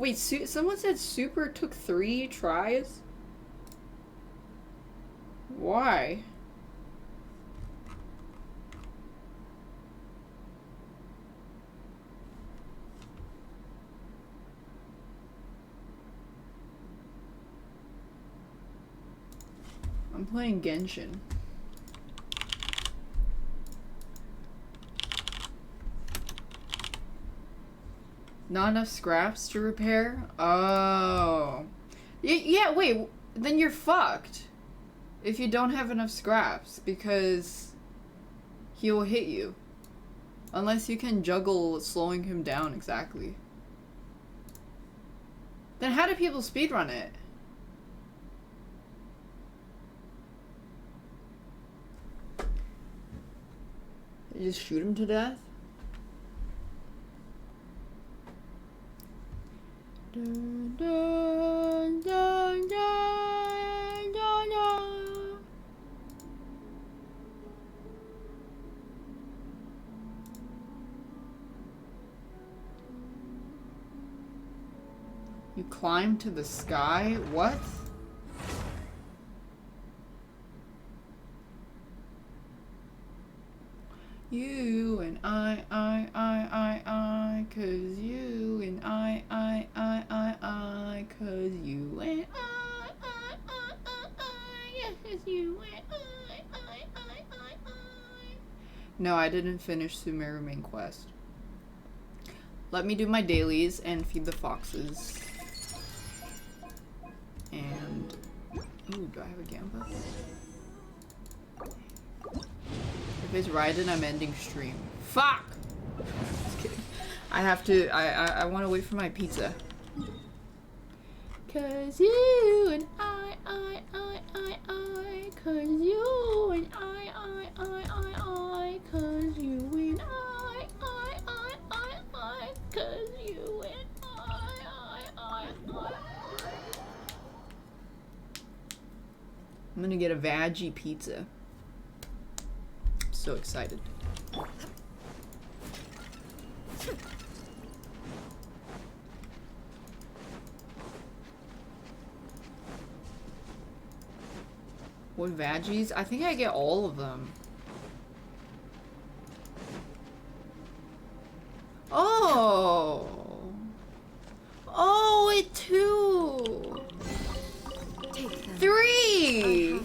Wait, someone said Super took 3 tries? Why? I'm playing Genshin. Not enough scraps to repair? Oh. Yeah, wait. Then you're fucked. If you don't have enough scraps, because he will hit you. Unless you can juggle slowing him down exactly. Then how do people speedrun it? You just shoot him to death? Dun, dun, dun, dun, dun, dun. You climb to the sky? What? You and I, cause you and I, cause you and I, yes, you and I. No, I didn't finish Sumeru main quest. Let me do my dailies and feed the foxes. And, ooh, do I have a Gamba? If it's Raiden, I'm ending stream. Fuck! Just kidding. I have to, I want to wait for my pizza. Cause you and I, cause you and I, cause you and I, cause you and I. I'm gonna get a veggie pizza. So excited. What veggies? I think I get all of them. Oh! Oh, it 2! Take them. 3!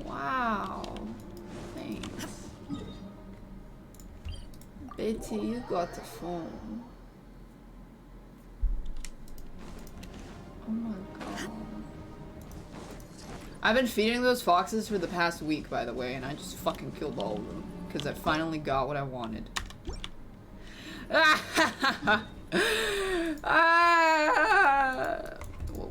Wow. Thanks. Betty, you got the phone. Oh my god. I've been feeding those foxes for the past week, by the way, and I just fucking killed all of them. Because I finally got what I wanted. Ah! Whoa.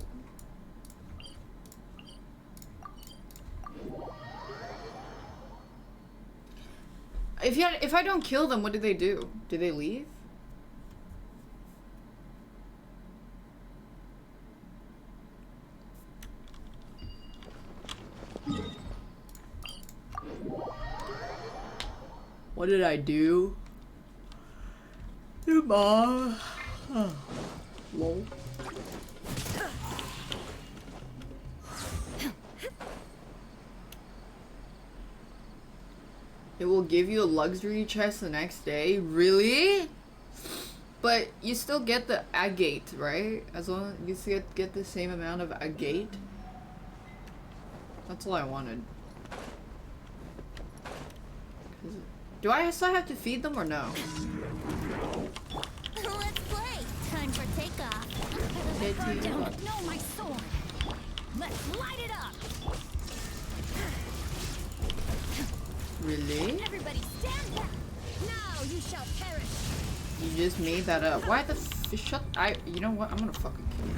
If I don't kill them, what do they do? Do they leave? What did I do? Your mom. Oh. Lol. It will give you a luxury chest the next day. Really? But you still get the agate, right? As long as you still get the same amount of agate. That's all I wanted. Do I still have to feed them or no? Let's play. Time for takeoff. No, my sword. Let's light it up. Really? Everybody stand back. Now you shall perish. You just made that up. Why the shut? You know what? I'm gonna fucking kill you.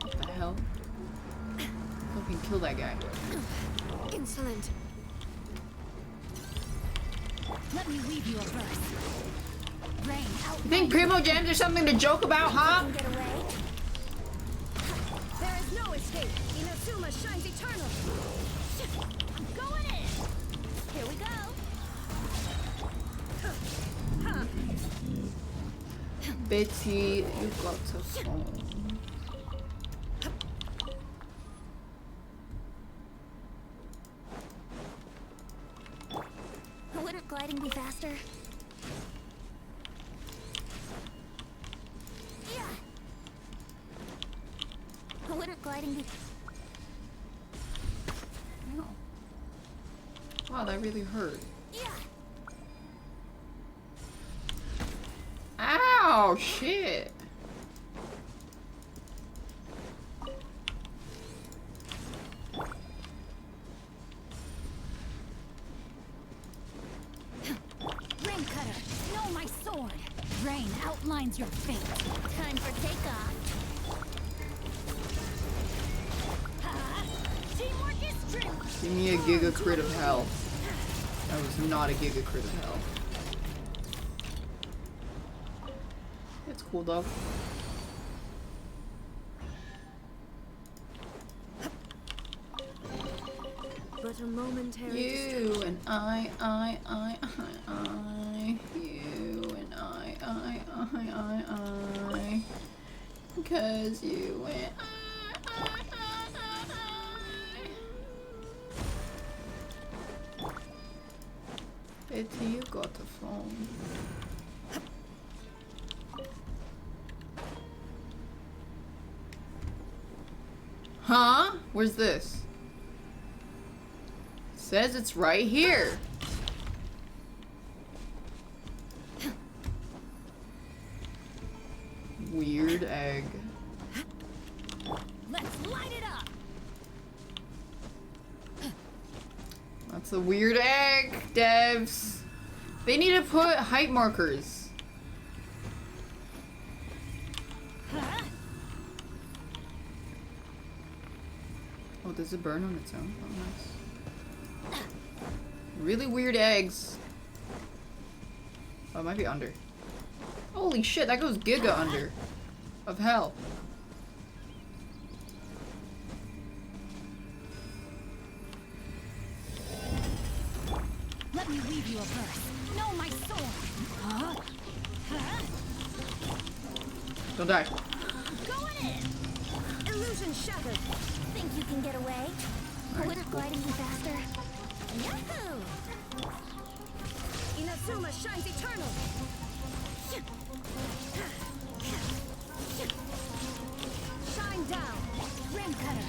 What the hell? Fucking kill that guy. Insolent. Let me weave you a verse. Rain out. You think Primo Gems are something to joke about, huh? Get away. There is no escape. Inazuma shines eternal. I'm going in. Here we go. Betty, you got to phone. Wouldn't gliding be faster? Yeah. Wouldn't gliding be... No. Wow, that really hurt. Yeah. Ow, shit. Rain cutter, know my sword. Rain outlines your fate. Time for takeoff. Teamwork is strength. Give me a giga crit of hell. That was not a giga crit of hell. It's cool though. But a momentary You and I, you and I. Cause you and I. Betty, you got the phone. Huh? Where's this? Says it's right here. Weird egg. Let's light it up. That's a weird egg, devs. They need to put height markers. Oh, does it burn on its own? Oh, nice. Really weird eggs. Oh, it might be under. Holy shit, that goes giga under. Of hell. Let me weave you a verse. Know my sword. Don't die. Going in. Illusion shattered. Think you can get away? Wouldn't gliding be faster? Yahoo! Inazuma shines eternal. Shine down. Rain cutter.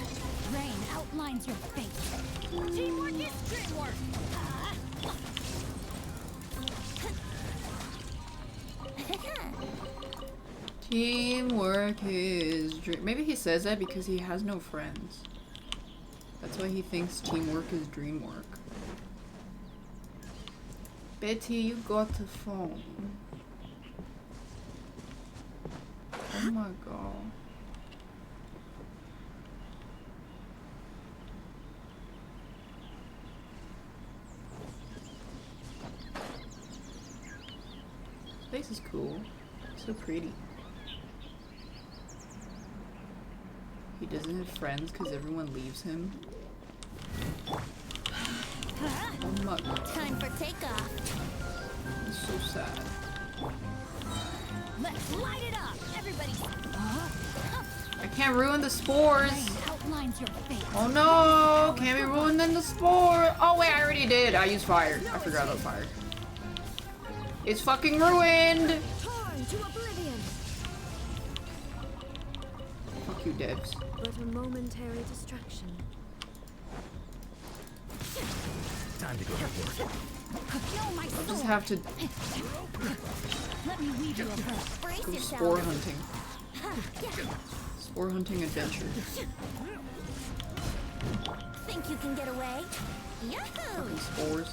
Rain outlines your fate. Teamwork is dreamwork. Teamwork is dream. Maybe he says that because he has no friends. That's why he thinks teamwork is dream work. Betty, you got the phone. Oh my god. This place is cool. So pretty. He doesn't have friends because everyone leaves him. Oh my god. Time for takeoff. It's so sad. Let's light it up. Everybody. I can't ruin the spores. Rain outlines your fate. Oh no! Can't be ruining the spore. Oh wait, I already did. I used fire. I forgot about fire. It's fucking ruined. torn to oblivion. Fuck you, devs. But a momentary distraction. Time to go to work. Know my sword. Just have to Let me weave you a verse. Brace go yourself. spore hunting. Spore hunting adventure. Think you can get away? Yahoo! Fucking spores.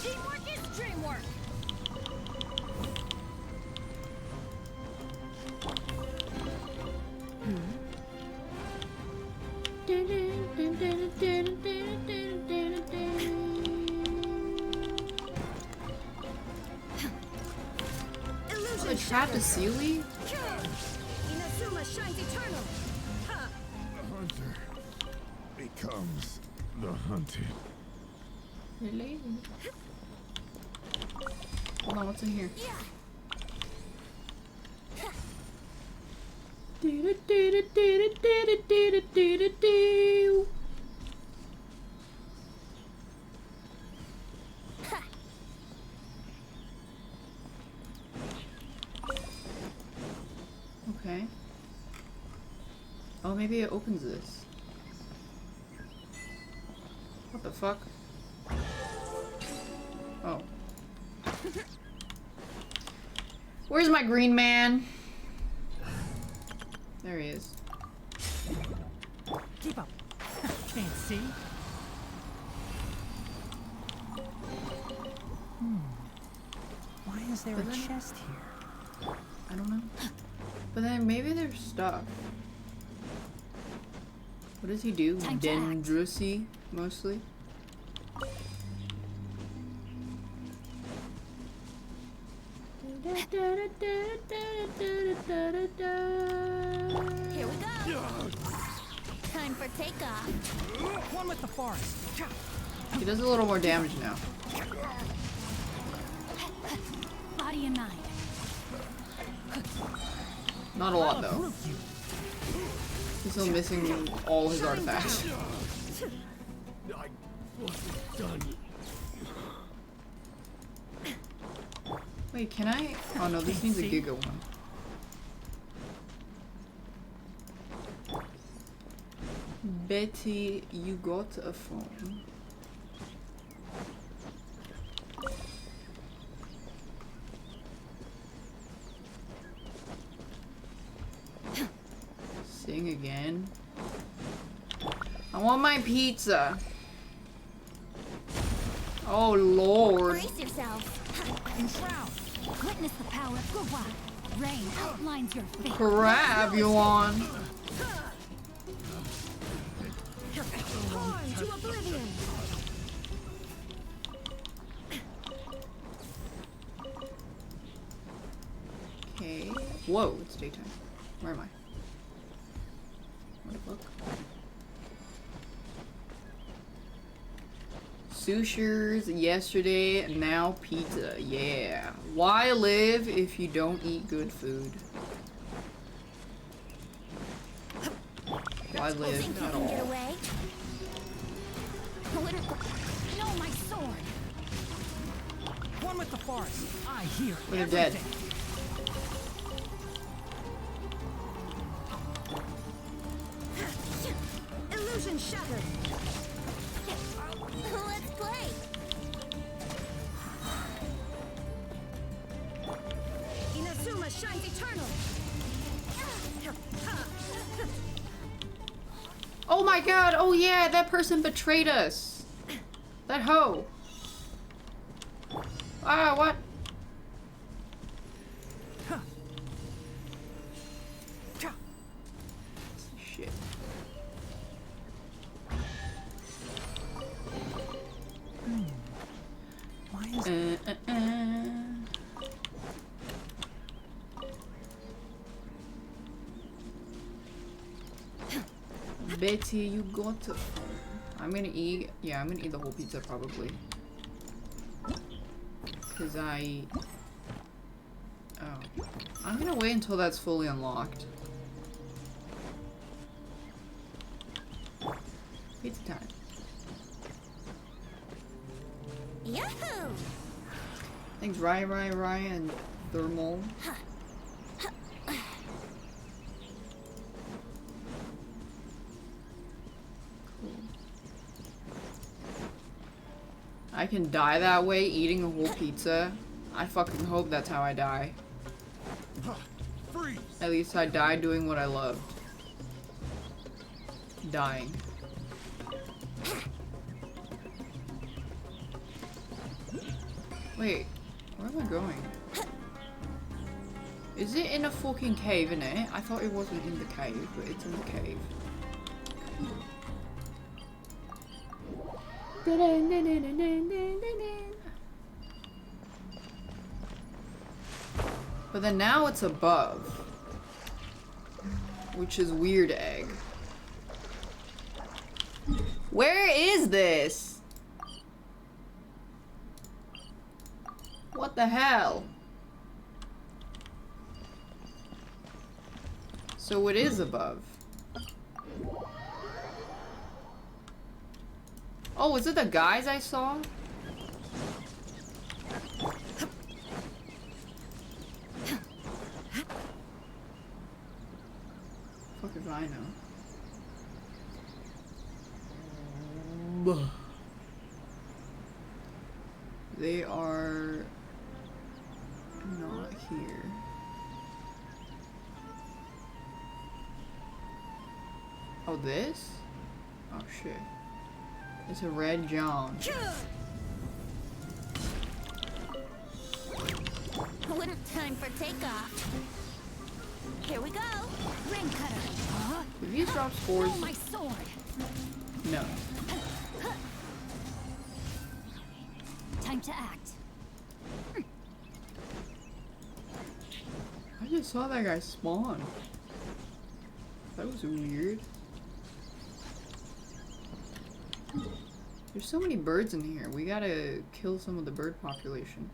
Teamwork is dreamwork. Oh, they trapped a Sealy? Inazuma shines eternal. Ha! The hunter becomes the hunted. Really? Hold on, what's in here? Yeah. Okay. Oh, maybe it opens this. What the fuck? Oh. Where's my green man? There he is. Keep up. Can't see. Why is there a chest here? I don't know. But then maybe there's stuff. What does he do? Time to act. Dendrosy, mostly. Here we go. Time for takeoff. One with the forest. He does a little more damage now. Body and mind. Not a lot though. Proof you. He's still missing all his artifacts. I wasn't done. Wait, can I? Oh no, this needs a Giga one. Betty, you got a phone. Sing again. I want my pizza. Oh lord. Brace yourself. Enshroud. Witness the power of Gurwa. Rain outlines your fate. Crab you want? Torn to oblivion. Okay. Whoa, it's daytime. Where am I? What the fuck? Sushers yesterday, now pizza. Yeah. Why live if you don't eat good food? Why Think live you at can get all? away? No, my sword. One with the forest. I hear But they're dead. everything. Illusion shattered. Let's play. Inazuma shines eternal. Oh my god, oh yeah, that person betrayed us. That hoe. Ah, what? Shit. Why is Betty, you got to. I'm gonna eat. Yeah, I'm gonna eat the whole pizza probably. Cause Oh. I'm gonna wait until that's fully unlocked. Pizza time. Yahoo! Thanks, Rye, and Thermal. I can die that way eating a whole pizza. I fucking hope that's how I die. Freeze! At least I die doing what I loved. Dying. Wait, where am I going? Is it in a fucking cave, innit? I thought it wasn't in the cave, but it's in the cave. But then now it's above. Which is weird egg. Where is this? What the hell? So it is above. Oh, was it the guys I saw? Fuck if I know. They are not here. Oh, this? Oh shit. It's a red John. Time for takeoff. Here we go. Ring cutter. If you drop spores, Oh, my sword. no. Time to act. I just saw that guy spawn. That was weird. There's so many birds in here. We gotta kill some of the bird population.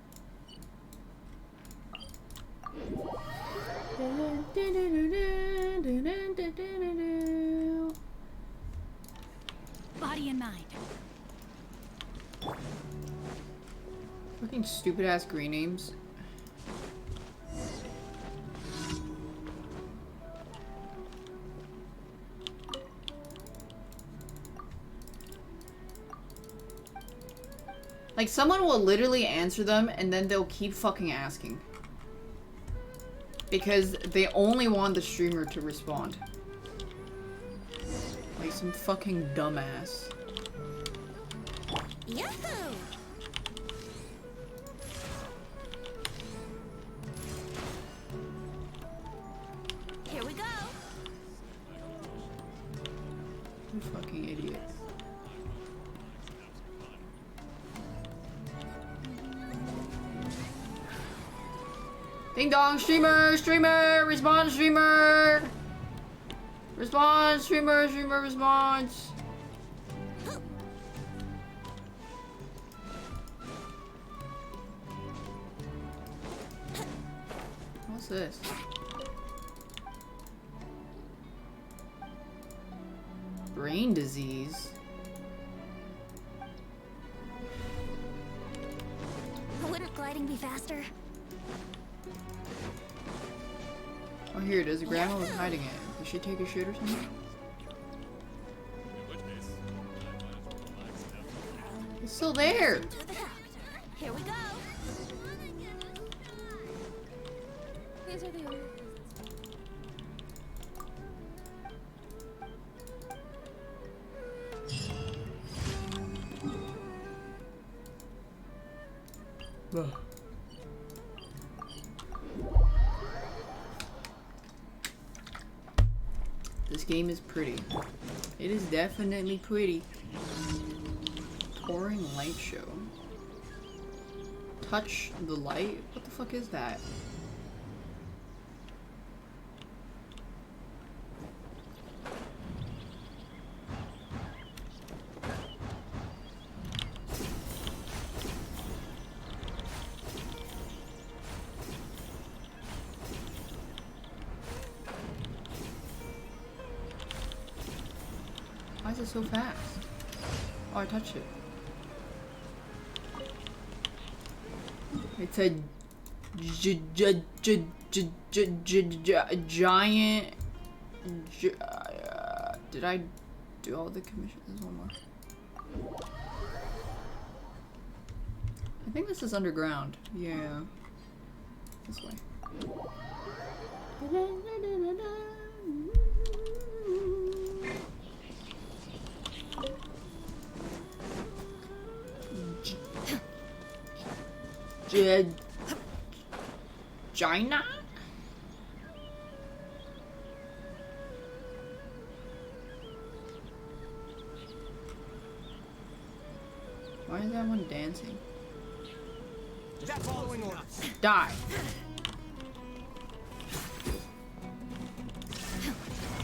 Body in mind. Fucking stupid ass green names. Like, someone will literally answer them and then they'll keep fucking asking. Because they only want the streamer to respond. Like some fucking dumbass. Yahoo! Here we go. You fucking idiot. Ding dong, streamer, streamer, response, streamer. Response, streamer, streamer, response. What's this? Brain disease. Wouldn't gliding be faster? Oh, here it is. Grandma was hiding it. Did she take a shit or something? It's still there. Here we go. These are the only. This game is pretty. It is definitely pretty. Touring light show. Touch the light? What the fuck is that? Why is it so fast? Oh, I touched it. It's a giant. Did I do all the commissions? There's one more. I think this is underground. Yeah. This way. China? Why is that one dancing? Following orders. Die!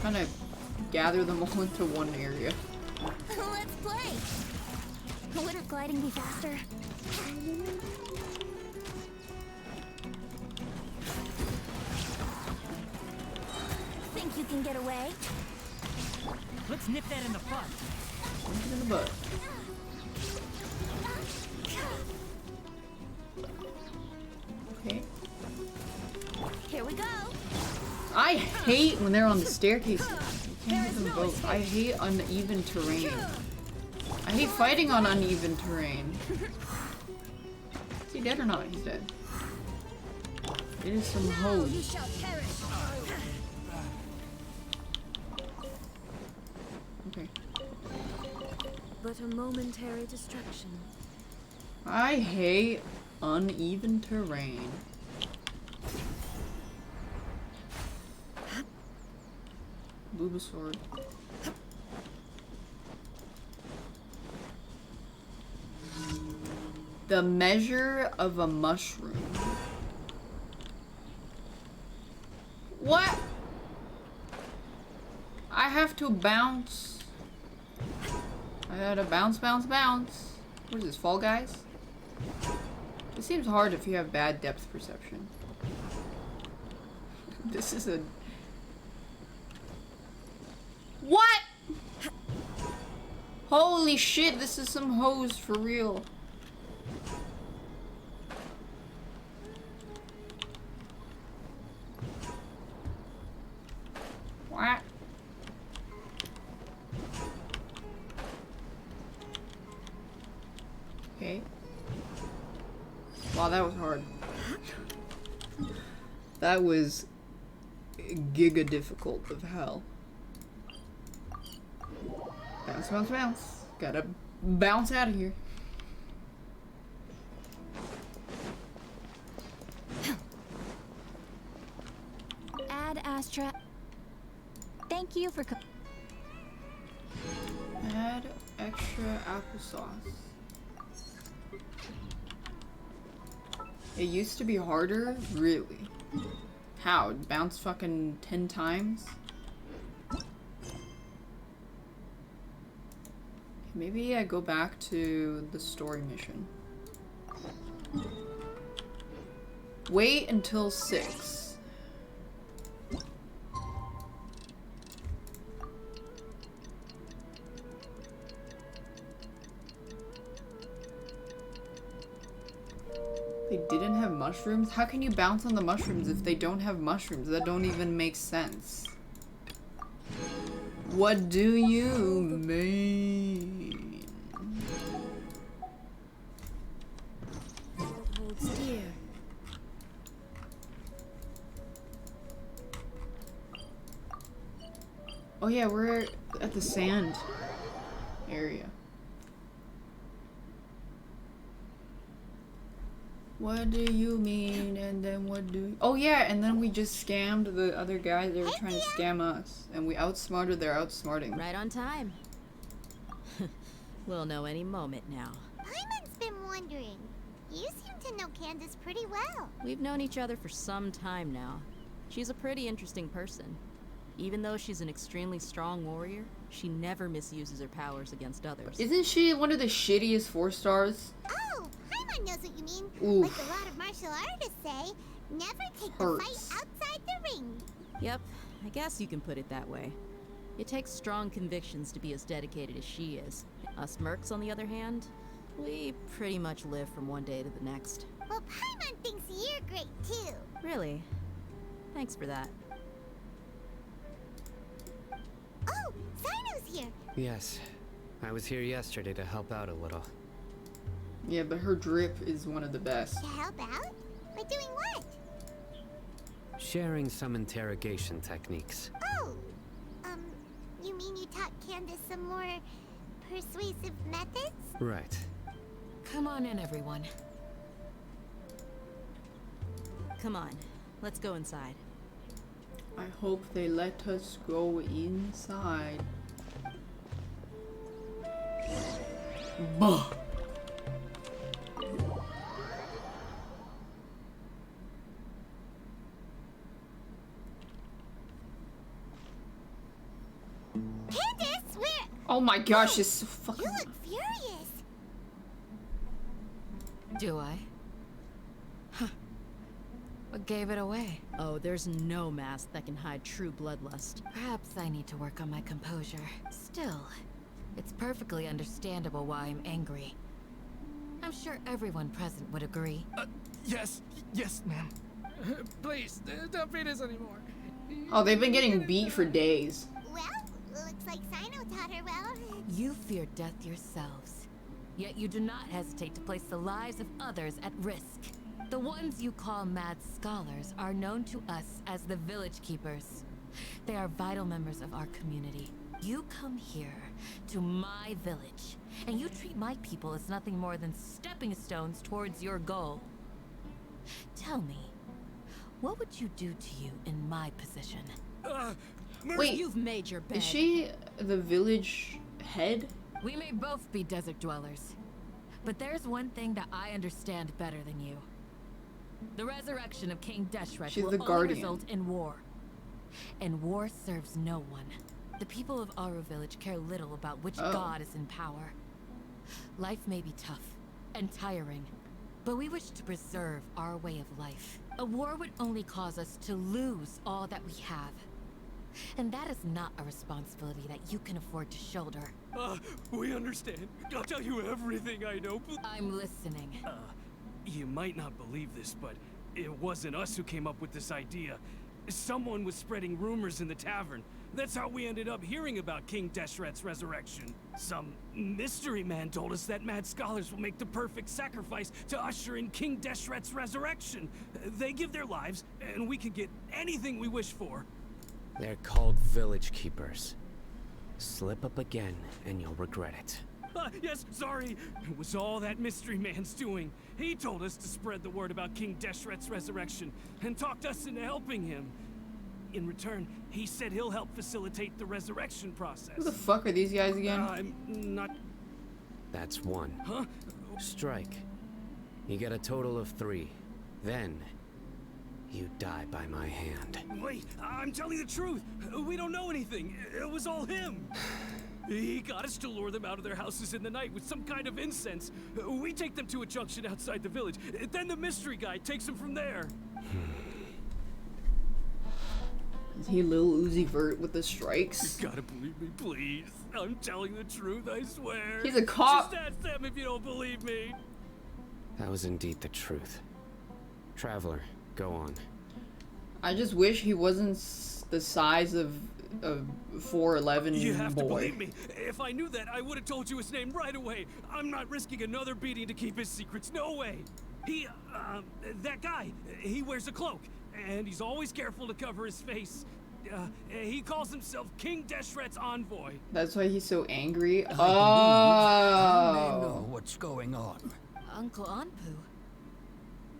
Trying to gather them all into one area. Let's play. Wouldn't gliding be faster? Think you can get away? Let's nip that in the bud. Nip it in the butt. Okay. Here we go. I hate when they're on the staircase. You can't hit them both. I hate uneven terrain. I hate fighting on uneven terrain. Is he dead or not? He's dead. It is some You hose. shall perish. Okay. But a momentary distraction. I hate uneven terrain. Bulbasaur. The measure of a mushroom. What? I have to bounce. I gotta bounce, bounce, bounce. What is this, Fall Guys? It seems hard if you have bad depth perception. This is a... What? Holy shit, this is some hose for real. What? Okay. Wow, that was hard. That was giga difficult of hell. Bounce, bounce, bounce. Gotta bounce out of here. Add Astra. Thank you for Add extra applesauce. It used to be harder? Really? How? Bounce fucking 10 times? Maybe I go back to the story mission. Wait until 6. They didn't have mushrooms? How can you bounce on the mushrooms if they don't have mushrooms? That don't even make sense. What do you mean? It holds dear. Oh yeah, we're at the sand area. What do you mean? And then what do... Oh yeah, and then we just scammed the other guys. They were trying to scam us. And we outsmarted their outsmarting. Right on time. We'll know any moment now. Paimon's been wondering. You seem to know Candace pretty well. We've known each other for some time now. She's a pretty interesting person. Even though she's an extremely strong warrior, she never misuses her powers against others. Isn't she one of the shittiest 4-stars? Oh, Paimon knows what you mean. Oof. Like a lot of martial artists say, never take Hurts. the fight outside the ring. Yep, I guess you can put it that way. It takes strong convictions to be as dedicated as she is. Us mercs, on the other hand, we pretty much live from one day to the next. Well, Paimon thinks you're great too. Really? Thanks for that. Oh, Cyno's here. Yes. I was here yesterday to help out a little. Yeah, but her drip is one of the best. To help out? By doing what? Sharing some interrogation techniques. Oh, you mean you taught Candace some more persuasive methods? Right. Come on in, everyone. Come on, let's go inside. I hope they let us go inside. Bah. Candace, where? Oh my gosh, it's so fucking... You look furious. Do I? Huh. What gave it away? Oh, there's no mask that can hide true bloodlust. Perhaps I need to work on my composure. Still, it's perfectly understandable why I'm angry. I'm sure everyone present would agree. Yes, ma'am. Please, don't beat us anymore. Oh, they've been getting beat for days. Well, looks like Sino taught her well. You fear death yourselves, yet you do not hesitate to place the lives of others at risk. The ones you call mad scholars are known to us as the Village Keepers. They are vital members of our community. You come here, to my village, and you treat my people as nothing more than stepping stones towards your goal. Tell me, what would you do to you in my position? Wait, You've made your bed. is she the village head? We may both be desert dwellers, but there's one thing that I understand better than you. The resurrection of King Deshret She's will the only guardian. result in war. And war serves no one. The people of Aru Village care little about which god is in power. Life may be tough and tiring, but we wish to preserve our way of life. A war would only cause us to lose all that we have. And that is not a responsibility that you can afford to shoulder. We understand. I'll tell you everything I know. I'm listening. You might not believe this, but it wasn't us who came up with this idea. Someone was spreading rumors in the tavern. That's how we ended up hearing about King Deshret's resurrection. Some mystery man told us that mad scholars will make the perfect sacrifice to usher in King Deshret's resurrection. They give their lives, and we can get anything we wish for. They're called Village Keepers. Slip up again, and you'll regret it. Yes, sorry. It was all that mystery man's doing. He told us to spread the word about King Deshret's resurrection and talked us into helping him. In return, he said he'll help facilitate the resurrection process. Who the fuck are these guys again? I'm not... That's one. Huh? Strike. You get a total of 3. Then, you die by my hand. Wait, I'm telling the truth. We don't know anything. It was all him. He got us to lure them out of their houses in the night with some kind of incense. We take them to a junction outside the village. Then the mystery guy takes them from there. Is he Lil Uzi Vert with the strikes? You gotta believe me, please. I'm telling the truth, I swear. He's a cop. Just ask them if you don't believe me. That was indeed the truth. Traveler, go on. I just wish he wasn't the size of a 4'11" You have to boy. believe me. If I knew that, I would have told you his name right away. I'm not risking another beating to keep his secrets. No way. That guy, he wears a cloak, and he's always careful to cover his face. He calls himself King Deshret's envoy. That's why he's so angry. I Oh. know what's going on. Uncle Anpu?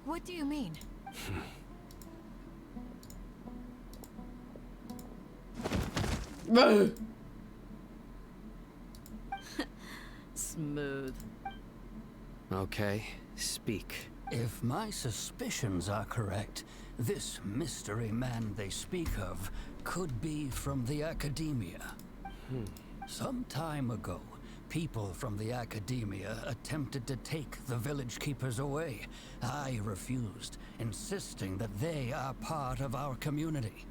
What do you mean? Smooth. Okay, speak. If my suspicions are correct, this mystery man they speak of could be from the Academia. Some time ago, people from the Academia attempted to take the Village Keepers away. I refused, insisting that they are part of our community.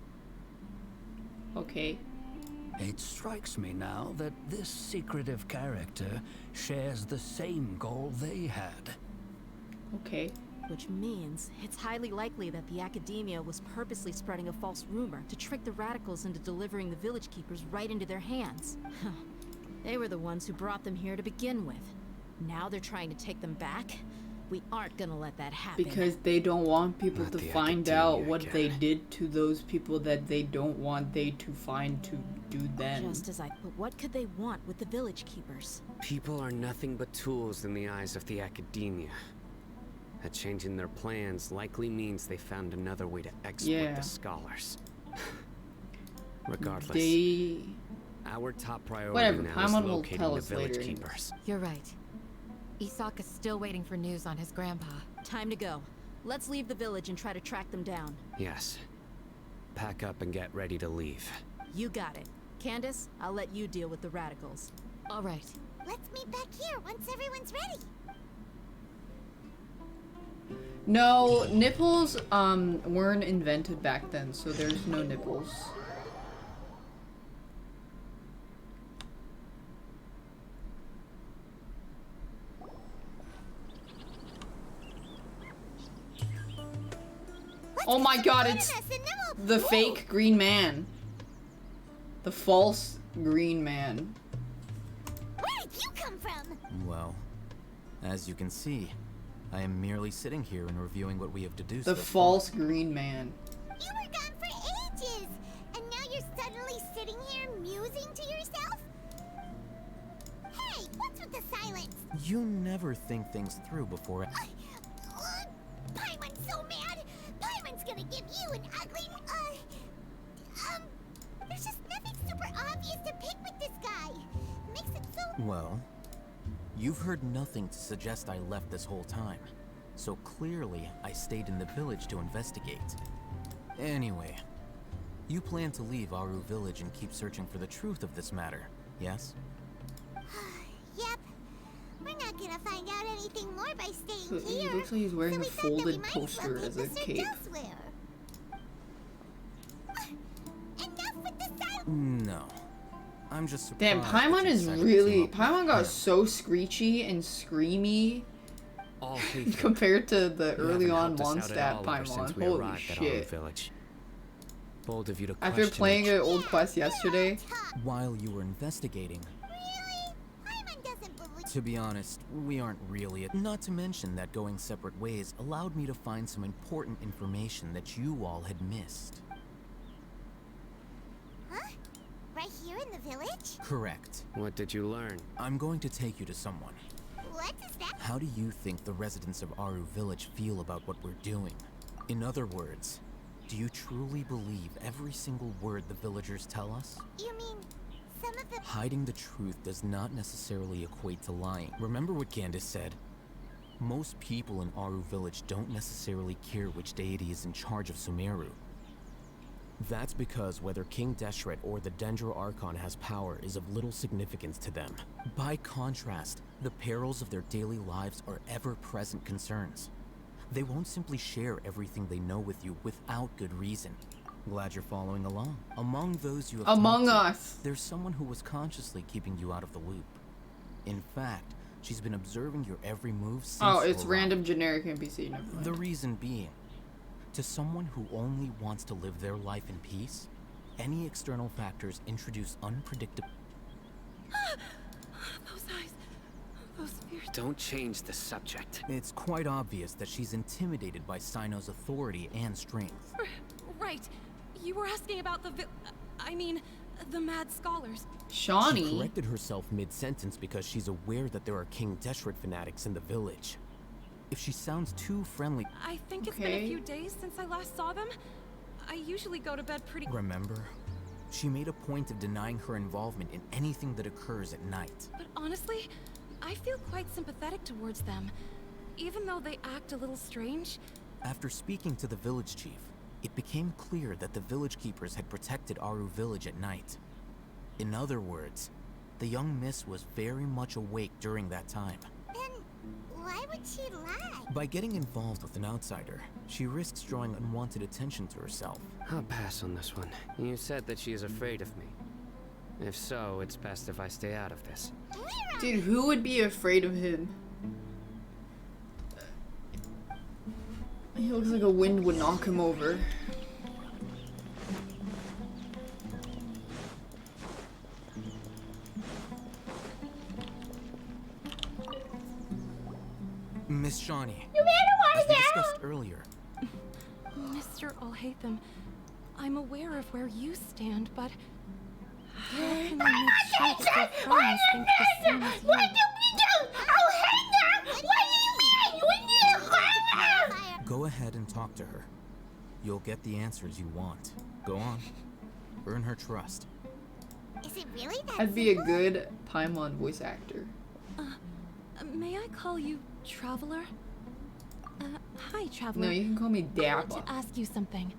Okay. It strikes me now that this secretive character shares the same goal they had. Okay. Which means it's highly likely that the Academia was purposely spreading a false rumor to trick the radicals into delivering the Village Keepers right into their hands. They were the ones who brought them here to begin with. Now they're trying to take them back? We aren't gonna let that happen. Because they don't want people Not to the find out Academia what they again. did to those people that they don't want they to find to do them. Just as But what could they want with the Village Keepers? People are nothing but tools in the eyes of the Academia. A change in their plans likely means they found another way to exploit Yeah. the scholars. Regardless, They... our top priority Whatever, now is Paimon will locating tell the us Village later. Keepers. You're right. Isak is still waiting for news on his grandpa. Time to go. Let's leave the village and try to track them down. Yes. Pack up and get ready to leave. You got it. Candace, I'll let you deal with the radicals. All right. Let's meet back here once everyone's ready. No, nipples weren't invented back then, so there's no nipples. Oh my god, it's the fake green man. The false green man. Where did you come from? Well, as you can see, I am merely sitting here and reviewing what we have deduced. The false green man. You were gone for ages, and now you're suddenly sitting here musing to yourself? Hey, what's with the silence? You never think things through before. Paimon's so mad. Paimon's gonna give you an ugly. There's just nothing super obvious to pick with this guy. Makes it so. Well, you've heard nothing to suggest I left this whole time. So clearly, I stayed in the village to investigate. Anyway, you plan to leave Aru village and keep searching for the truth of this matter, yes? Yep. We're not gonna find out anything more by staying So he here. looks like he's wearing so a we thought that we folded might poster well as a keep the cape. search elsewhere. Enough with the silence. No. I'm just surprised. Damn, that Paimon you is decided to really... team up with Paimon got him. so screechy and screamy All hateful. compared to the You early haven't on helped us out at Mondstadt all ever since Paimon. we Holy arrived at Aru shit. village. Bold of you to After question playing it. an old quest yesterday, While you were investigating, Really? Paimon doesn't believe. to be honest, we aren't really. Not to mention that going separate ways allowed me to find some important information that you all had missed. Huh? Right here in the village? Correct. What did you learn? I'm going to take you to someone. What is that? How do you think the residents of Aru village feel about what we're doing? In other words, do you truly believe every single word the villagers tell us? You mean some of the. Hiding the truth does not necessarily equate to lying. Remember what Candace said? Most people in Aru village don't necessarily care which deity is in charge of Sumeru. That's because whether King Deshret or the Dendro Archon has power is of little significance to them. By contrast, the perils of their daily lives are ever-present concerns. They won't simply share everything they know with you without good reason. Glad you're following along. Among those you have Among talked to, Us. there's someone who was consciously keeping you out of the loop. In fact, she's been observing your every move since Oh, you it's arrived. random generic NPC. Never mind. The reason being, to someone who only wants to live their life in peace, any external factors introduce unpredictable. Those eyes. Those fierce. Don't change the subject. It's quite obvious that she's intimidated by Sino's authority and strength. Right. You were asking about the mad scholars. She Shawnee. corrected herself mid-sentence because she's aware that there are King Deshret fanatics in the village. If she sounds too friendly, I think it's been Okay. a few days since I last saw them. I usually go to bed pretty. remember? She made a point of denying her involvement in anything that occurs at night. But honestly, I feel quite sympathetic towards them. Even though they act a little strange. After speaking to the village chief, it became clear that the village keepers had protected Aru village at night. In other words, the young miss was very much awake during that time. Then why would she lie? By getting involved with an outsider, she risks drawing unwanted attention to herself. I'll pass on this one. You said that she is afraid of me. If so, it's best if I stay out of this. Dude, who would be afraid of him? He looks like a wind would knock him over. Miss Shawnee, as we discussed earlier, Mr. Alhaitham, I'm aware of where you stand, but how can I make sure that their friends think the same as you? go ahead and talk to her. You'll get the answers you want. Go on. Earn her trust. Is it really that I'd be a simple? good Paimon voice actor. May I call you Traveler? Hi, Traveler. No, you can call me I want Daph. to ask you something.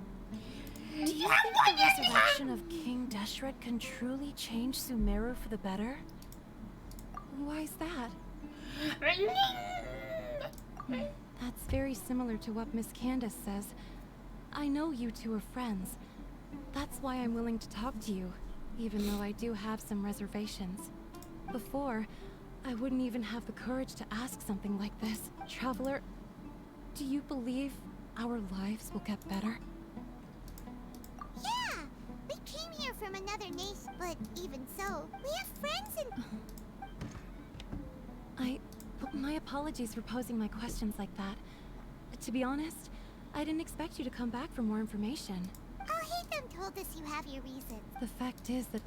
Do you think the resurrection of King Deshret can truly change Sumeru for the better? Why is that? That's very similar to what Miss Candace says. I know you two are friends. That's why I'm willing to talk to you, even though I do have some reservations. Before, I wouldn't even have the courage to ask something like this. Traveler, do you believe our lives will get better? Yeah! We came here from another nation, but even so, we have friends in... My apologies for posing my questions like that. To be honest, I didn't expect you to come back for more information. Alhaitham told us you have your reasons. The fact is that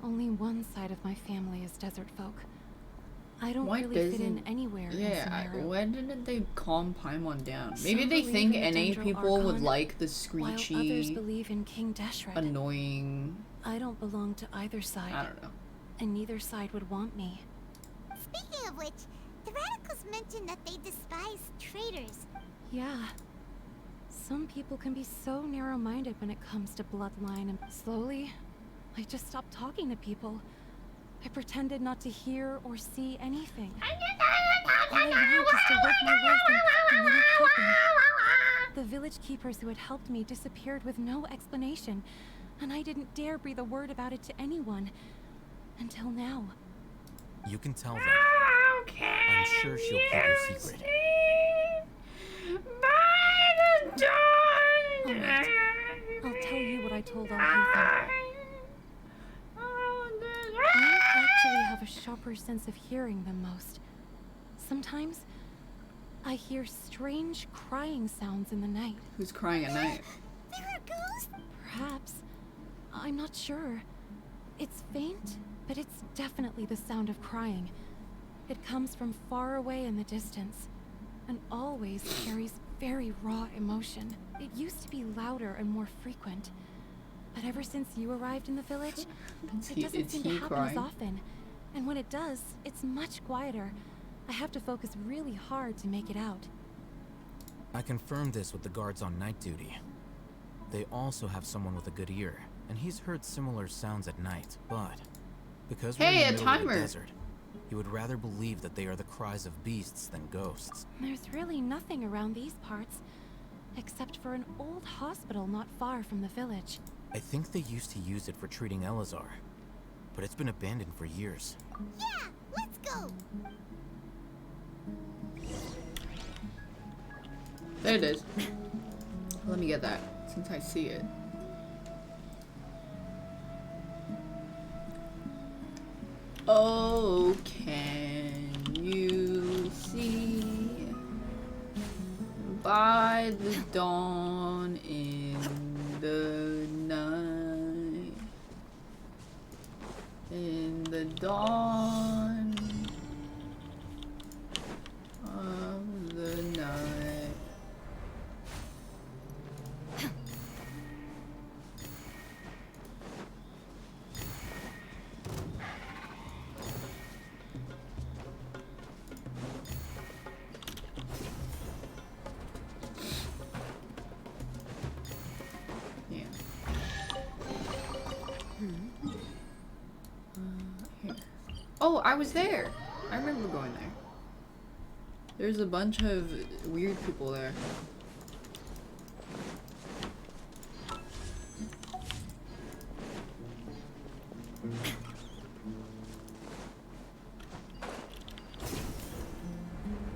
only one side of my family is desert folk. I don't really fit in anywhere in Sumeru. Why didn't they calm Paimon down? Some Maybe they believe think in the NA Dendro people would Archon, like the while others screechy, believe in King Deshret. annoying... I don't belong to either side. I don't know. And neither side would want me. Speaking of which, the radicals mentioned that they despise traitors. Yeah. Some people can be so narrow-minded when it comes to bloodline, and slowly, I just stopped talking to people. I pretended not to hear or see anything. All I want is to live my life, and then it happened. The village keepers who had helped me disappeared with no explanation, and I didn't dare breathe a word about it to anyone. Until now. You can tell them. I'm sure she'll keep your secret. Alright. I'll tell you what I told Alhaitham. I actually have a sharper sense of hearing than most. Sometimes, I hear strange crying sounds in the night. Who's crying at night? There are ghosts? Perhaps. I'm not sure. It's faint, but it's definitely the sound of crying. It comes from far away in the distance, and always carries very raw emotion. It used to be louder and more frequent, but ever since you arrived in the village, it doesn't seem to happen as often. And when it does, it's much quieter. I have to focus really hard to make it out. I confirmed this with the guards on night duty. They also have someone with a good ear, and he's heard similar sounds at night, but because we're in the middle of the desert, he would rather believe that they are the cries of beasts than ghosts. There's really nothing around these parts, except for an old hospital not far from the village. I think they used to use it for treating Elazar, but it's been abandoned for years. Yeah, let's go! There it is. Let me get that, since I see it. Oh, can you see by the dawn in the night, in the dawn of the night? Oh, I was there. I remember going there. There's a bunch of weird people there.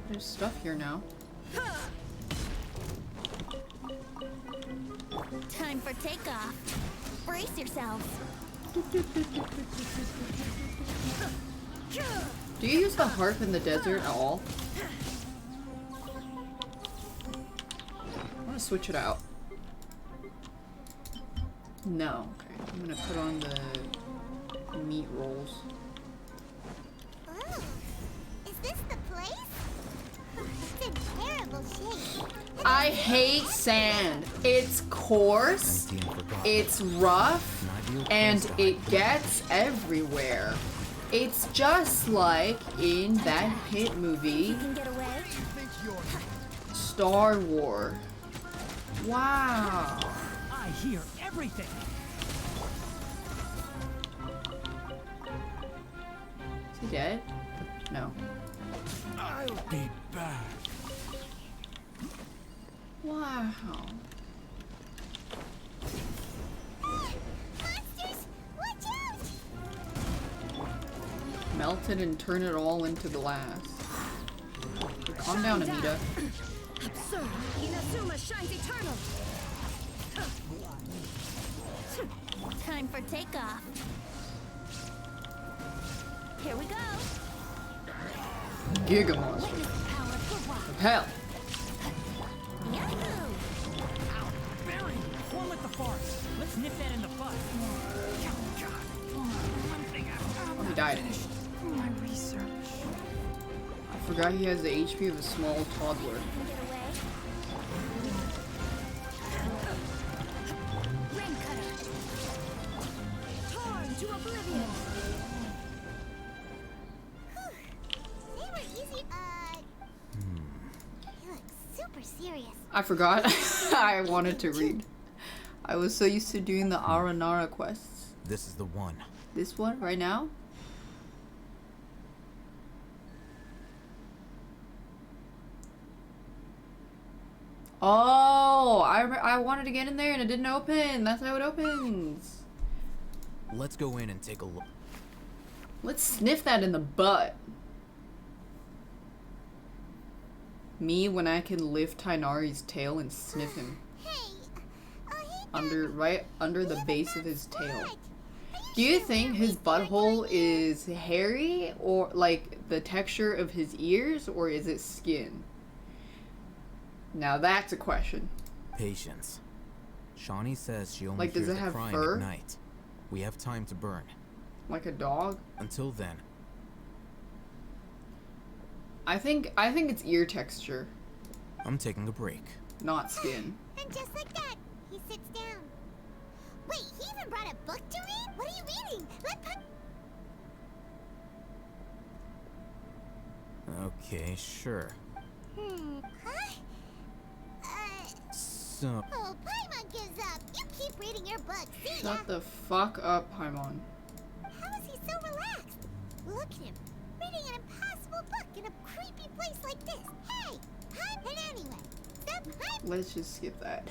There's stuff here now. Time for takeoff. Brace yourselves. Do you use the harp in the desert at all? I want to switch it out. No. Okay. I'm gonna put on the meat rolls. Oh, is this the place? It's in terrible shape. I hate sand. It's coarse, it's rough, and it gets everywhere. It's just like in that hit movie, You can get away? Star Wars. Wow. I hear everything. Is he dead? No. I'll be back. Wow. Monsters! Watch out! Melt it and turn it all into glass. Calm down, Anita. Absurd! Inazuma shines eternal! Time for takeoff. Here we go! Giga monster. Power of good luck. Hell. Yahoo! Barry, one with the forest. Let's nip that in the bud. Oh, he died. My research. I forgot he has the HP of a small toddler. Get away. Rain cutter. Torn to oblivion. They were easy. You look super serious. I forgot. I wanted to read. I was so used to doing the Aranara quests. This is the one. This one right now? Oh, I wanted to get in there and it didn't open. That's how it opens. Let's go in and take a look. Let's sniff that in the butt. Me when I can lift Tainari's tail and sniff him. Hey, Right under the base of his tail. Do you think his butthole is hairy or like the texture of his ears, or is it skin? Now that's a question. Patience. Shawnee says she only Like, does hears it the have crying fur? at night. We have time to burn. Like a dog? Until then, I think it's ear texture, I'm taking a break. not skin. And just like that, he sits down. Wait, he even brought a book to read? What are you reading? Okay, sure. Huh? So, Oh, Paimon gives up. You keep reading your book. See ya. Shut the fuck up, Paimon. How is he so relaxed? Look at him, reading an impossible book in a creepy place like this. Hey, Paimon. And anyway, stop Paimon. Let's just skip that.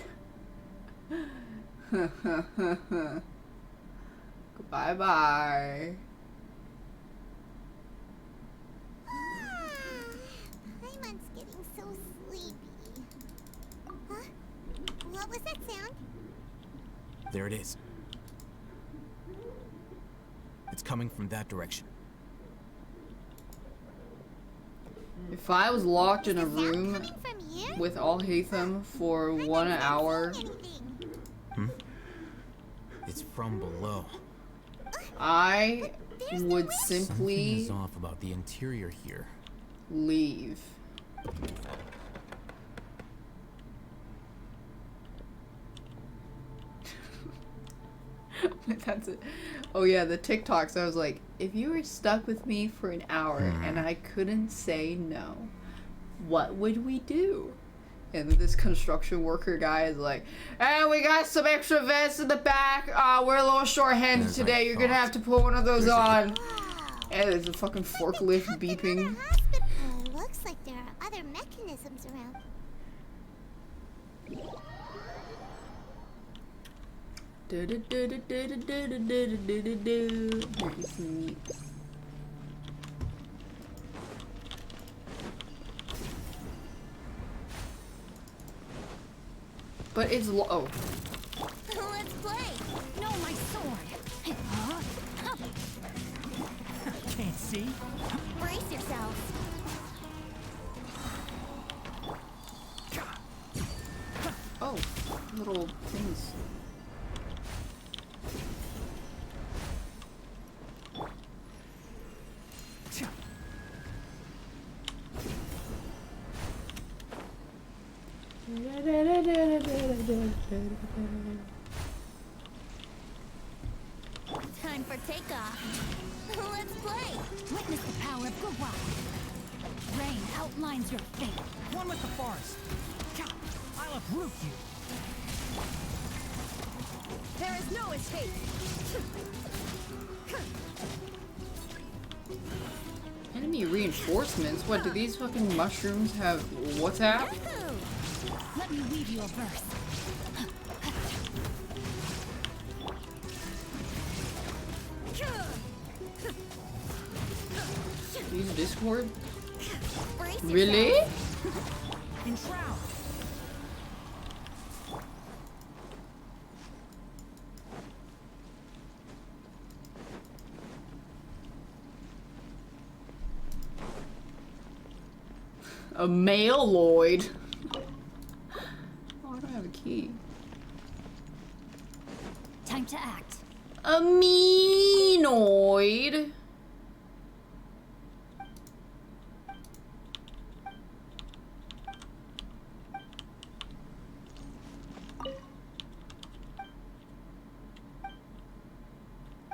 Bye bye. Paimon's getting so sleepy. Huh? What was that sound? there it is. It's coming from that direction. If I was locked in a Is the sound room coming from here? with all Hatham for I'm 1 not hour, seeing anything. It's from below. I There's no would way. Something simply is off about the interior here. leave. That's it. Oh yeah, the TikToks. I was like, if you were stuck with me for an hour and I couldn't say no, what would we do? And this construction worker guy is like, "And we got some extra vests in the back. We're a little short-handed As I today. You're gonna thought. have to put one of those on." Wow. And there's a fucking forklift beeping. It looks like there are other mechanisms around. But it's oh. Let's play. No, my sword. Can't see? Brace yourselves. Oh, little things. Time for takeoff. Let's play. Witness the power of Gua. Rain outlines your fate. One with the forest. I'll uproot you. There is no escape. Enemy reinforcements? What, do these fucking mushrooms have WhatsApp? Let me weave you a verse. Use Discord? Brace Really? Enshroud. A maleoid? Oh, I don't have a key. Time to act. A meanoid?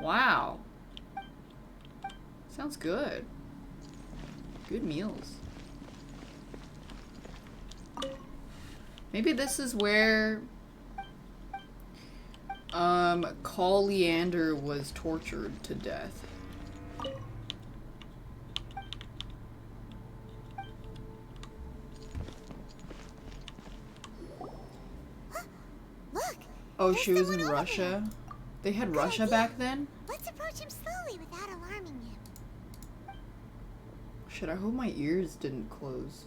Wow. Sounds good. Good meals. Maybe this is where Call Leander was tortured to death. Look. Oh, there's she was in someone over Russia? They had Good Russia idea. back then? Let's approach him slowly without alarming him. Shit, I hope my ears didn't close.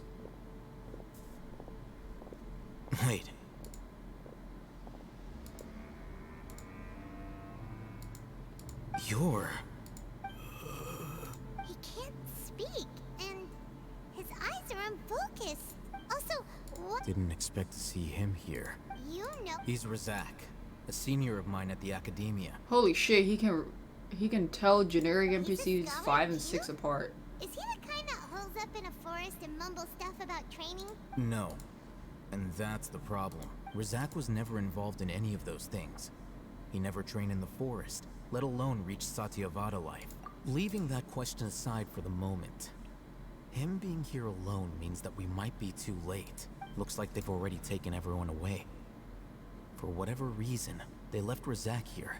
Wait. You're... He can't speak, and his eyes are unfocused. Also, what? Didn't expect to see him here. You know. He's Razak, a senior of mine at the Academia. Holy shit, he can tell generic He's a NPCs scholar 5 and too? 6 apart. Is he the kind that holes up in a forest and mumbles stuff about training? No. And that's the problem. Razak was never involved in any of those things. He never trained in the forest, let alone reach Satyavada life. Leaving that question aside for the moment, him being here alone means that we might be too late. Looks like they've already taken everyone away. For whatever reason, they left Razak here.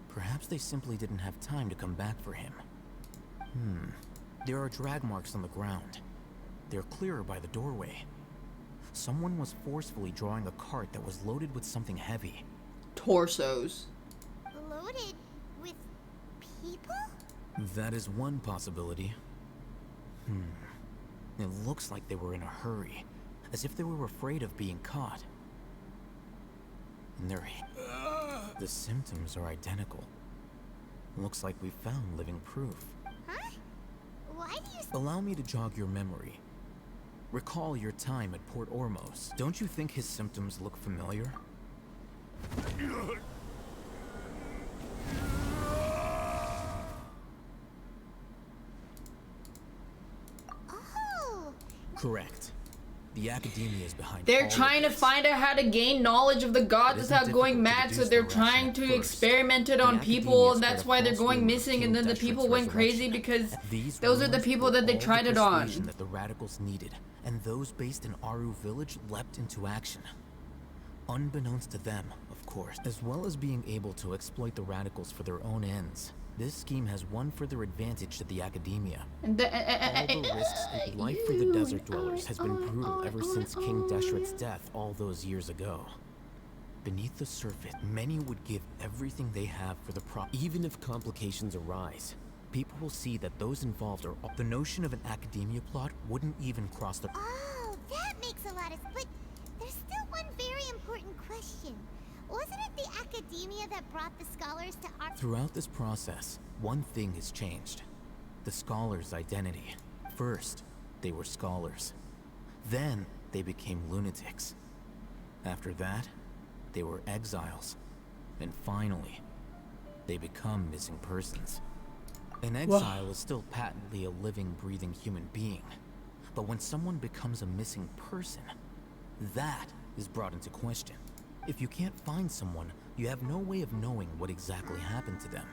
Perhaps they simply didn't have time to come back for him. There are drag marks on the ground. They're clearer by the doorway. Someone was forcefully drawing a cart that was loaded with something heavy. Torsos. Loaded with people? That is one possibility. It looks like they were in a hurry, as if they were afraid of being caught. And the symptoms are identical. Looks like we found living proof. Huh? Why do you... Allow me to jog your memory. Recall your time at Port Ormos. Don't you think his symptoms look familiar? Oh! Correct. The Academia is behind They're all of trying to this. find out how to gain knowledge of the gods It without isn't going difficult to mad, so deduce they're the trying rationale to first. experiment it The on Academia people, and spread that's a why they're false going rumor of missing, King and then the Deshret's people went crazy resurrection. because These those are the rumors people were that they all tried the it on. persuasion that the radicals needed, and those based in Aru village leapt into action. Unbeknownst to them, of course, as well as being able to exploit the radicals for their own ends. This scheme has one further advantage to the Academia. And All the risks and life for the desert dwellers has been brutal ever since King Deshret's death all those years ago. Beneath the surface, many would give everything they have for the Even if complications arise, people will see that those involved are... The notion of an Academia plot wouldn't even cross the... Oh, that makes a lot of... But there's still one very important question. Wasn't it the Academia that brought the scholars to our... Throughout this process, one thing has changed. The scholars' identity. First, they were scholars. Then, they became lunatics. After that, they were exiles. And finally, they become missing persons. An exile is still patently a living, breathing human being. But when someone becomes a missing person, that is brought into question. If you can't find someone, you have no way of knowing what exactly happened to them.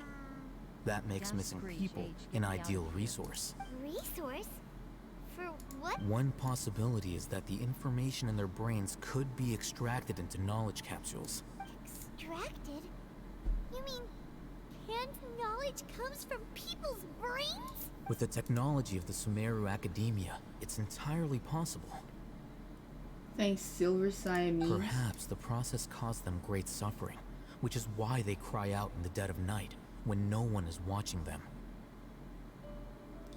That makes missing people an ideal resource. Resource? For what? One possibility is that the information in their brains could be extracted into knowledge capsules. Extracted? You mean canned knowledge comes from people's brains? With the technology of the Sumeru Academia, it's entirely possible. Thanks, Silver Siamese. Perhaps the process caused them great suffering, which is why they cry out in the dead of night, when no one is watching them.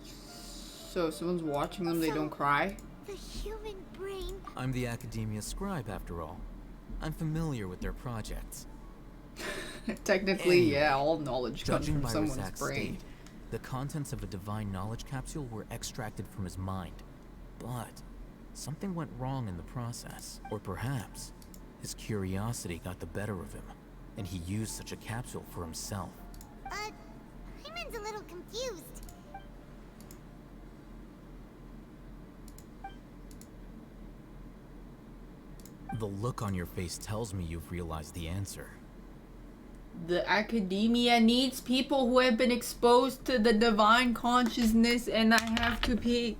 So if someone's watching them, they don't cry? The human brain. I'm the Academia scribe, after all. I'm familiar with their projects. Technically, Anyway, yeah, all knowledge comes Judging from by someone's Razak's brain. state, the contents of a divine knowledge capsule were extracted from his mind. But something went wrong in the process. Or perhaps his curiosity got the better of him, and he used such a capsule for himself. Hyman's a little confused. The look on your face tells me you've realized the answer. The academia needs people who have been exposed to the divine consciousness, and I have to pee.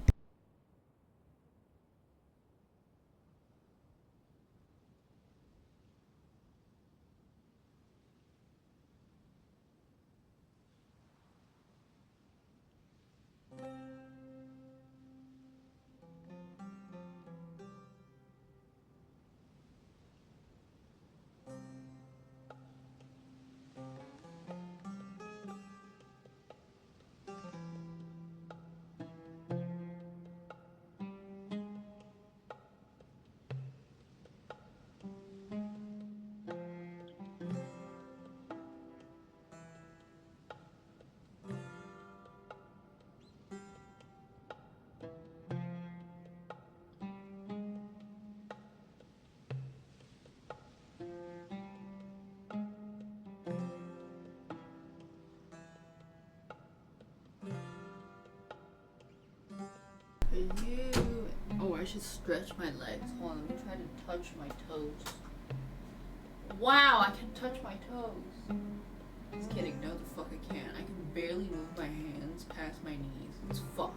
Oh, I should stretch my legs. Hold on, let me try to touch my toes. Wow, I can touch my toes. Just kidding, no the fuck I can't. I can barely move my hands past my knees. It's fucked.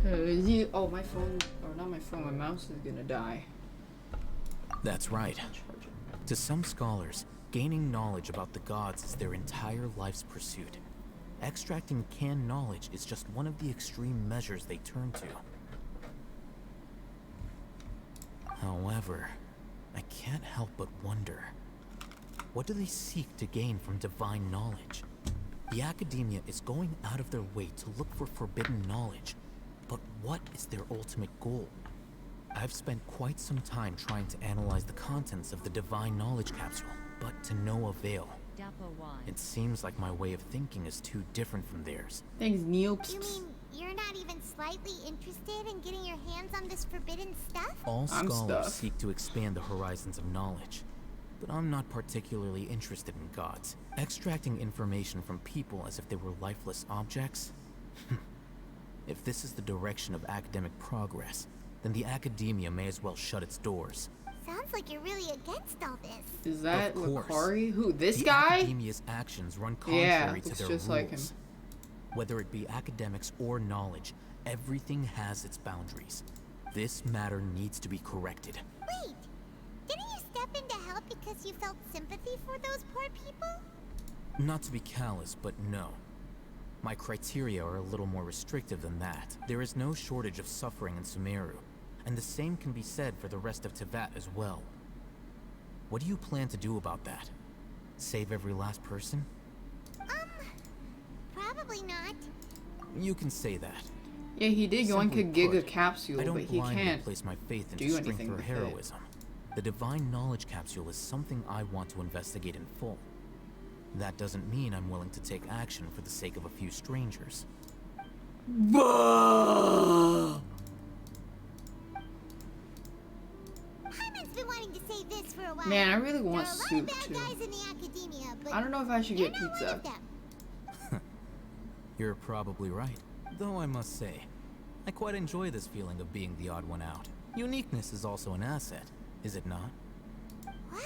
Cause you, oh my phone, or not my phone, my mouse is gonna die. That's right. To some scholars, gaining knowledge about the gods is their entire life's pursuit. Extracting canned knowledge is just one of the extreme measures they turn to. However, I can't help but wonder, what do they seek to gain from divine knowledge? The Academia is going out of their way to look for forbidden knowledge, but what is their ultimate goal? I've spent quite some time trying to analyze the contents of the divine knowledge capsule, but to no avail. It seems like my way of thinking is too different from theirs. Thanks, Neil. You mean you're not even slightly interested in getting your hands on this forbidden stuff? All I'm scholars stuck. seek to expand the horizons of knowledge, but I'm not particularly interested in gods. Extracting information from people as if they were lifeless objects? If this is the direction of academic progress, then the Academia may as well shut its doors. Sounds like you're really against all this. Is that Of course. Lucari? Who, this The guy? Academia's actions run Yeah, contrary to looks their just rules. like him. Whether it be academics or knowledge, everything has its boundaries. This matter needs to be corrected. Wait, didn't you step in to help because you felt sympathy for those poor people? Not to be callous, but no. My criteria are a little more restrictive than that. There is no shortage of suffering in Sumeru, and the same can be said for the rest of Teyvat as well. What do you plan to do about that? Save every last person? Probably not. You can say that. Yeah, he did go Simply into Giga put, Capsule, I don't but he blindly can't. place my faith into do strength anything or with it. heroism. The divine knowledge capsule is something I want to investigate in full. That doesn't mean I'm willing to take action for the sake of a few strangers. Hyman's been wanting to say this for a while. Man, I really There want are a lot soup of bad too. guys in the academia, but I don't know if I should you're get not one pizza. of them. You're probably right. Though I must say, I quite enjoy this feeling of being the odd one out. Uniqueness is also an asset, is it not? Wow.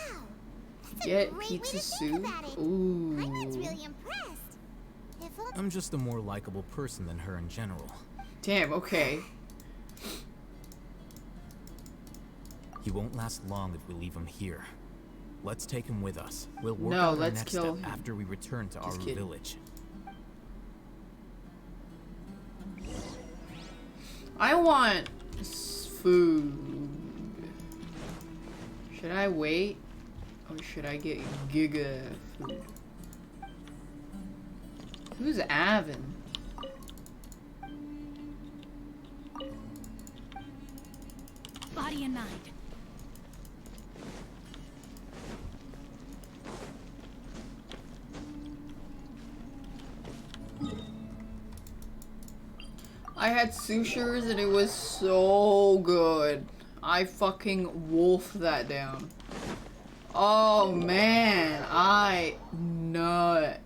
That's a Get great pizza way to think soup? about it. Hyman's Ooh. really impressed. If only I'm just a more likable person than her in general. Damn, okay. He won't last long if we leave him here. Let's take him with us. We'll work No, out our let's next kill step him. after we return to our kidding. village. I want food. Should I wait? Or should I get Giga food? Who's Avon? Body and mind. I had sushers and it was so good. I fucking wolfed that down. Oh man, I nut.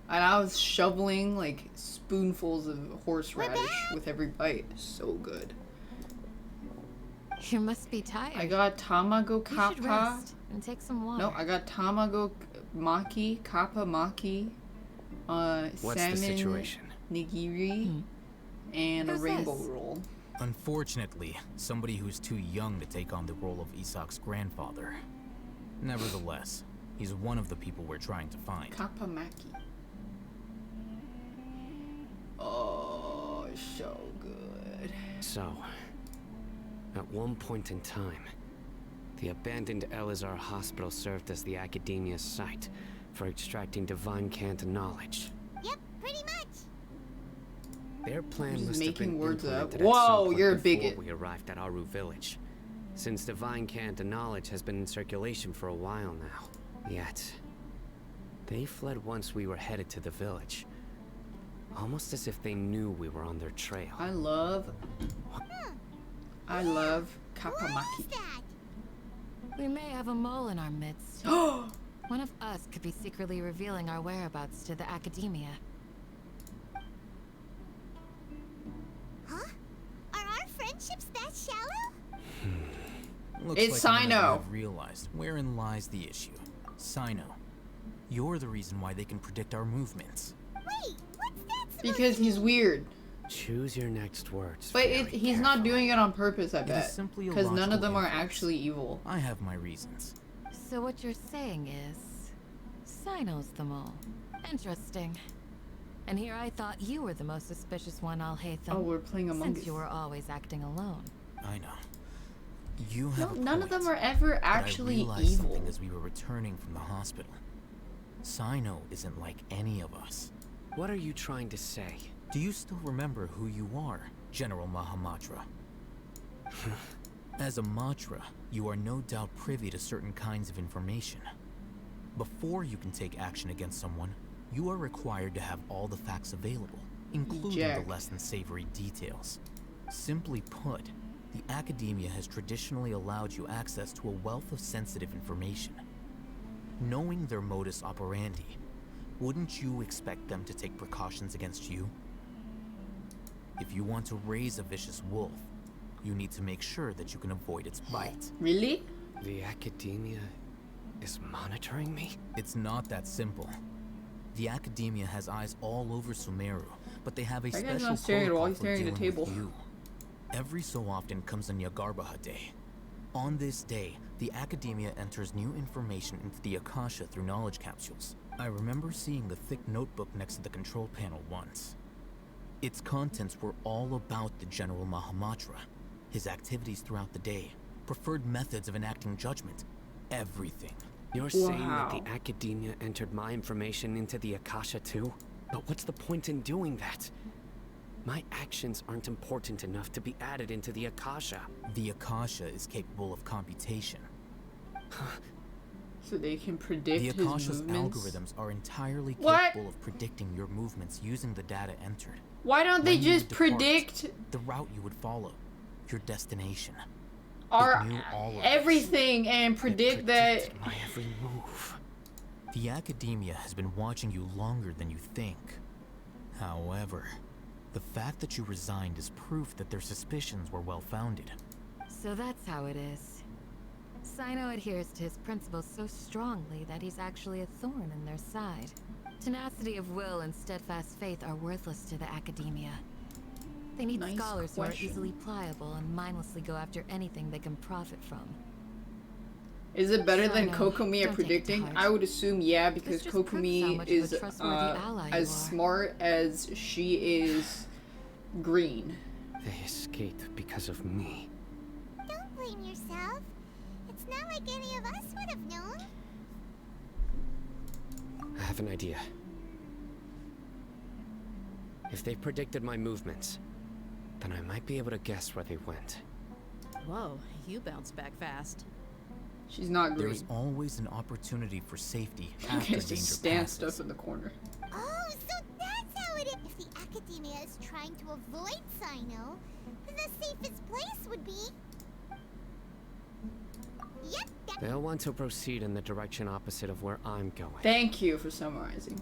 And I was shoveling like spoonfuls of horseradish with every bite. So good. You must be tired. I got tamago You should kappa. rest and take some water. No, I got tamago maki, kappa maki, What's salmon the situation? nigiri, and a Who's rainbow this? roll. Unfortunately, somebody who's too young to take on the role of Isak's grandfather. Nevertheless, he's one of the people we're trying to find. Kappa maki. Oh, so good. So, at one point in time, the abandoned Elazar hospital served as the Academia's site for extracting divine cant knowledge. Yep, pretty much. Their plan Just must have making been words up. implemented at Whoa, some point you're a before bigot. we arrived at Aru village, since divine cant knowledge has been in circulation for a while now. Yet, they fled once we were headed to the village, almost as if they knew we were on their trail. I love kappa What maki. is that? We may have a mole in our midst. One of us could be secretly revealing our whereabouts to the Academia. Huh? Are our friendships that shallow? Looks It's like none of you Sino. have realized wherein lies the issue. Sino, you're the reason why they can predict our movements. Wait, what's that supposed Because to he's mean? weird. Choose your next words. But very he's not carefully. doing it on purpose, I It is bet. simply a Because none of logical them are inference. actually evil. I have my reasons. So what you're saying is, Sino's the mole. Interesting. And here I thought you were the most suspicious one, Alhaitham. Oh, we're playing Among since Us. you were always acting alone. I know. You No, have a none of them point, are ever but actually I realized evil. something as we were returning from the hospital. Sino isn't like any of us. What are you trying to say? Do you still remember who you are, General Mahamatra? As a Matra, you are no doubt privy to certain kinds of information. Before you can take action against someone, you are required to have all the facts available, including Eject. the less than savory details. Simply put, the Academia has traditionally allowed you access to a wealth of sensitive information. Knowing their modus operandi, wouldn't you expect them to take precautions against you? If you want to raise a vicious wolf, you need to make sure that you can avoid its bite. Really? The Academia is monitoring me? It's not that simple. The Academia has eyes all over Sumeru, but they have a That guy's special not staring at the wall, protocol he's for staring at the dealing with table. you. Every so often comes a Nyagarbaha Day. On this day, the Academia enters new information into the Akasha through knowledge capsules. I remember seeing the thick notebook next to the control panel once. Its contents were all about the General Mahamatra, his activities throughout the day, preferred methods of enacting judgment, everything. You're saying that Wow. the Academia entered my information into the Akasha too? But what's the point in doing that? My actions aren't important enough to be added into the Akasha. The Akasha is capable of computation. So they can predict The his Akasha's movements? algorithms are entirely What? capable of predicting your movements using the data entered. Why don't they When you just depart, predict the route you would follow, your destination. our knew all of this. everything and predict that? Predict my every move. The Academia has been watching you longer than you think. However, the fact that you resigned is proof that their suspicions were well-founded. So that's how it is. Sino adheres to his principles so strongly that he's actually a thorn in their side. Tenacity of will and steadfast faith are worthless to the Academia. They need Nice scholars who question. are easily pliable and mindlessly go after anything they can profit from. Is it better than Sino, Kokomi at don't take it to predicting? heart. I would assume yeah, because This just proves how Kokomi much of a is trustworthy ally you as are. smart as she is green. They escaped because of me. Don't blame yourself. It's not like any of us would have known. I have an idea. If they predicted my movements, then I might be able to guess where they went. Whoa, you bounce back fast. She's not green. There's always an opportunity for safety after Okay, danger just stand passes. stuff in the corner. Oh, so that's how it is. If the Academia is trying to avoid Sino, then the safest place would be... Yep, that... They'll want to proceed in the direction opposite of where I'm going. Thank you for summarizing.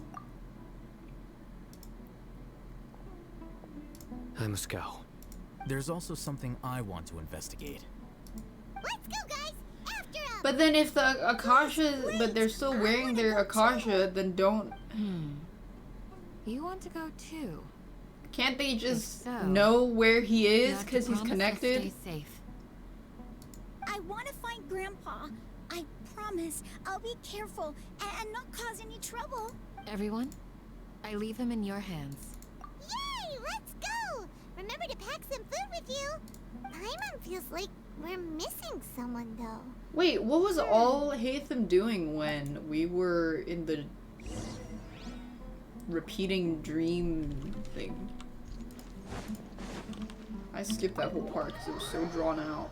I must go. There's also something I want to investigate. Let's go, guys! After 'em! But then if the Akasha, but they're still wearing their Akasha, then don't... You want to go too? Can't they just so, know where he You is have to because he's promise to connected? Stay safe. I want to find Grandpa. I promise I'll be careful and not cause any trouble. Everyone, I leave him in your hands. Yay! Let's go! Remember to pack some food with you. Paimon feels like we're missing someone, though. Wait, what was all Hatham doing when we were in the repeating dream thing? I skipped that whole part because it was so drawn out.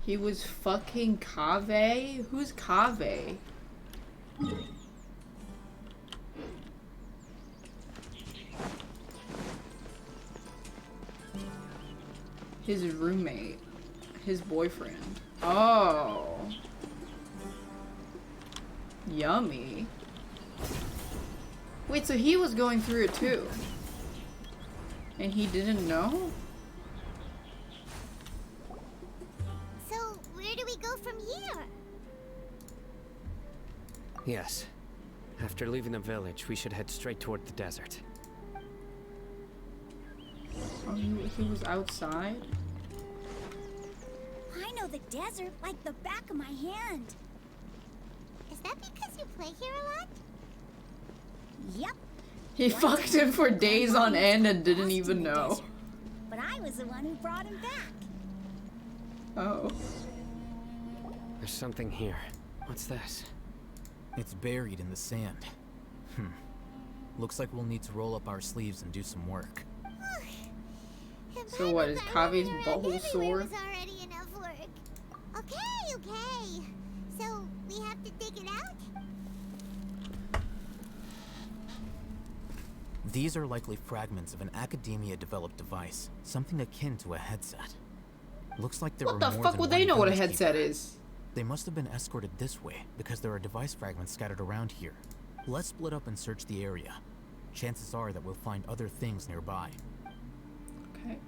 He was fucking Kaveh? Who's Kaveh? His roommate. His boyfriend. Oh. Yummy. Wait, so he was going through it too? And he didn't know? So, where do we go from here? Yes. After leaving the village, we should head straight toward the desert. Oh, he was outside? I know the desert like the back of my hand. Is that because you play here a lot? Yep. He fucked him for days on end and didn't even know. But I was the one who brought him back. Oh. There's something here. What's this? It's buried in the sand. Looks like we'll need to roll up our sleeves and do some work. So what, is Kavi's butthole sore? Was already enough work. Okay. So, we have to dig it out? These are likely fragments of an Academia-developed device, something akin to a headset. Looks like there What are the more fuck than would one they know what a village headset keeper. is? They must have been escorted this way because there are device fragments scattered around here. Let's split up and search the area. Chances are that we'll find other things nearby. Okay.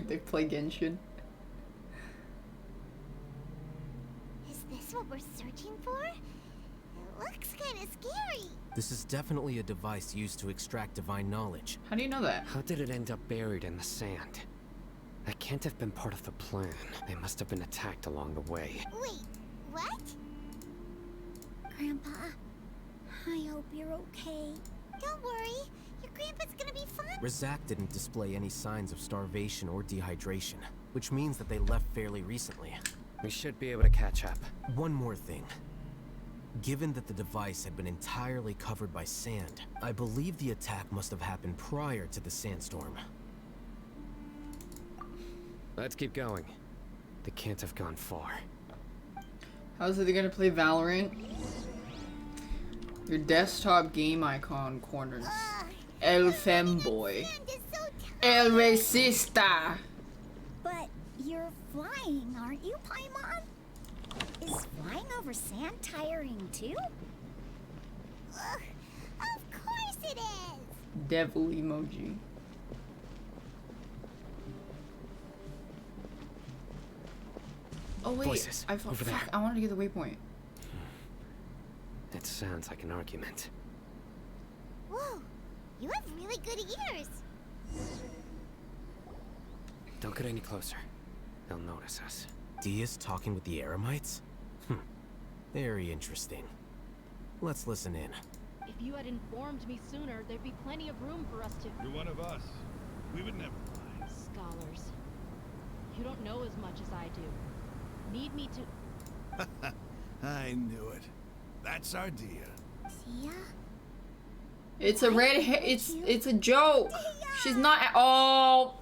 They play Genshin. Is this what we're searching for? It looks kind of scary. This is definitely a device used to extract divine knowledge. How do you know that? How did it end up buried in the sand? That can't have been part of the plan. They must have been attacked along the way. Wait, what? Grandpa, I hope you're okay. Don't worry. Your grandpa's gonna be fine. Razak didn't display any signs of starvation or dehydration, which means that they left fairly recently. We should be able to catch up. One more thing. Given that the device had been entirely covered by sand, I believe the attack must have happened prior to the sandstorm. Let's keep going. They can't have gone far. How's it gonna play Valorant? Your desktop game icon corners. El femboy. Sand is so tight. El racista. But you're flying, aren't you, Paimon? Is flying over sand tiring too? Ugh, of course it is. Devil emoji. Oh wait, Voices, over fuck, there. I wanted to get the waypoint. It sounds like an argument. Whoa, you have really good ears. Don't get any closer. They'll notice us. Dia's talking with the Eremites? Very interesting. Let's listen in. If you had informed me sooner, there'd be plenty of room for us to... You're one of us. We would never lie. Scholars. You don't know as much as I do. Need me to... I knew it. That's our Dia. Tia? It's a red hair. It's a joke. She's not. Oh.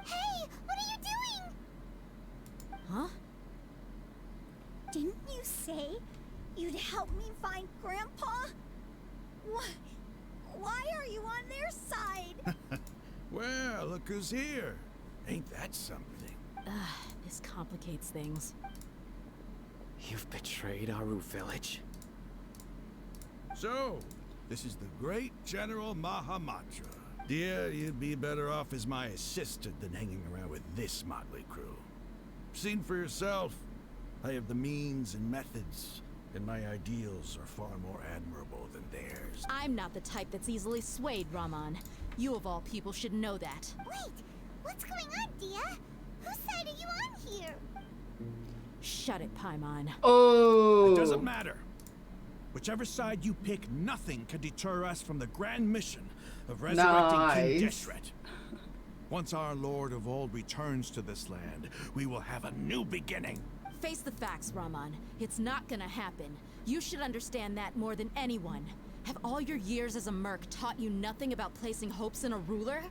Hey, what are you doing? Huh? Didn't you say you'd help me find Grandpa? Why are you on their side? Well, look who's here. Ain't that something? This complicates things. You've betrayed Aru Village. So, this is the great General Mahamatra. Dear, you'd be better off as my assistant than hanging around with this motley crew. Seen for yourself, I have the means and methods, and my ideals are far more admirable than theirs. I'm not the type that's easily swayed, Raman. You of all people should know that. Wait, what's going on, Dia? Whose side are you on here? Shut it, Paimon. Oh. It doesn't matter. Whichever side you pick, nothing can deter us from the grand mission of resurrecting King Nice. Deshret. Once our Lord of Old returns to this land, we will have a new beginning. Face the facts, Raman. It's not gonna happen. You should understand that more than anyone. Have all your years as a merc taught you nothing about placing hopes in a ruler?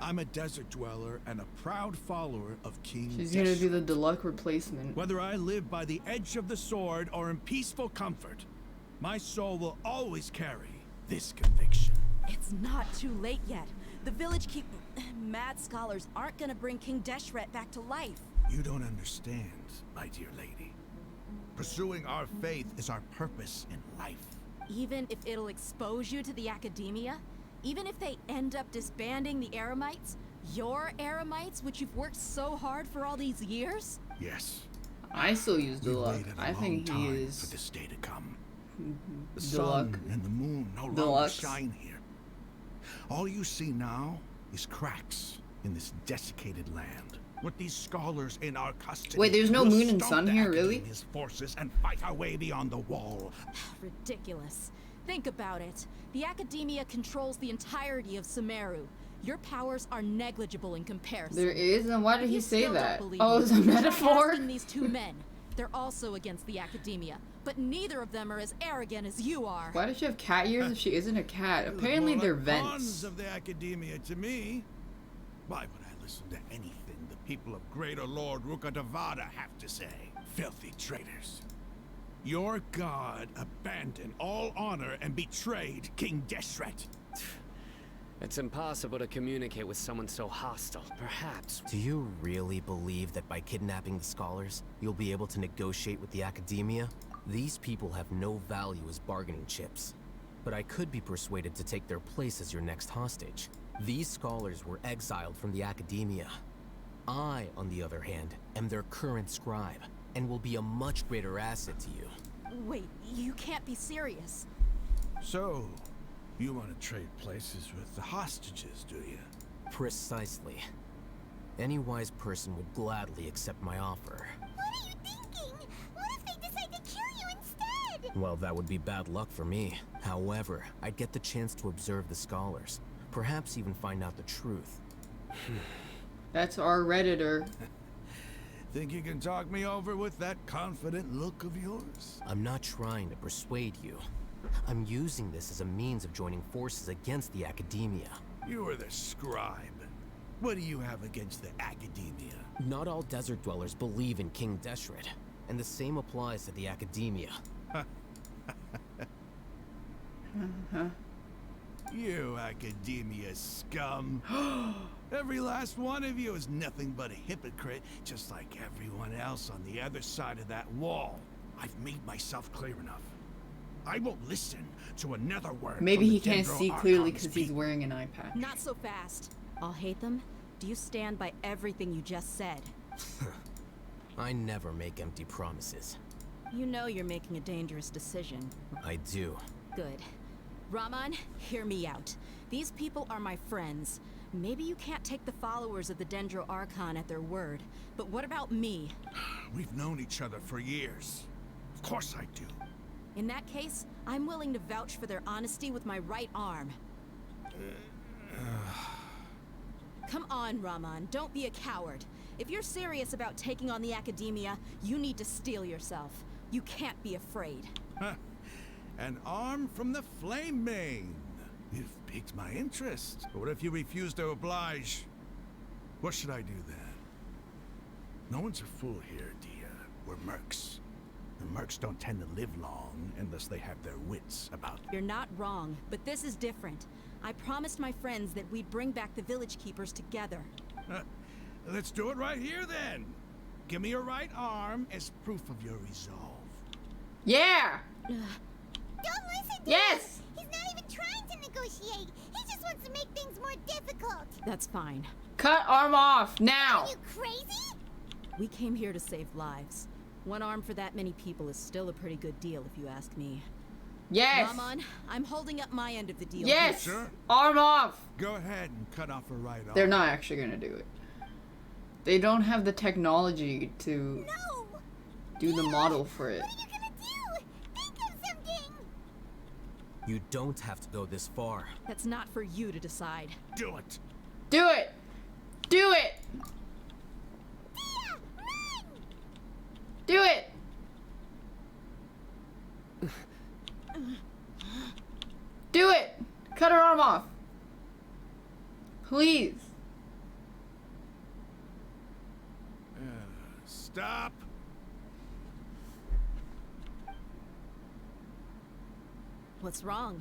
I'm a desert dweller and a proud follower of King She's gonna be Deshret. the deluxe replacement. Whether I live by the edge of the sword or in peaceful comfort, my soul will always carry this conviction. It's not too late yet. The village mad scholars aren't gonna bring King Deshret back to life. You don't understand, my dear lady. Pursuing our faith is our purpose in life. Even if it'll expose you to the academia? Even if they end up disbanding the Eremites? Your Eremites, which you've worked so hard for all these years? Yes. I still use We've deluxe. waited a I long think he time for is this day to come. The deluxe. sun and the moon no longer Deluxe. shine here. All you see now is cracks in this desiccated land. With these scholars in our custody, Wait, there's no we'll moon and stomp sun the here, really? Academia's forces and fight our way beyond the wall. Ridiculous. Think about it. The academia controls the entirety of Sumeru. Your powers are negligible in comparison. There is, and why did If he you say still don't that? believe Oh, me, it's a try metaphor. asking these two men. They're also against the academia, but neither of them are as arrogant as you are. Why does she have cat ears if she isn't a cat? They look Apparently more they're like vents. pawns of the academia to me. Why would I listen to anything the people of Greater Lord Rukkhadevada have to say? Filthy traitors. Your god abandoned all honor and betrayed King Deshret. It's impossible to communicate with someone so hostile. Perhaps. Do you really believe that by kidnapping the scholars, you'll be able to negotiate with the academia? These people have no value as bargaining chips. But I could be persuaded to take their place as your next hostage. These scholars were exiled from the academia. I, on the other hand, am their current scribe, and will be a much greater asset to you. Wait, you can't be serious. So, you want to trade places with the hostages, do you? Precisely. Any wise person would gladly accept my offer. What are you thinking? What if they decide to kill you instead? Well, that would be bad luck for me. However, I'd get the chance to observe the scholars. Perhaps even find out the truth. That's our Redditor. Think you can talk me over with that confident look of yours? I'm not trying to persuade you. I'm using this as a means of joining forces against the academia. You are the scribe. What do you have against the academia? Not all desert dwellers believe in King Deshret, and the same applies to the academia. You academia scum. Every last one of you is nothing but a hypocrite, just like everyone else on the other side of that wall. I've made myself clear enough. I won't listen to another word. Maybe from he the can't Dendro see clearly Archon's because he's people. wearing an eye patch. Not so fast. I'll hate them. Do you stand by everything you just said? I never make empty promises. You know you're making a dangerous decision. I do. Good. Raman, hear me out. These people are my friends. Maybe you can't take the followers of the Dendro Archon at their word, but what about me? We've known each other for years. Of course I do. In that case, I'm willing to vouch for their honesty with my right arm. Come on, Raman, don't be a coward. If you're serious about taking on the Academia, you need to steel yourself. You can't be afraid. An arm from the Flame Mane. You've piqued my interest. But what if you refuse to oblige? What should I do then? No one's a fool here, Dia. We're mercs. The mercs don't tend to live long unless they have their wits about them. You're not wrong, but this is different. I promised my friends that we'd bring back the Village Keepers together. Let's do it right here then. Give me your right arm as proof of your resolve. Yeah! Don't listen to Yes! him! He's not even trying to negotiate! He just wants to make things more difficult! That's fine. Cut arm off, now! Are you crazy? We came here to save lives. One arm for that many people is still a pretty good deal, if you ask me. Yes! Raman, I'm holding up my end of the deal. Yes! Sure. Arm off! Go ahead and cut off her right arm. They're not actually gonna do it. They don't have the technology to No! do the model for it. What are you gonna do? Think of something! You don't have to go this far. That's not for you to decide. Do it. Do it! Do it! Dia, run! Do it! Do it! Cut her arm off. Please. Stop. What's wrong?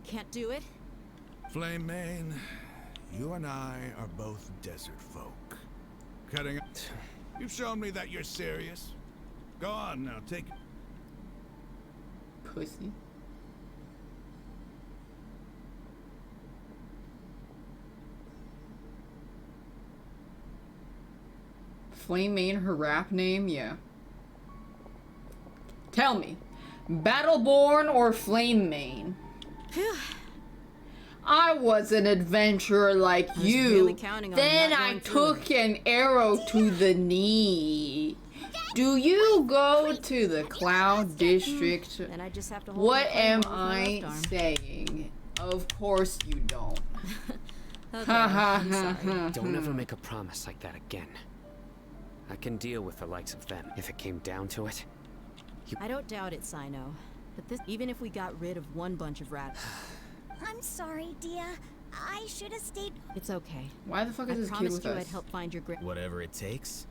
Can't do it? Flame Mane, you and I are both desert folk. Cutting up. You've shown me that you're serious. Go on now, take it. Pussy. Flame Mane, her rap name? Yeah. Tell me, Battleborn or Flame Mane? I was an adventurer like you. really counting on Then not I going through took an arrow to the knee. Do you go to the Cloud District? Then I just have to hold What my am claymore with my I left arm. saying? Of course you don't. Okay, Ha ha I'm ha sorry. ha. Don't ever make a promise like that again. I can deal with the likes of them if it came down to it. I don't doubt it, Sino. But this, even if we got rid of one bunch of rats, I'm sorry, Dia. I should have stayed. it's okay. Why the fuck I is this kid promised with you us? I'd help find your grave. Whatever it takes.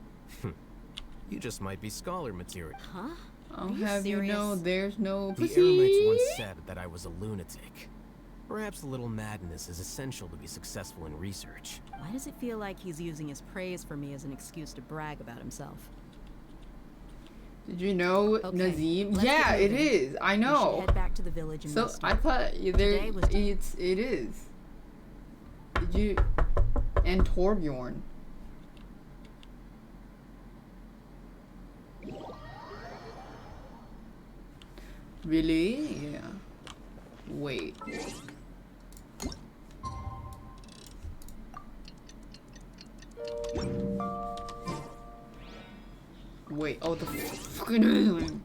You just might be scholar material. Huh? I'll Are you have you know serious? there's no The pussy. Eremites once said that I was a lunatic. Perhaps a little madness is essential to be successful in research. Why does it feel like he's using his praise for me as an excuse to brag about himself? Did you know Okay, Nazim? let's Yeah, get it moving. is. I We should know. head back to the village and So rest I up. thought there Today was- it is. Did you and Torbjorn? Really? Yeah. Wait. Wait. Oh, the fucking.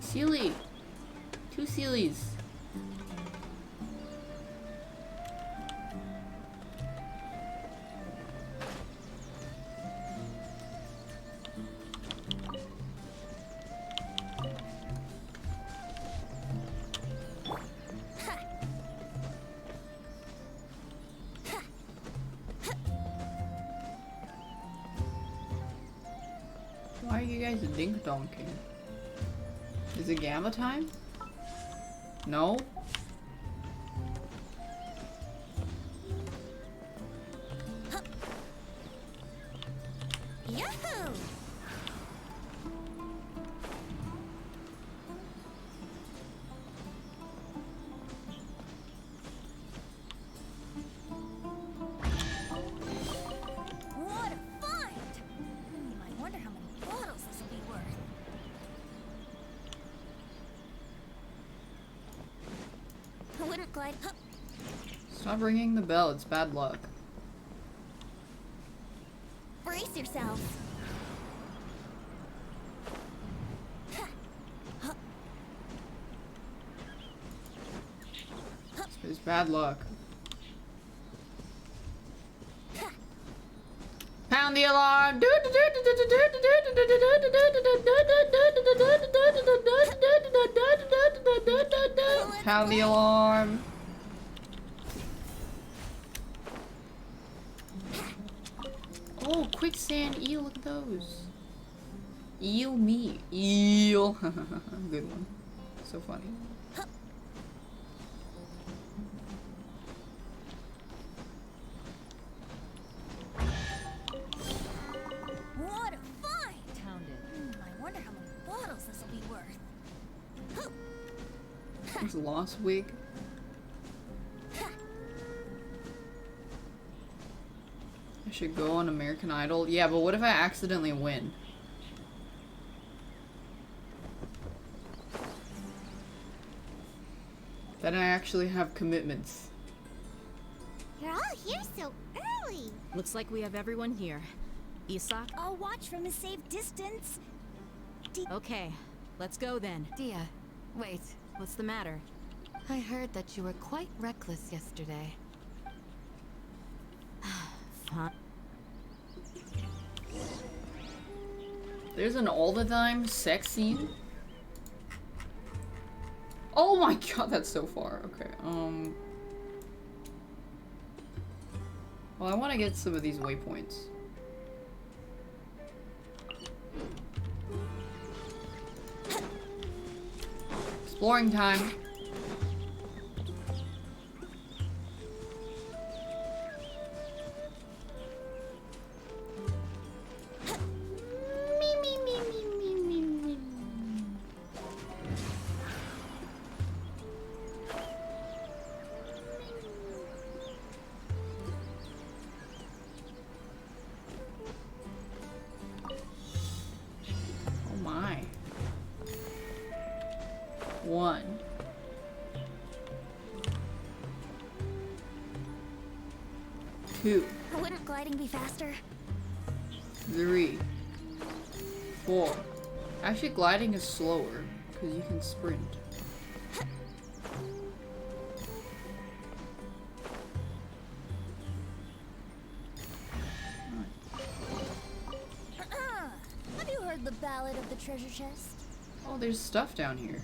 Sealy. 2 Sealies. Why are you guys dink donking? Is it gamma time? No? Yahoo! glide. Huh. Stop ringing the bell, it's bad luck. Brace yourself. It's bad luck. Pound the alarm! Pound the alarm! Oh, quicksand eel, look at those. Eel meat. Eel. Good one. So funny. What a find! I wonder how many bottles this will be worth. There's a lost wig. I should go on American Idol. Yeah, but what if I accidentally win? Then I actually have commitments. You're all here so early. Looks like we have everyone here. Isak? I'll watch from a safe distance. Okay, let's go then. Dia, wait. What's the matter? I heard that you were quite reckless yesterday. Fine. There's an all the time sex scene. Oh my god, that's so far. Okay, well, I want to get some of these waypoints. Exploring time. Oh my. One. Two. Wouldn't gliding be faster? 3, 4. Actually, gliding is slower because you can sprint. Have you heard the ballad of the treasure chest? Oh, there's stuff down here.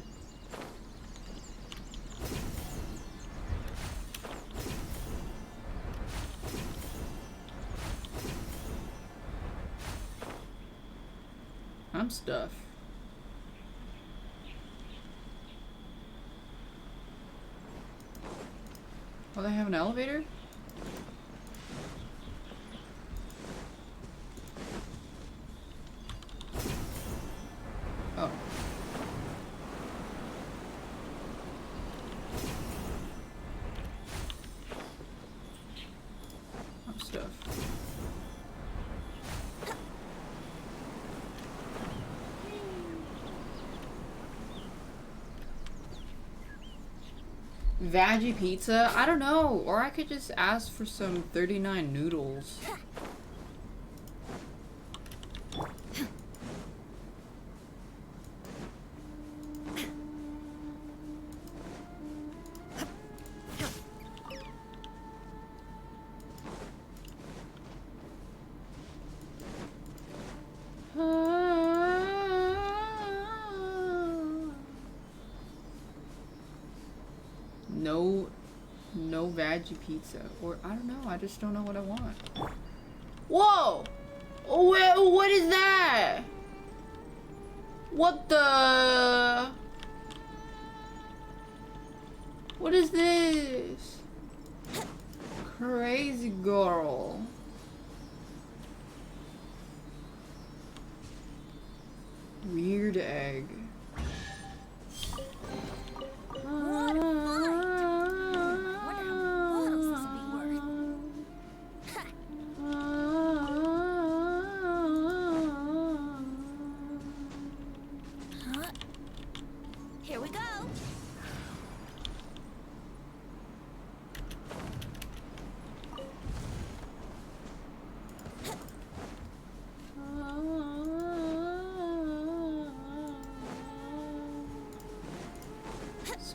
I'm stuff. Oh, they have an elevator? Oh. I'm stuff. Veggie pizza? I don't know. Or I could just ask for some 39 noodles. No veggie pizza. Or, I don't know, I just don't know what I want. Whoa! Oh, what is that? What the? What is this? Crazy girl. Weird egg.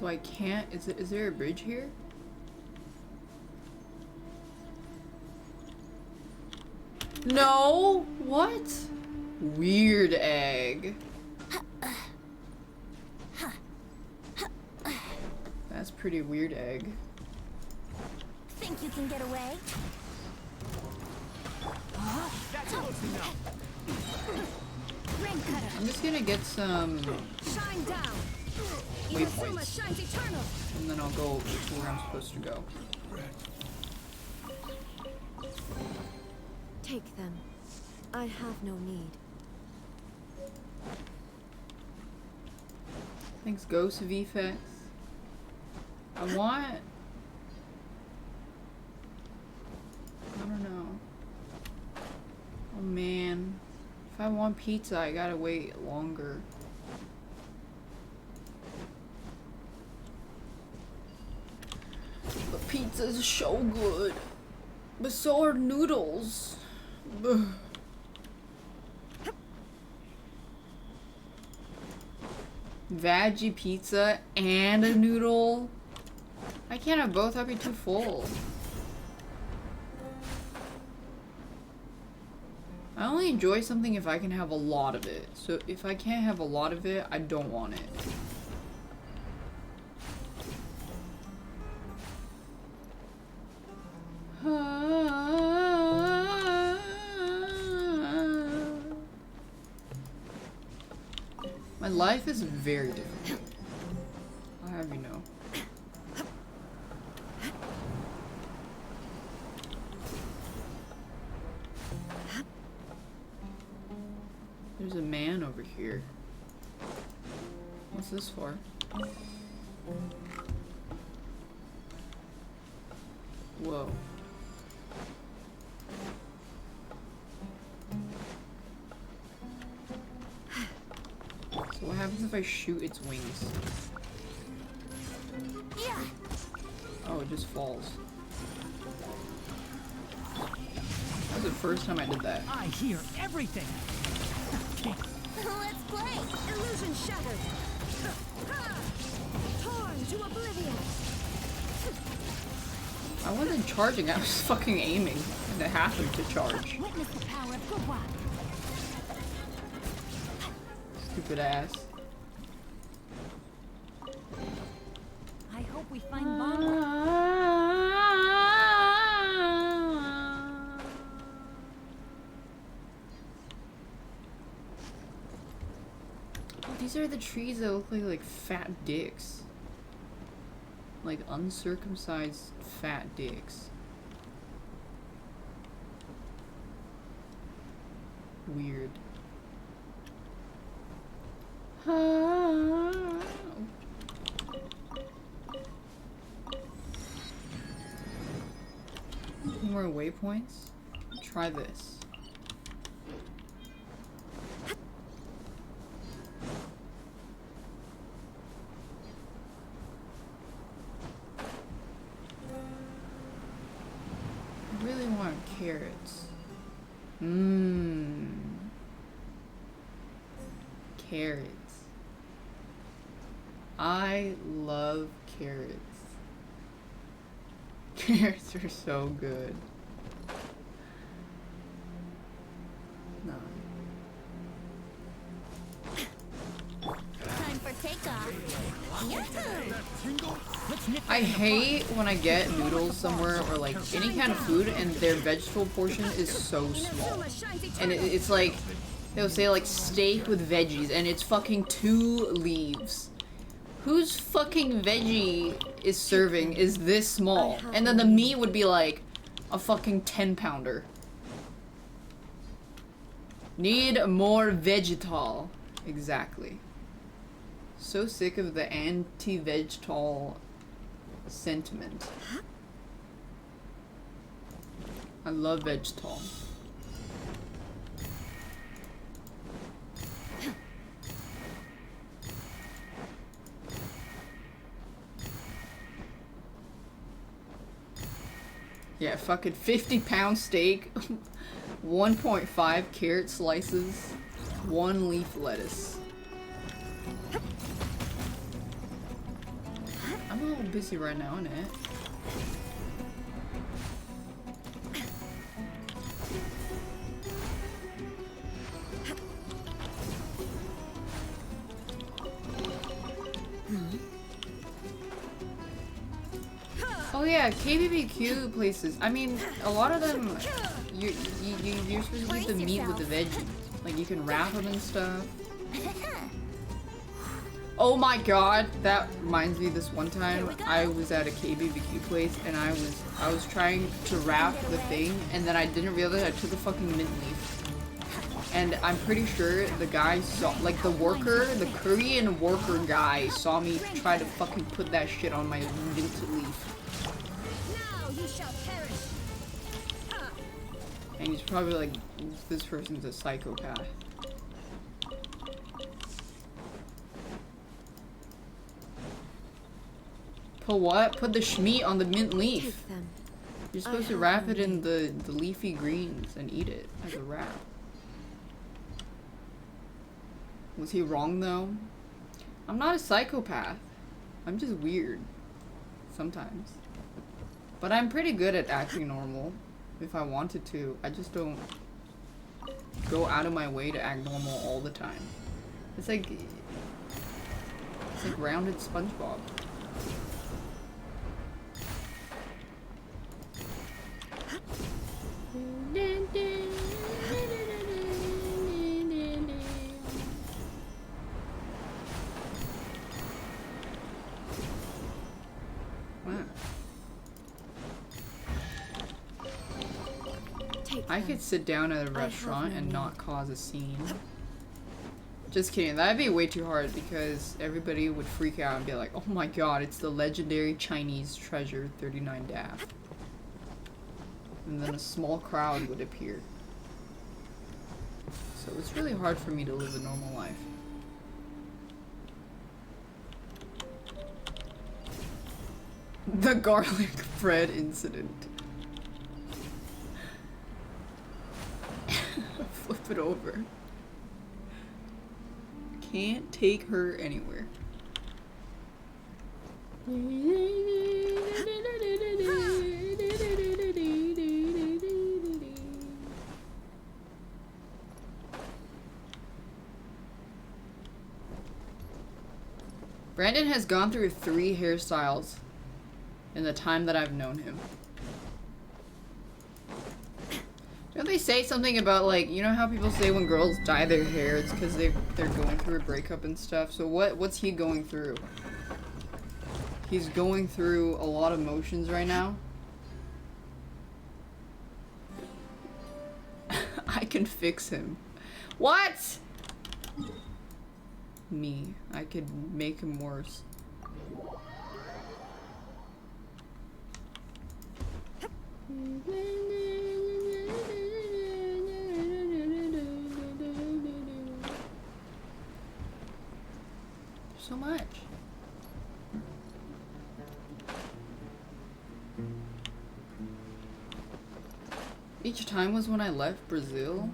So I can't. Is there a bridge here? No. What? Weird egg. That's pretty weird egg. Think you can get away? That's close enough. Ring cutter. I'm just gonna get some Shine down. waypoints, shines eternal. and then I'll go to where I'm supposed to go. Take them. I have no need. Thanks, Ghost VFX. I don't know. Oh man. If I want pizza, I gotta wait longer. But pizza is so good. But so are noodles. Ugh. Veggie pizza and a noodle? I can't have both, I'd be too full. I only enjoy something if I can have a lot of it. So if I can't have a lot of it, I don't want it. My life is very difficult. I'll have you know. There's a man over here. What's this for? Whoa. So what happens if I shoot its wings? Yeah. Oh, it just falls. That was the first time I did that. I hear everything. Let's play. Illusion shattered. Torn to oblivion. I wasn't charging, I was fucking aiming. And it happened to charge. Witness the power of Gugwa. Stupid ass. I hope we find Bonbon. Oh, these are the trees that look like fat dicks. Like uncircumcised fat dicks. Weird. More waypoints? Try this. I really want carrots. Mmm. Carrots. I love carrots. Carrots are so good. No. Time for takeoff. Yahoo! I hate when I get noodles somewhere or like any kind of food and their vegetable portion is so small. And it's like, they'll say like steak with veggies and it's fucking 2 leaves. Whose fucking veggie is serving is this small? And then the meat would be like a fucking 10-pounder. Need more vegetal. Exactly. So sick of the anti-vegetal sentiment. I love vegetal. Yeah, fucking 50-pound steak, 1.5 carrot slices, 1 leaf lettuce. busy right now, innit? Oh yeah, KBBQ places. I mean, a lot of them, you're supposed to eat the meat with the veggies. Like you can wrap them and stuff. Oh my god, that reminds me. This one time I was at a KBBQ place and I was trying to wrap the thing, and then I didn't realize I took a fucking mint leaf. And I'm pretty sure the guy saw, like the worker, the Korean worker guy saw me try to fucking put that shit on my mint leaf. And he's probably like, this person's a psychopath. Put what? Put the schmeat on the mint leaf. You're supposed to wrap it in the leafy greens and eat it as a wrap. Was he wrong though? I'm not a psychopath. I'm just weird. Sometimes. But I'm pretty good at acting normal. If I wanted to. I just don't go out of my way to act normal all the time. It's like rounded SpongeBob. I could sit down at a restaurant and not cause a scene. Just kidding, that'd be way too hard because everybody would freak out and be like, oh my god, it's the legendary Chinese treasure 39 daph. And then a small crowd would appear. So it's really hard for me to live a normal life. The garlic bread incident. Flip it over. Can't take her anywhere. Brandon has gone through 3 hairstyles in the time that I've known him. Don't they say something about, like, you know how people say when girls dye their hair, it's because they're going through a breakup and stuff? So what's he going through? He's going through a lot of emotions right now. I can fix him. What? Me. I could make him worse. So much. Each time was when I left Brazil.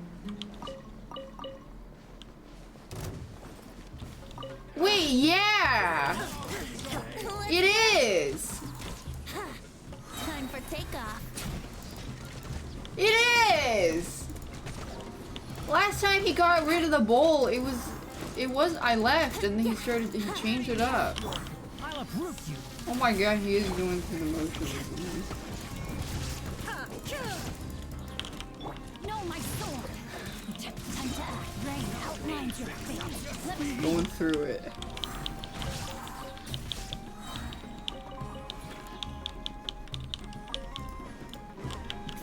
Wait, yeah! It is! Time for takeoff. It is! Last time he got rid of the bowl, it was I left and then he changed it up. I'll uproot you. Oh my god, he is going through the motions. No, my sword. Time to act. Rain outlines your fate. Let me Going through it.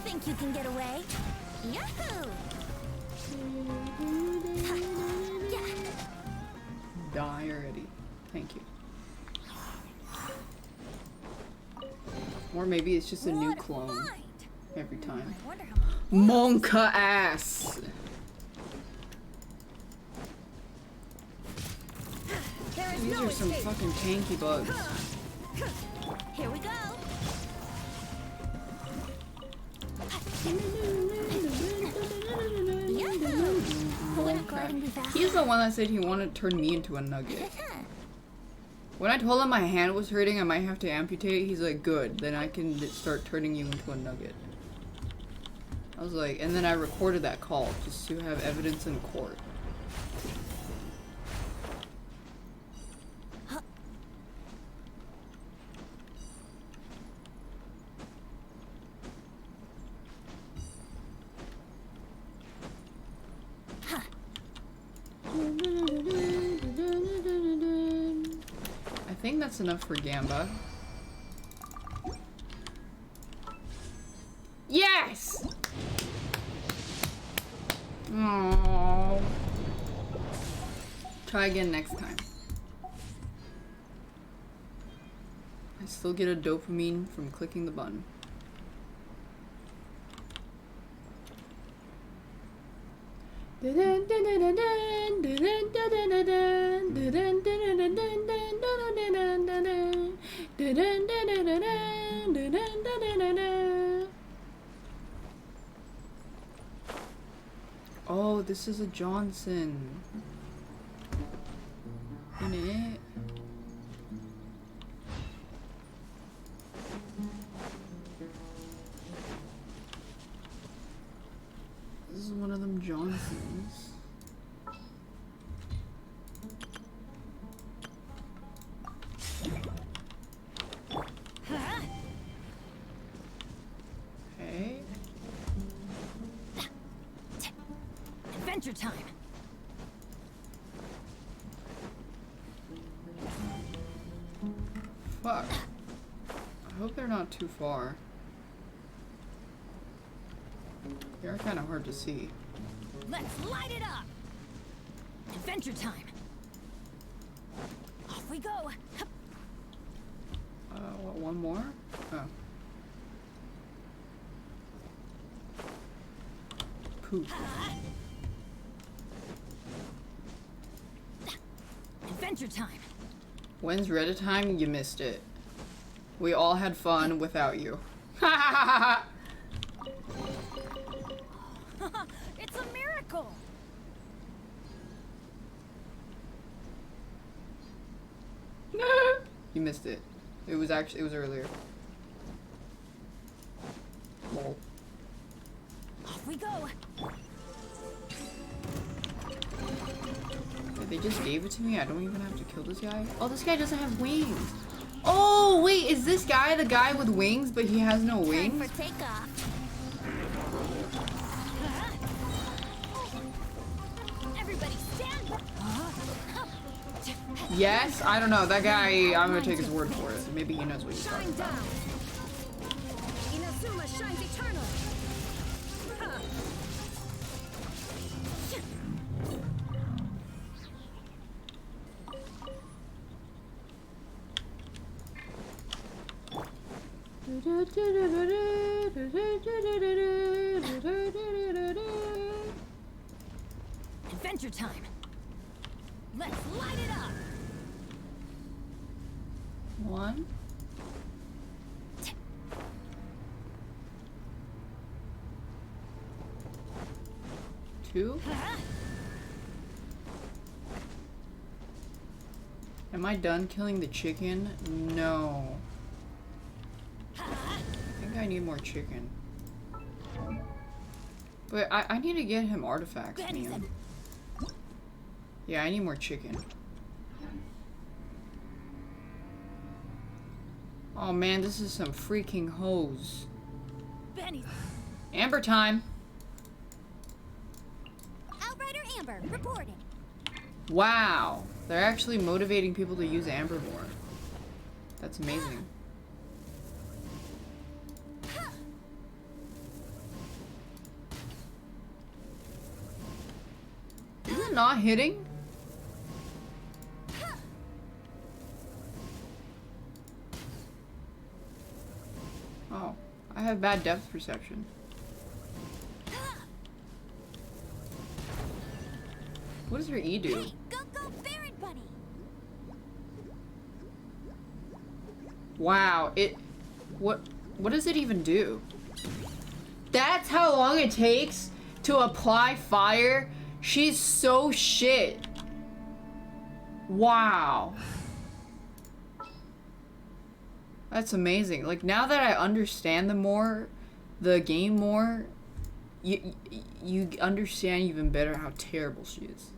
think you can get away. Yahoo! Die already. Thank you. Or maybe it's just a new clone every time. Monka ass! These are some fucking tanky bugs. Here we go. Monka. He's the one that said he wanted to turn me into a nugget. When I told him my hand was hurting, I might have to amputate, he's like, good, then I can start turning you into a nugget. I was like, and then I recorded that call just to have evidence in court. I think that's enough for Gamba. Yes! Aww. Try again next time. I still get a dopamine from clicking the button. Oh, this is a Johnson. In it. This is one of them Johnsons. Okay. Adventure time. Fuck. I hope they're not too far. They are kind of hard to see. Let's light it up. Adventure time. Off we go. What, one more? Oh. Poof. Adventure time. When's Reddit time? You missed it. We all had fun without you. It's a miracle. You missed it. It was earlier. Lol. Off we go. They just gave it to me? I don't even have to kill this guy? Oh, this guy doesn't have wings. Oh, wait, is this guy the guy with wings, but he has no wings? Time for takeoff. Everybody stand back. Yes? I don't know. That guy, I'm gonna take his word for it. Maybe he knows what he's talking about. Inazuma shines eternal. Adventure time. Let's light it up. One. Two. Am I done killing the chicken? No. I think I need more chicken. But I need to get him artifacts, man. Yeah, I need more chicken. Oh man, this is some freaking hose. Benny. Amber time. Outrider Amber, reporting. Wow. They're actually motivating people to use Amber more. That's amazing. Is it not hitting? Oh, I have bad depth perception. What does her E do? Hey, go Barrett Bunny. Wow, what does it even do? That's how long it takes to apply fire? She's so shit. Wow. That's amazing. Like, now that I understand the game more, you understand even better how terrible she is.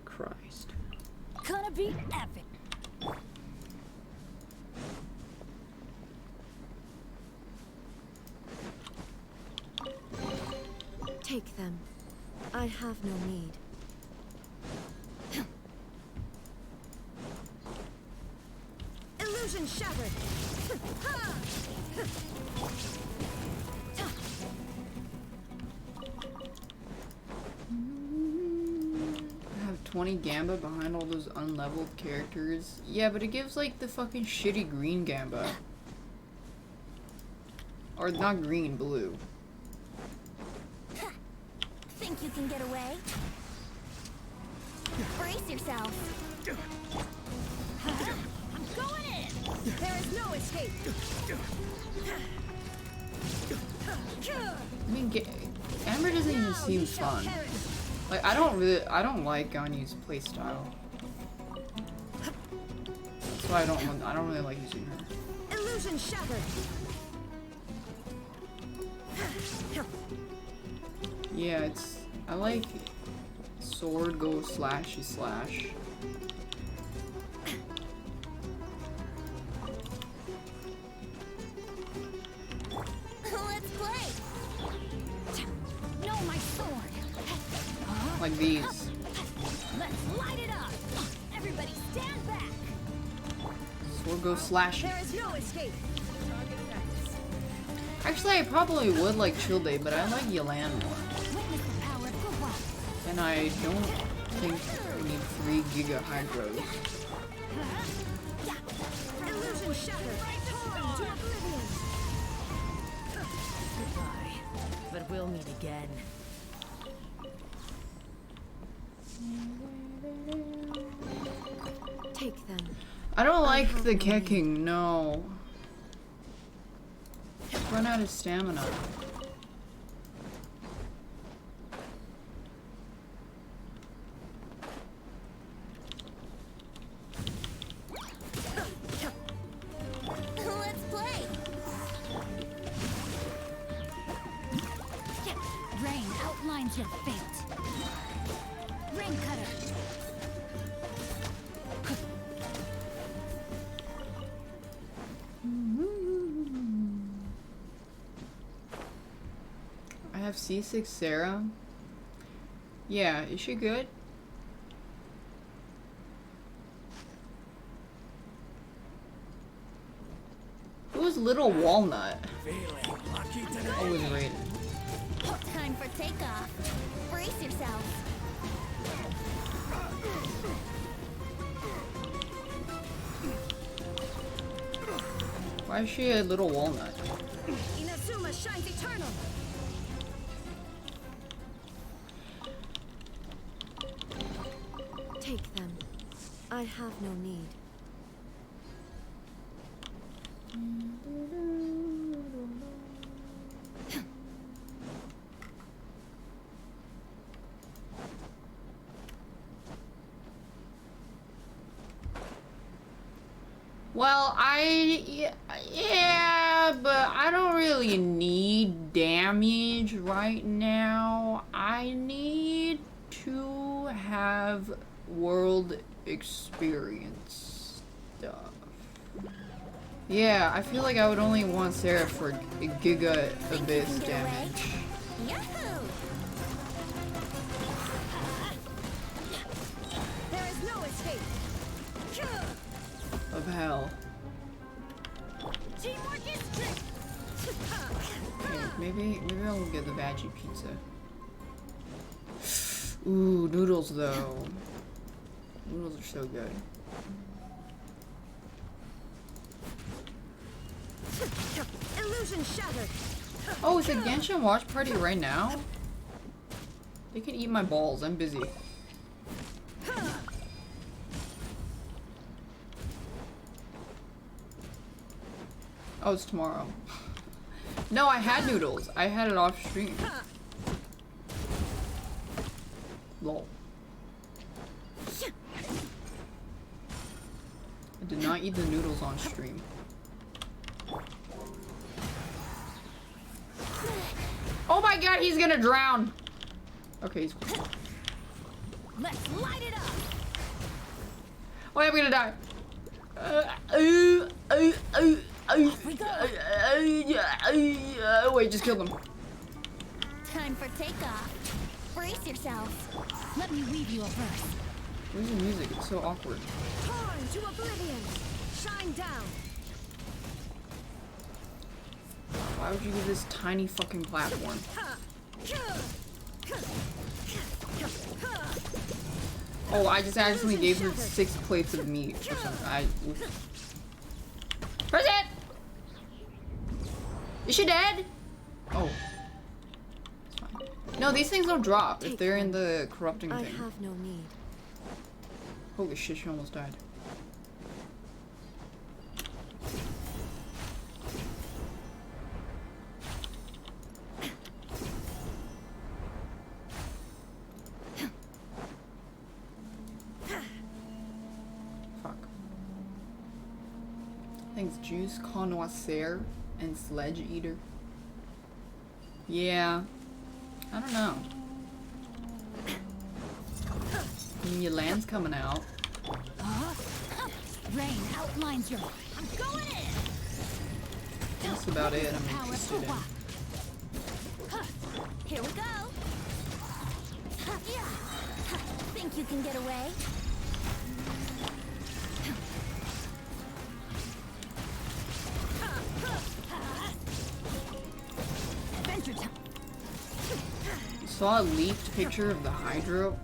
Christ. Gonna be epic. Take them. I have no need. Illusion shattered. I have 20 Gamba behind all those unleveled characters. Yeah, but it gives like the fucking shitty green Gamba. Or not green, blue. Think you can get away? Brace yourself. I'm going in. There is no escape. I mean, Amber doesn't even seem fun. Like, I don't like Ganyu's playstyle. That's why I don't really like using her. Illusion shattered. Yeah, I like sword go slashy slash. Let's play. No, my sword. Like these. Let's light it up. Everybody stand back. Sword go slashy. There is no escape. Actually, I probably would like Chill Day, but I like Yelan more. Witness the power of Gua. And I don't think we need 3 Giga Hydros. Illusion shattered. Torn to oblivion. Goodbye. But we'll meet again. Take them. I don't like the kicking, no. Run out of stamina. Let's play. Rain outlines your fate. Rain cutter. I have C6 Sarah. Yeah, is she good? Who's Little Walnut? Overrated. Time for takeoff. Brace yourself. Why is she a Little Walnut? Inazuma shines eternal. Take them. I have no need. Well, yeah, but I don't really need damage right now. I need to have world experience stuff. Yeah, I feel like I would only want Sarah for Giga Abyss damage. Yahoo! There is no escape. Of hell. Teamwork is strict. Okay, maybe I'll get the veggie pizza. Ooh, noodles though. Noodles are so good. Illusion shattered. Oh, it's a Genshin watch party right now? They can eat my balls, I'm busy. Oh, it's tomorrow. No, I had noodles. I had it off stream. Lol. I did not not eat the noodles on stream. Oh my god, he's gonna drown! Okay, he's cool. Let's light it up. Oh, I'm gonna die. Wait, just killed him. Time for takeoff. Brace yourselves. Let me weave you a verse. Where's the music? It's so awkward. Torn to oblivion. Shine down. Why would you give this tiny fucking platform? Oh, I just accidentally gave her 6 plates of meat or something. Where's it? Is she dead? Oh. It's fine. No, these things don't drop if they're in the corrupting thing. I have no need. Holy shit, she almost died. Thanks, Juice Connoisseur and Sledge Eater. Yeah. I don't know. I mean, your land's coming out. Rain outlines your. I'm going in. That's about it I'm interested in. Here we go. Think you can get away? Saw a leaked picture of the Hydro.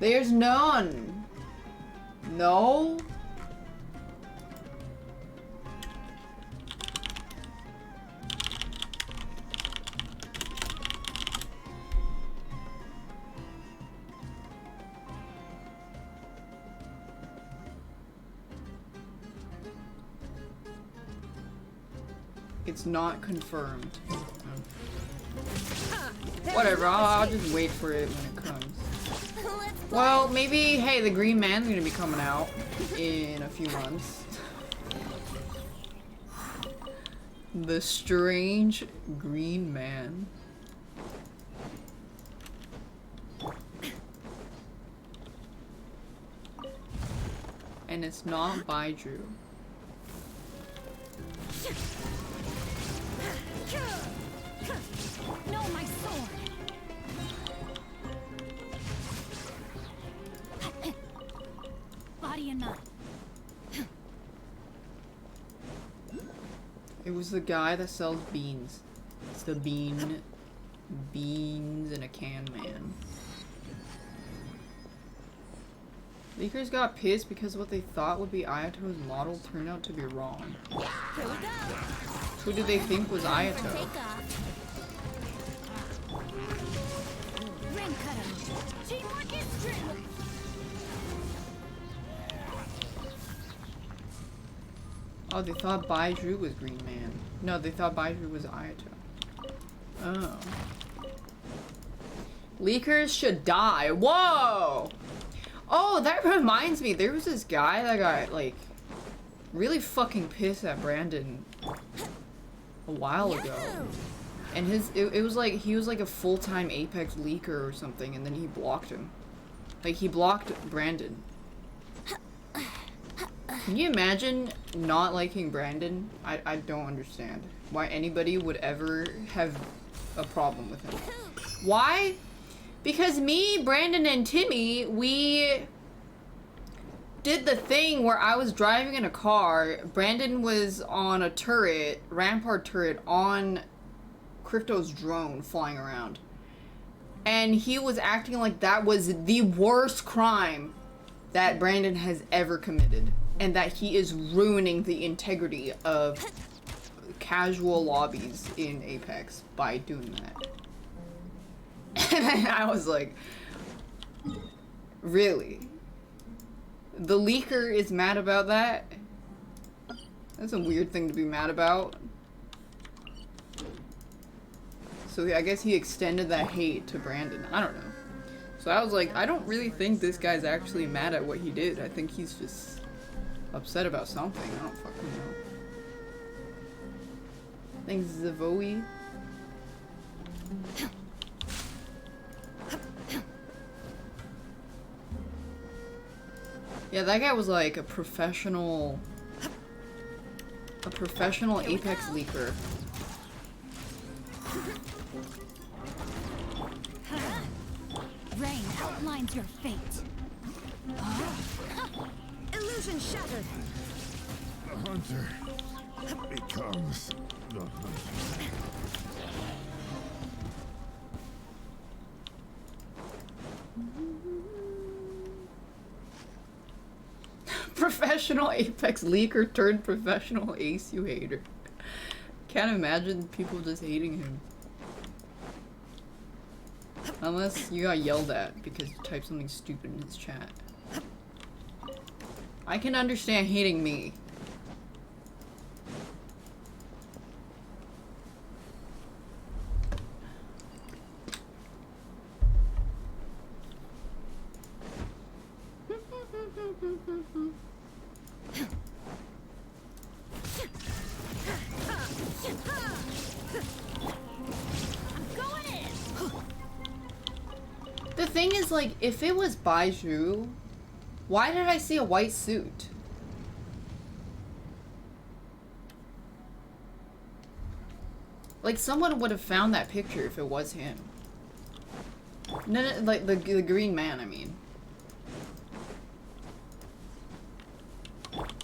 There's none. No. It's not confirmed. Whatever, I'll just wait for it when it comes. Well, maybe, hey, the Green Man's gonna be coming out in a few months. The Strange Green Man. And it's not Baiju. No, my sword. Body and mind. It was the guy that sells beans. It's the beans in a can man. Leakers got pissed because what they thought would be Ayato's model turned out to be wrong. Here we go. Who did they think was Ayato? Ring cutter. Teamwork is strength. Oh, they thought Baiju was Green Man. No, they thought Baiju was Ayato. Oh. Leakers should die. Whoa! Oh, that reminds me. There was this guy that got, like, really fucking pissed at Brandon a while ago. And it was like, he was like a full-time Apex leaker or something, and then he blocked him. Like, he blocked Brandon. Can you imagine not liking Brandon? I don't understand why anybody would ever have a problem with him. Why? Because me, Brandon, and Timmy, we did the thing where I was driving in a car, Brandon was on a turret, Rampart turret, on Crypto's drone flying around. And he was acting like that was the worst crime that Brandon has ever committed. And that he is ruining the integrity of casual lobbies in Apex by doing that. And I was like, really? The leaker is mad about that? That's a weird thing to be mad about. So I guess he extended that hate to Brandon. I don't know. So I was like, I don't really think this guy's actually mad at what he did. I think he's just upset about something. I don't fucking know. Thanks, Zavoe. Yeah, that guy was like a professional Apex leaker. Rain outlines your fate. Illusion shattered. The hunter becomes the hunter. Professional Apex leaker turned professional ASU hater. Can't imagine people just hating him. Unless you got yelled at because you typed something stupid in his chat. I can understand hating me. The thing is, like, if it was Baiju, why did I see a white suit? Like, someone would have found that picture if it was him. No, no, like, the green man, I mean.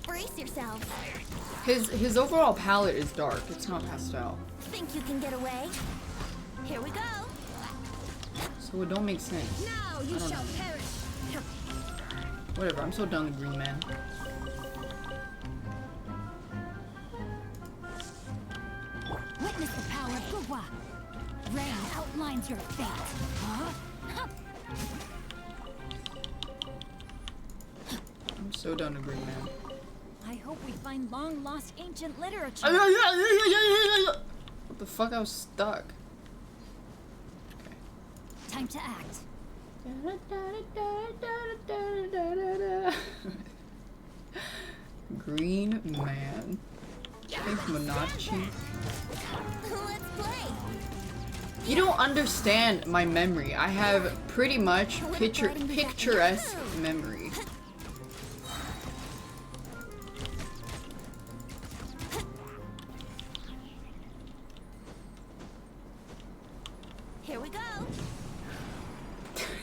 Brace yourself. His overall palette is dark. It's not pastel. Think you can get away? Here we go. So it don't make sense. Now you shall perish. Whatever, I'm so done with green man. Witness the power of Gugwa. Rain outlines your fate. Huh? I'm so done with green man. I hope we find long-lost ancient literature. What the fuck? I was stuck. Time to act. Green man. Thanks, Monachi. Let's play. You don't understand my memory. I have pretty much picturesque memory. Here we go.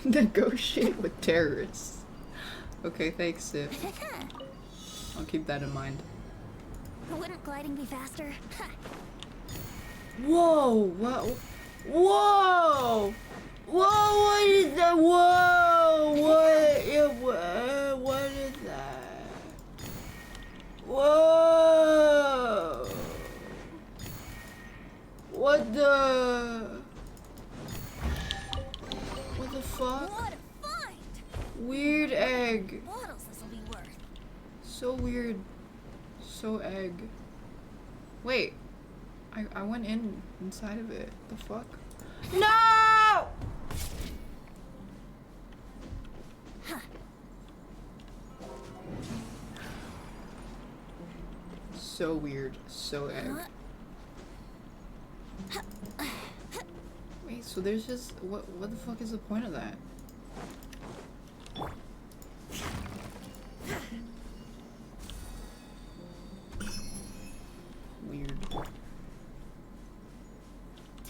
Negotiate with terrorists. Okay, thanks, Sif. I'll keep that in mind. Wouldn't gliding be faster? Whoa! What? Whoa! Whoa! What is that? Whoa! What is that? Whoa! What the? What the fuck? What a find! Weird egg. What else this'll be worth? So weird. So egg. Wait. I went inside of it. The fuck? No! So weird. So egg. Wait, so there's just what the fuck is the point of that? Weird.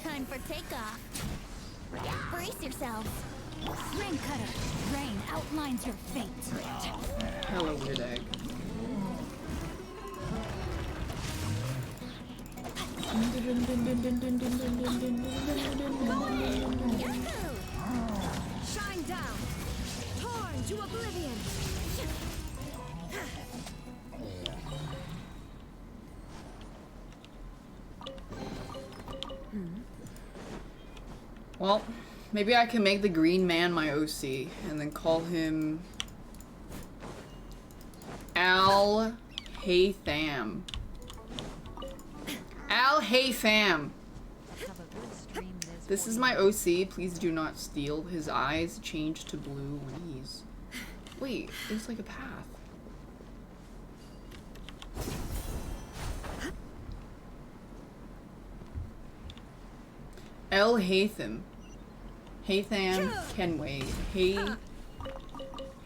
Time for takeoff. Brace yourselves. Rain cutter. Rain outlines your fate. Hello, weird egg. Shine down. Torn to oblivion. Well, maybe I can make the green man my OC and then call him Al Haytham. Al Haytham. Have a good stream this This is my OC. Please do not steal. His eyes change to blue when he's... Wait, there's like a path. El Hatham. Hatham Kenway. Hey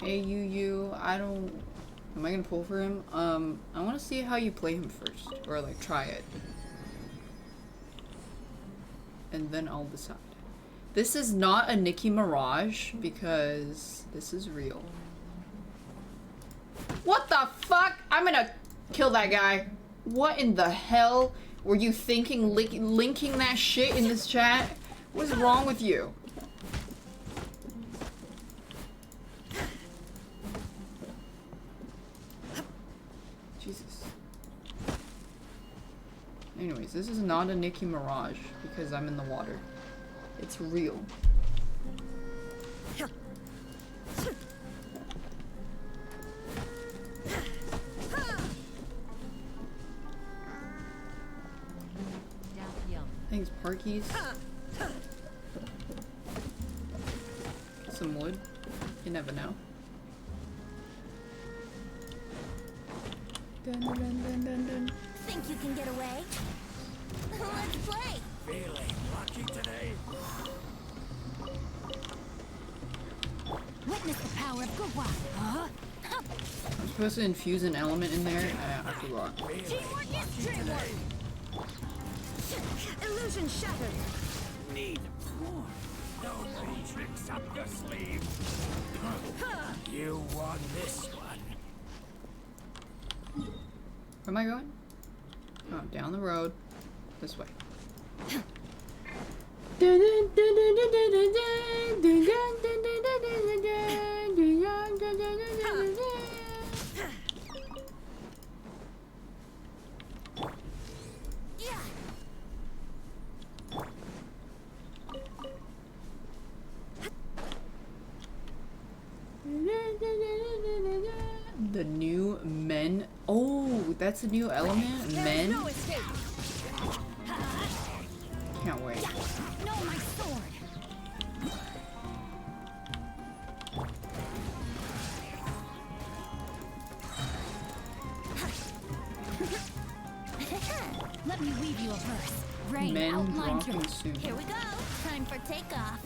you. I don't... Am I gonna pull for him? I want to see how you play him first. Or like try it. And then I'll decide. This is not a Nicki Mirage because this is real. What the fuck? I'm gonna kill that guy. What in the hell were you thinking linking that shit in this chat? What's wrong with you? Jesus. Anyways, this is not a Nicki Mirage because I'm in the water. It's real. Thanks, Parkies. Some wood. You never know. Dun, dun, dun, dun, dun. Think you can get away? Let's play! Feeling lucky today? Witness the power of Gurwa, huh? I'm supposed to infuse an element in there. I forgot. Teamwork is teamwork! Illusion shattered! Need more. No more tricks up your sleeve. You won this one. Where am I going? Oh, down the road. This way. The new men. Oh, that's a new element. Men. Can't wait. No, my sword! Let me weave you a verse. Rain Men outlines your... dropping soon. Here we go. Time for takeoff.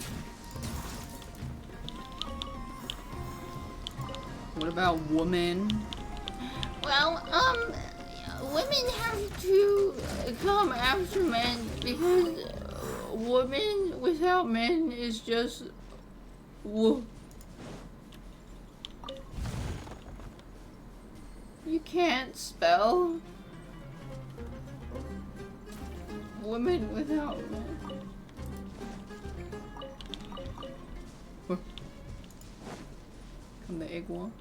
What about woman? Well, women have to come after men because woman without men is just you can't spell woman without men. Come the egg wall.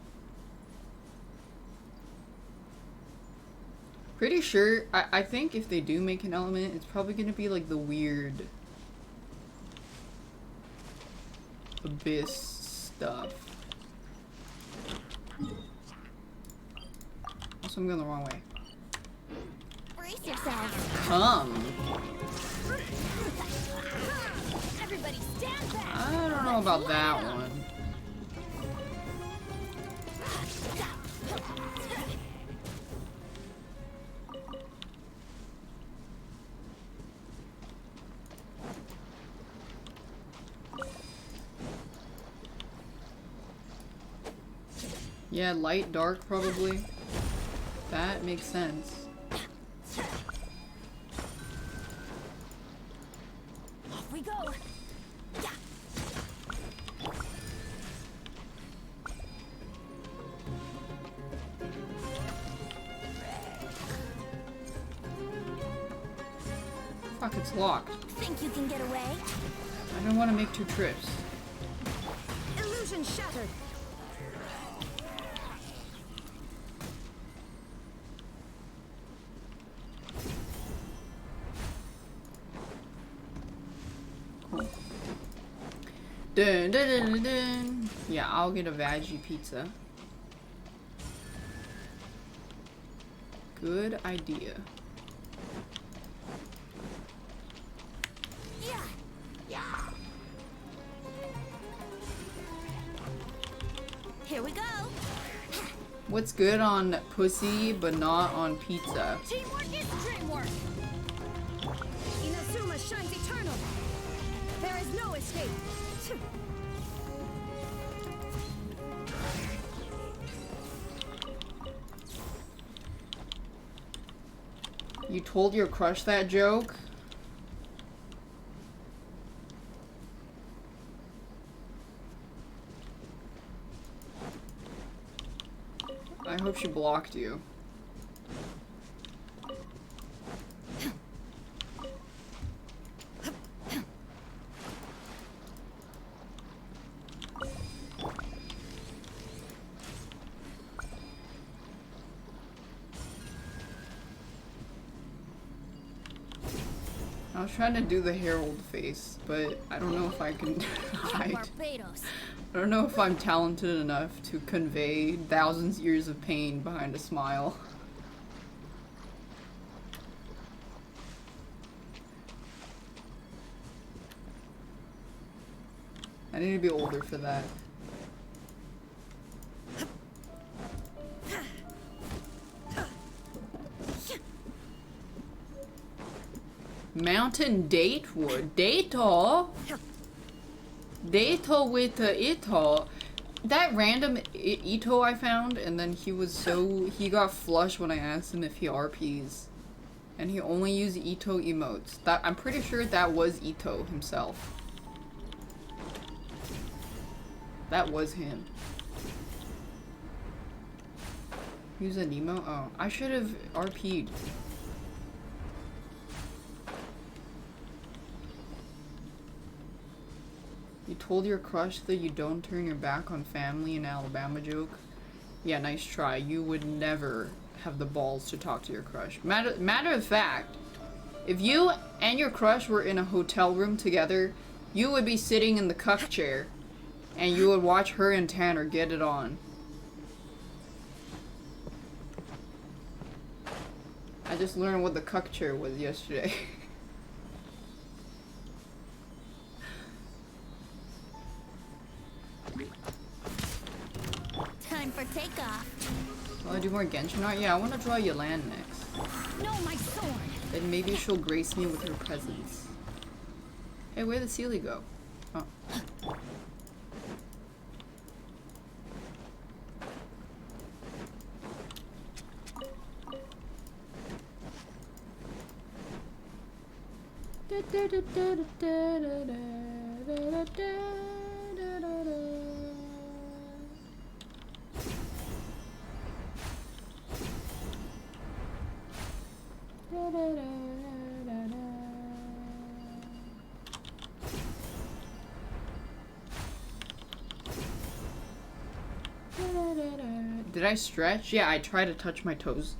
Pretty sure, I think if they do make an element, it's probably gonna be like the weird abyss stuff. Also, I'm going the wrong way. Brace yourselves. Come. Everybody stand back. I don't know about that one. Yeah, light, dark, probably. That makes sense. Off we go. Fuck, it's locked. Think you can get away? I don't want to make 2 trips. Illusion shattered. Dun, dun, dun, dun, dun. Yeah, I'll get a veggie pizza. Good idea. Yeah. Here we go. What's good on pussy but not on pizza? Teamwork is dreamwork. Inazuma shines eternal. There is no escape. You told your crush that joke? I hope she blocked you. I was trying to do the Herald face, but I don't know if I can hide. Barbados. I don't know if I'm talented enough to convey thousands of years of pain behind a smile. I need to be older for that. Mountain Datewood. Dato? Dato with Ito. That random Ito I found, and then he got flushed when I asked him if he RPs. And he only used Ito emotes. I'm pretty sure that was Ito himself. That was him. Use an emote? Oh, I should have RP'd. You told your crush that you don't turn your back on family in Alabama joke? Yeah, nice try. You would never have the balls to talk to your crush. Matter of fact, if you and your crush were in a hotel room together, you would be sitting in the cuck chair and you would watch her and Tanner get it on. I just learned what the cuck chair was yesterday. Time for takeoff. Will I do more Genshin art? Yeah, I want to draw Yolan next. No, my sword. Then maybe she'll grace me with her presence. Hey, where'd the Sealy go? Oh. Did I stretch? Yeah, I try to touch my toes.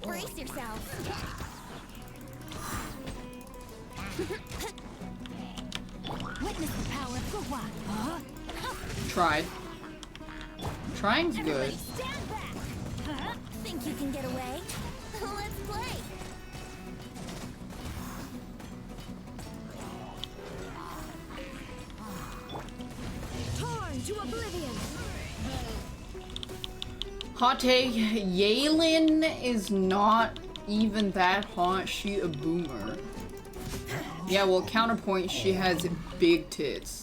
Brace yourself. Witness the power of Gua. Huh? Tried. Trying's good. Everybody stand back. Huh? Think you can get away? Let's play. Torn to oblivion. Hot take, Yaelin is not even that hot. She a boomer. Yeah, well, counterpoint, she has big tits.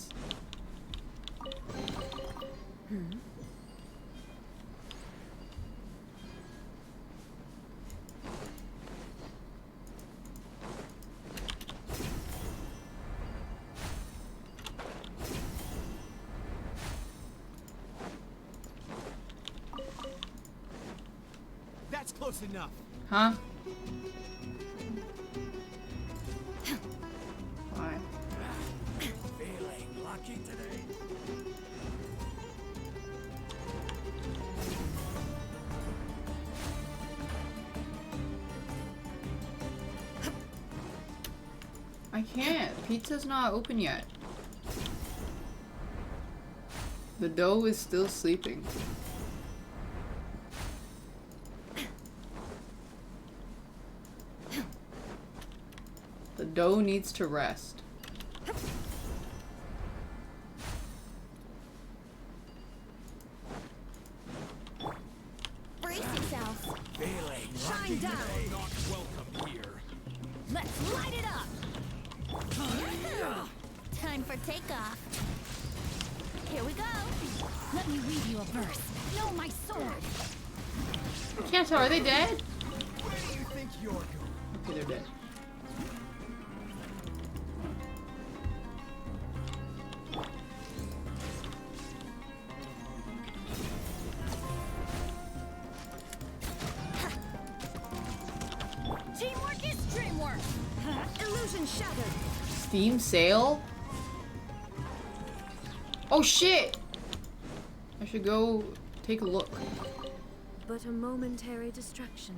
That's close enough. Huh? Why? Feeling lucky today. I can't. Pizza's not open yet. The doe is still sleeping. The doe needs to rest. Brace yourself. Feeling Shine down. not welcome here. Let's light it up. Time for takeoff. Here we go. Let me read you a verse. Know my sword. I can't tell. Are they dead? Where do you think you're going? Okay, they're dead. Teamwork is dreamwork. Illusion shattered. Steam sale? Oh shit! I should go take a look. But a momentary distraction.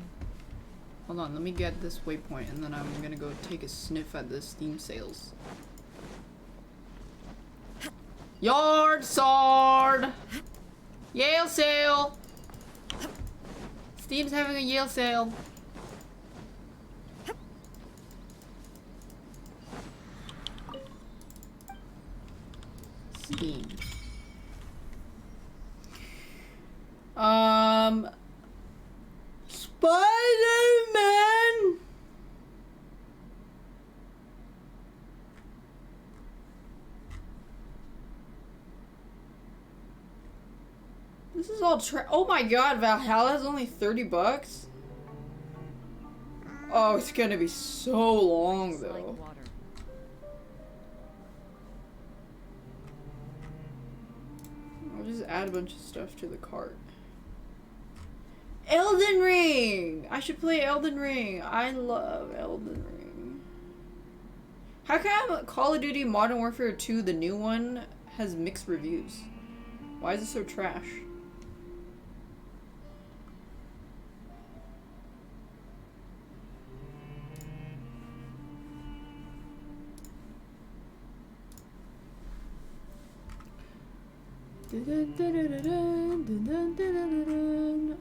Hold on, let me get this waypoint and then I'm gonna go take a sniff at the Steam sales. Yard sword! Yale sale! Steam's having a Yale sale. Steam. Spider-Man! This is all oh my god, Valhalla is only 30 bucks? Oh, it's gonna be so long though. I'll just add a bunch of stuff to the cart. Elden Ring! I should play Elden Ring. I love Elden Ring. How come Call of Duty Modern Warfare 2, the new one, has mixed reviews? Why is it so trash?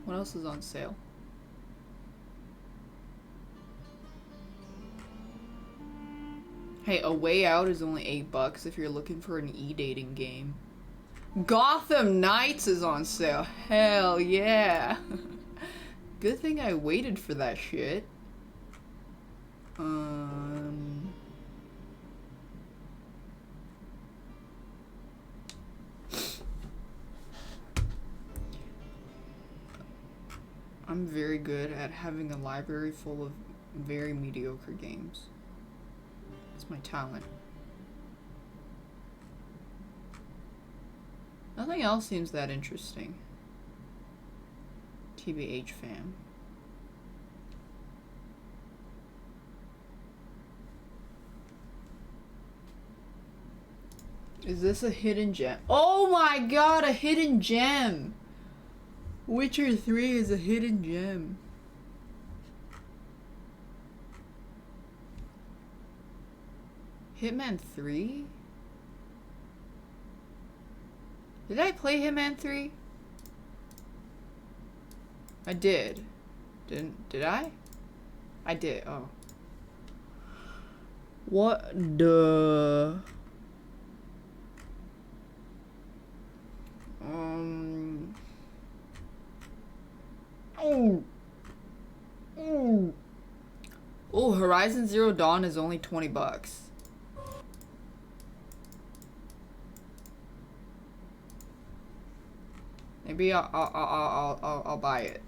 What else is on sale? Hey, A Way Out is only $8 if you're looking for an e-dating game. Gotham Knights is on sale. Hell yeah. Good thing I waited for that shit. I'm very good at having a library full of very mediocre games. It's my talent. Nothing else seems that interesting. TBH fam. Is this a hidden gem? Oh my god, a hidden gem! Witcher 3 is a hidden gem. Hitman 3? Did I play Hitman 3? I did. Did I? I did, oh. What the... Oh, Horizon Zero Dawn is only $20. Maybe I'll buy it.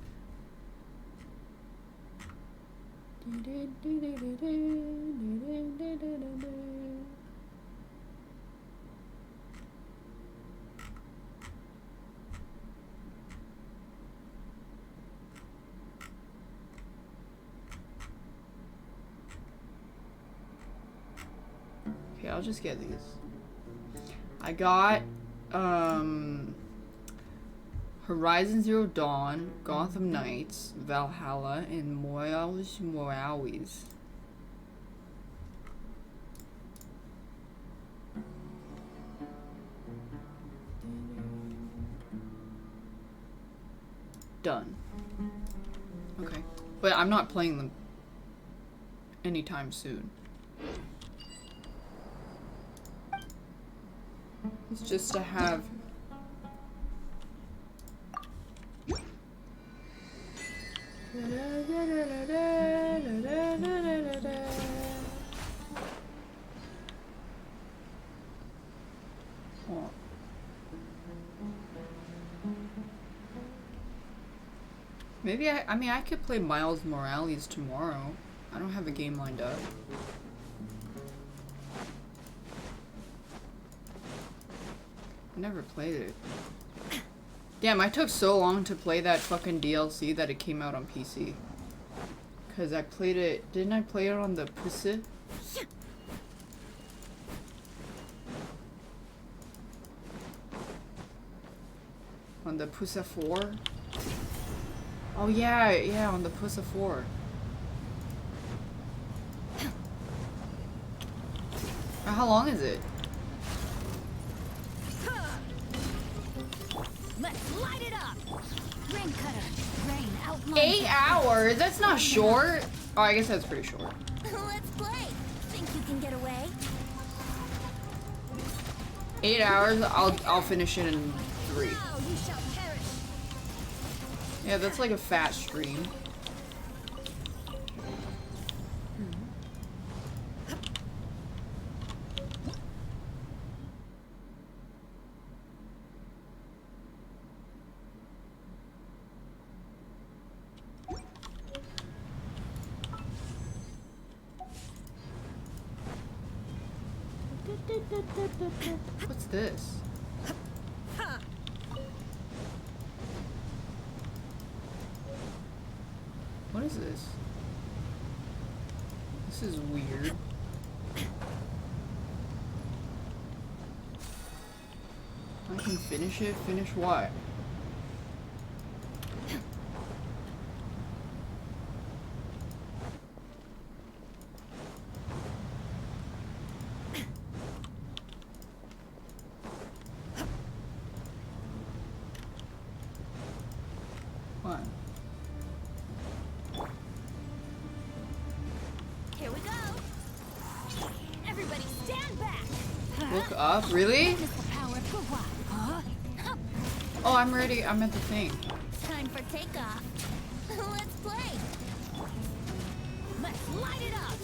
Okay, I'll just get these. I got Horizon Zero Dawn, Gotham Knights, Valhalla, and Moawies. Done. Okay. But I'm not playing them anytime soon. It's just to have... Oh. Maybe I mean I could play Miles Morales tomorrow. I don't have a game lined up. I never played it. Damn, I took so long to play that fucking DLC that it came out on PC. Cause I played it, didn't I play it on the PC? On the Pusa 4? Oh yeah, yeah, on the Pusa 4. How long is it? Let's light it up. Rain cutter. Rain outline. 8 hours? That's not short. Oh, I guess that's pretty short. Let's play. Think you can get away? 8 hours. I'll finish it in 3. Now you shall perish. Yeah, that's like a fat stream. What's this? What is this? This is weird. I can finish it? Finish what? What? Here we go. Everybody stand back. Look up? Really? Witness the power of Gua. Huh? Oh, I'm ready. I'm at the thing. Time for takeoff. Let's play. Let's light it up.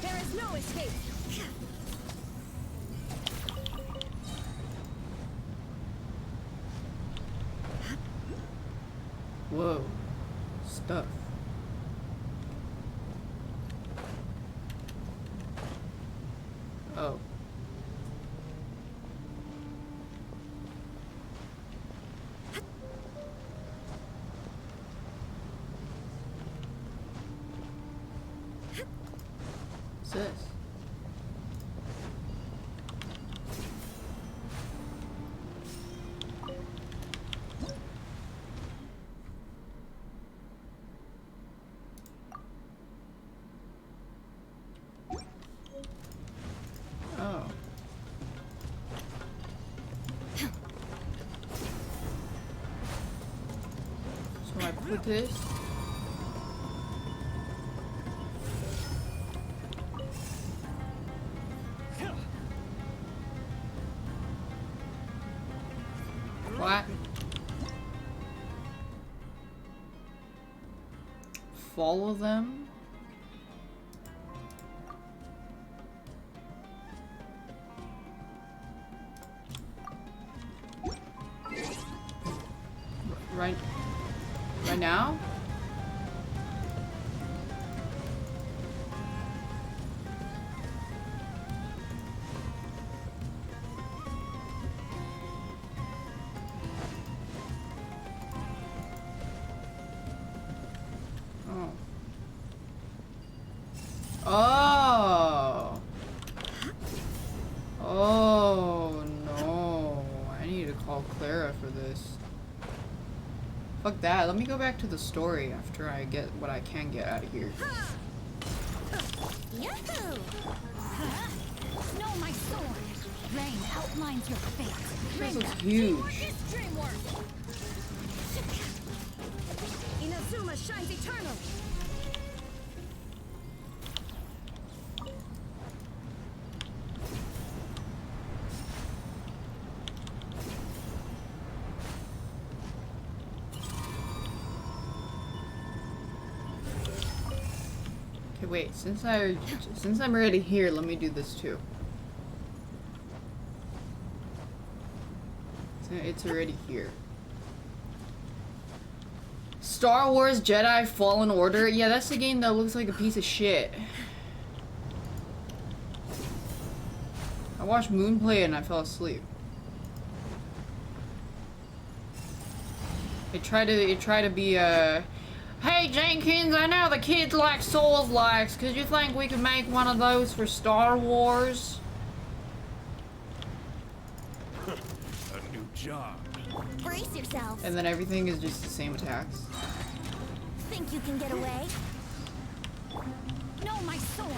There is no escape. Whoa. Stuff. Oh. What's this? Oh. So I put this. What? Follow them? Right now? Oh. Oh. Oh no. I need to call Clara for this. Fuck that. Let me go back to the story after I get what I can get out of here. Yahoo! Know my sword. Rain outlines your fate. This is huge. Dream work. Inazuma shines eternal. Okay, wait. Since I'm already here, let me do this too. It's already here. Star Wars Jedi Fallen Order. Yeah, that's the game that looks like a piece of shit. I watched Moon play it and I fell asleep. It tried to be hey Jenkins, I know the kids like Souls likes. Could you think we could make one of those for Star Wars? A new job. Brace yourself. And then everything is just the same attacks. Think you can get away? No, my sword.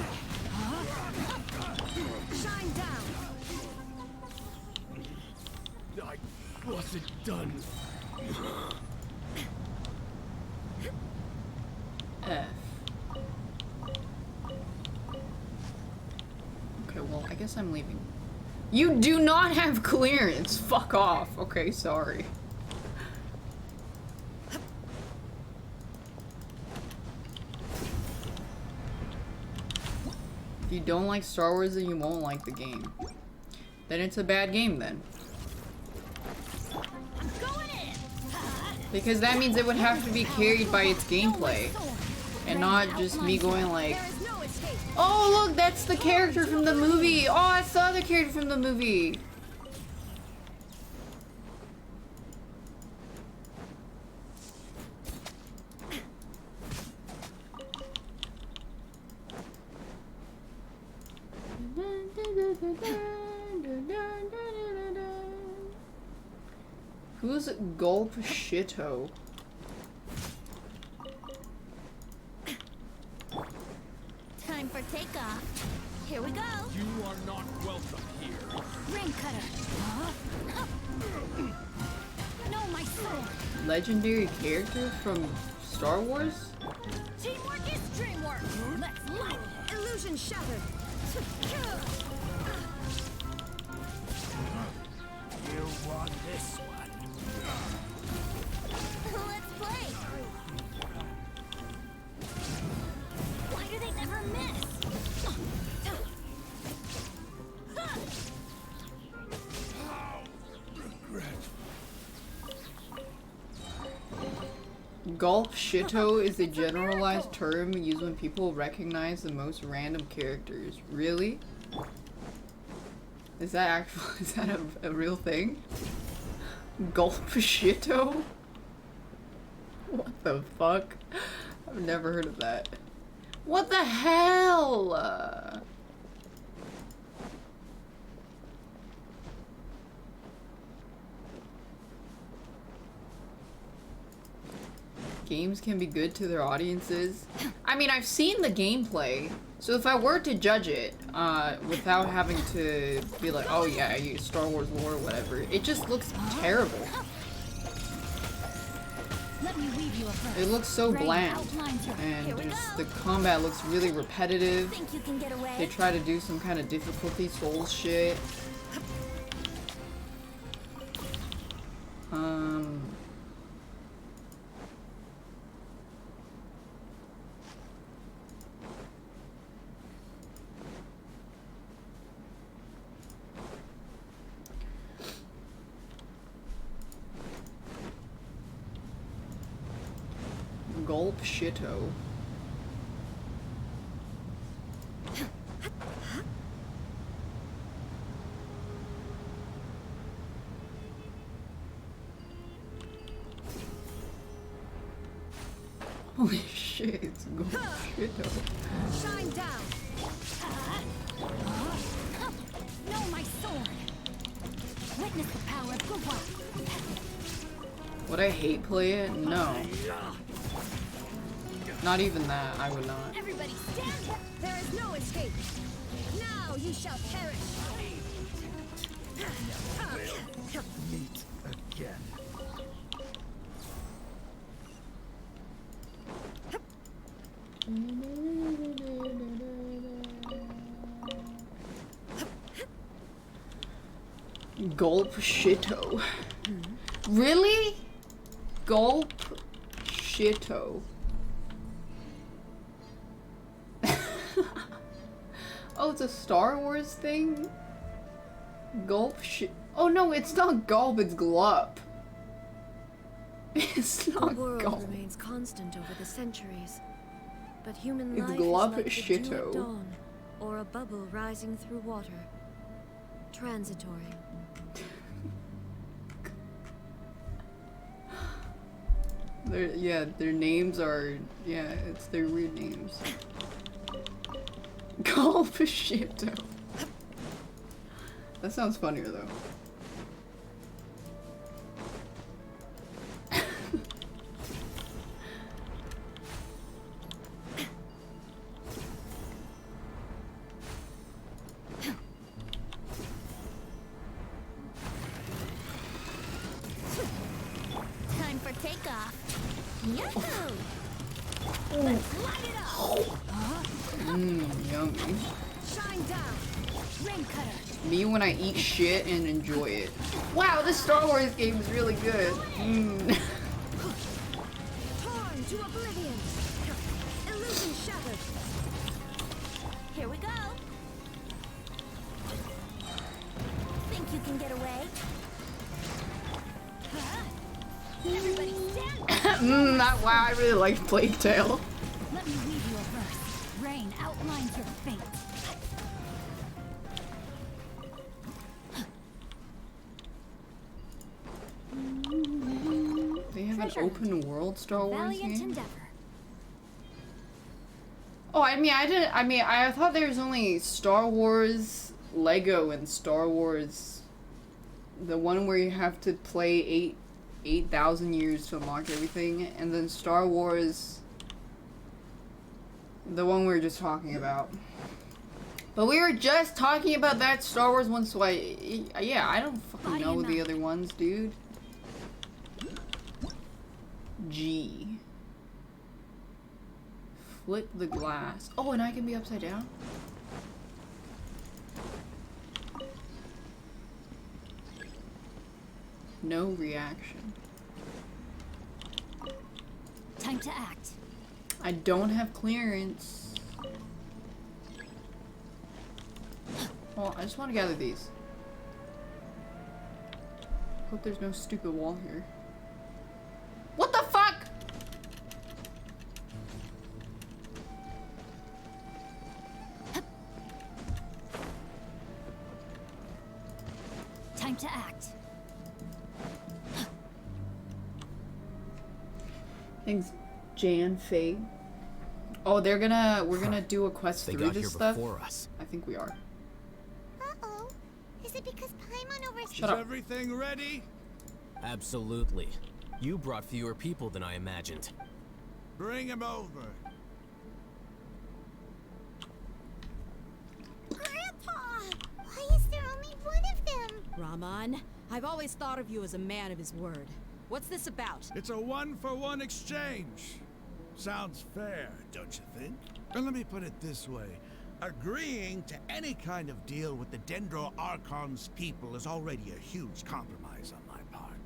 Shine down. I wasn't done. F. Okay, well, I guess I'm leaving. You do not have clearance. Fuck off. Okay, sorry. If you don't like Star Wars, then you won't like the game. Then it's a bad game then. Because that means it would have to be carried by its gameplay. And not just me going like, oh look, that's the character from the movie. Oh, I saw the character from the movie. Who's Gulp Shito? Time for takeoff. Here we go. You are not welcome here. Ring cutter. No, my sword. Legendary character from Star Wars? Teamwork is dreamwork. Let's light. Illusion shattered. You want this one? Let's play. Why do they never miss? Gulp Shito is a generalized term used when people recognize the most random characters. Really? Is that actual? Is that a real thing? Gulp Shito? What the fuck? I've never heard of that. What the hell? Games can be good to their audiences. I mean, I've seen the gameplay, so if I were to judge it without having to be like, oh yeah, I use Star Wars lore or whatever, it just looks terrible. Let me weave you a verse. It looks so Rain bland, outlines your- and Here we just go. the combat looks really repetitive. Think you can get away? They try to do some kind of difficulty Souls shit. Gulp Shito. Holy shit, it's Gulp Shito. Shine down. No, my sword. Witness the power of Gulp. Would I hate play it? No. Not even that, I would not. Everybody stand. There is no escape. Now you shall perish. Meet again. Gulp shito. Really? Gulp shito. Oh, it's a Star Wars thing? Gulp shit. Oh no, it's not gulp, it's glup. It's not The world gulp. remains constant over the centuries, but human It's life glup is like the dew shito. at dawn, or a bubble rising through water. Transitory. Their names are, it's their weird names. Gulp shito. That sounds funnier though. Time for takeoff. Yahoo! Let's light it up. Yummy. Shine down. Rain cutter. Me when I eat shit and enjoy it. Wow, this Star Wars game is really good. Torn to oblivion. Illusion shattered. Here we go. Think you can get away? Everybody stand. Wow, I really like Plague Tale. Let me read you a verse. Rain outlines your fate. They have Treasure an open world Star Wars Valiant game? endeavor. Oh, I thought there was only Star Wars Lego and Star Wars, the one where you have to play 8,000 years to unlock everything, and then Star Wars, the one we were just talking about. But we were just talking about that Star Wars one, so I don't fucking Body know and the mind. other ones, dude. G. Flip the glass. Oh, and I can be upside down? No reaction. Time to act. I don't have clearance. Well, I just want to gather these. Hope there's no stupid wall here. What the fuck? Time to act. Thanks, Jan Faye. Oh, we're gonna do a quest They through got this here stuff. before us. I think we are. Uh-oh. Is it because Paimon oversees? Shut up. Everything ready? Absolutely. You brought fewer people than I imagined. Bring him over. Grandpa! Why is there only one of them? Raman, I've always thought of you as a man of his word. What's this about? It's a one-for-one exchange. Sounds fair, don't you think? And let me put it this way. Agreeing to any kind of deal with the Dendro Archon's people is already a huge compromise on my part.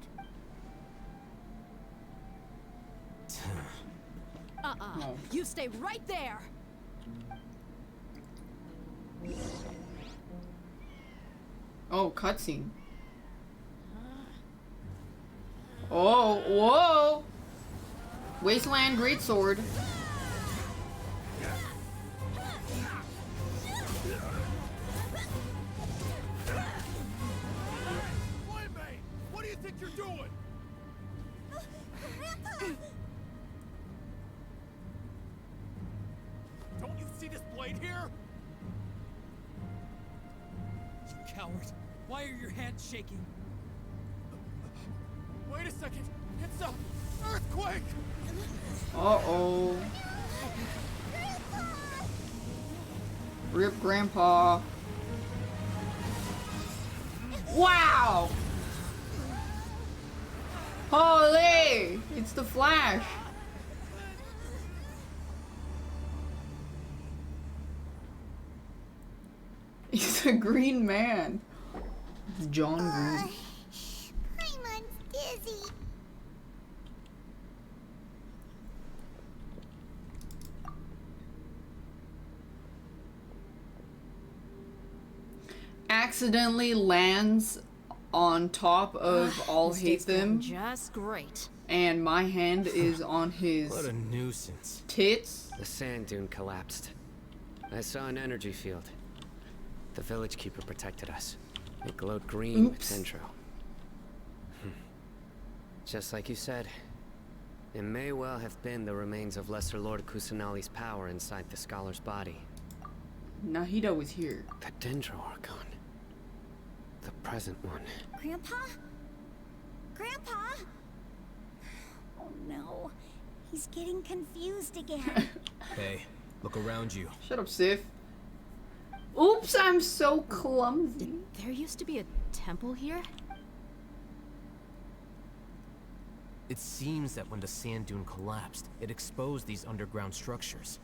No. You stay right there! Oh, cutscene. Oh, whoa! Wasteland Greatsword. Mate, what do you think you're doing? Don't you see this blade here? You coward. Why are your hands shaking? Wait a second. It's a earthquake! Uh-oh. Rip Grandpa. Wow! Holy! It's the Flash. Green Man. It's John Green. Paimon's dizzy. Accidentally lands on top of All This Hate day's going Them, just great. and my hand is on his What a nuisance. tits. The sand dune collapsed. I saw an energy field. The village keeper protected us. It glowed green with dendro. Just like you said, it may well have been the remains of Lesser Lord Kusanali's power inside the scholar's body. Nahida was here. The dendro archon. The present one. Grandpa? Grandpa? Oh no. He's getting confused again. Hey, look around you. Shut up, Sif. Oops, I'm so clumsy. There used to be a temple here? It seems that when the sand dune collapsed, it exposed these underground structures.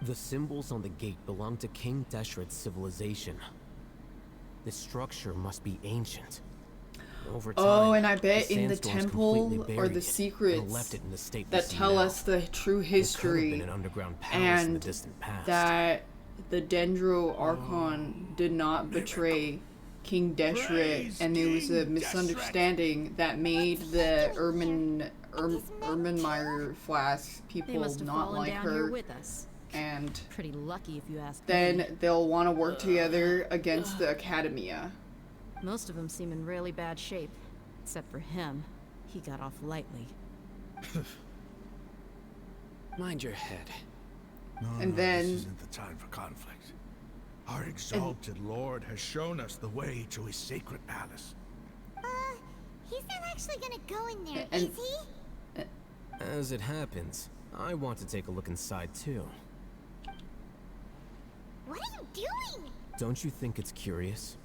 The symbols on the gate belong to King Deshret's civilization. This structure must be ancient. Over time, Oh, and I bet the in the sandstorms temple completely or buried the it secrets and left it in the state we that see tell now. us the true It could have history been an underground palace in the and distant past. that the Dendro Archon did not betray King Deshret, and it was a misunderstanding that made the Ermenmeyer flask They people must have not fallen like down her, here with us. and Pretty lucky if you ask me. then they'll want to work together against the Academia. Most of them seem in really bad shape. Except for him. He got off lightly. Mind your head. And then- this isn't the time for conflict. Our exalted Lord has shown us the way to his sacred palace. He's not actually gonna go in there, And- is he? As it happens, I want to take a look inside too. What are you doing? Don't you think it's curious?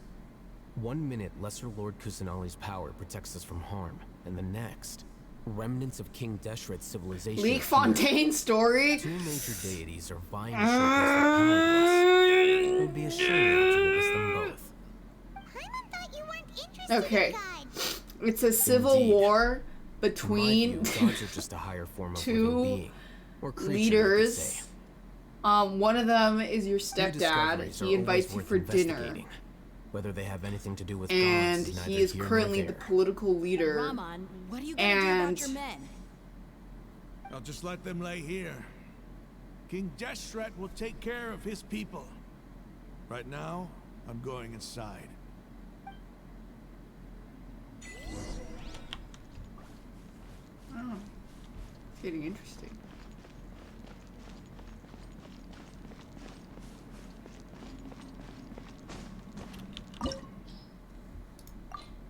1 minute, Lesser Lord Kusanali's power protects us from harm, and the next, remnants of King Deshret's civilization. Leek appear. Fontaine story. 2 major deities are vying to showcase their power to us. It would be a shame not to witness them both. Paimon thought you weren't interested Okay. in guide. It's a civil Indeed. war In between my view, gods are just a higher form of two living being, or creature, you could leaders. say. One of them is your New stepdad. discoveries are He invites always you worth for dinner. investigating. Whether they have anything to do with And gods is he neither is here nor currently the there. political leader. Rahman, what are you gonna do And- about your men? I'll just let them lay here. King Deshret will take care of his people. Right now, I'm going inside. Oh, it's getting interesting.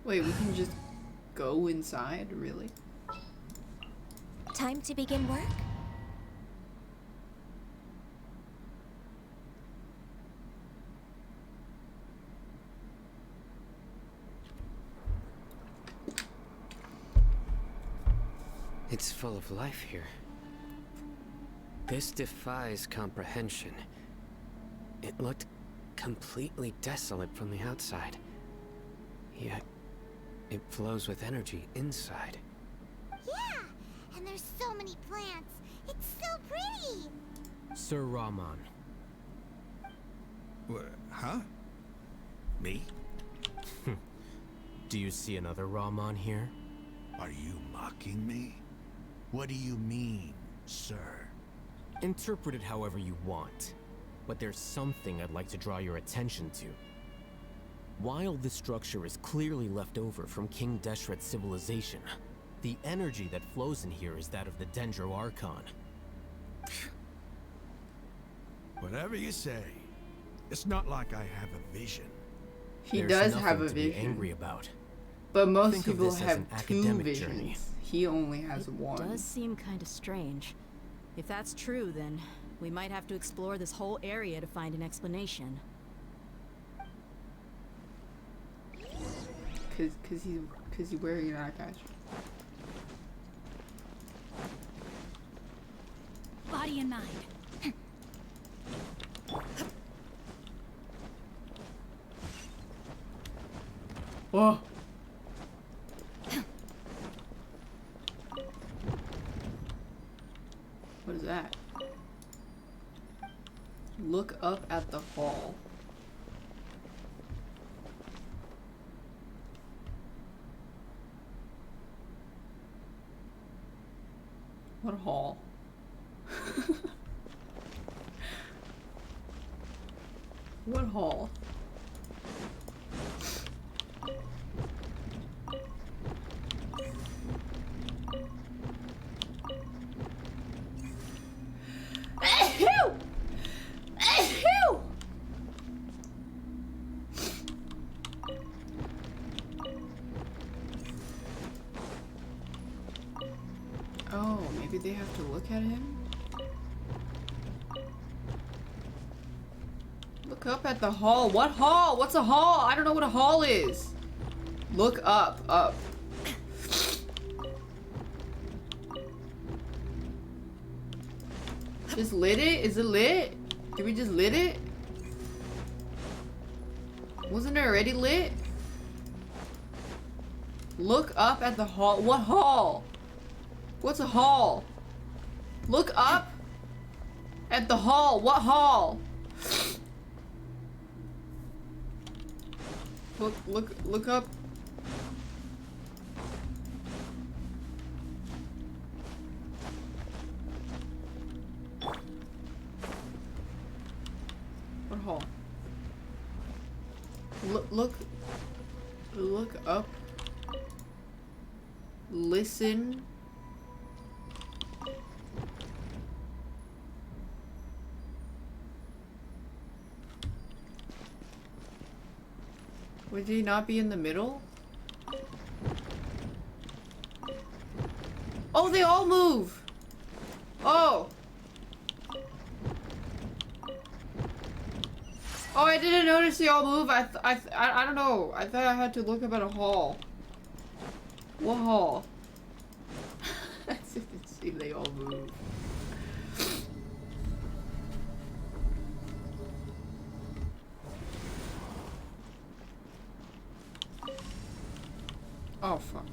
Wait, we can just go inside, really? Time to begin work? It's full of life here. This defies comprehension. It looked completely desolate from the outside. Yet, it flows with energy inside. Yeah, and there's so many plants. It's so pretty. Sir Rahman, Huh? Me? do you see another Rahman here? Are you mocking me? What do you mean, sir? Interpret it however you want, but there's something I'd like to draw your attention to. While this structure is clearly left over from King Deshret's civilization, the energy that flows in here is that of the Dendro Archon. Whatever you say. It's not like I have a vision. He There's does nothing have a to be vision. angry about. But most Think of people this as have an 2 academic visions. journey. He only has one. Does seem kind of strange. If that's true, then we might have to explore this whole area to find an explanation. Cause he's wearing an eye patch. Body and mind. Oh. What is that? Look up at the hall. What hall? What hall? Achoo! Achoo! Oh, maybe they have to look at him? Look up at the hall. What hall? What's a hall? I don't know what a hall is. Look up. Up. Just lit it? Is it lit? Did we just lit it? Wasn't it already lit? Look up at the hall. What hall? What's a hall? Look up at the hall. What hall? Look up. What hall? Look up. Listen. Would he not be in the middle? Oh, they all move! Oh! Oh, I didn't notice they all move. I don't know. I thought I had to look up at a hall. What hall? I didn't see they all move. Oh, fuck.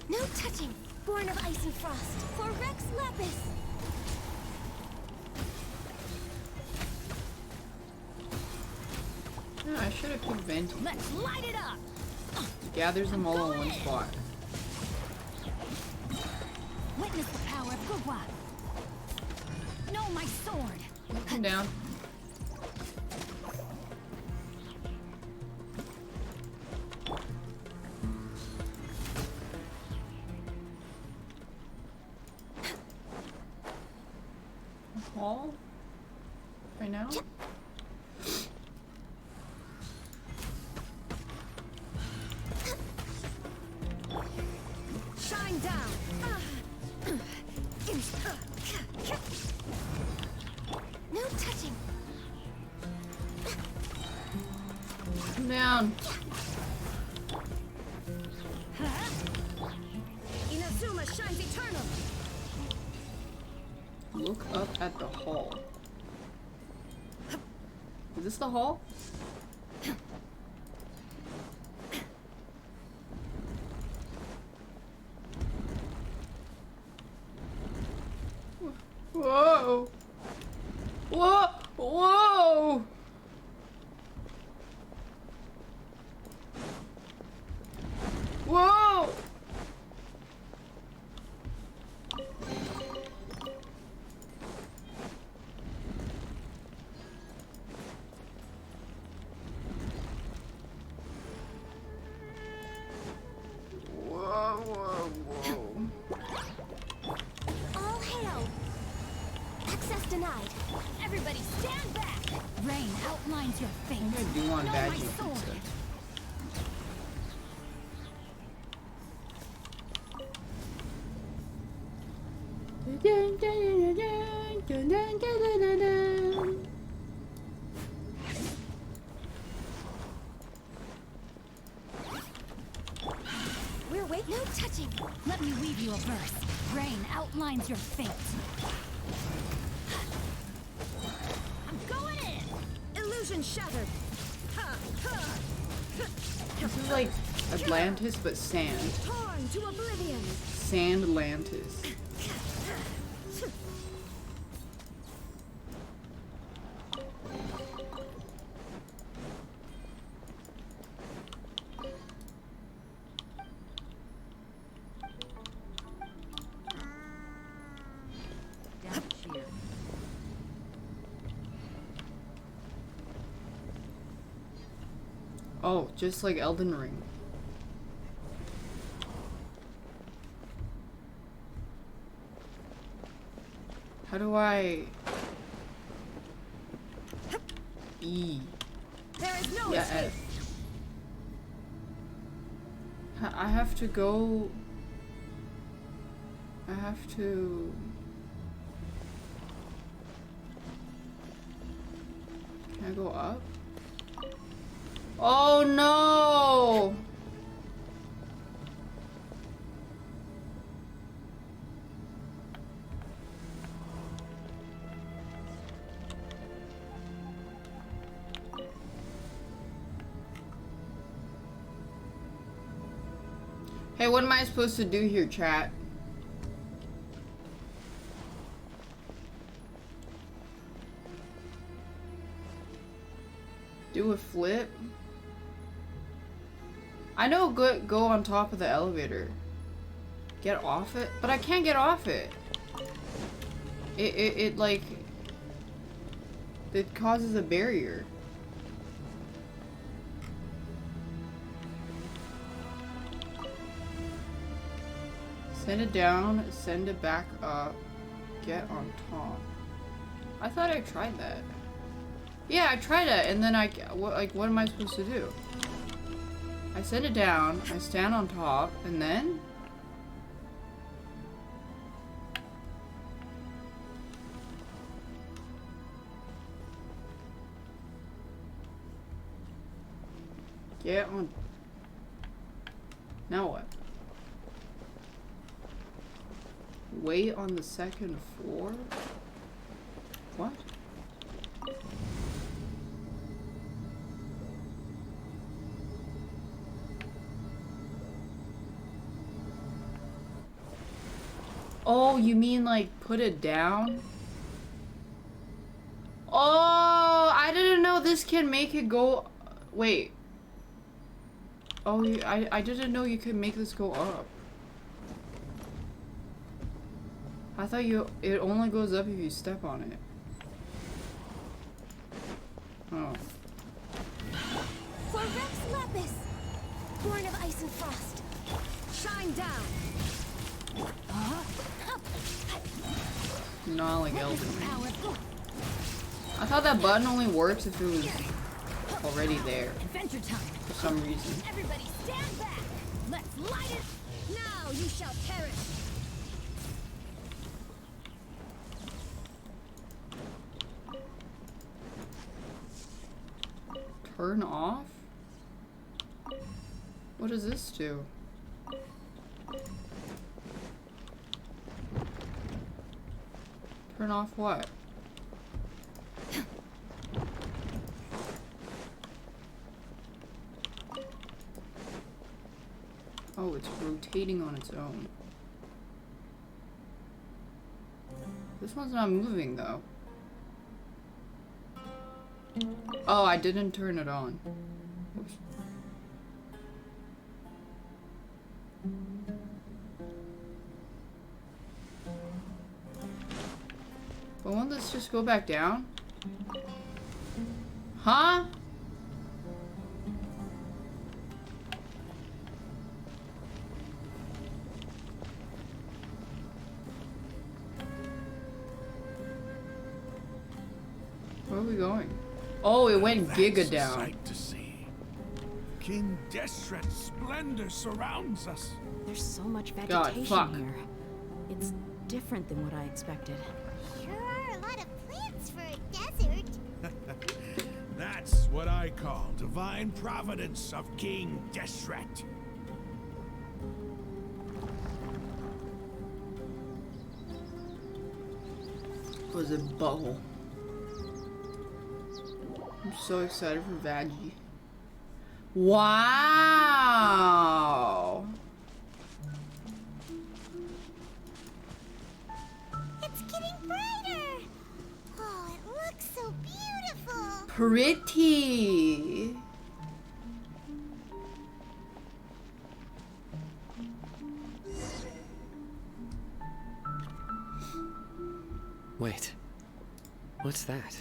No touching! Born of ice and frost. For Rex Lapis! Yeah, I should have picked Venti. Let's light it up! Gathers them all in one spot. Witness the power of Gugwa! No, my sword! Look him down. Hall? Right now? Shine down! No touching! Come down. Inazuma shines eternal! Look up at the hall. Is this the hall? Whoa! Whoa! Whoa! Whoa! Whoa, whoa, whoa. All hail! Access denied. Everybody stand back! Rain outlines your fate. I think I do want No, bad my pizza. sword! We're waiting. No touching! Let me weave you a verse. Rain outlines your fate. Illusion shattered. This is like Atlantis, but sand. Torn to oblivion. Sandlantis. Oh, just like Elden Ring. How do I... E. There is no Yeah, escape. F. I have to go... I have to... Can I go up? Oh no! Hey, what am I supposed to do here, chat? Do a flip? I know go on top of the elevator. Get off it? But I can't get off it. It like... It causes a barrier. Send it down, send it back up, get on top. I thought I tried that. Yeah, I tried it, and then what am I supposed to do? I send it down, I stand on top, and then? Get on. Now what? Wait on the second floor? What? Oh, you mean like put it down? Oh, I didn't know this can make it go... Wait. Oh, I didn't know you could make this go up. I thought it only goes up if you step on it. Oh. For Rex Lapis, born of ice and frost, shine down. Not like Elden Ring. I thought that button only works if it was already there. Adventure time. For some reason. Everybody stand back. Let's light it. Now you shall perish. Turn off? What does this do? Turn off what? Oh, it's rotating on its own. This one's not moving though. Oh, I didn't turn it on. Oops. But won't this just go back down? Huh? Where are we going? Oh, it went giga down. Sight to see. King Deshret's splendor surrounds us. There's so much God, vegetation fuck. here. It's different than what I expected. Sure are a lot of plants for a desert. That's what I call divine providence of King Deshret. Was it bubble? I'm so excited for Vaggie. Wow! It's getting brighter! Oh, it looks so beautiful! Pretty! Wait. What's that?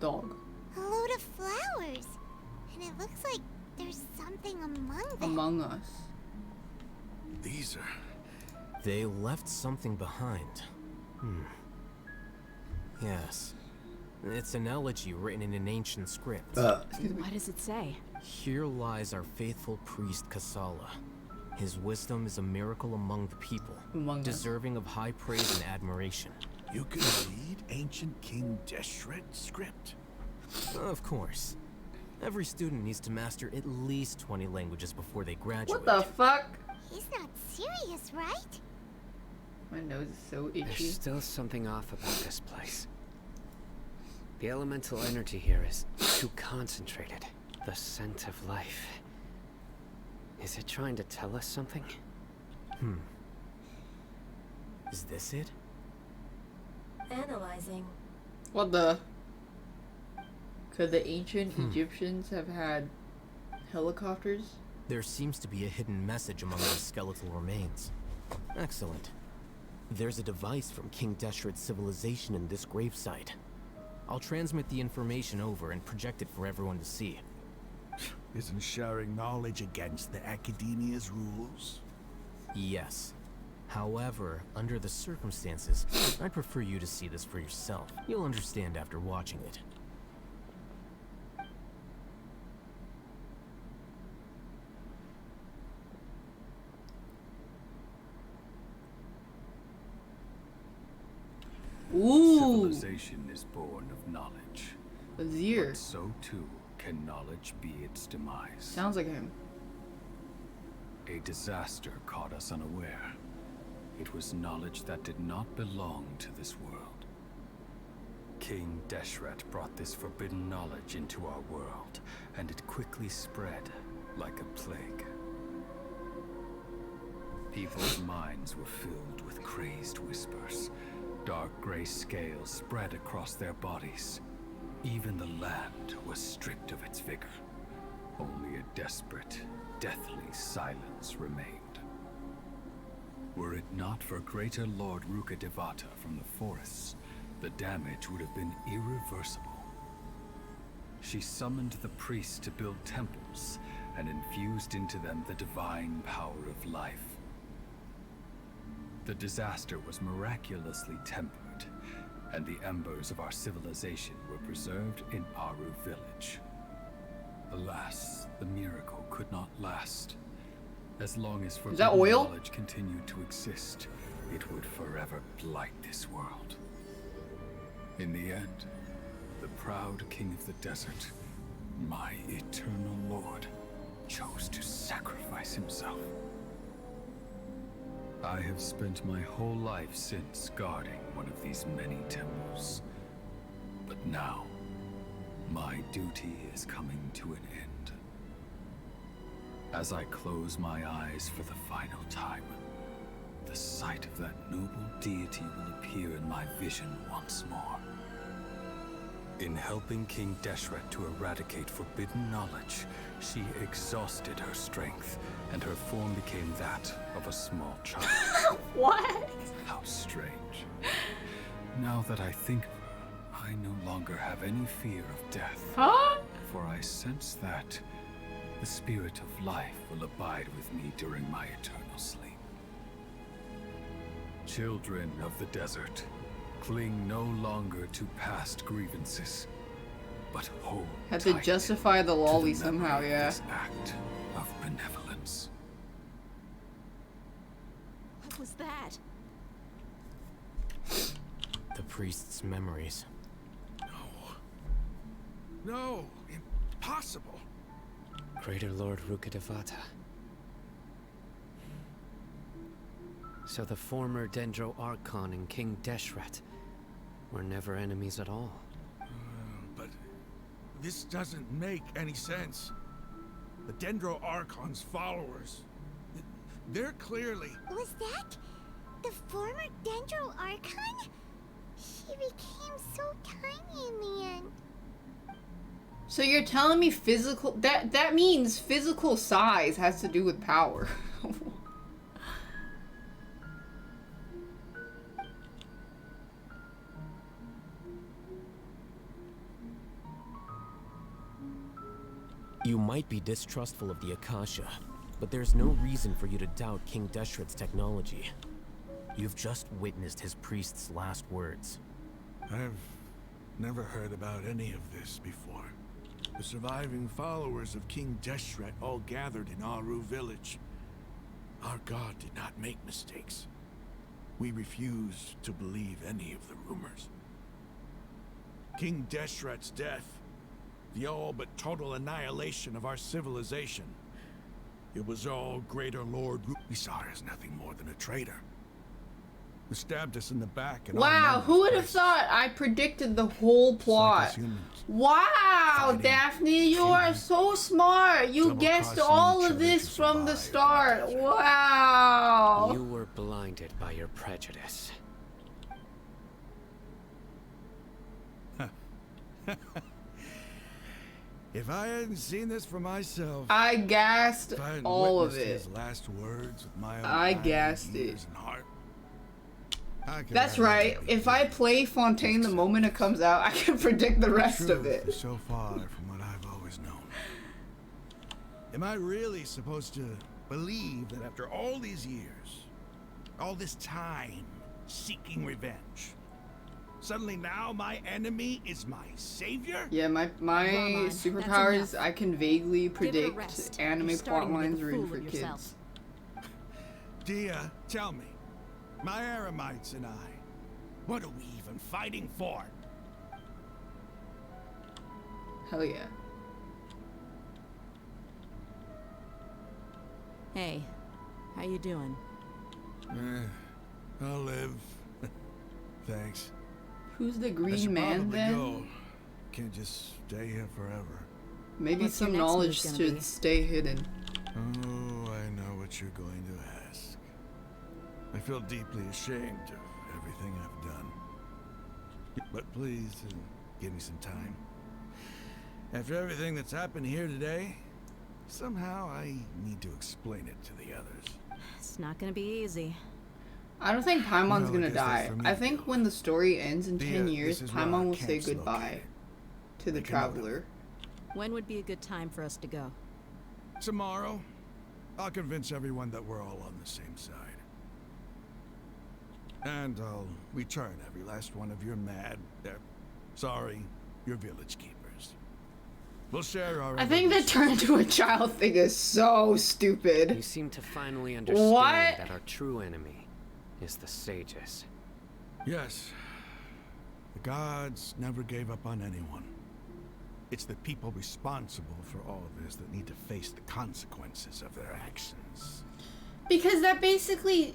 Dog. A load of flowers. And it looks like there's something among them. Among Us. These are... They left something behind. Yes. It's an elegy written in an ancient script. What does it say? Here lies our faithful priest Kasala. His wisdom is a miracle among the people, deserving of high praise and admiration. You can read ancient King Deshret's script? Of course. Every student needs to master at least 20 languages before they graduate. What the fuck? He's not serious, right? My nose is so itchy. There's still something off about this place. The elemental energy here is too concentrated. The scent of life. Is it trying to tell us something? Is this it? Analyzing. What the? Could the ancient Egyptians have had helicopters? There seems to be a hidden message among these skeletal remains. Excellent. There's a device from King Deshret's civilization in this gravesite. I'll transmit the information over and project it for everyone to see. Isn't sharing knowledge against the Academia's rules? Yes. However, under the circumstances, I'd prefer you to see this for yourself. You'll understand after watching it. Ooh! Civilization is born of knowledge. Azir. But so too can knowledge be its demise. Sounds like him. A disaster caught us unaware. It was knowledge that did not belong to this world. King Deshret brought this forbidden knowledge into our world, and it quickly spread like a plague. People's minds were filled with crazed whispers. Dark gray scales spread across their bodies. Even the land was stripped of its vigor. Only a desperate, deathly silence remained. Were it not for Greater Lord Rukkhadevata from the forests, the damage would have been irreversible. She summoned the priests to build temples and infused into them the divine power of life. The disaster was miraculously tempered, and the embers of our civilization were preserved in Aru village. Alas, the miracle could not last. As long as forbidden knowledge continued to exist, it would forever blight this world. In the end, the proud king of the desert, my eternal lord, chose to sacrifice himself. I have spent my whole life since guarding one of these many temples. But now, my duty is coming to an end. As I close my eyes for the final time, the sight of that noble deity will appear in my vision once more. In helping King Deshret to eradicate forbidden knowledge, she exhausted her strength, and her form became that of a small child. What? How strange. Now that I think of her, I no longer have any fear of death. Huh? For I sense that the spirit of life will abide with me during my eternal sleep. Children of the desert, cling no longer to past grievances, but hold Had to justify the lolly to the somehow, memory of yeah. this act of benevolence. What was that? The priest's memories. No, impossible. Greater Lord Rukkhadevata. So the former Dendro Archon and King Deshret were never enemies at all. But this doesn't make any sense. The Dendro Archon's followers, they're clearly... Was that the former Dendro Archon? She became so tiny in the end. So you're telling me physical... That means physical size has to do with power. You might be distrustful of the Akasha, but there's no reason for you to doubt King Deshret's technology. You've just witnessed his priest's last words. I've never heard about any of this before. The surviving followers of King Deshret all gathered in Aru village. Our god did not make mistakes. We refused to believe any of the rumors. King Deshret's death, the all but total annihilation of our civilization. It was all Greater Lord. We saw her as nothing more than a traitor. Who stabbed us in the back. And wow, who would have thought I predicted the whole plot? Wow, Daphne, you are so smart. You guessed all of this from the start. Wow. You were blinded by your prejudice. If I hadn't seen this for myself, I gassed all of it. His last words with my own I gassed it. and heart, that's right. If I play Fontaine the moment it comes out, I can predict the rest of it. So far from what I've always known. Am I really supposed to believe that after all these years, all this time seeking revenge, suddenly now my enemy is my savior? Yeah, my superpowers, I can vaguely predict anime plot lines written for kids. Dia, tell me, my Eremites and I, what are we even fighting for? Hell yeah. Hey, how you doing? I'll live. Thanks. Who's the green man then? Go. Can't just stay here forever. Maybe some knowledge should stay hidden. Oh, I know what you're going to ask. I feel deeply ashamed of everything I've done. But please, give me some time. After everything that's happened here today, somehow I need to explain it to the others. It's not gonna be easy. I don't think Paimon's gonna die. I think when the story ends in 10 years, Paimon will say goodbye to the Traveler. When would be a good time for us to go? Tomorrow. I'll convince everyone that we're all on the same side. And I'll return every last one of your your village keepers. We'll share our... I think that turn into a child thing is so stupid. You seem to finally understand that our true enemy is the sages. Yes. The gods never gave up on anyone. It's the people responsible for all of this that need to face the consequences of their actions. Because that basically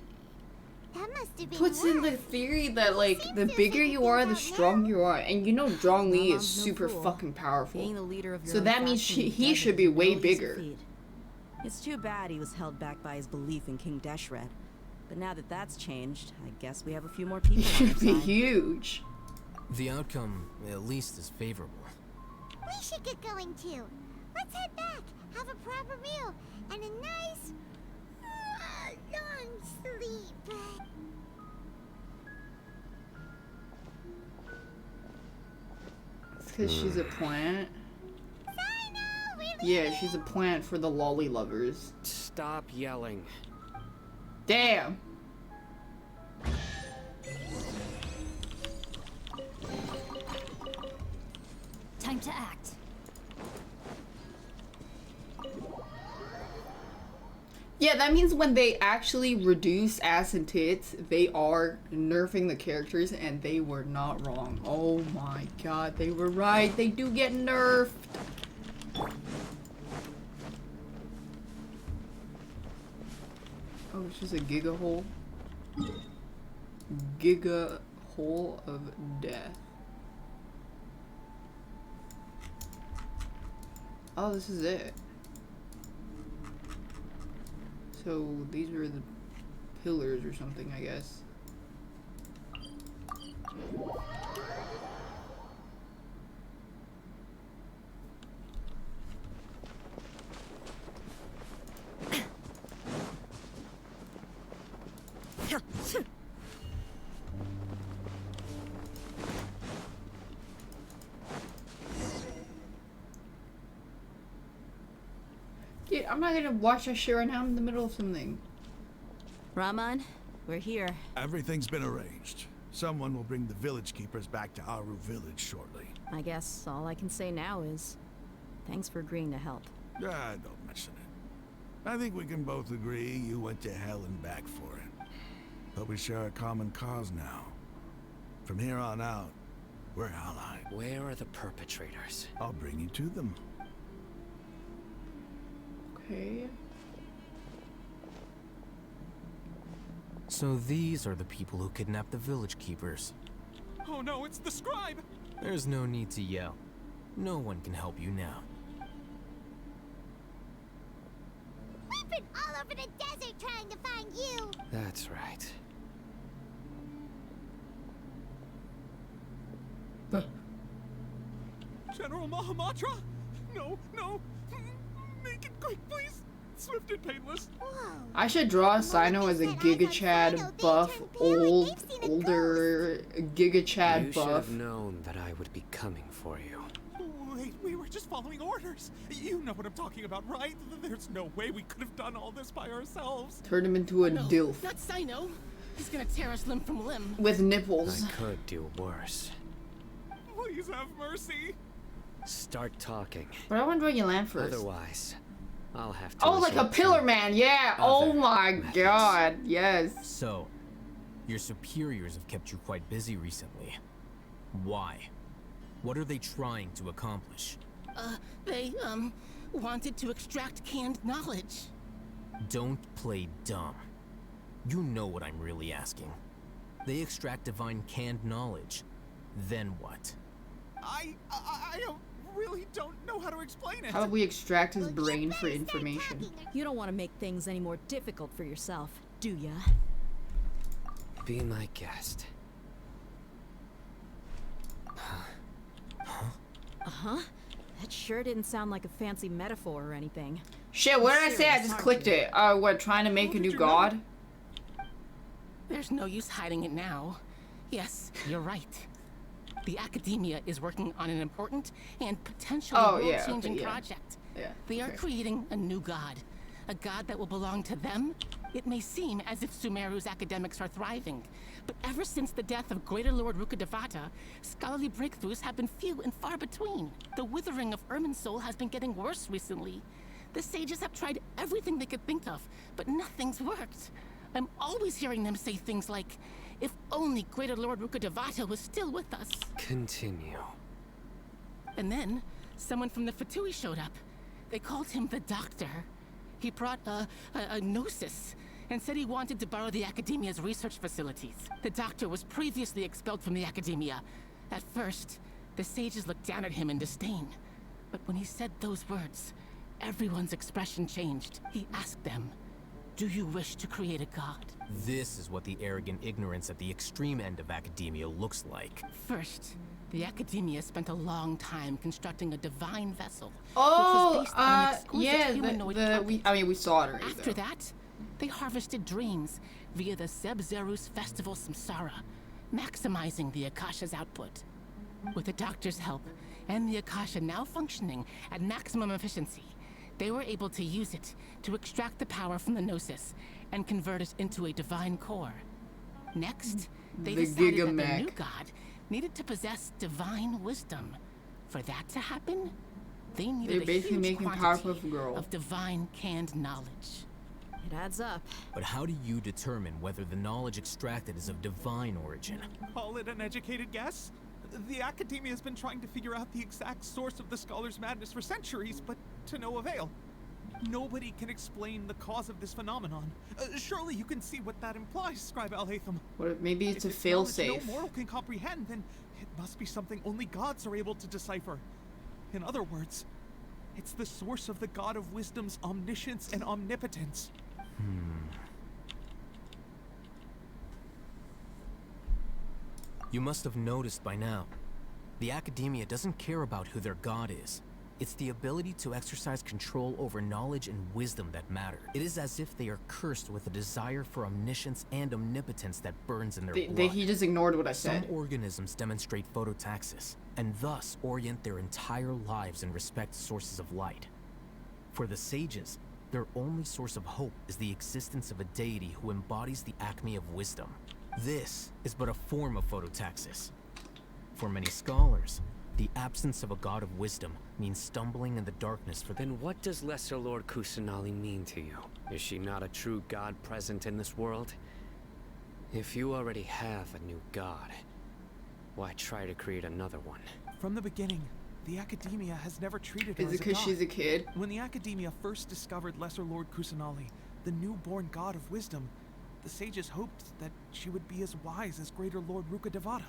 puts in the worse. theory that, like, the bigger you are, the stronger you are. And you know Zhong Li is super fucking powerful. Being the leader of your so own that means faction he doesn't should be way know his bigger. defeat. It's too bad he was held back by his belief in King Deshret. But now that that's changed, I guess we have a few more people on our Should be side. huge. The outcome, at least, is favorable. We should get going too. Let's head back, have a proper meal, and a nice long sleep. It's because she's a plant. Yeah, she's a plant for the lolly lovers. Stop yelling. Damn. Time to act. Yeah, that means when they actually reduce ass and tits, they are nerfing the characters, and they were not wrong. Oh my god, they were right. They do get nerfed. Oh, it's just a giga hole. Giga Hole of Death. Oh, this is it. So these are the pillars or something, I guess. Dude, I'm not gonna watch that shit right now. I'm in the middle of something. Rahman, we're here. Everything's been arranged. Someone will bring the village keepers back to Aru village shortly. I guess all I can say now is thanks for agreeing to help. Ah, don't mention it. I think we can both agree you went to hell and back for it. But we share a common cause now. From here on out, we're allied. Where are the perpetrators? I'll bring you to them. Okay. So these are the people who kidnapped the village keepers. Oh no, it's the scribe! There's no need to yell. No one can help you now. We've been all over the desert trying to find you. That's right. General Mahamatra? No, no. Make it quick, please. Swift and painless. Whoa. I should draw Sino as a Giga Chad buff, older Giga Chad You buff. should have known that I would be coming for you. Wait, we were just following orders. You know what I'm talking about, right? There's no way we could have done all this by ourselves. Turn him into a dilf. Not Sino. He's gonna tear us limb from limb. With nipples. I could do worse. Please have mercy. Start talking. But I want to draw you land first. Otherwise, I'll have to. Oh, like a pillar man, yeah. Oh my god, yes. So, your superiors have kept you quite busy recently. Why? What are they trying to accomplish? They, wanted to extract canned knowledge. Don't play dumb. You know what I'm really asking. They extract divine canned knowledge. Then what? I really don't know how to explain it. How do we extract his brain for information? You don't want to make things any more difficult for yourself, do ya? Be my guest. Uh-huh. That sure didn't sound like a fancy metaphor or anything. Shit, what did I say? I just clicked it. What, trying to make a new god? There's no use hiding it now. Yes, you're right. The Academia is working on an important and potentially world-changing project. Yeah, they are creating a new god. A god that will belong to them. It may seem as if Sumeru's academics are thriving, but ever since the death of Greater Lord Rukkhadevata, scholarly breakthroughs have been few and far between. The withering of Irminsul has been getting worse recently. The sages have tried everything they could think of, but nothing's worked. I'm always hearing them say things like, if only Greater Lord Rukkhadevata was still with us. Continue. And then, someone from the Fatui showed up. They called him the Doctor. He brought a gnosis and said he wanted to borrow the Academia's research facilities. The Doctor was previously expelled from the Academia. At first, the sages looked down at him in disdain. But when he said those words, everyone's expression changed. He asked them, do you wish to create a god? This is what the arrogant ignorance at the extreme end of academia looks like. First, the Academia spent a long time constructing a divine vessel. Oh, which was based on an exquisite yeah, humanoid we saw it already. After that, they harvested dreams via the Zeb-Zerus Festival Samsara, maximizing the Akasha's output. With the Doctor's help, and the Akasha now functioning at maximum efficiency, they were able to use it to extract the power from the Gnosis and convert it into a divine core. Next, they decided that the new god needed to possess divine wisdom. For that to happen, they needed a huge quantity of divine canned knowledge. It adds up. But how do you determine whether the knowledge extracted is of divine origin? Call it an educated guess? The Academia has been trying to figure out the exact source of the Scholar's madness for centuries, but to no avail. Nobody can explain the cause of this phenomenon. Surely you can see what that implies, Scribe Alhaitham. What? Maybe it's a If failsafe. knowledge no mortal can comprehend, then it must be something only gods are able to decipher. In other words, it's the source of the God of Wisdom's omniscience and omnipotence. You must have noticed by now. The Academia doesn't care about who their god is. It's the ability to exercise control over knowledge and wisdom that matter. It is as if they are cursed with a desire for omniscience and omnipotence that burns in their blood. He just ignored what I said. Some organisms demonstrate phototaxis, and thus orient their entire lives in respect to sources of light. For the sages, their only source of hope is the existence of a deity who embodies the acme of wisdom. This is but a form of phototaxis. For many scholars, the absence of a god of wisdom means stumbling in the darkness for Then what does Lesser Lord Kusanali mean to you? Is she not a true god present in this world? If you already have a new god, why try to create another one? From the beginning, the Academia has never treated her Is as it a because god. she's a kid? When the Academia first discovered Lesser Lord Kusanali, the newborn god of wisdom, the sages hoped that she would be as wise as Greater Lord Rukkhadevata.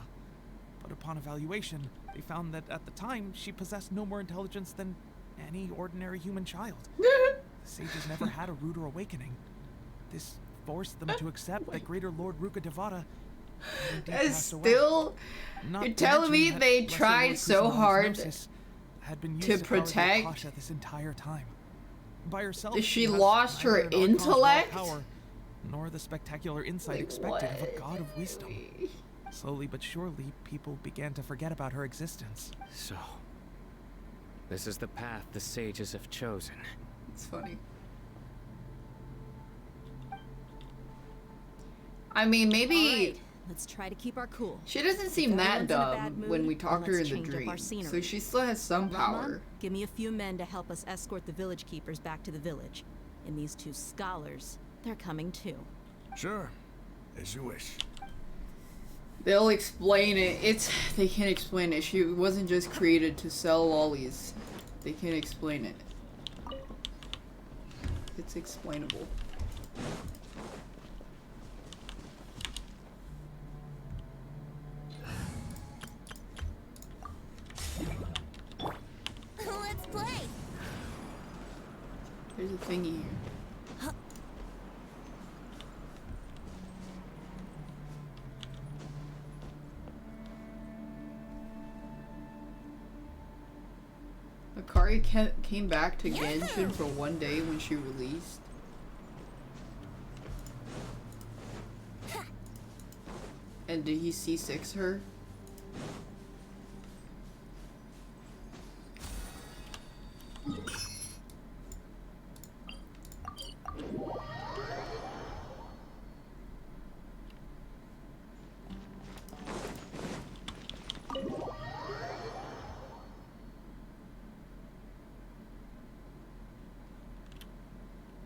But upon evaluation, they found that at the time, she possessed no more intelligence than any ordinary human child. The sages never had a ruder awakening. This forced them to accept that Greater Lord Rukkhadevata had indeed passed away. Still, Not you're to telling me mention they that Lesser tried Lord so Kusanali's hard gnosis had been used to power the protect. Akasha this entire time. By herself, She has lost her neither an Archon's raw intellect? power, nor the spectacular insight expected of a god of wisdom. Slowly but surely, people began to forget about her existence. So, this is the path the sages have chosen. It's funny. I mean, maybe Alright, let's try to keep our cool. she doesn't If seem that everyone's in a bad dumb mood, when we then talk to her in let's the change up our dream. scenery. So she still has some power. Rahman, give me a few men to help us escort the village keepers back to the village. And these two scholars, they're coming too. Sure, as you wish. They'll explain it. They can't explain it. She wasn't just created to sell lollies. They can't explain it. It's explainable. Let's play. There's a thingy here. Akari came back to Genshin for one day when she released. And did he C6 her?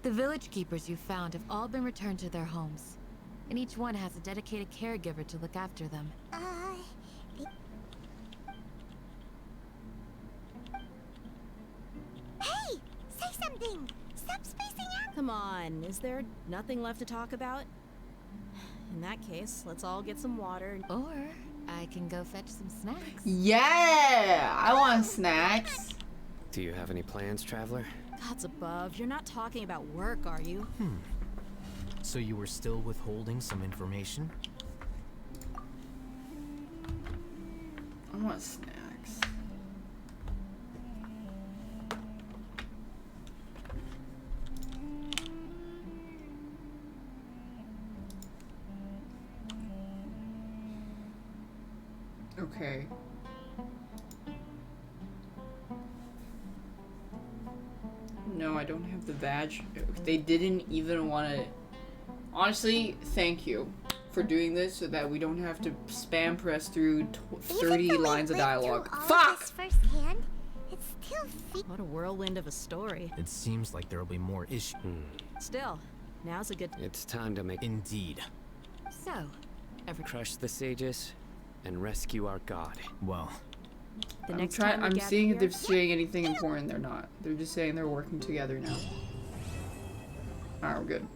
The village keepers you found have all been returned to their homes, and each one has a dedicated caregiver to look after them. Hey! Say something! Stop spacing out! Come on, is there nothing left to talk about? In that case, let's all get some water. Or I can go fetch some snacks. Yeah! I want snacks. Do you have any plans, traveler? Gods above, you're not talking about work, are you? So you were still withholding some information? I want snacks. Okay. No, I don't have the badge. They didn't even want to... Honestly, thank you for doing this so that we don't have to spam press through 30 lines of dialogue. Fuck! Firsthand, it's still What a whirlwind of a story. It seems like there'll be more issues. Still, now's a good... It's time to make... Indeed. So, Crush the sages and rescue our god. Well, I'm seeing if they're saying anything important. They're not. They're just saying they're working together now. Alright, we're good.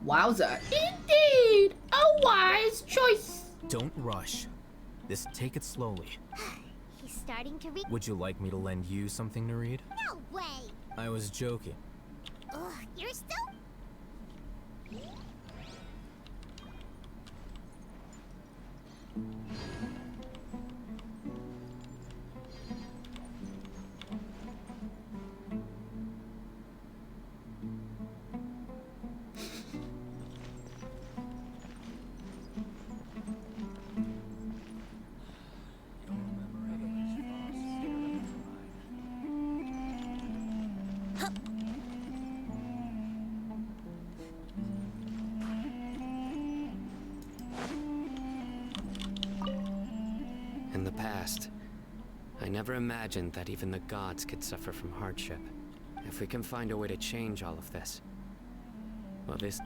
Wowza. Indeed! A wise choice! Don't rush. Just take it slowly. He's starting to read. Would you like me to lend you something to read? No way! I was joking. Ugh, you're still. In the past, I never imagined that even the gods could suffer from hardship. If we can find a way to change all of this, well, this...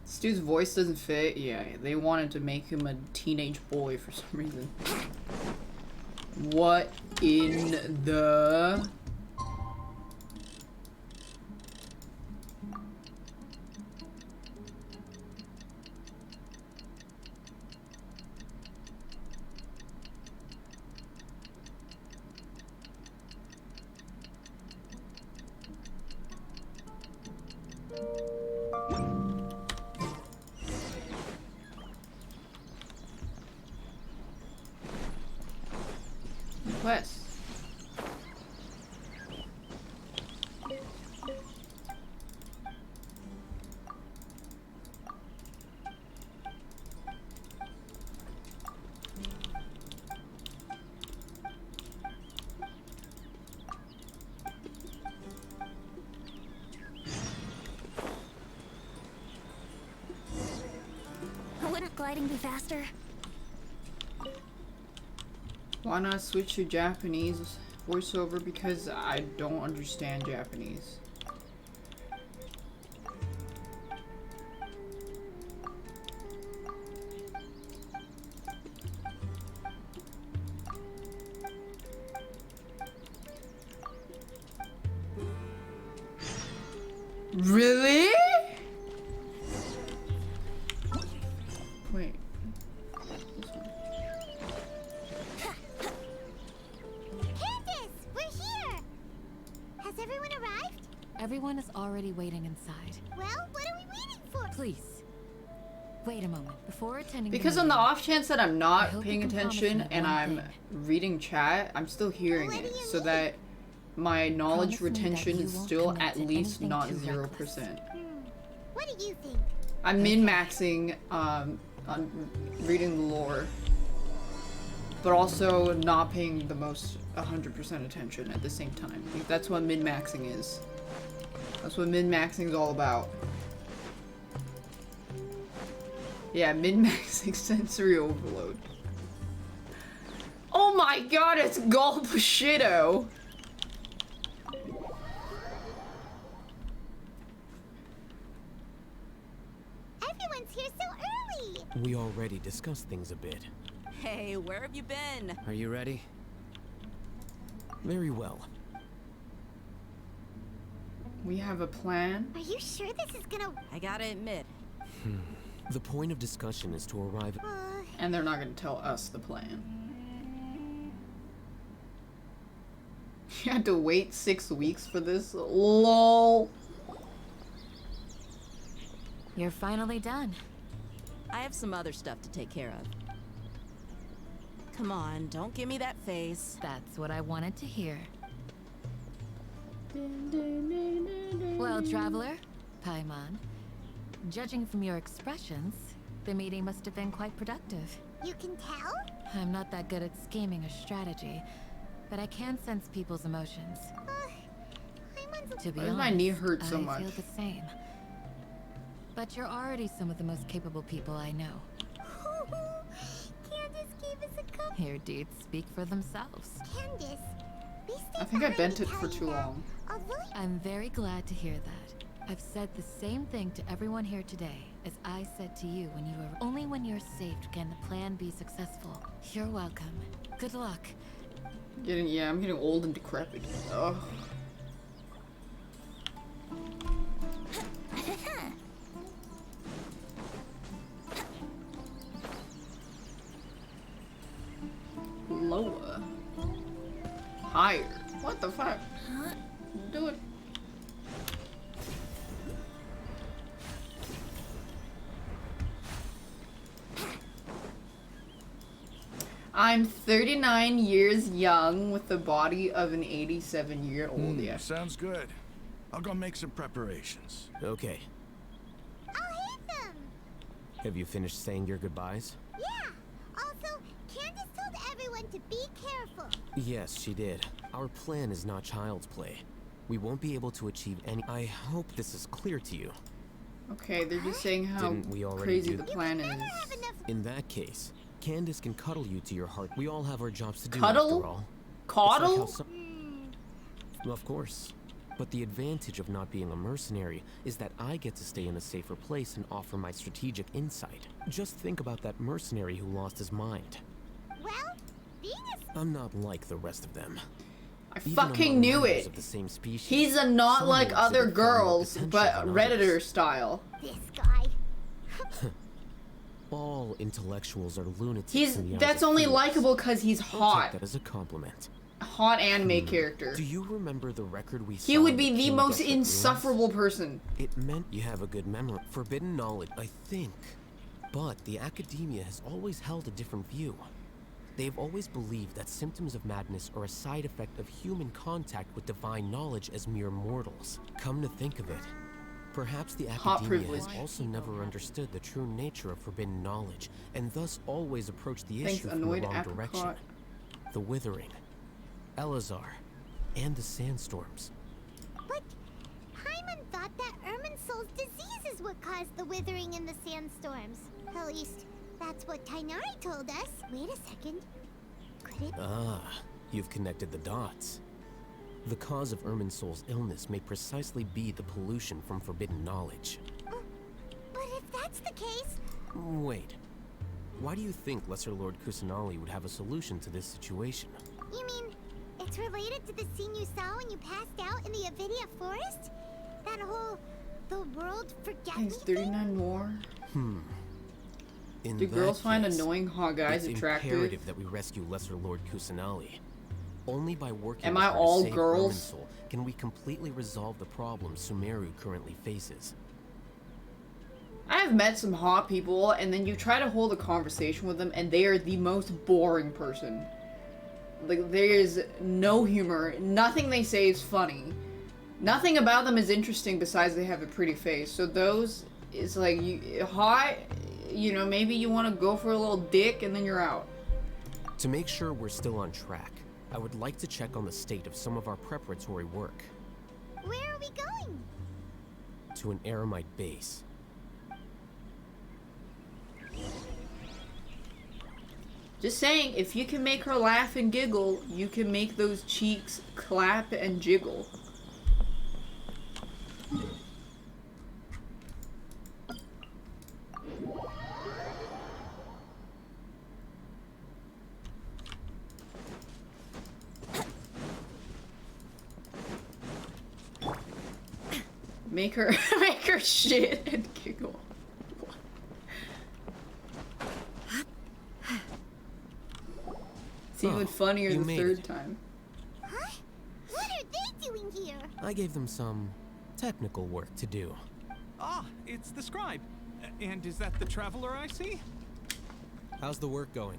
This dude's voice doesn't fit. Yeah, they wanted to make him a teenage boy for some reason. What in the... Quest. Wouldn't gliding be faster? Why not switch to Japanese voiceover? Because I don't understand Japanese. Really? Wait. Candace, we're here! Has everyone arrived? Everyone is already waiting inside. Well, what are we waiting for? Please, wait a moment before attending. Because on the off chance that I'm I not hope paying you can promise attention me and one I'm thing. reading chat, I'm still hearing What do it, you so mean? that my knowledge Promise me that retention you is won't still commit at to least anything not too 0%. What do you think? I'm min-maxing on reading the lore, but also not paying the most 100% attention at the same time. I think that's what min-maxing is. That's what min-maxing is all about. Yeah, min-maxing sensory overload. Oh my god, it's Gulp Bushido! Everyone's here so early! We already discussed things a bit. Hey, where have you been? Are you ready? Very well. We have a plan. Are you sure this is gonna... I gotta admit. The point of discussion is to arrive at... And they're not gonna tell us the plan. You had to wait 6 weeks for this? LOL. You're finally done. I have some other stuff to take care of. Come on, don't give me that face. That's what I wanted to hear. Well, traveler, Paimon, judging from your expressions, the meeting must have been quite productive. You can tell? I'm not that good at scheming or strategy, but I can sense people's emotions. To be Why does honest, my knee hurt so I much? feel the same. But you're already some of the most capable people I know. Candace gave us a cup. Your deeds speak for themselves. Candace, we stayed I think I behind bent to it tell for you too that long. although I'm very glad to hear that. I've said the same thing to everyone here today as I said to you when you were. Only when you're saved can the plan be successful. You're welcome. Good luck. I'm getting old and decrepit. Ugh. Lower. Higher. What the fuck? Do it. I'm 39 years young with the body of an 87-year-old. Yeah. Sounds good. I'll go make some preparations. Okay. I'll hit them. Have you finished saying your goodbyes? Yeah. Also, Candace told everyone to be careful. Yes, she did. Our plan is not child's play. We won't be able to achieve any. I hope this is clear to you. Okay, they're just saying how Didn't we already crazy do the plan is. In that case, Candace can cuddle you to your heart. We all have our jobs to do Cuddle? after all. Coddle? It's like how Of course. But the advantage of not being a mercenary is that I get to stay in a safer place and offer my strategic insight. Just think about that mercenary who lost his mind. Well, being a... I'm not like the rest of them. I Even fucking among knew members it. of the same species, He's a not some like will other exhibit far more girls, potential but than Redditor others. style. This guy. All intellectuals are lunatics. He's in the eyes that's of only fools. likable because he's I'll hot. take that as a compliment. Hot anime character. Do you remember the record we saw? He would in be the King most Death Ruins? insufferable person. It meant you have a good memory. Forbidden knowledge, I think. But the academia has always held a different view. They've always believed that symptoms of madness are a side effect of human contact with divine knowledge as mere mortals. Come to think of it, perhaps the Hot academia has privilege. also never understood the true nature of forbidden knowledge, and thus always approached the Thanks, issue from the annoyed wrong apricot. direction. The Withering, Elazar, and the Sandstorms. But Hyman thought that Irminsul's disease is what caused the withering in the sandstorms. At least, that's what Tainari told us. Wait a second. Could it... Ah, you've connected the dots. The cause of Irminsul's illness may precisely be the pollution from forbidden knowledge. But if that's the case... Wait. Why do you think Lesser Lord Kusanali would have a solution to this situation? You mean, it's related to the scene you saw when you passed out in the Avidia forest? That whole... the world forget me Thanks, 39 more. In Do that girls find case, annoying hot guys it's attractive? imperative that we rescue Lesser Lord Kusanali. Only by working Am with I her to all save girls? Irminsul can we completely resolve the problems Sumeru currently faces. I have met some hot people, and then you try to hold a conversation with them, and they are the most boring person. Like, there is no humor. Nothing they say is funny. Nothing about them is interesting besides they have a pretty face. So those, it's like, you hot, you know, maybe you want to go for a little dick, and then you're out. To make sure we're still on track, I would like to check on the state of some of our preparatory work. Where are we going? To an Eremite base. Just saying, if you can make her laugh and giggle, you can make those cheeks clap and jiggle. Make her shit and giggle. It's even funnier you the made third it. time. Huh? What are they doing here? I gave them some technical work to do. Ah, it's the scribe. And is that the traveler I see? How's the work going?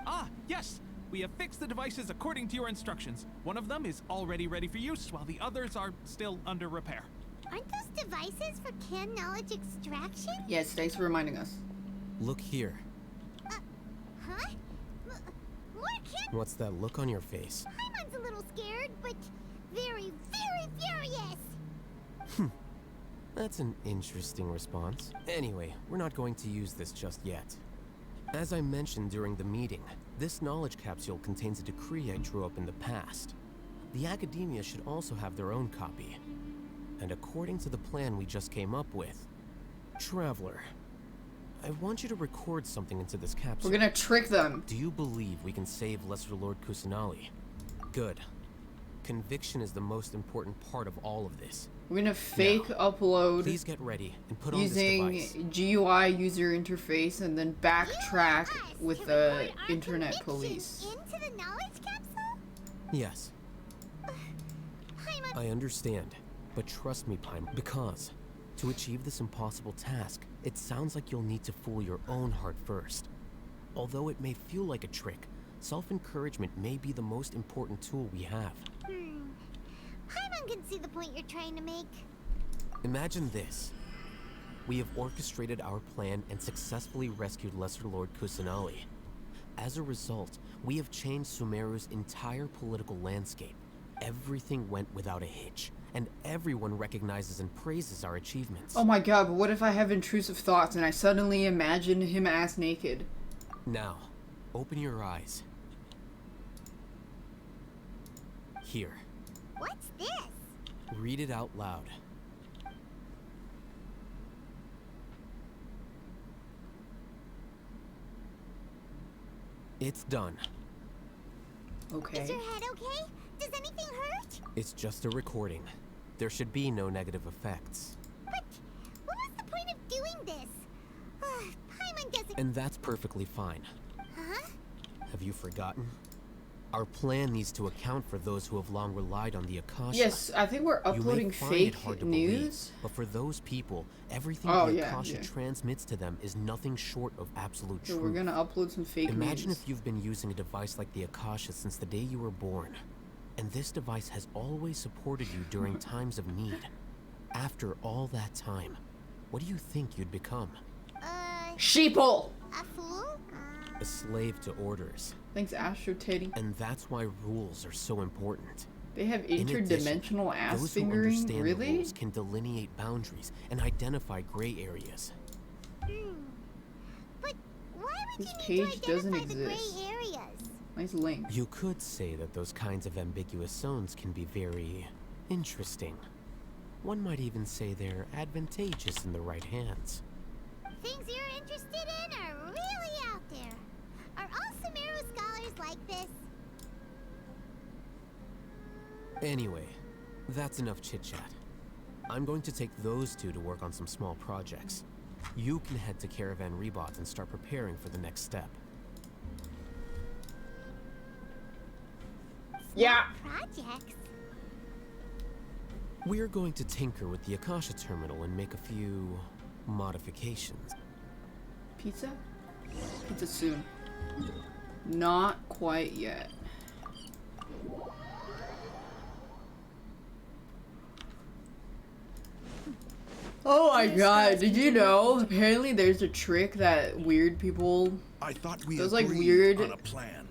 Ah, yes. We have fixed the devices according to your instructions. One of them is already ready for use, while the others are still under repair. Aren't those devices for can knowledge extraction? Yes, thanks for reminding us. Look here. Huh? More can... What's that look on your face? Hyman's a little scared, but very, very furious. That's an interesting response. Anyway, we're not going to use this just yet. As I mentioned during the meeting, this knowledge capsule contains a decree I drew up in the past. the Academia should also have their own copy. And according to the plan we just came up with, Traveler, I want you to record something into this capsule. We're gonna trick them. Do you believe we can save Lesser Lord Kusanali? Good. Conviction is the most important part of all of this. We're gonna fake upload. Please get ready and put on using this device. GUI user interface and then backtrack with the internet police. Into the knowledge capsule? Yes. I understand, but trust me, Paimon, because to achieve this impossible task, it sounds like you'll need to fool your own heart first. Although it may feel like a trick, self-encouragement may be the most important tool we have. Paimon can see the point you're trying to make. Imagine this. We have orchestrated our plan and successfully rescued Lesser Lord Kusanali. As a result, we have changed Sumeru's entire political landscape. Everything went without a hitch, and everyone recognizes and praises our achievements. Oh my god, but what if I have intrusive thoughts and I suddenly imagine him ass naked? Now, open your eyes. Here. What's this? Read it out loud. It's done. Okay. Is your head okay? Does anything hurt? It's just a recording. There should be no negative effects. But what was the point of doing this? Paimon doesn't... And that's perfectly fine. Huh? Have you forgotten? Our plan needs to account for those who have long relied on the Akasha. Yes, I think we're uploading fake news. But for those people, everything the Akasha transmits to them is nothing short of absolute truth. So we're gonna upload some fake news. Imagine if you've been using a device like the Akasha since the day you were born. And this device has always supported you during times of need. After all that time, what do you think you'd become? Sheeple! A fool? A slave to orders. Thanks, Astro Teddy. And that's why rules are so important. They have interdimensional ass those who fingering? understand Really? the rules can delineate boundaries and identify gray areas. But why would This you need page to doesn't identify the exist. gray areas? Nice link. You could say that those kinds of ambiguous zones can be very interesting. One might even say they're advantageous in the right hands. Things you're interested in are really out there. Are all Sumeru scholars like this? Anyway, that's enough chit-chat. I'm going to take those two to work on some small projects. You can head to Caravan Rebot and start preparing for the next step. Yeah. Projects? We're going to tinker with the Akasha terminal and make a few modifications. Pizza? Pizza soon. Not quite yet. Oh my god, did you know? Apparently there's a trick that weird people... I thought we those like agreed weird on a plan.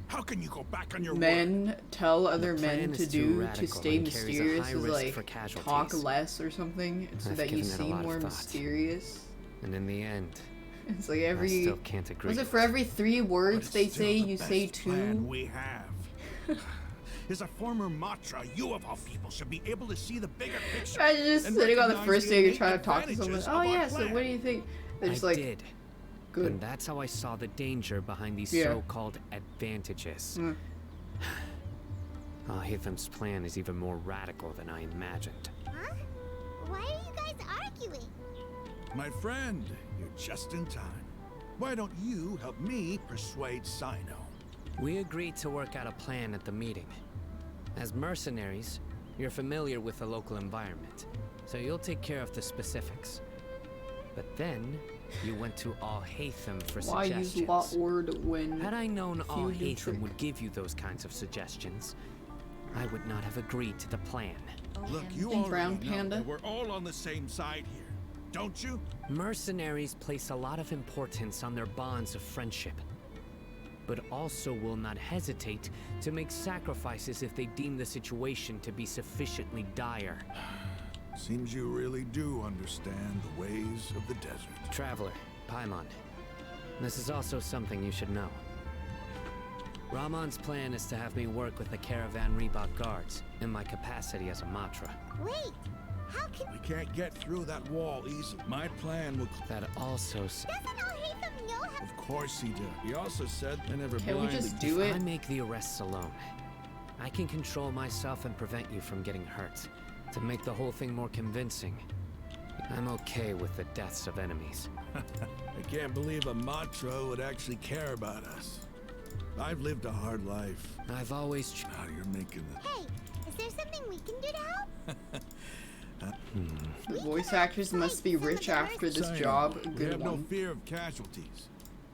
How can you go back on your men word? tell other The men plan to is too do to radical stay and carries a mysterious high is risk like for casualties. talk less or something so I've that you given it a seem lot of more thought. mysterious. And in the end, It's like I every... still can't agree. Was it for every 3 words they Still say, the you best say plan 2? we have. As a former Matra, you of all people should be able to see the bigger picture. I just and sitting on the recognize first the day you're innate trying to talk to someone. advantages Oh of our yeah, so plan. what do you think? They're just I like, did. good. And that's how I saw the danger behind these Yeah. so-called advantages. Mm. Hitham's plan is even more radical than I imagined. Huh? Why are you guys arguing? My friend, you're just in time. Why don't you help me persuade Sino? We agreed to work out a plan at the meeting. As mercenaries, you're familiar with the local environment, so you'll take care of the specifics. But then, you went to Al-Haytham for Why use suggestions. lot word when Had I known if you do Al-Haytham trick? would give you those kinds of suggestions, I would not have agreed to the plan. Look, you Think already brown know panda? that we're all on the same side here, don't you? Mercenaries place a lot of importance on their bonds of friendship, but also will not hesitate to make sacrifices if they deem the situation to be sufficiently dire. Seems you really do understand the ways of the desert. Traveler, Paimon, this is also something you should know. Rahman's plan is to have me work with the Caravan Reebok guards in my capacity as a Matra. Wait, how can... We can't get through that wall easily. My plan will... That also... Doesn't Al-Haytham know how... Of course he did. He also said I never Can we just do If it? I make the arrests alone, I can control myself and prevent you from getting hurt. To make the whole thing more convincing, I'm okay with the deaths of enemies. I can't believe a Matra would actually care about us. I've lived a hard life. I've always... Now you're making the... Hey, is there something we can do to help? The voice actors must be rich after this job. A We good have one. no fear of casualties.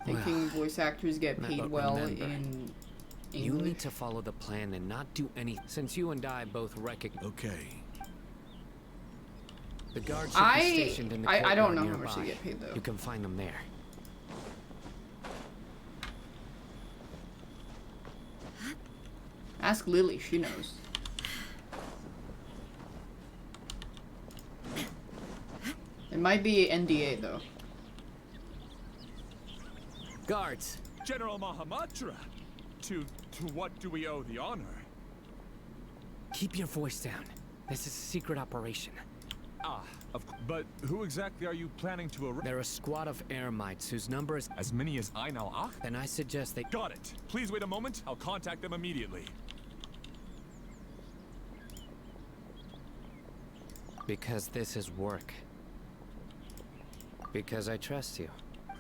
Thinking voice actors get paid but well remember, in You English. need to follow the plan and not do any... Since you and I both recognize... Okay. The guards should be stationed in the I don't courtyard know how nearby. much they get paid though. You can find them there. Ask Lily, she knows. It might be NDA though. Guards! General Mahamatra! To what do we owe the honor? Keep your voice down. This is a secret operation. But who exactly are you planning to arrest? They're a squad of Eremites whose number is... As many as Ainal Ach? Then I suggest they... Got it. Please wait a moment. I'll contact them immediately. Because this is work. Because I trust you.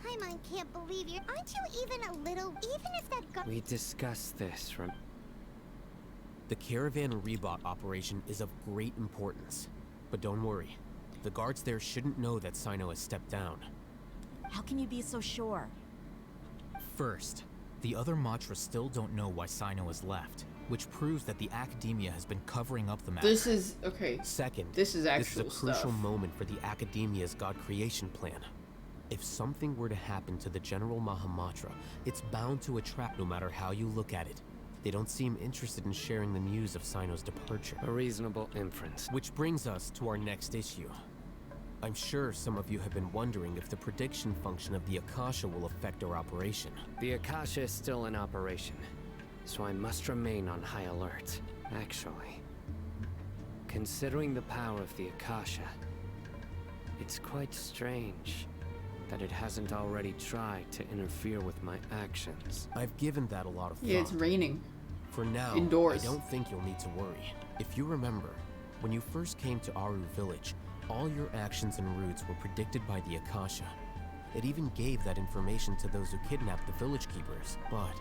Paimon can't believe you. Aren't you even a little... Even if that guy... We discussed this from... The Caravan Reebok operation is of great importance. But don't worry. The guards there shouldn't know that Sino has stepped down. How can you be so sure? First, the other Matra still don't know why Sino has left, which proves that the Academia has been covering up the matter. This is okay. Second, this is actual a crucial stuff. moment for the Academia's God creation plan. If something were to happen to the General Mahamatra, it's bound to attract no matter how you look at it. They don't seem interested in sharing the news of Sino's departure. A reasonable inference. Which brings us to our next issue. I'm sure some of you have been wondering if the prediction function of the Akasha will affect our operation. The Akasha is still in operation, so I must remain on high alert. Actually, considering the power of the Akasha, it's quite strange that it hasn't already tried to interfere with my actions. I've given that a lot of thought. Yeah, it's raining. For now, Indoors. I don't think you'll need to worry. If you remember, when you first came to Aru Village, all your actions and routes were predicted by the Akasha. It even gave that information to those who kidnapped the village keepers. But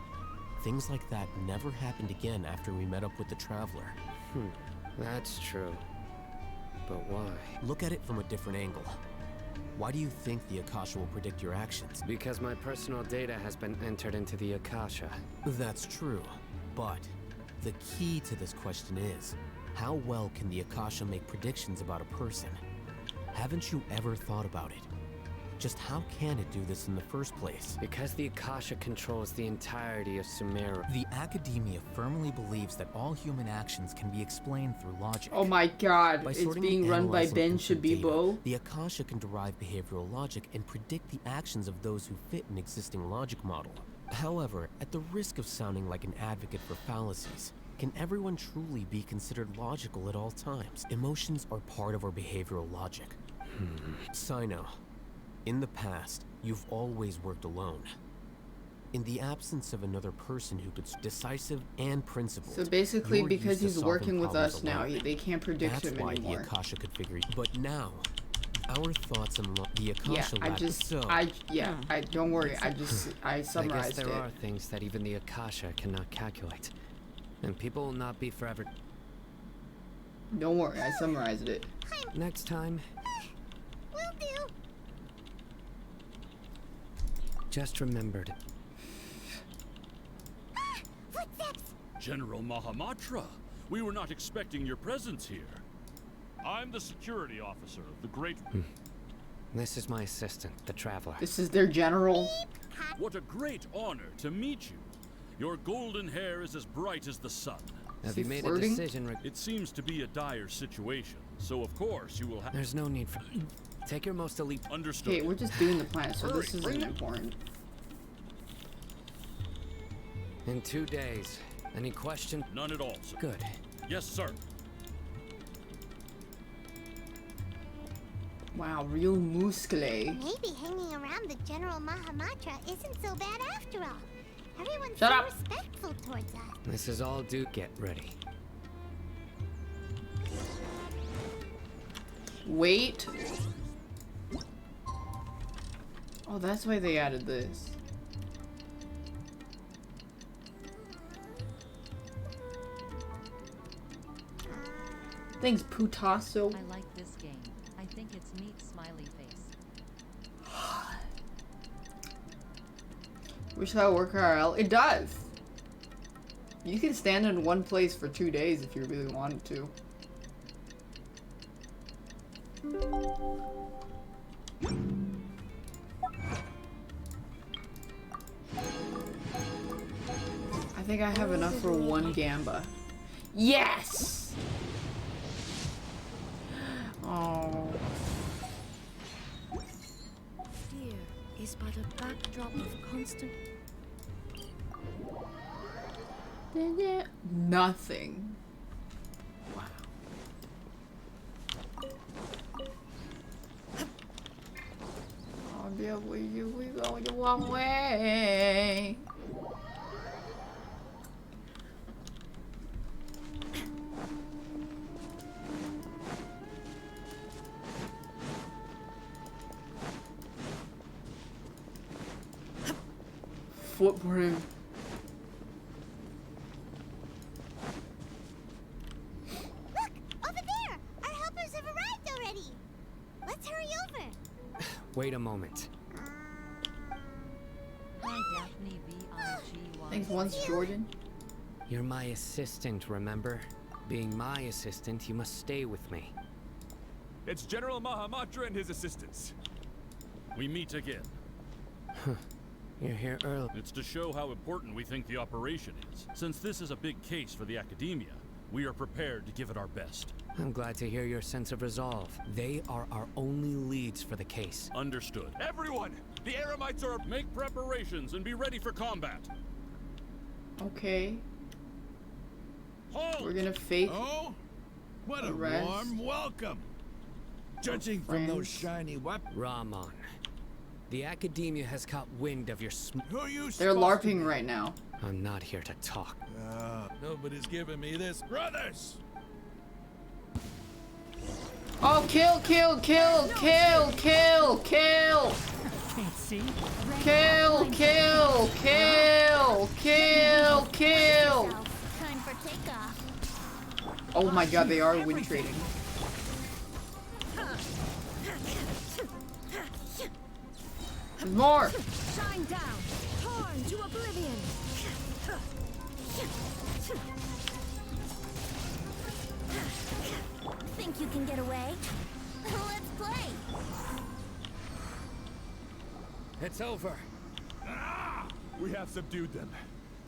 things like that never happened again after we met up with the Traveler. That's true. But why? Look at it from a different angle. Why do you think the Akasha will predict your actions? Because my personal data has been entered into the Akasha. That's true, but the key to this question is, how well can the Akasha make predictions about a person? Haven't you ever thought about it? Just how can it do this in the first place? Because the Akasha controls the entirety of Sumeru. The Academia firmly believes that all human actions can be explained through logic. Oh my god, By it's sorting being and run by analyzing Ben input Shabibo. data, the Akasha can derive behavioral logic and predict the actions of those who fit an existing logic model. However, at the risk of sounding like an advocate for fallacies, can everyone truly be considered logical at all times? Emotions are part of our behavioral logic. Sino, in the past, you've always worked alone. In the absence of another person who could decisive and principled. So basically, you're because used to he's working solving with problems us now, alone. they can't predict That's him why anymore. the Akasha could figure. But now, our thoughts and the Akasha Yeah, I don't worry. I summarized I guess there it. are things that even the Akasha cannot calculate, and people will not be forever. Don't worry, I summarized it. Next time, Will do. just remembered. Footsteps. General Mahamatra, we were not expecting your presence here. I'm the security officer of the Great... This is my assistant, the Traveler. This is their general. What a great honor to meet you. Your golden hair is as bright as the sun. Have you made a decision? It seems to be a dire situation, so of course you will have... There's no need for... Take your most elite... Understood. Okay, we're just doing the plan, so this isn't important. In 2 days. Any question? None at all, sir. Good. Yes, sir. Wow, real muscle. Maybe hanging around the General Mahamatra isn't so bad after all. Everyone's Shut so up. respectful towards us. This is all due. Get ready. Wait. Oh, that's why they added this. Thanks, Putasso. I like this game. I think it's neat smiley face. Wish that would work IRL. It does. You can stand in one place for 2 days if you really wanted to. I think I have enough for one Gamba. Yes! Oh. Fear is but a backdrop of constant. Nothing. Wow. Oh, yeah, we go the wrong way. Footprint. Look! Over there! Our helpers have arrived already! Let's hurry over! Wait a moment. Hi, Daphne V-I-G-Y. Thanks once, Jordan. You're my assistant, remember? Being my assistant, you must stay with me. It's General Mahamatra and his assistants. We meet again. You're here early. It's to show how important we think the operation is. Since this is a big case for the Academia, we are prepared to give it our best. I'm glad to hear your sense of resolve. They are our only leads for the case. Understood. Everyone! The Eremites are... Make preparations and be ready for combat. Okay. Halt! We're gonna fake. Oh? What a Arrest. warm welcome. Judging from those shiny weapons. Rahman. The Academia has caught wind of your Who are you They're supposed to LARPing be? right now. I'm not here to talk. Nobody's giving me this. Brothers! Oh, kill, kill, kill, kill, kill, kill! Can't see. Kill, kill, kill, kill, kill! Time for takeoff. Oh my god, they are wind trading. There's more! Shine down, torn to oblivion. Think you can get away? Let's play! It's over. We have subdued them.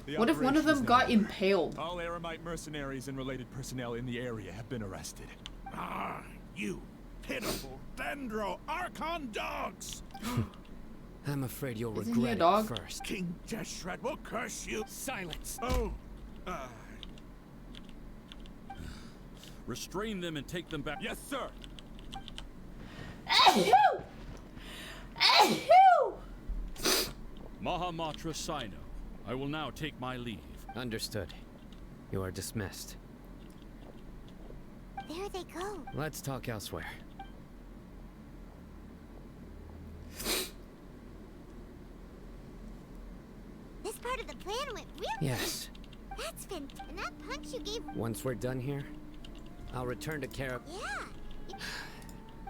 The What if one of operation is them now got over. impaled? All Eremite mercenaries and related personnel in the area have been arrested. You pitiful Dendro Archon dogs! I'm afraid you'll Isn't he a regret dog? it first. King Deshret will curse you. Silence! Oh, Restrain them and take them back. Yes, sir! Ahoo! Ahoo! Mahamatra Sino. I will now take my leave. Understood. You are dismissed. There they go. Let's talk elsewhere. This part of the plan went really Yes. That's fantastic. And that punch you gave... Once we're done here, I'll return to Kara. Yeah.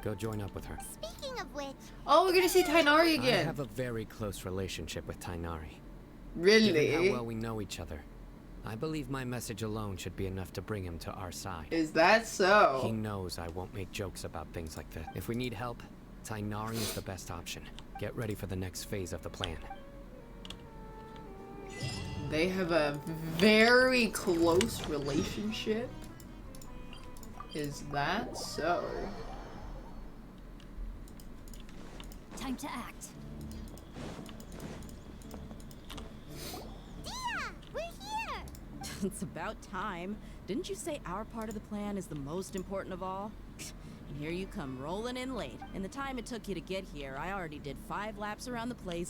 Go join up with her. Speaking of which... Oh, we're gonna see Tainari I again. have a very close relationship with Tainari. Really? Given how well we know each other, I believe my message alone should be enough to bring him to our side. Is that so? He knows I won't make jokes about things like this. If we need help, Tainari is the best option. Get ready for the next phase of the plan. They have a very close relationship. Is that so? Time to act. Dia! We're It's about time. Didn't you say our part of the plan is the most important of all? And here you come rolling in late. In the time it took you to get here, I already did 5 laps around the place.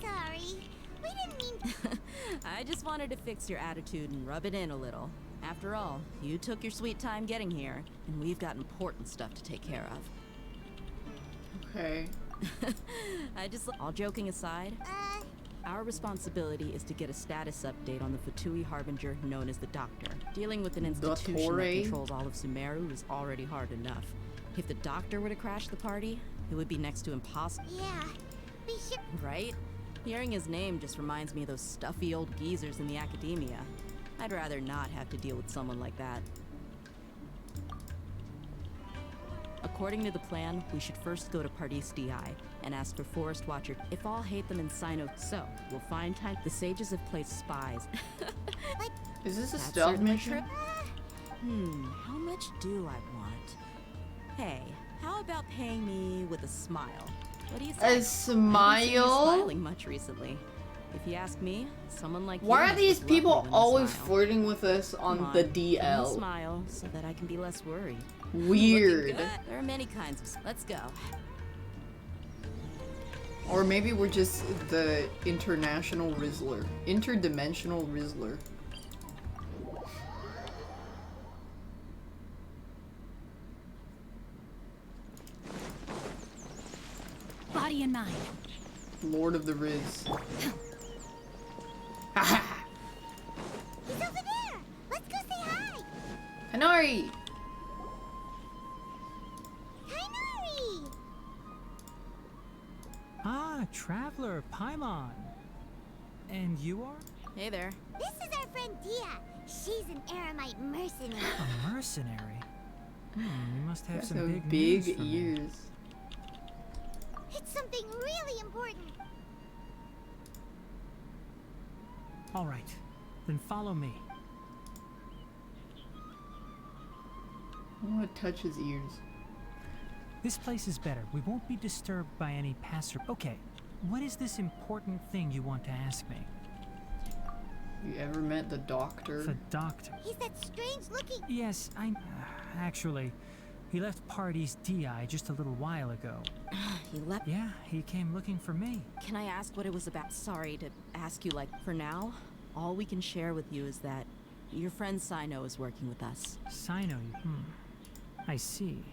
Sorry. We didn't mean... I just wanted to fix your attitude and rub it in a little. After all, you took your sweet time getting here, and we've got important stuff to take care of. Okay. All joking aside, our responsibility is to get a status update on the Fatui Harbinger known as the Doctor. Dealing with an institution that controls all of Sumeru is already hard enough. If the Doctor were to crash the party, it would be next to impossible. Yeah, we should... Right? Hearing his name just reminds me of those stuffy old geezers in the academia. I'd rather not have to deal with someone like that. According to the plan, we should first go to Pardis DI and ask for Forest Watcher. If all hate them in Sino, so we'll find time. The sages have placed spies. Is this a stealth mission? How much do I want? Hey, how about paying me with a smile? What do you say? A smile? I haven't seen you smiling much recently. If you ask me, someone like Why you are these must love people me when always they smile. flirting with us on Come the give me a DL? smile so that I can be less worried. Weird. Looking good. There are many kinds of. Let's go. Or maybe we're just the international Rizzler. Interdimensional Rizzler. Body and mind. Lord of the Riz. He's over there! Let's go say hi! Hanari! Hi, Nari! Ah, Traveler, Paimon. And you are? Hey there. This is our friend Dia. She's an Aramite mercenary. A mercenary? You must have Got some big big news for me. ears. It's something really important. All right, then follow me. I want to touch his ears. This place is better. We won't be disturbed by any passer. Okay, what is this important thing you want to ask me? You ever met the Doctor? The Doctor? He's that strange looking... Yes, actually, he left Pardis DI just a little while ago. He left? Yeah, he came looking for me. Can I ask what it was about? Sorry to ask you, for now, all we can share with you is that your friend Sino is working with us. Sino? I see.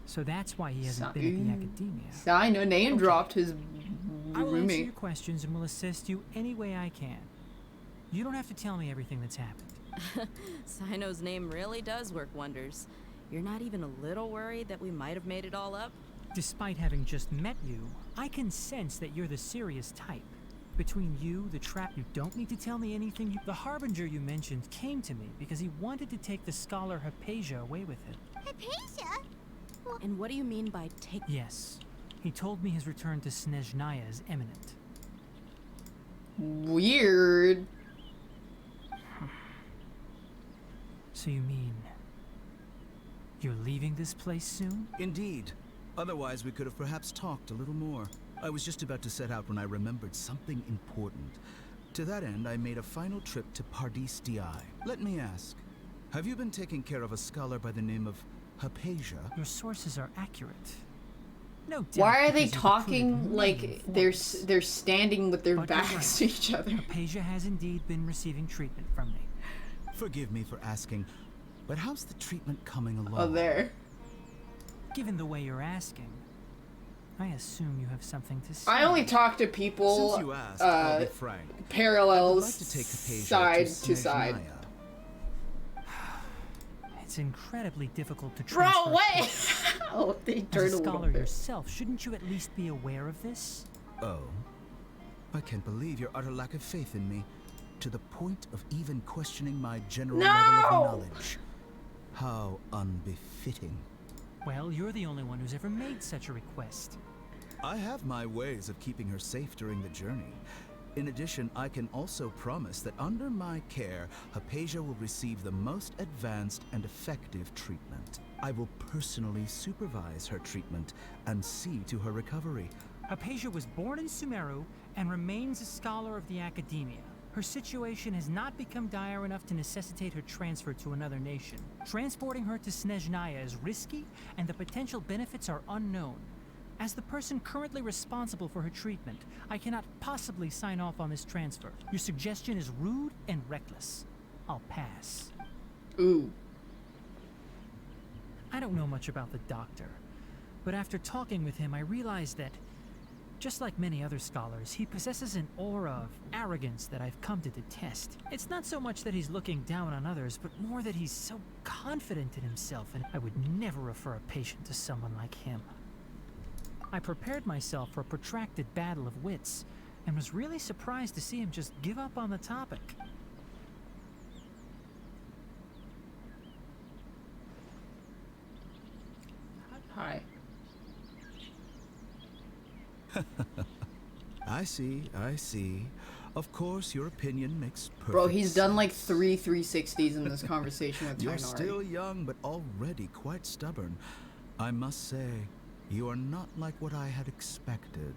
So that's why he hasn't been at the academia. Sino name dropped his I will answer roommate. your questions and will assist you any way I can. You don't have to tell me everything that's happened. Sino's name really does work wonders. You're not even a little worried that we might have made it all up? Despite having just met you, I can sense that you're the serious type. Between you, the trap, you don't need to tell me anything. The Harbinger you mentioned came to me because he wanted to take the scholar Hypatia away with him. Hypatia? And what do you mean by take? Yes. He told me his return to Snezhnaya is imminent. Weird. So you mean... you're leaving this place soon? Indeed. Otherwise, we could have perhaps talked a little more. I was just about to set out when I remembered something important. To that end, I made a final trip to Pardis DI. Let me ask, have you been taking care of a scholar by the name of Hypatia? Your sources are accurate. No doubt. Why are they because you've talking recruited like many they're informants. they're standing with their But you're backs right. to each other? Hypatia has indeed been receiving treatment from me. Forgive me for asking, but how's the treatment coming along? Oh, there. Given the way you're asking, I assume you have something to say. I only talk to people Since you asked, I'll be frank. parallels I would like to take Hypatia side to to side. Snezhnaya. It's incredibly difficult to Bro, transfer. what? Oh, they turned As a a little scholar bit. yourself, shouldn't you at least be aware of this? Oh, I can't believe your utter lack of faith in me, to the point of even questioning my general level of knowledge. How unbefitting. Well, you're the only one who's ever made such a request. I have my ways of keeping her safe during the journey. In addition, I can also promise that under my care, Hypatia will receive the most advanced and effective treatment. I will personally supervise her treatment and see to her recovery. Hypatia was born in Sumeru and remains a scholar of the academia. Her situation has not become dire enough to necessitate her transfer to another nation. Transporting her to Snezhnaya is risky, and the potential benefits are unknown. As the person currently responsible for her treatment, I cannot possibly sign off on this transfer. Your suggestion is rude and reckless. I'll pass. Ooh. I don't know much about the doctor, but after talking with him, I realized that, just like many other scholars, he possesses an aura of arrogance that I've come to detest. It's not so much that he's looking down on others, but more that he's so confident in himself, and I would never refer a patient to someone like him. I prepared myself for a protracted battle of wits, and was really surprised to see him just give up on the topic. Hi. I see. Of course, your opinion makes perfect Bro, he's sense. done like 3 360s in this conversation with You're Tainari. still young, but already quite stubborn. I must say, you are not like what I had expected.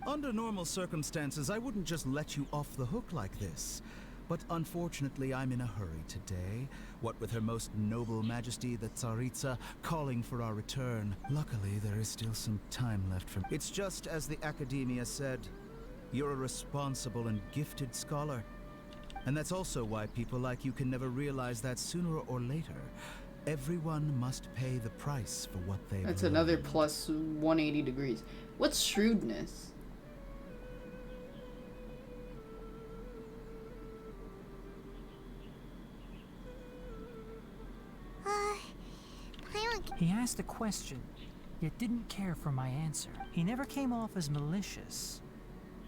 Under normal circumstances, I wouldn't just let you off the hook like this. But unfortunately, I'm in a hurry today. What with Her Most Noble Majesty, the Tsaritsa, calling for our return. Luckily, there is still some time left for me. It's just as the Academia said. You're a responsible and gifted scholar. And that's also why people like you can never realize that sooner or later, everyone must pay the price for what they've That's learned. another plus 180 degrees. What's shrewdness? He asked a question, yet didn't care for my answer. He never came off as malicious,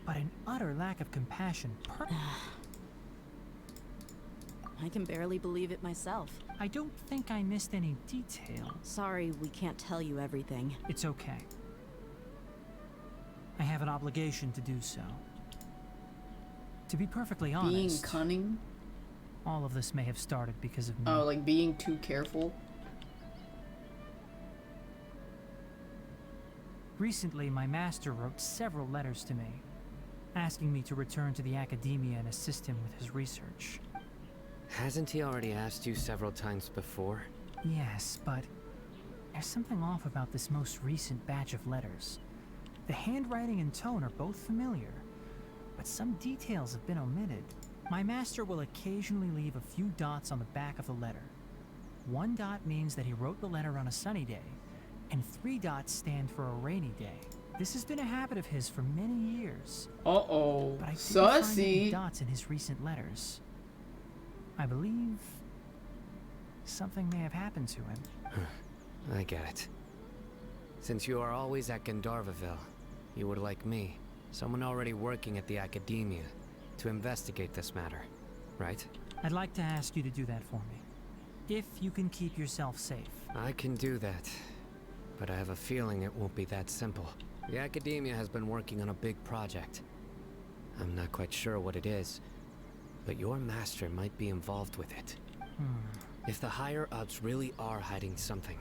but an utter lack of compassion. I can barely believe it myself. I don't think I missed any detail. Sorry, we can't tell you everything. It's okay. I have an obligation to do so. To be perfectly honest... Being cunning? All of this may have started because of me. Oh, like being too careful? Recently, my master wrote several letters to me, asking me to return to the Academia and assist him with his research. Hasn't he already asked you several times before? Yes, but there's something off about this most recent batch of letters. The handwriting and tone are both familiar, but some details have been omitted. My master will occasionally leave a few dots on the back of the letter. 1 dot means that he wrote the letter on a sunny day, and 3 dots stand for a rainy day. This has been a habit of his for many years. Uh-oh. But I didn't find any Sussy. dots in his recent letters. I believe something may have happened to him. I get it. Since you are always at Gandharvaville, you would like me, someone already working at the Academia, to investigate this matter, right? I'd like to ask you to do that for me, if you can keep yourself safe. I can do that, but I have a feeling it won't be that simple. The Academia has been working on a big project. I'm not quite sure what it is, but your master might be involved with it. If the higher-ups really are hiding something,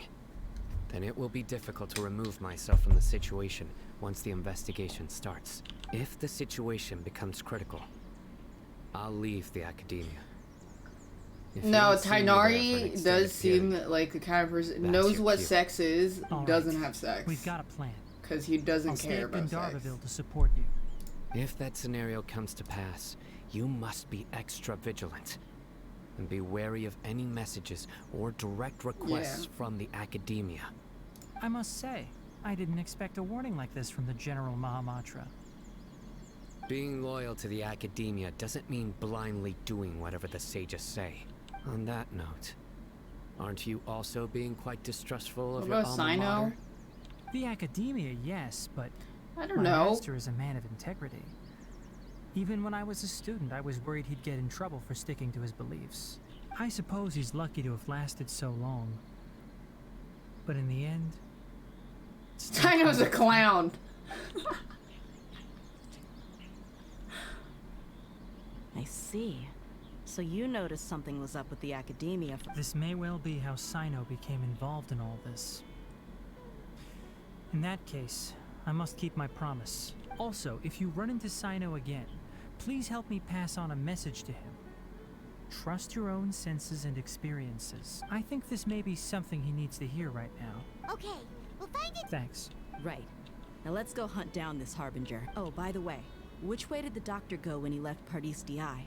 then it will be difficult to remove myself from the situation once the investigation starts. If the situation becomes critical, I'll leave the Academia. If you No, don't see me there for an Tainari extended does seem period, like the kind of person that's knows your what cue. sex is, All doesn't right. have sex. We've got a plan. Because he doesn't I'll stay care at about sex. Gandharvaville to support you. If that scenario comes to pass, you must be extra vigilant. And be wary of any messages or direct requests from the Academia. I must say, I didn't expect a warning like this from the General Mahamatra. Being loyal to the Academia doesn't mean blindly doing whatever the sages say. On that note, aren't you also being quite distrustful of What your about alma Sino? mater? The Academia, yes, but I don't my know. master is a man of integrity. Even when I was a student, I was worried he'd get in trouble for sticking to his beliefs. I suppose he's lucky to have lasted so long. But in the end... Sino's a clown. I see. So you noticed something was up with the Academia. This may well be how Sino became involved in all this. In that case, I must keep my promise. Also, if you run into Sino again, Please help me pass on a message to him. Trust your own senses and experiences. I think this may be something he needs to hear right now. Okay, we'll find it. Thanks. Right. Now let's go hunt down this Harbinger. Oh, by the way, which way did the doctor go when he left Pardis DI?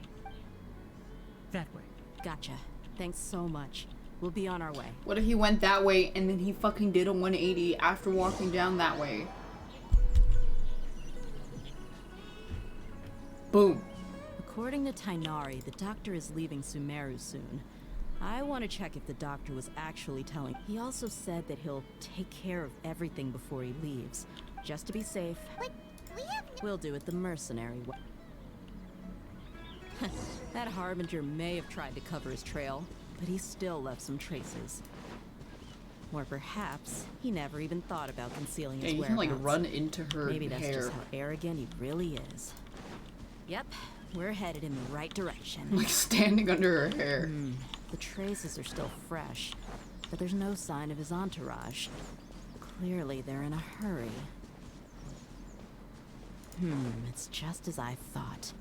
That way. Gotcha. Thanks so much. We'll be on our way. What if he went that way and then he fucking did a 180 after walking down that way? Boom. According to Tainari, the doctor is leaving Sumeru soon. I want to check if the doctor was actually telling. He also said that he'll take care of everything before he leaves, just to be safe. But we have We'll do it the mercenary way. That Harbinger may have tried to cover his trail, but he still left some traces. Or perhaps he never even thought about concealing his you whereabouts. can like run into her Maybe that's hair. just how arrogant he really is. Yep, we're headed in the right direction. Like standing under her hair. The traces are still fresh, but there's no sign of his entourage. Clearly they're in a hurry. It's just as I thought.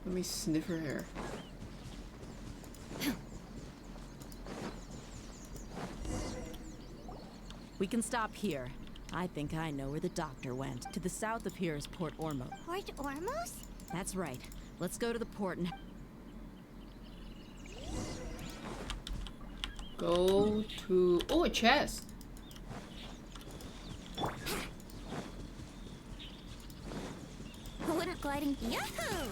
Let me sniff her hair. We can stop here. I think I know where the doctor went. To the south of here is Port Ormos. Port Ormos? That's right. Let's go to the port and... Go to... Oh, a chest. Water gliding. Yahoo!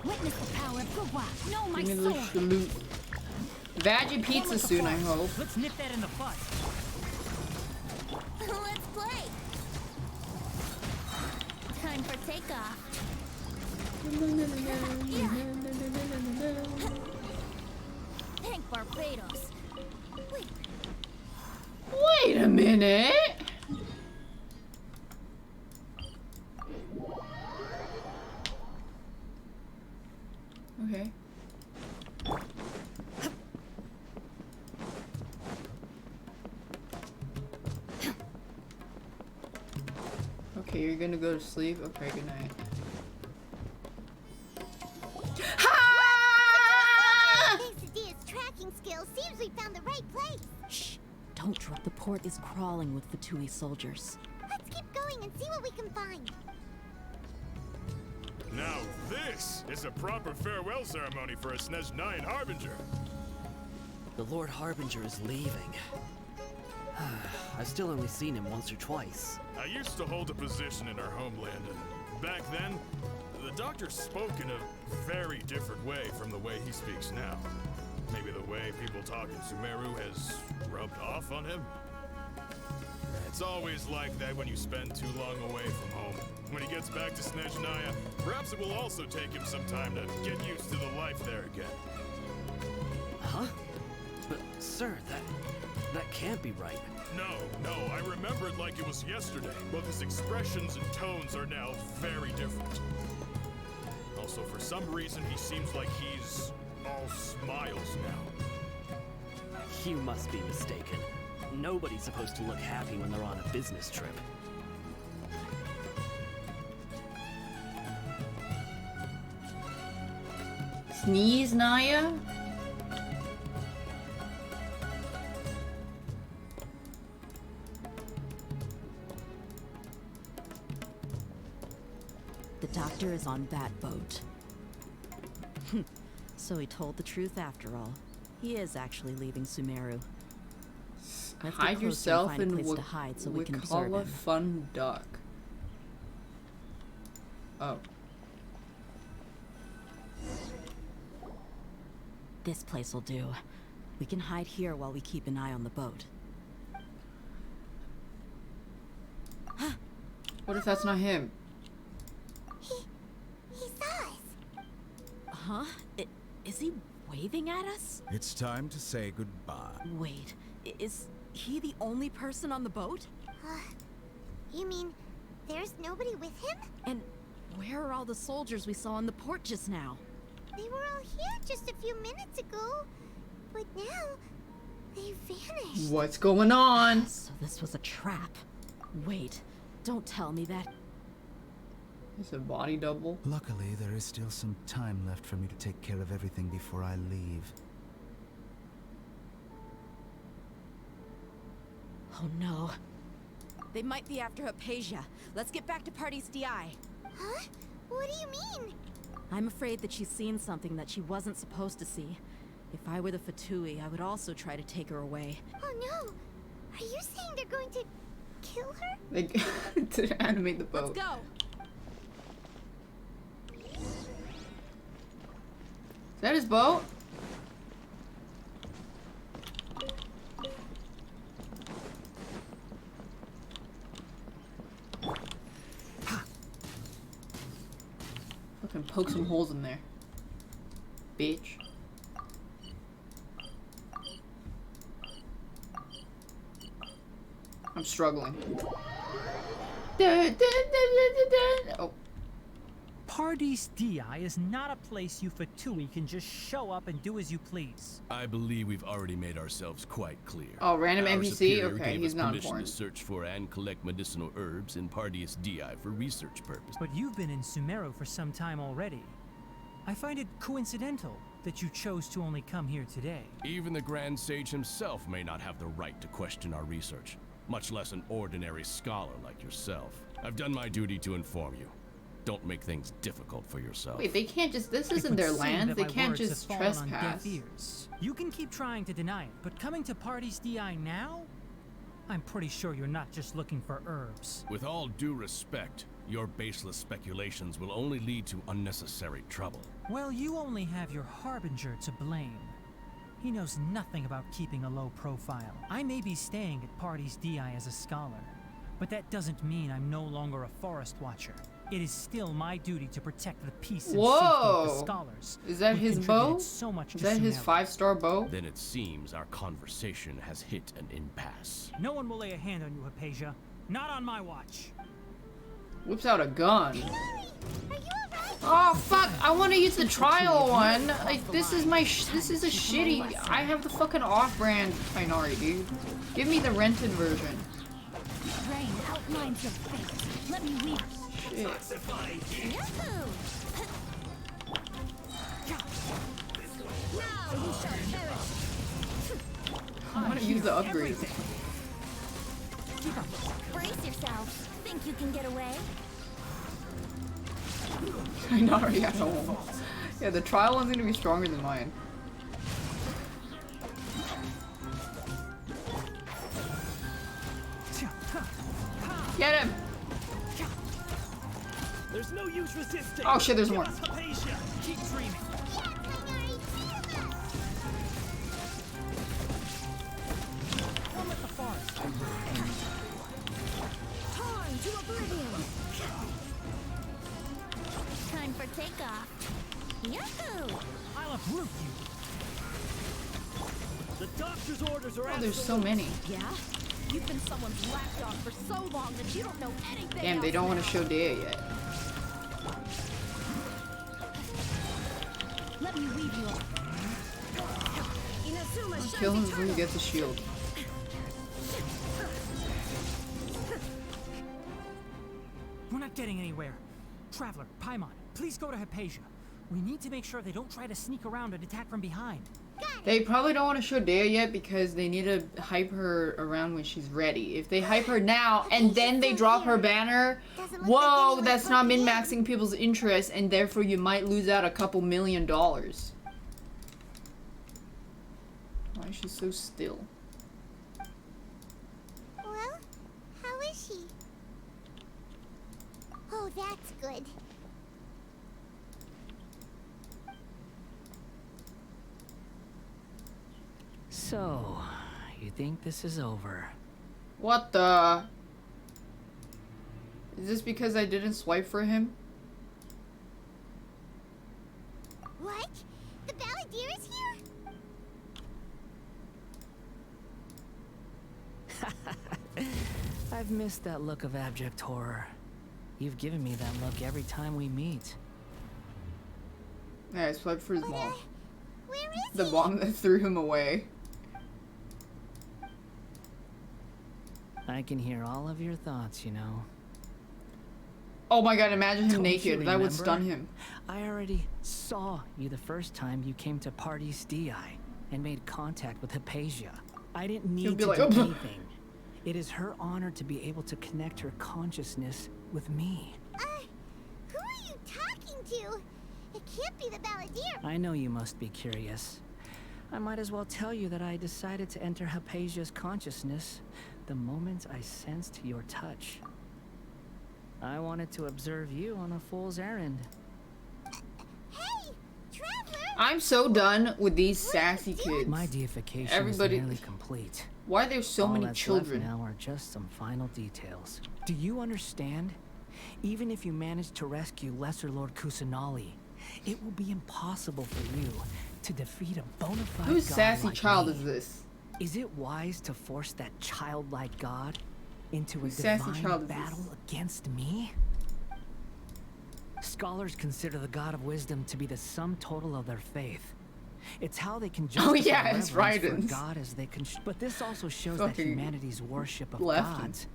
Witness the power of Gugwa. No, my Give me soul. the salute. Veggie pizza soon, I hope. Let's nip that in the bud. Let's play. Time for takeoff. Thank Barbados. Wait a minute. Okay. Okay, you're gonna go to sleep? Okay, good night. Quesadilla's tracking skills seems we found the right place. Shh! Don't drop. The port is crawling with Fatui soldiers. Let's keep going and see what we can find. Now this is a proper farewell ceremony for a Snezhnayan Harbinger. The Lord Harbinger is leaving. I've still only seen him once or twice. I used to hold a position in our homeland, and back then, the doctor spoke in a very different way from the way he speaks now. Maybe the way people talk in Sumeru has rubbed off on him? It's always like that when you spend too long away from home. When he gets back to Snezhnaya, perhaps it will also take him some time to get used to the life there again. Huh? But, sir, that can't be right. No, I remember it like it was yesterday, but his expressions and tones are now very different. Also, for some reason, he seems like he's all smiles now. You must be mistaken. Nobody's supposed to look happy when they're on a business trip. Sneeze, Naya? The doctor is on that boat. So he told the truth after all. He is actually leaving Sumeru. Let's get Hide closer yourself and find a in place to hide so we can observe Wikala him. Fun Duck. Oh. This place will do. We can hide here while we keep an eye on the boat. What if that's not him? He saw us. Huh? Is he waving at us? It's time to say goodbye. Wait, is he the only person on the boat? You mean there's nobody with him? And where are all the soldiers we saw on the port just now? They were all here just a few minutes ago. But now, They vanished. What's going on? So this was a trap. Wait, don't tell me that. It's a body double. Luckily, there is still some time left for me to take care of everything before I leave. Oh no. They might be after Hypatia. Let's get back to Party's DI. Huh? What do you mean? I'm afraid that she's seen something that she wasn't supposed to see. If I were the Fatui, I would also try to take her away. Oh no! Are you saying they're going to kill her? Like, to animate the boat. Let's go! Is that his boat? Fucking poke some holes in there. Bitch. I'm struggling. Oh. Pardes Di is not a place you Fatui can just show up and do as you please. I believe we've already made ourselves quite clear. Oh, random Our NPC? superior Okay, gave he's us not permission important. to search for and collect medicinal herbs in Pardes Di for research purposes. But you've been in Sumeru for some time already. I find it coincidental that you chose to only come here today. Even the Grand Sage himself may not have the right to question our research, much less an ordinary scholar like yourself. I've done my duty to inform you. Don't make things difficult for yourself. Wait, they can't just. This It isn't would their seem land. that They my can't words have just fallen on trespass. deaf ears. You can keep trying to deny it, but coming to Pardes Di now? I'm pretty sure you're not just looking for herbs. With all due respect, your baseless speculations will only lead to unnecessary trouble. Well, you only have your Harbinger to blame. He knows nothing about keeping a low profile. I may be staying at Pardes Di as a scholar, but that doesn't mean I'm no longer a forest watcher. It is still my duty to protect the peace and safety of the scholars. Is that who his contributed bow? So much Is to that his Sumeru. 5-star bow? Then it seems our conversation has hit an impasse. No one will lay a hand on you, Hypatia. Not on my watch. Whips out a gun. Oh fuck! I want to use the trial one. Like this is my. This is a shitty. I have the fucking off-brand Kainari, dude. Give me the rented version. Rain outlines your face. Let me weave. Shit. Yahoo! Now you shall perish. I want to use the upgrade. Brace yourself. Think you can get away? Kainari at home. Yeah, the trial one's gonna be stronger than mine. Get him! There's no use resisting. Oh shit, there's Give more. us Hypatia. Keep dreaming. Come with the forest. Torn to oblivion. Time for takeoff. Yahoo! I'll uproot you. The doctor's orders are Oh, there's so many. Yeah? You've been someone's lapdog for so long that you don't know anything. Damn, they don't want to show Dea yet. Let me weave you up. Inazuma Kill him shines before he gets a shield. We're not getting anywhere. Traveler, Paimon, please go to Hypatia. We need to make sure they don't try to sneak around and attack from behind. They probably don't want to show Dea yet because they need to hype her around when she's ready. If they hype her now and then they drop her banner, whoa, that's not min-maxing people's interest and therefore you might lose out a couple $1 million. Why is she so still? Well, how is she? Oh, that's good. So, you think this is over? What the? Is this because I didn't swipe for him? What? The Balladeer is here? I've missed that look of abject horror. You've given me that look every time we meet. Yeah, I swiped for his mom. Where is The he? bomb that threw him away. I can hear all of your thoughts, you know. Oh my god, imagine him Don't you naked. That would remember? stun him. I already saw you the first time you came to Party's DI and made contact with Hypatia. I didn't He'll need be to like, do "Oh." anything. It is her honor to be able to connect her consciousness with me. Who are you talking to? It can't be the Balladeer. I know you must be curious. I might as well tell you that I decided to enter Hypatia's consciousness the moment I sensed your touch. I wanted to observe you on a fool's errand. Hey, Trevor! I'm so done with these sassy kids. My deification Everybody. is nearly complete. Why are there so All many that's children? left now are just some final details. Do you understand? Even if you manage to rescue Lesser Lord Kusanali, it will be impossible for you to defeat a bona fide Whose god sassy like child me. is this? Is it wise to force that childlike god into a Whose sassy divine child is battle this? against me? Scholars consider the god of wisdom to be the sum total of their faith. It's how they can justify Oh yeah, it's reverence for Raidens. God as they can. But this also shows that Fucking humanity's worship of left him. gods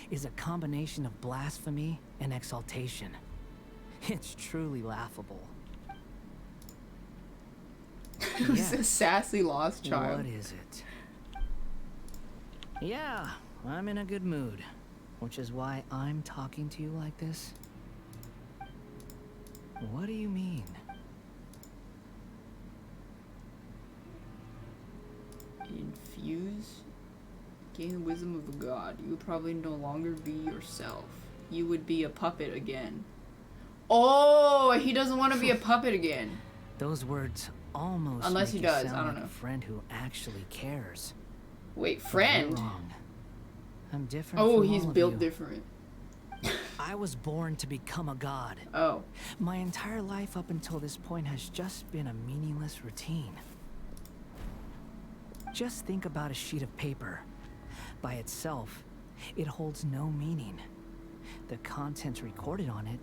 is a combination of blasphemy and exaltation. It's truly laughable. Who's Yes. this sassy lost child? What is it? Yeah, I'm in a good mood, which is why I'm talking to you like this. What do you mean? Infuse? Gain the wisdom of a god. You would probably no longer be yourself. You would be a puppet again. Oh, he doesn't want to be a puppet again. Those words almost Unless make he you does, sound I don't like know. a friend who actually cares. Wait, But friend? you're wrong. I'm different Oh, from he's all of built you. different. I was born to become a god. Oh. My entire life up until this point has just been a meaningless routine. Just think about a sheet of paper. By itself, it holds no meaning. The content recorded on it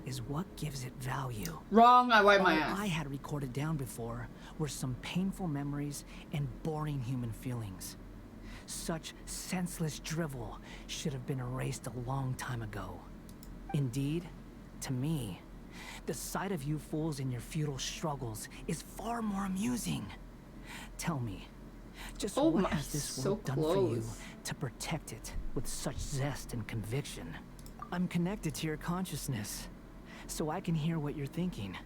is what gives it value. Wrong, I wipe my All ass. I had recorded down before were some painful memories and boring human feelings. Such senseless drivel should have been erased a long time ago. Indeed, to me, the sight of you fools in your futile struggles is far more amusing. Tell me, just Oh what my, has this so world done for you close. to protect it with such zest and conviction? I'm connected to your consciousness, so I can hear what you're thinking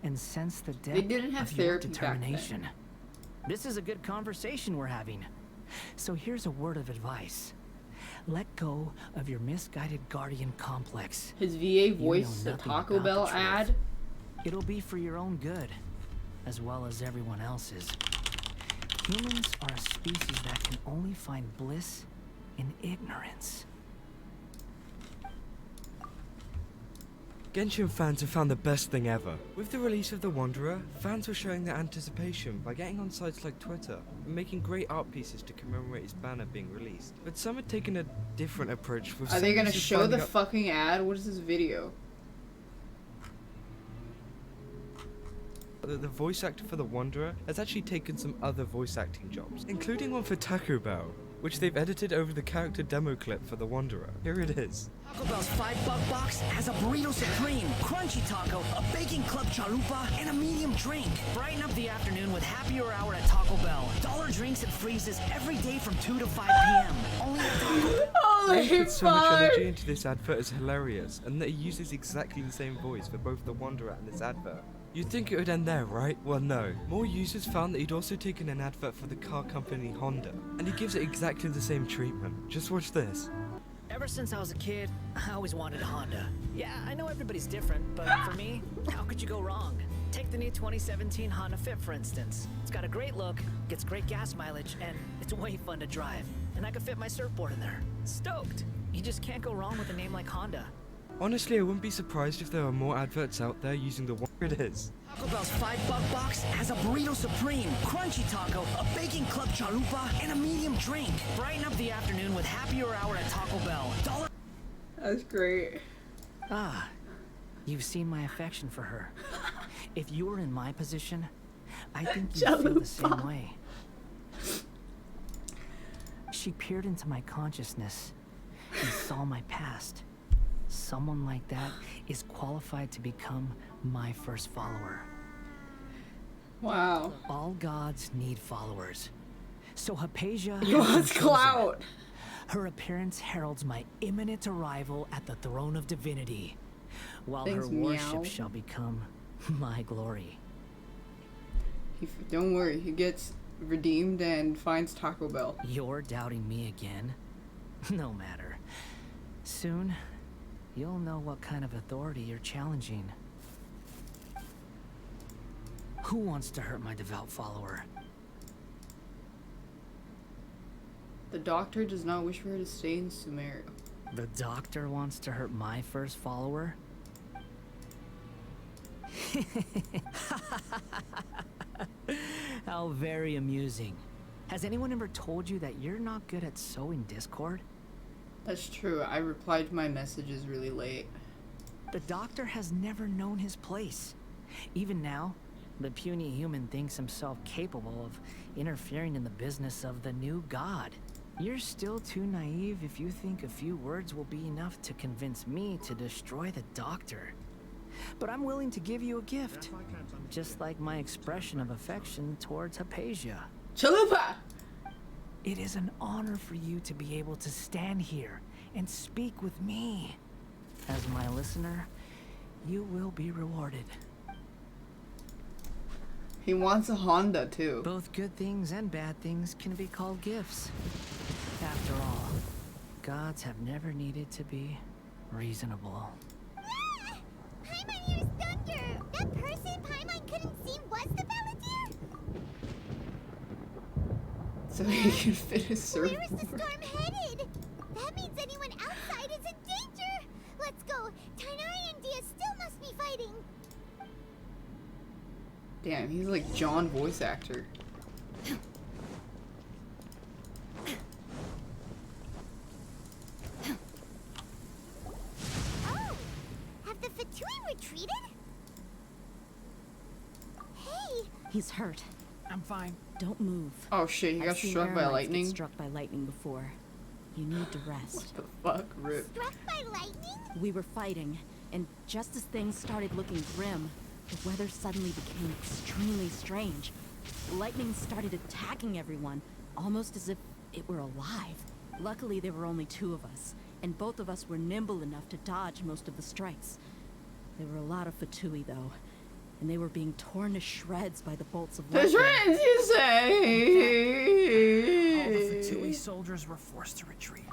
and sense the depth They didn't have of your therapy back determination. then. This is a good conversation we're having. So here's a word of advice. Let go of your misguided guardian complex. His VA You know voice, the nothing Taco about the Bell truth. ad. It'll be for your own good, as well as everyone else's. Humans are a species that can only find bliss in ignorance. Genshin fans have found the best thing ever. With the release of The Wanderer, fans were showing their anticipation by getting on sites like Twitter and making great art pieces to commemorate its banner being released. But some had taken a different approach with Are some they gonna users show finding the out- fucking ad? What is this video? that the voice actor for The Wanderer has actually taken some other voice acting jobs, including one for Taco Bell, which they've edited over the character demo clip for The Wanderer. Here it is. Taco Bell's $5 box has a burrito supreme, crunchy taco, a bacon club chalupa, and a medium drink. Brighten up the afternoon with happier hour at Taco Bell. $1 drinks and freezes every day from 2 to 5 p.m. Only at Taco Bell. They put so much energy into this advert is hilarious, and that he uses exactly the same voice for both The Wanderer and this advert. You'd think it would end there, right? Well, no. More users found that he'd also taken an advert for the car company Honda, and he gives it exactly the same treatment. Just watch this. Ever since I was a kid, I always wanted a Honda. Yeah, I know everybody's different, but for me, how could you go wrong? Take the new 2017 Honda Fit, for instance. It's got a great look, gets great gas mileage, and it's way fun to drive. And I could fit my surfboard in there. Stoked! You just can't go wrong with a name like Honda. Honestly, I wouldn't be surprised if there were more adverts out there using the one it is. Taco Bell's $5 box has a burrito supreme, crunchy taco, a bacon club chalupa, and a medium drink. Brighten up the afternoon with happier hour at Taco Bell. That's great. Ah, you've seen my affection for her. If you were in my position, I think you'd feel the same way. She peered into my consciousness and saw my past. Someone like that is qualified to become my first follower. Wow. All gods need followers. So Hypatia He wants clout. Her appearance heralds my imminent arrival at the throne of divinity, while Thanks, her worship meow. shall become my glory. Don't worry, he gets redeemed and finds Taco Bell. You're doubting me again? No matter. Soon, you'll know what kind of authority you're challenging. Who wants to hurt my devout follower? The doctor does not wish for her to stay in Sumeru. The doctor wants to hurt my first follower? How very amusing. Has anyone ever told you that you're not good at sowing discord? That's true. I replied to my messages really late. The doctor has never known his place. Even now, the puny human thinks himself capable of interfering in the business of the new god. You're still too naive if you think a few words will be enough to convince me to destroy the doctor. But I'm willing to give you a gift, just like my expression of affection towards Hypatia. Chalupa! It is an honor for you to be able to stand here and speak with me. As my listener, you will be rewarded. He wants a Honda too. Both good things and bad things can be called gifts. After all, gods have never needed to be reasonable. Paimon, here's Thunder! That person Paimon couldn't see was the Balladeer? So he can fit his surfboard. Where is the storm headed? That means anyone outside is in danger! Let's go! Tainari and Dia still must be fighting! Damn, he's like John voice actor. Oh! Have the Fatui retreated? Hey! He's hurt. I'm fine. Don't move. Oh shit, he got I've seen struck by airlines lightning? get struck by lightning before. You need to rest. What the fuck, Rip? Struck by lightning? We were fighting, and just as things started looking grim, the weather suddenly became extremely strange. Lightning started attacking everyone, almost as if it were alive. Luckily, there were only two of us, and both of us were nimble enough to dodge most of the strikes. There were a lot of Fatui, though, and they were being torn to shreds by the bolts of The lightning. shreds, you say? All the Fatui soldiers were forced to retreat.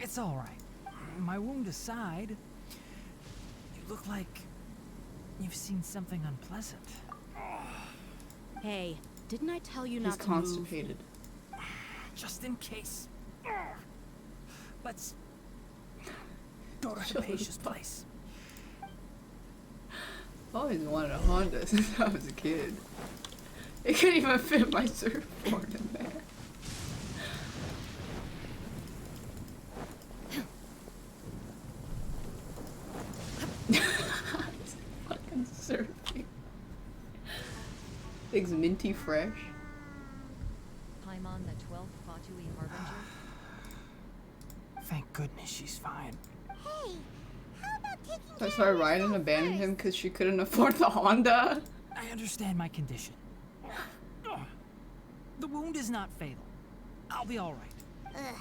It's all right. My wound aside, you look like you've seen something unpleasant. Hey, didn't I tell you He's not to move? constipated. Just in case. Let's go to Hypatia's place. I've always wanted a Honda since I was a kid. It couldn't even fit my surfboard in there. It's fucking surfing. Thing's minty fresh. Paimon, the 12th Fatui Harbinger. Thank goodness she's fine. Hey, how about taking That's why Raiden abandoned him because she couldn't afford the Honda. I understand my condition. The wound is not fatal. I'll be all right. Ugh.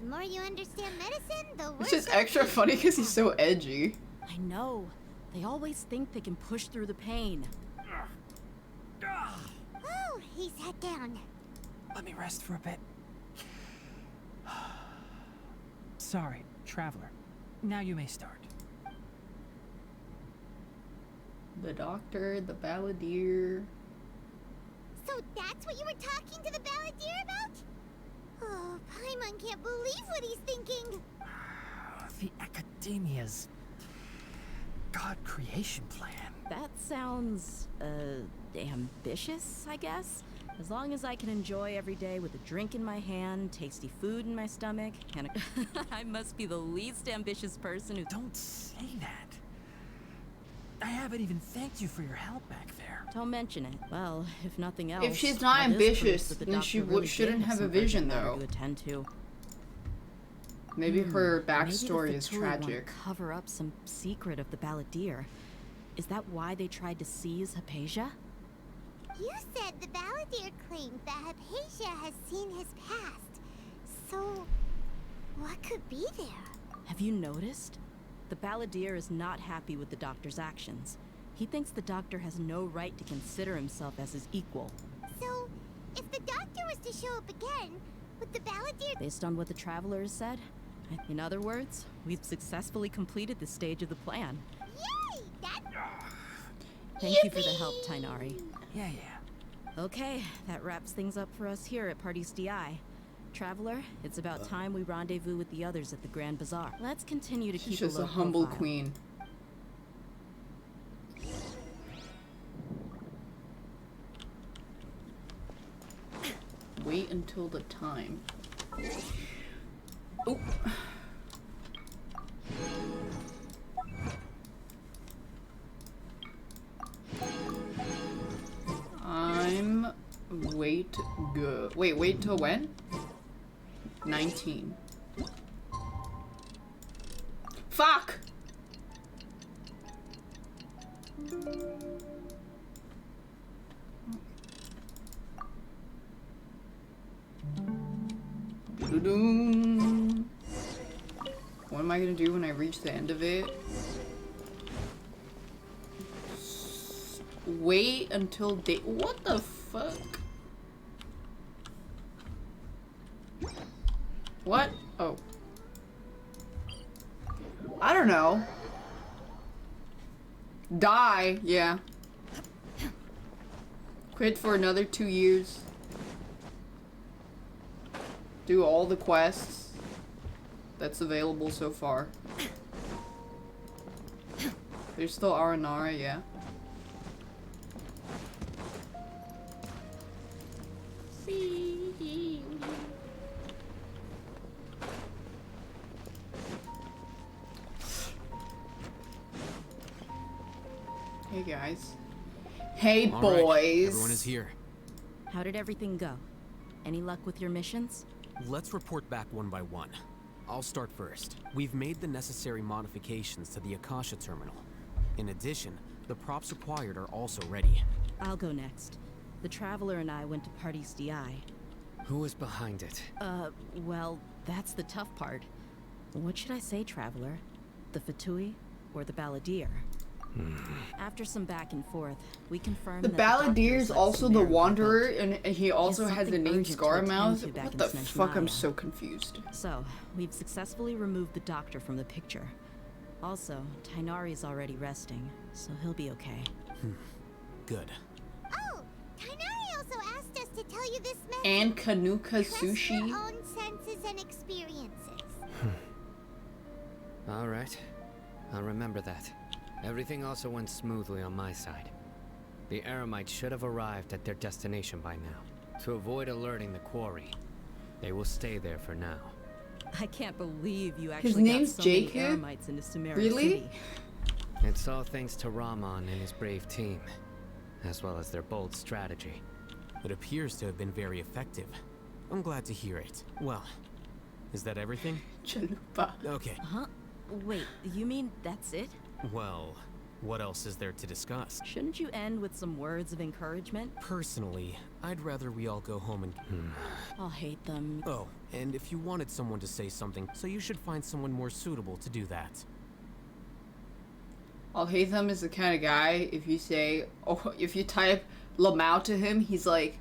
The more you understand medicine, the worse. It's just extra funny because he's so edgy. I know. They always think they can push through the pain. Oh, he sat down. Let me rest for a bit. Sorry, traveler. Now you may start. The doctor, the balladeer. So that's what you were talking to the Balladeer about? Oh, Paimon can't believe what he's thinking. The Academia's God creation plan. That sounds, ambitious, I guess? As long as I can enjoy every day with a drink in my hand, tasty food in my stomach, and I must be the least ambitious person who— Don't say that. I haven't even thanked you for your help back there. Don't mention it. Well, if nothing else, If she's not that is proof ambitious, that the then she doctor really shouldn't did have a some urgent vision, matter though. to attend to. Maybe her Maybe backstory the is Fatui want to tragic. cover up some secret of the Balladeer. Is that why they tried to seize Hypatia? You said the Balladeer claimed that Hypatia has seen his past. So, what could be there? Have you noticed? The Balladeer is not happy with the Doctor's actions. He thinks the Doctor has no right to consider himself as his equal. So, if the Doctor was to show up again, would the Balladeer... Based on what the Traveler has said? In other words, we've successfully completed this stage of the plan. Yay! That's... Thank you for the help, Tainari. Yeah. Okay, that wraps things up for us here at Party's DI. Traveler, it's about time we rendezvous with the others at the Grand Bazaar. Let's continue to She's keep just a a low humble profile. queen. Wait until the time. Oh. I'm wait good. Wait till when? 19. Fuck! Doo-doo. What am I gonna do when I reach the end of it? Wait until day. What the fuck? What? Oh. I don't know. Die, yeah. Quit for another 2 years. Do all the quests that's available so far. There's still Aranara, yeah. Hey guys. Hey All boys. right, everyone is here. How did everything go? Any luck with your missions? Let's report back one by one. I'll start first. We've made the necessary modifications to the Akasha terminal. In addition, the props required are also ready. I'll go next. The Traveler and I went to Party's DI. Who was behind it? Well, that's the tough part. What should I say, Traveler? The Fatui or the Balladeer? After some back and forth, we confirmed The that Doctor Balladeer is let also the Sumeru Wanderer, vote. and he also He has the something name urgent to Scarmouth. attend to back What in the fuck? I'm Snezhnaya. so confused. So, we've successfully removed the Doctor from the picture. Also, Tainari's already resting, so he'll be okay. Good. Oh, Tainari also asked us to tell you this message. And Kanuka Trust Sushi. your own senses and experiences. Alright. I'll remember that. Everything also went smoothly on my side. The Eremites should have arrived at their destination by now. To avoid alerting the quarry, they will stay there for now. I can't believe you actually name's got so many Jacob? Eremites into Sumeru Really? City. It's all thanks to Rahman and his brave team, as well as their bold strategy. It appears to have been very effective. I'm glad to hear it. Well, is that everything? Chalupa. Okay. Huh? Wait, you mean that's it? Well, what else is there to discuss? Shouldn't you end with some words of encouragement? Personally, I'd rather we all go home and... I'll hate them. Oh, and if you wanted someone to say something, so you should find someone more suitable to do that. Alhaitham is the kind of guy, if you say, oh, if you type Lamau to him, he's like,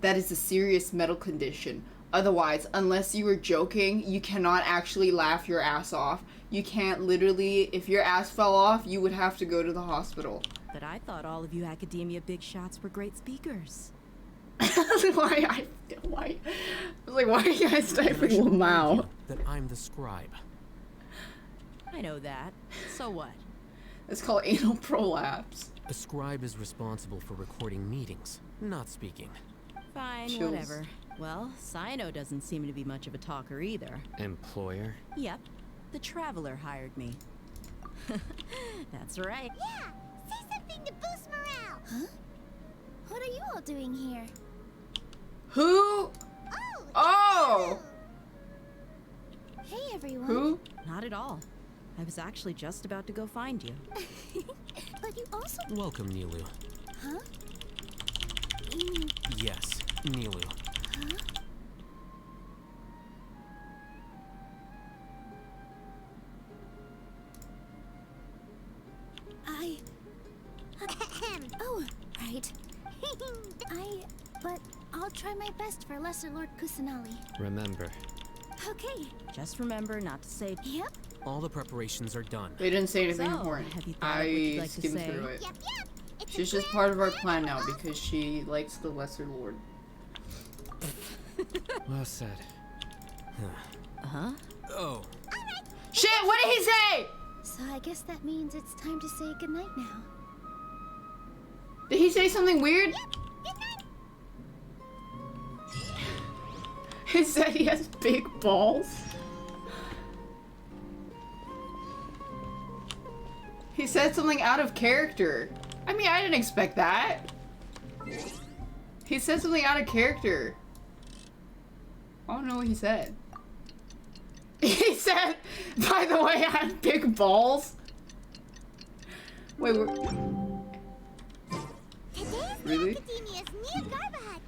that is a serious medical condition. Otherwise, unless you were joking, you cannot actually laugh your ass off. You can't literally, if your ass fell off, you would have to go to the hospital. But I thought all of you academia big shots were great speakers. why? I was like, why are you guys typing Lamau? That I'm the scribe. I know that. So what? It's called anal prolapse. A scribe is responsible for recording meetings, not speaking. Fine, Chills. whatever. Well, Cyno doesn't seem to be much of a talker either. Employer? Yep. The Traveler hired me. That's right. Yeah, say something to boost morale. Huh? What are you all doing here? Who? Oh! Oh! Hey everyone. Who? Not at all. I was actually just about to go find you. But you also... Welcome, Nilu. Huh? You mean... Yes, Nilu. Huh? Oh, right. But I'll try my best for Lesser Lord Kusanali. Remember. Okay. Just remember not to say... Yep. All the preparations are done. They didn't say anything So, important. have you thought of what you'd I like to skimmed say? through it. Yep, yep. It's She's a just part of our plan now because she likes the Lesser Lord. Well said. Huh? Oh. Shit, what did he say? So I guess that means it's time to say goodnight now. Did he say something weird? Yep. Good night. He said he has big balls. He said something out of character. I mean, I didn't expect that. He said something out of character. I don't know what he said. He said, by the way, I have big balls. Wait, we're... Today's Really? Academia's near Garbahad.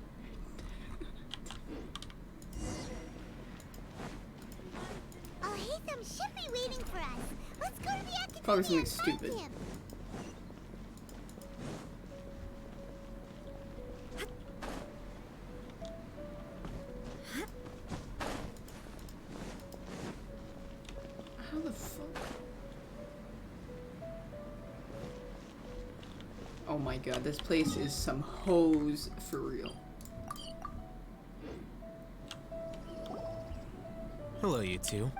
Alhaitham should be waiting for us. Let's go to the Academia. Probably something and find stupid. him. How the fuck? Oh my god, this place is some hose for real. Hello, you two.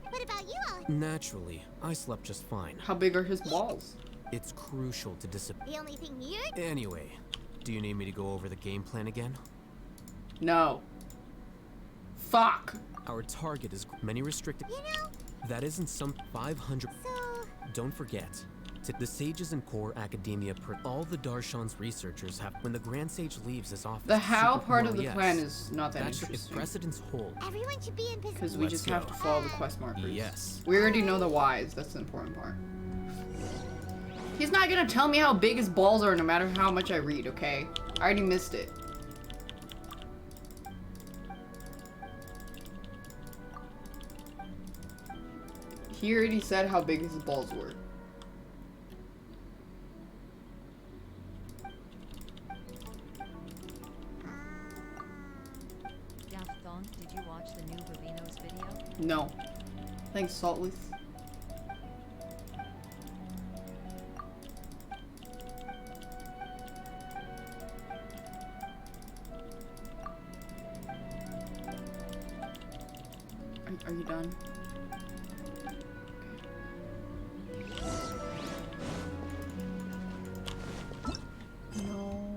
What about you all? Naturally, I slept just fine. How big are his balls? It's crucial to discipline. The only thing weird? Anyway, do you need me to go over the game plan again? No. Fuck. Our target is many restricted. You know, That isn't some 500. so... Don't forget, the sages in core academia, all the Darshan's researchers have. When the Grand Sage leaves his office, The how part of well, the yes, plan is not that if interesting. precedence hold, Everyone should be in position. Because we just have to follow the quest markers. Yes. We already know the whys. That's the important part. He's not gonna tell me how big his balls are no matter how much I read, okay? I already missed it. He already said how big his balls were. Daph, did you watch the new Rubino's video? No. Thanks, Saltless. Are you done? No.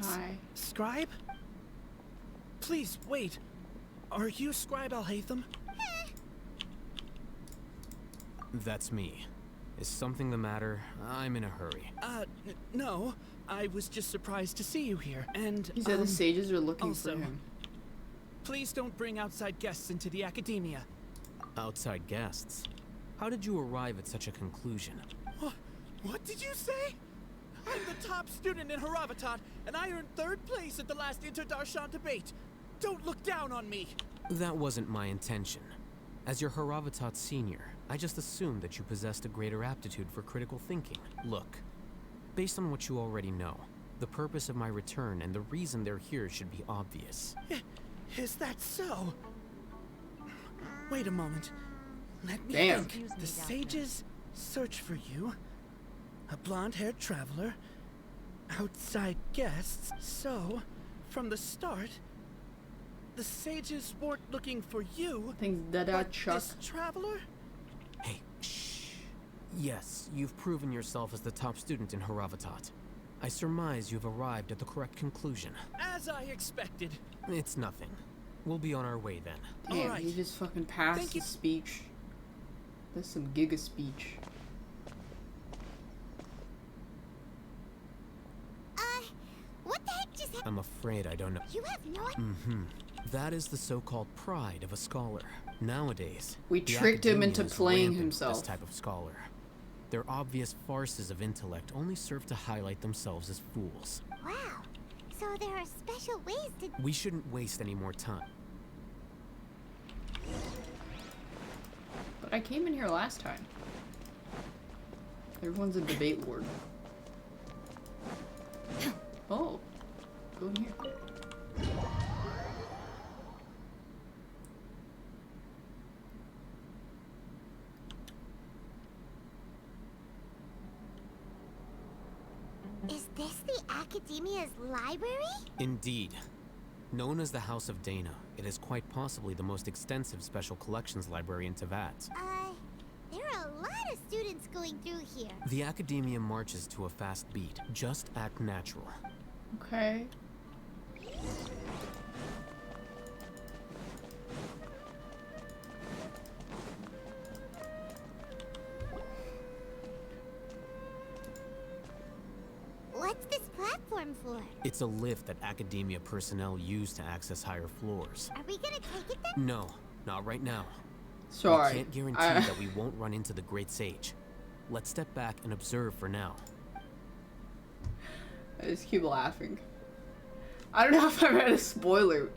Hi. Scribe? Please, wait. Are you Scribe Alhaitham? That's me. Is something the matter? I'm in a hurry. No. I was just surprised to see you here. And, He said the sages are looking also, for him. please don't bring outside guests into the academia. Outside guests? How did you arrive at such a conclusion? What did you say? I'm the top student in Haravatat, and I earned 3rd place at the last Inter-Darshan debate. Don't look down on me. That wasn't my intention. As your Haravatat senior, I just assumed that you possessed a greater aptitude for critical thinking. Look, based on what you already know, the purpose of my return and the reason they're here should be obvious. Is that so? Wait a moment. Let me Damn. think. The sages search for you. A blonde-haired traveler. Outside guests. So, from the start, the sages weren't looking for you. Things that Chuck. This traveler? Hey, shh. Yes, you've proven yourself as the top student in Haravatat. I surmise you've arrived at the correct conclusion. As I expected. It's nothing. We'll be on our way then. Damn, Alright. he just fucking passed Thank the you. speech. That's some giga speech. What the heck just happened? I'm afraid I don't know. You have no That is the so-called pride of a scholar. Nowadays, we the tricked him academia into is playing rampant with himself. This type of scholar. Their obvious farces of intellect only serve to highlight themselves as fools. Wow. So there are special ways to... We shouldn't waste any more time. But I came in here last time. Everyone's a debate lord. Oh. Go in here. Is this the Academia's library? Indeed. Known as the House of Dana, it is quite possibly the most extensive special collections library in Teyvat. There are a lot of students going through here. The Academia marches to a fast beat. Just act natural. Okay. What's this platform for? It's a lift that Academia personnel use to access higher floors. Are we gonna take it then? No, not right now. Sorry. I can't guarantee that we won't run into the Great Sage. Let's step back and observe for now. I just keep laughing. I don't know if I read a spoiler.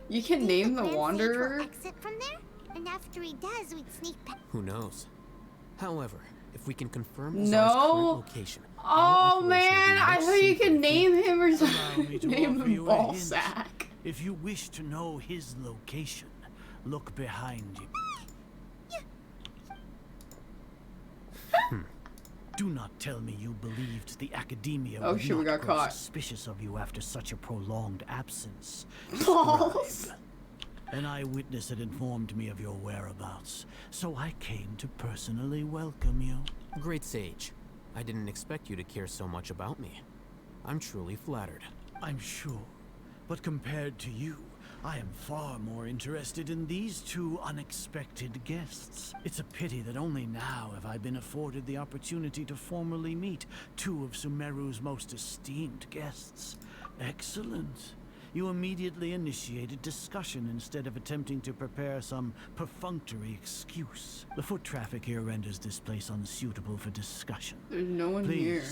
You can name the Wanderer? Exit from there? And after he does, we'd sneak past. Who knows? However, if we can confirm No. Azar's current location, Oh man, I thought you could name him or Allow me something. to Name offer him you a hint. Ballsack. If you wish to know his location, look behind you. Do not tell me you believed the Academia Oh would shit, we not got grow caught. suspicious of you after such a prolonged absence. Balls. Scribe. An eyewitness had informed me of your whereabouts, so I came to personally welcome you. Great Sage, I didn't expect you to care so much about me. I'm truly flattered. I'm sure, but compared to you, I am far more interested in these two unexpected guests. It's a pity that only now have I been afforded the opportunity to formally meet two of Sumeru's most esteemed guests. Excellent. You immediately initiated discussion instead of attempting to prepare some perfunctory excuse. The foot traffic here renders this place unsuitable for discussion. There's no one Please, here.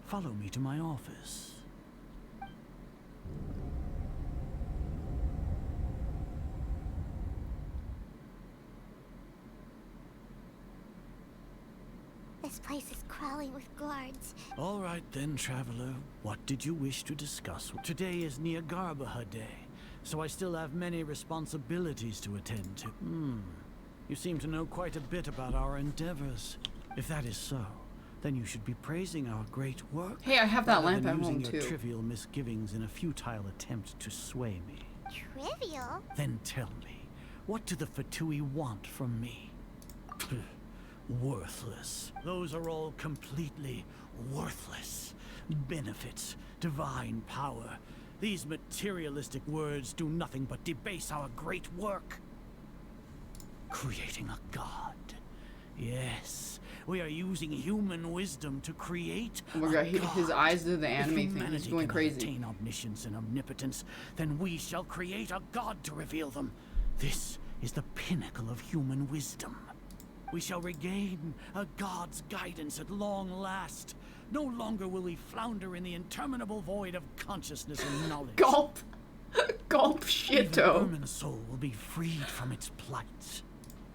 follow me to my office. This place is crawling with guards. All right then, traveler. What did you wish to discuss? Today is Niagarbaha Day, so I still have many responsibilities to attend to. You seem to know quite a bit about our endeavors. If that is so, then you should be praising our great work. Hey, I have that rather lamp than at home, using your too. trivial misgivings in a futile attempt to sway me. Trivial? Then tell me, what do the Fatui want from me? Worthless. Those are all completely worthless. Benefits, divine power. These materialistic words do nothing but debase our great work. Creating a god. Yes, we are using human wisdom to create Oh my god, a his god. eyes do the If anime thing. He's humanity going cannot crazy. attain omniscience and omnipotence, then we shall create a god to reveal them. This is the pinnacle of human wisdom. We shall regain a god's guidance at long last. No longer will we flounder in the interminable void of consciousness and knowledge. Gulp. Gulp Even shito. Ermin's soul will be freed from its plight.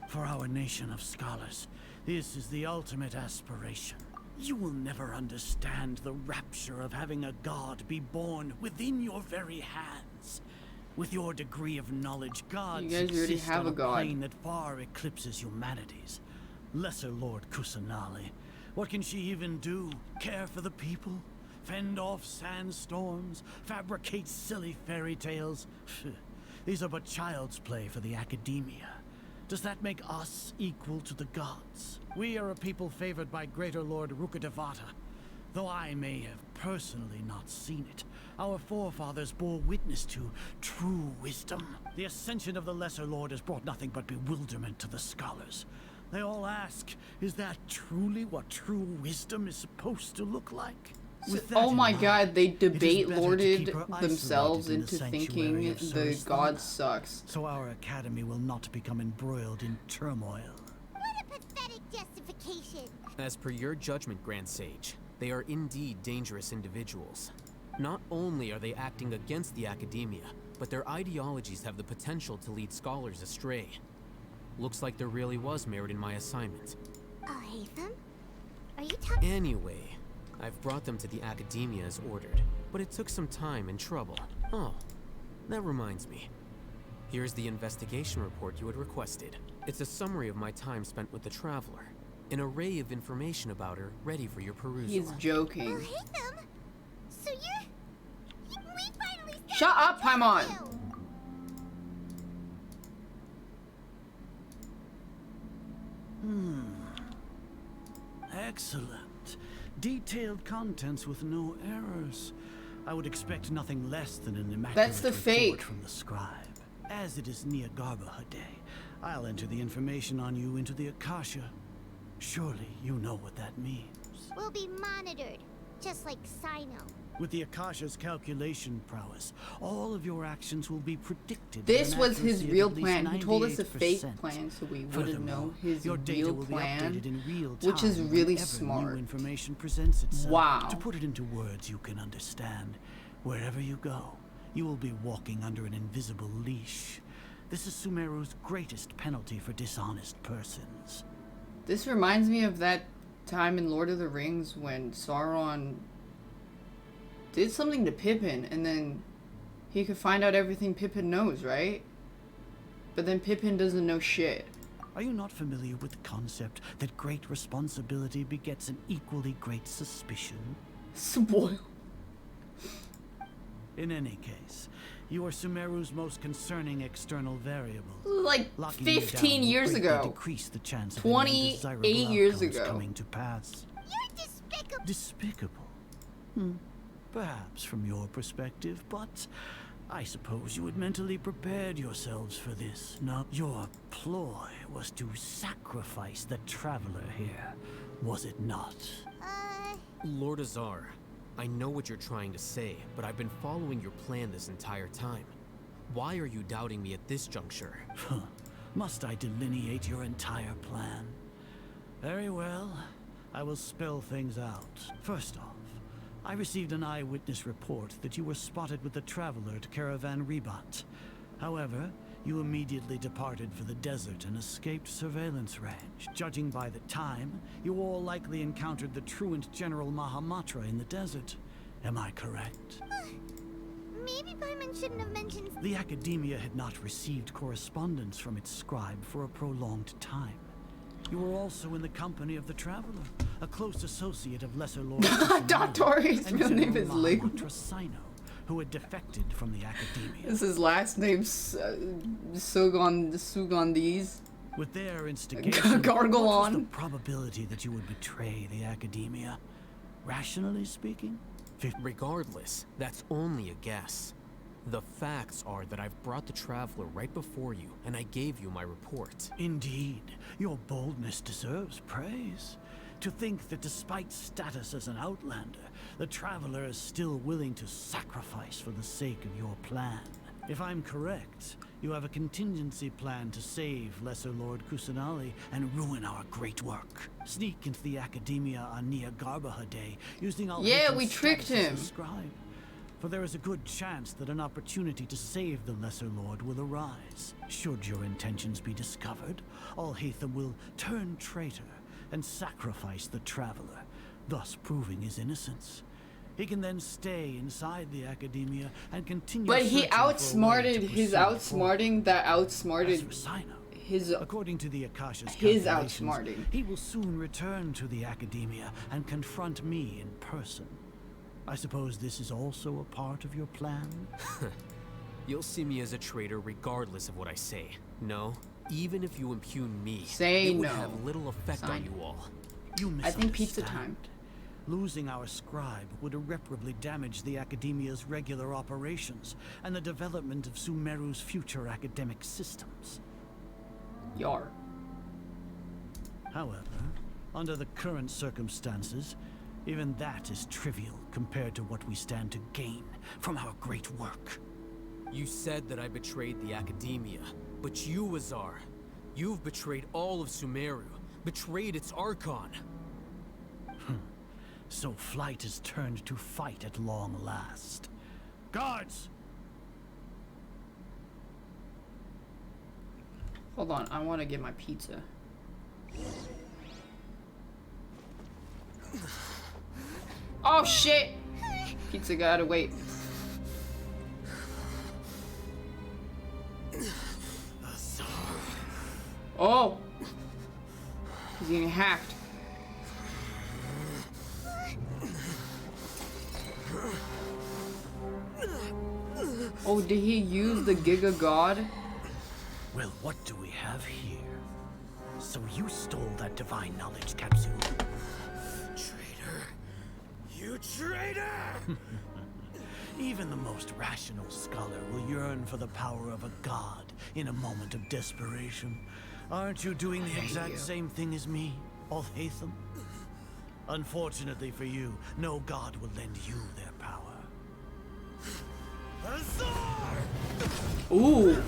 For our nation of scholars, this is the ultimate aspiration. You will never understand the rapture of having a god be born within your very hands. With your degree of knowledge, gods You guys already exist have on a a god. plane that far eclipses humanity's. Lesser Lord Kusanali, what can she even do? Care for the people? Fend off sandstorms? Fabricate silly fairy tales? These are but child's play for the Academia. Does that make us equal to the gods? We are a people favored by Greater Lord Rukadevata. Though I may have personally not seen it, our forefathers bore witness to true wisdom. The ascension of the Lesser Lord has brought nothing but bewilderment to the scholars. They all ask, is that truly what true wisdom is supposed to look like? With that Oh in my mind, god, they it is debate better to lorded keep her themselves isolated in into the thinking sanctuary of the Suristhana, god sucks. so our academy will not become embroiled in turmoil. What a pathetic justification. As per your judgment, Grand Sage, they are indeed dangerous individuals. Not only are they acting against the academia, but their ideologies have the potential to lead scholars astray. Looks like there really was merit in my assignment. Oh, Hatham? Are you talking? Anyway, I've brought them to the academia as ordered, but it took some time and trouble. Oh, that reminds me. Here's the investigation report you had requested. It's a summary of my time spent with the Traveler. An array of information about her ready for your perusal. He's joking. Oh, Hatham? So we finally Shut up, Paimon! Excellent. Detailed contents with no errors. I would expect nothing less than an immaculate That's the report fake. from the scribe. As it is near Garbaha Day, I'll enter the information on you into the Akasha. Surely you know what that means. We'll be monitored, just like Sino. With the Akasha's calculation prowess, all of your actions will be predicted. This with an was his accuracy of real at least plan. He told us a fake 98%. plan so we wouldn't know Furthermore, his your data real will be plan, updated in real time which is really whenever smart. New information presents itself. Wow. To put it into words you can understand, wherever you go, you will be walking under an invisible leash. This is Sumeru's greatest penalty for dishonest persons. This reminds me of that time in Lord of the Rings when Sauron did something to Pippin and then he could find out everything Pippin knows, right? But then Pippin doesn't know shit. Are you not familiar with the concept that great responsibility begets an equally great suspicion? Spoil. In any case, you are Sumeru's most concerning external variable. Like Locking you 15 down will years greatly ago. decrease the chance of any 28 undesirable years outcomes ago. coming to pass. You're despicable. Despicable? Perhaps from your perspective, but I suppose you had mentally prepared yourselves for this. No, your ploy was to sacrifice the Traveler here, was it not? Lord Azar, I know what you're trying to say, but I've been following your plan this entire time. Why are you doubting me at this juncture? Must I delineate your entire plan? Very well. I will spell things out. First off, I received an eyewitness report that you were spotted with the Traveler at Caravan Rebat. However, you immediately departed for the desert and escaped surveillance range. Judging by the time, you all likely encountered the truant General Mahamatra in the desert. Am I correct? Maybe Paimon shouldn't have mentioned. The Academia had not received correspondence from its scribe for a prolonged time. You were also in the company of the Traveler, a close associate of Lesser Lord Dr. His real name is Ling. Sino, who had defected from the Academia. This is last name Sugandese. With their instigation, Gargle what was on. the probability that you would betray the Academia? Rationally speaking? Regardless, that's only a guess. The facts are that I've brought the Traveler right before you, and I gave you my report. Indeed, your boldness deserves praise. To think that despite status as an outlander, the Traveler is still willing to sacrifice for the sake of your plan. If I'm correct, you have a contingency plan to save Lesser Lord Kusanali and ruin our great work. Sneak into the Academia on Nia Garbaha Day using all Yeah, we tricked him. Scribe. For there is a good chance that an opportunity to save the Lesser Lord will arise. Should your intentions be discovered, Al-Hatham will turn traitor and sacrifice the Traveler, thus proving his innocence. He can then stay inside the Academia and continue. But he searching for a way to outsmarted his proceed outsmarting that outsmarted his according to the Akasha's his calculations, outsmarting. he will soon return to the Academia and confront me in person. I suppose this is also a part of your plan? You'll see me as a traitor regardless of what I say. No, even if you impugn me, Say it would no. have little effect Sign. on you all. You I think pizza misunderstand. Losing our scribe would irreparably damage the Academia's regular operations and the development of Sumeru's future academic systems. Yar. However, under the current circumstances, even that is trivial compared to what we stand to gain from our great work. You said that I betrayed the Academia, but you, Azar, you've betrayed all of Sumeru, betrayed its Archon. So flight is turned to fight at long last. Guards! Hold on, I want to get my pizza. Oh shit! Pizza gotta wait. Oh! He's getting hacked. Oh, did he use the Giga God? Well, what do we have here? So you stole that divine knowledge capsule. Traitor! You traitor! Even the most rational scholar will yearn for the power of a god in a moment of desperation. Aren't you doing the exact same thing as me, Alhaitham? Unfortunately for you, no god will lend you their power. Azar! Ooh!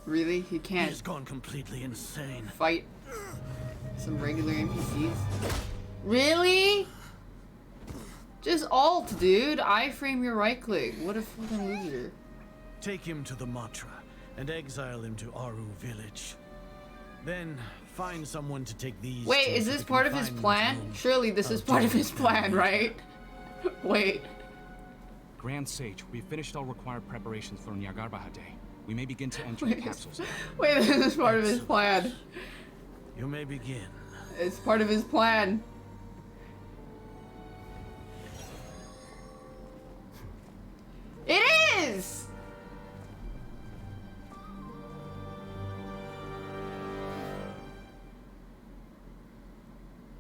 Really? He can't. He's gone completely insane. Fight some regular NPCs. Really? Just alt, dude. I-frame your right click. What a fucking loser. Take him to the Matra and exile him to Aru village. Then find someone to take these. Wait, is this part of his plan? Surely this is part of his plan, right? Wait. Grand Sage, we've finished all required preparations for Nyargarbaha Day. We may begin to enter the capsules. Wait, this is part of his plan. You may begin. It's part of his plan. It is!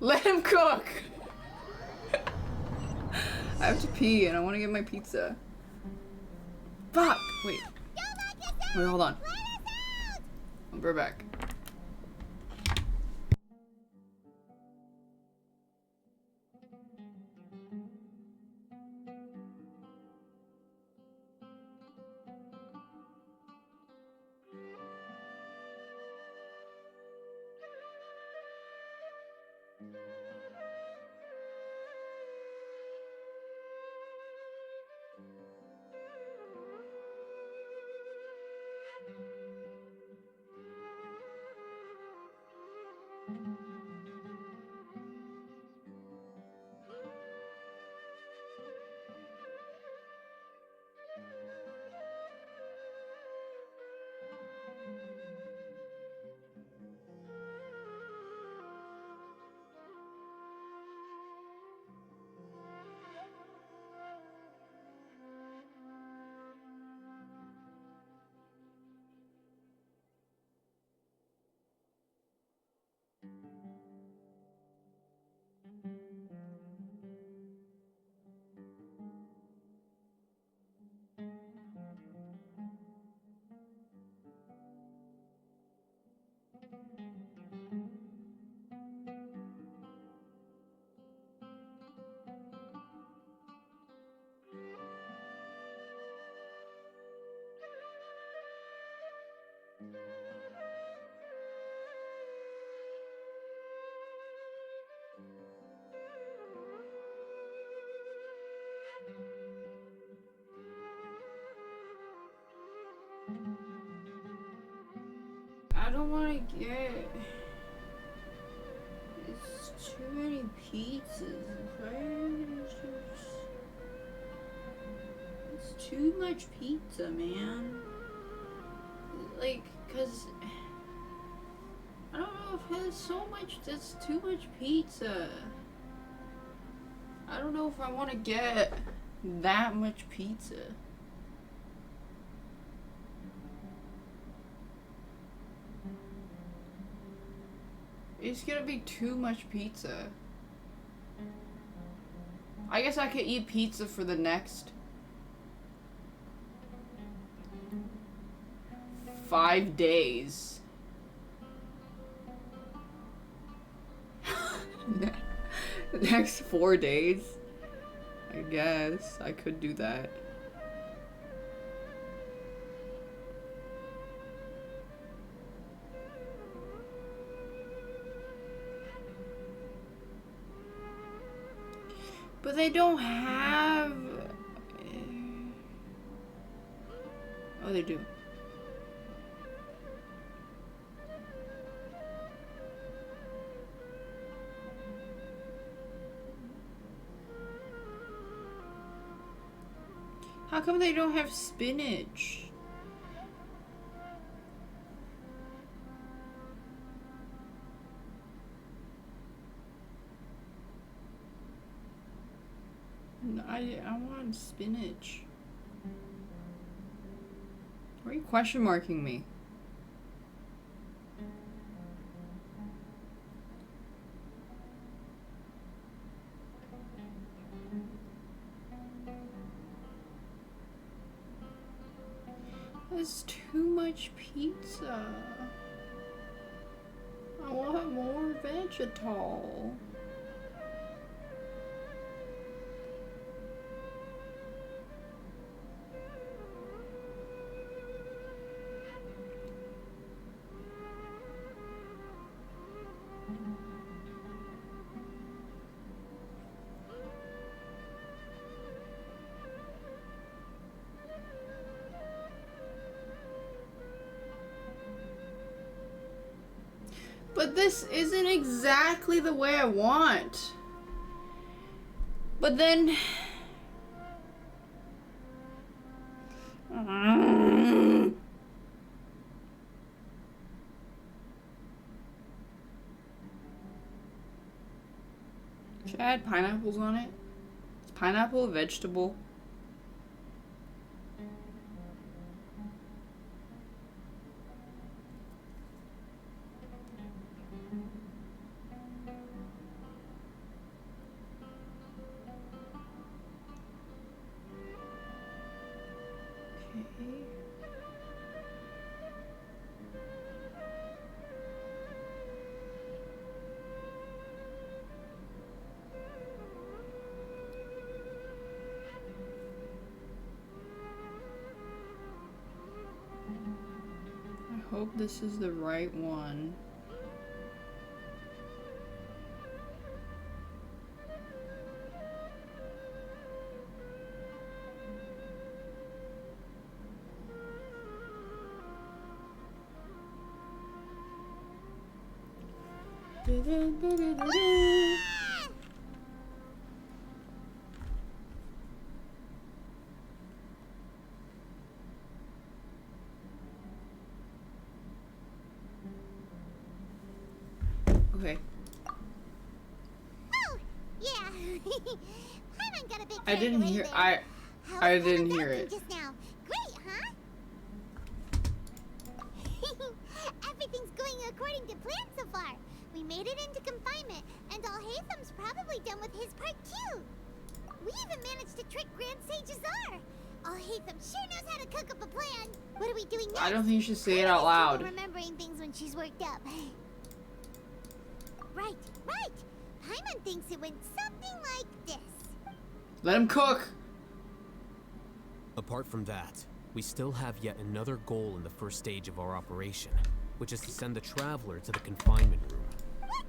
Let him cook! I have to pee and I want to get my pizza. Fuck! Wait. Wait, hold on. I'll be right back. I don't want to get... It's too many pizzas, right? It's too much pizza, man. Like, cause... I don't know if there's so much... That's too much pizza. I don't know if I want to get that much pizza. It's gonna be too much pizza. I guess I could eat pizza for the next 5 days. The next 4 days. I guess I could do that. But they don't have... Oh, they do. How come they don't have spinach? I want spinach. Why are you question marking me? That's too much pizza. I want more vegetal. But this isn't exactly the way I want. But then... Should I add pineapples on it? Is pineapple a vegetable? I hope this is the right one. Okay. Oh, yeah. Paimon got a big I didn't hear. there. I didn't hear it. Just now. Great, huh? Everything's going according to plan so far. We made it into confinement, and Alhaitham's probably done with his part too. We even managed to trick Grand Sage Azar. Alhaitham sure knows how to cook up a plan. What are we doing next? I don't think you should say it out loud. Remembering things when she's worked up. Right. Paimon thinks it went something like this. Let him cook. Apart from that, we still have yet another goal in the first stage of our operation, which is to send the Traveler to the confinement room. What?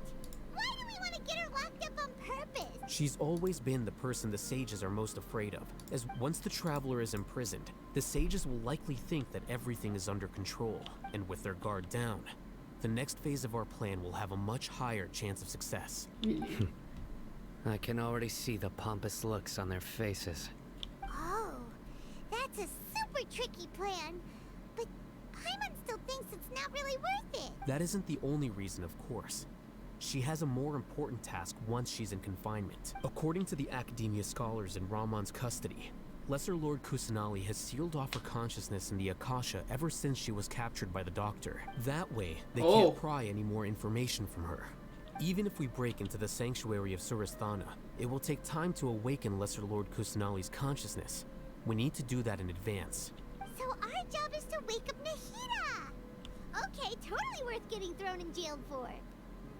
Why do we want to get her locked up on purpose? She's always been the person the Sages are most afraid of, as once the Traveler is imprisoned, the Sages will likely think that everything is under control, and with their guard down, the next phase of our plan will have a much higher chance of success. I can already see the pompous looks on their faces. Oh, that's a super tricky plan. But Paimon still thinks it's not really worth it. That isn't the only reason, of course. She has a more important task once she's in confinement. According to the Academia scholars in Ramon's custody, Lesser Lord Kusanali has sealed off her consciousness in the Akasha ever since she was captured by the Doctor. That way, they can't pry any more information from her. Even if we break into the sanctuary of Surasthana, it will take time to awaken Lesser Lord Kusanali's consciousness. We need to do that in advance. So our job is to wake up Nahida! Okay, totally worth getting thrown in jail for.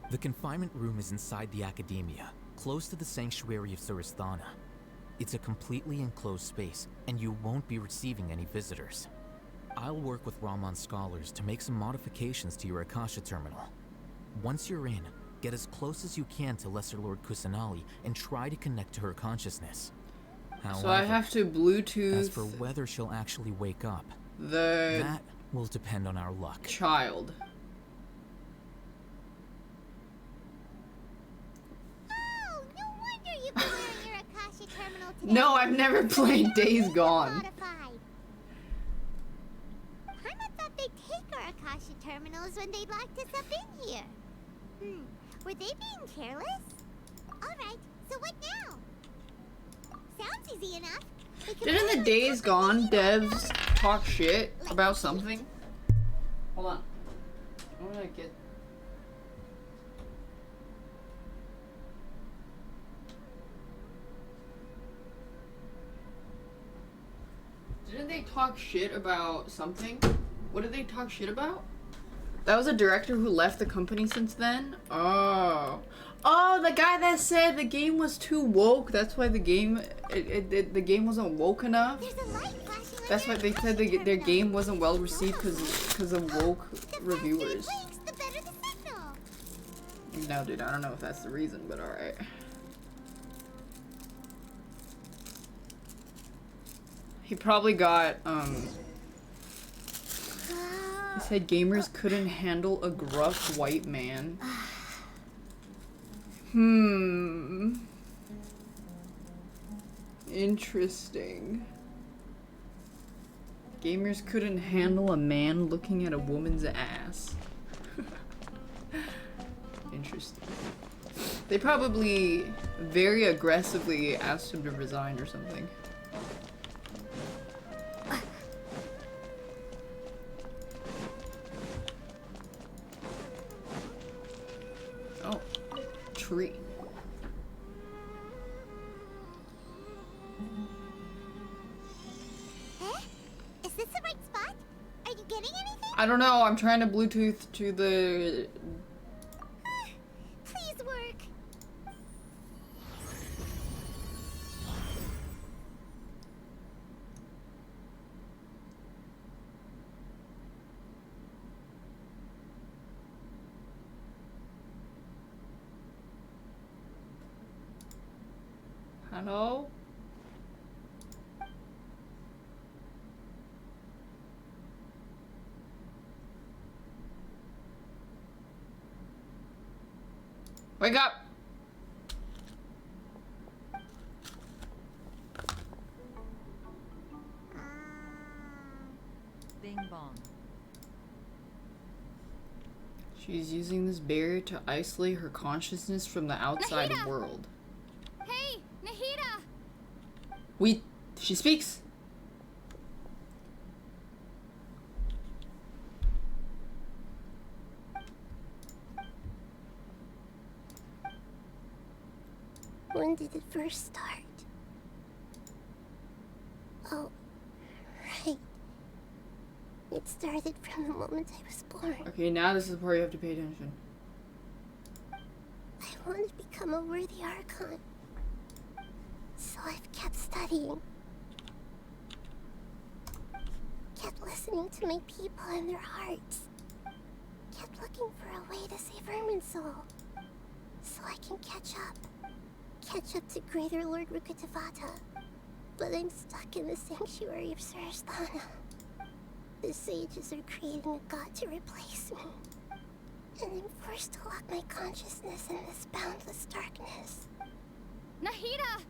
The confinement room is inside the Academia, close to the sanctuary of Surasthana. It's a completely enclosed space, and you won't be receiving any visitors. I'll work with Raman scholars to make some modifications to your Akasha terminal. Once you're in, get as close as you can to Lesser Lord Kusanali and try to connect to her consciousness. However, So I have to Bluetooth. As for whether she'll actually wake up, that will depend on our luck. Child. Oh, no wonder you've been wearing your Akasha terminal today. No, I've never played Days Gone. Modified. Paimon thought they'd take our Akasha terminals when they locked us up in here. Were they being careless? Alright, so what now? Sounds easy enough. Didn't the Days Gone devs talk shit about something? Hold on. I'm gonna get... Didn't they talk shit about something? What did they talk shit about? That was a director who left the company since then? Oh. Oh, the guy that said the game was too woke. That's why the game, the game wasn't woke enough. That's why they said their game wasn't well received because of woke reviewers. No, dude, I don't know if that's the reason, but alright. He probably got, he said gamers couldn't handle a gruff white man. Interesting. Gamers couldn't handle a man looking at a woman's ass. Interesting. They probably very aggressively asked him to resign or something. Oh, tree. Is this the right spot? Are you getting anything? I don't know, I'm trying to Bluetooth to the... Please work. Hello? Wake up! Bing bong. She's using this barrier to isolate her consciousness from the outside Nahida! world. Hey, Nahida! She speaks. When did it first start? Oh, right. It started from the moment I was born. Okay, now this is the part you have to pay attention. I want to become a worthy Archon. So I've kept studying. Kept listening to my people and their hearts. Kept looking for a way to save Irminsul. So I can catch up. Catch up to Greater Lord Rukkhadevata. But I'm stuck in the sanctuary of Surasthana. The sages are creating a god to replace me. And I'm forced to lock my consciousness in this boundless darkness. Nahida!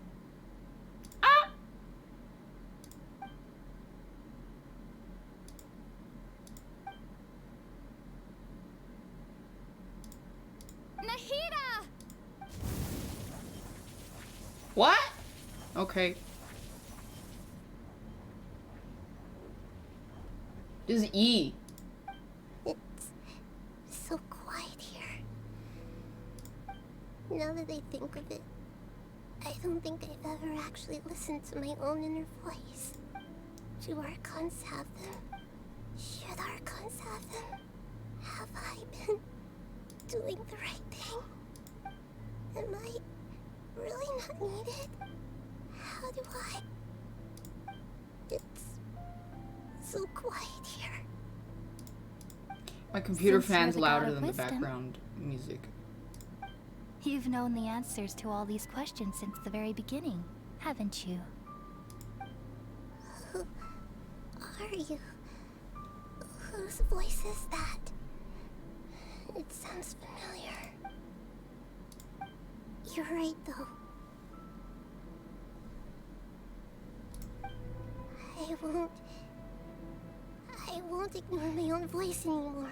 Ah! Nahida! What? Okay. This is E. It's so quiet here. Now that I think of it, I don't think I've ever actually listened to my own inner voice. Do Archons have them? Should Archons have them? Have I been doing the right thing? Am I really not needed? How do I... It's so quiet here. My computer Since you're fan's the louder god of than the wisdom, background music. You've known the answers to all these questions since the very beginning, haven't you? Who are you? Whose voice is that? It sounds familiar. You're right, though. I won't ignore my own voice anymore.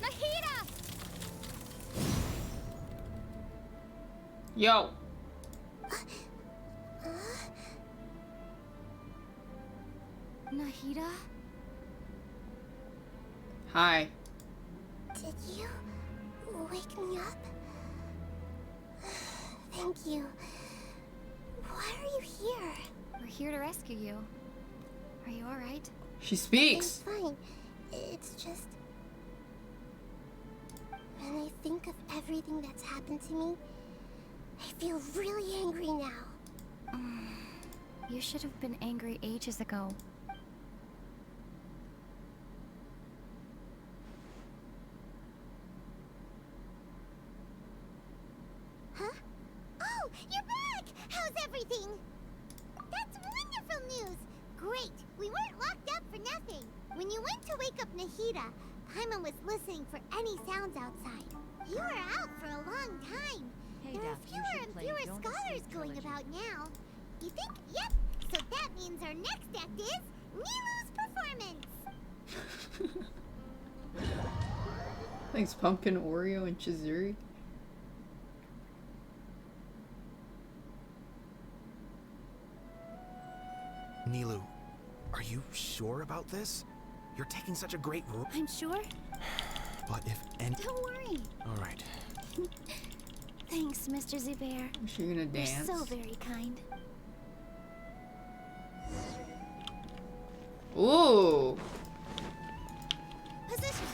Nahida! Yo! Nahida? Hi. Did you wake me up? Thank you. Why are you here? We're here to rescue you. Are you alright? She speaks. I'm fine. It's just... when I think of everything that's happened to me, I feel really angry now. You should have been angry ages ago. Huh? Oh, you're back! How's everything? That's wonderful news! Great! We weren't locked up for nothing. When you went to wake up Nahida, Paimon was listening for any sounds outside. You were out for a long time. Hey, There are Daph, you fewer should and play fewer Don't scholars Escape going Trilogy. about now. You think? Yep. So that means our next act is Nilu's performance. Thanks, Pumpkin, Oreo, and Chizuri. Nilu, are you sure about this? You're taking such a great role. I'm sure. But if any... Don't worry. All right. Thanks, Mr. Zubair. Is she gonna You're dance? so very kind. Ooh. Positions.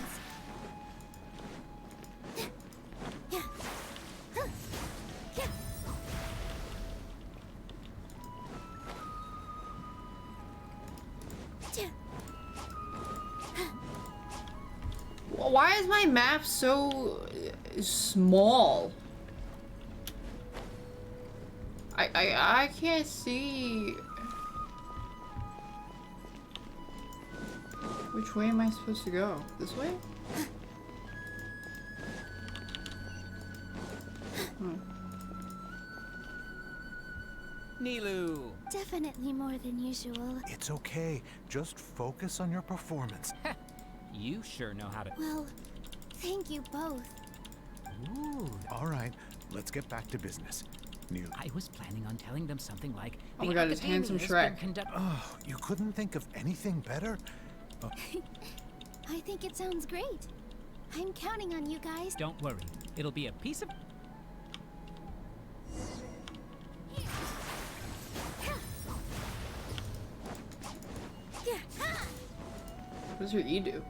Why is my map so small? I can't see. Which way am I supposed to go? This way? Hmm. Nilu! Definitely more than usual. It's okay. Just focus on your performance. You sure know how to... Well, thank you both. Ooh. All right, let's get back to business. Nilu. I was planning on telling them something like... Oh my god, it's Handsome Shrek. Oh, you couldn't think of anything better? I think it sounds great. I'm counting on you guys. Don't worry. It'll be a piece of... What does your E do?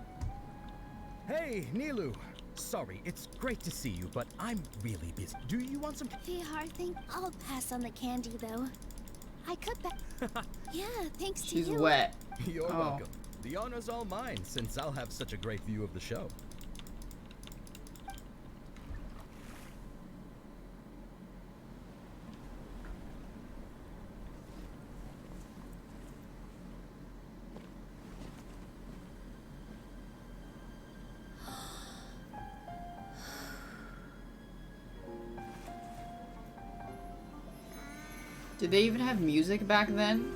Hey, Nilu. Sorry, it's great to see you, but I'm really busy. Do you want some... The hard thing, I'll pass on the candy though. I could yeah, thanks to you. She's wet. You're Oh. welcome. The honor's all mine, since I'll have such a great view of the show. Did they even have music back then?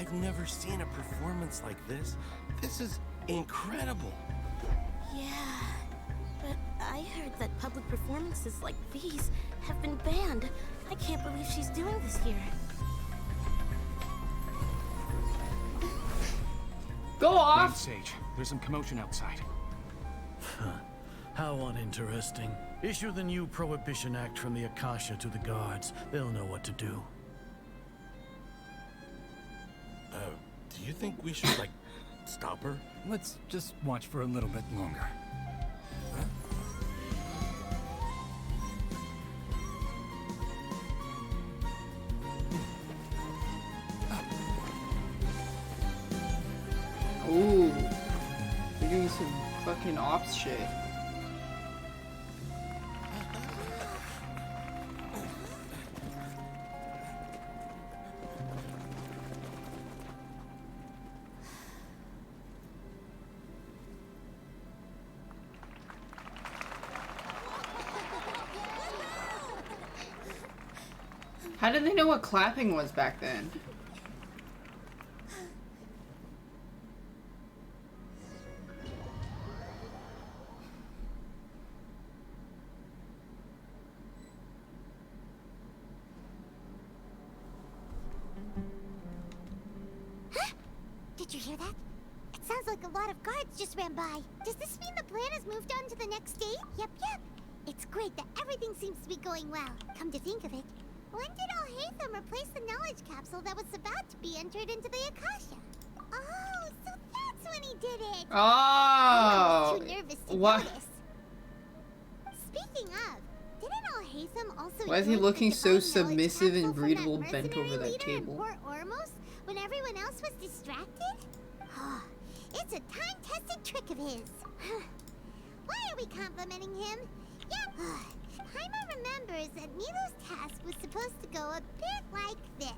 I've never seen a performance like this. This is incredible. Yeah, but I heard that public performances like these have been banned. I can't believe she's doing this here. Go off! Grand Sage, there's some commotion outside. How uninteresting. Issue the new Prohibition Act from the Akasha to the guards. They'll know what to do. Do you think we should, like, stop her? Let's just watch for a little bit longer. Ooh. They're doing some fucking ops shit. How did they know what clapping was back then? Did you hear that? It sounds like a lot of guards just ran by. Does this mean the plan has moved on to the next stage? Yep. It's great that everything seems to be going well. Come to think of it, when did Alhaitham replace the knowledge capsule that was about to be entered into the Akasha? Oh, so that's when he did it! Oh! I was too nervous to What? notice. Speaking of, didn't Alhaitham also Why is he join the looking so divine knowledge submissive and capsule from breedable that bent over mercenary that leader in table? Port Ormos when everyone else was distracted? It's a time-tested trick of his. Why are we complimenting him? Yep. Paimon remembers that Nilou's task was supposed to go a bit like this.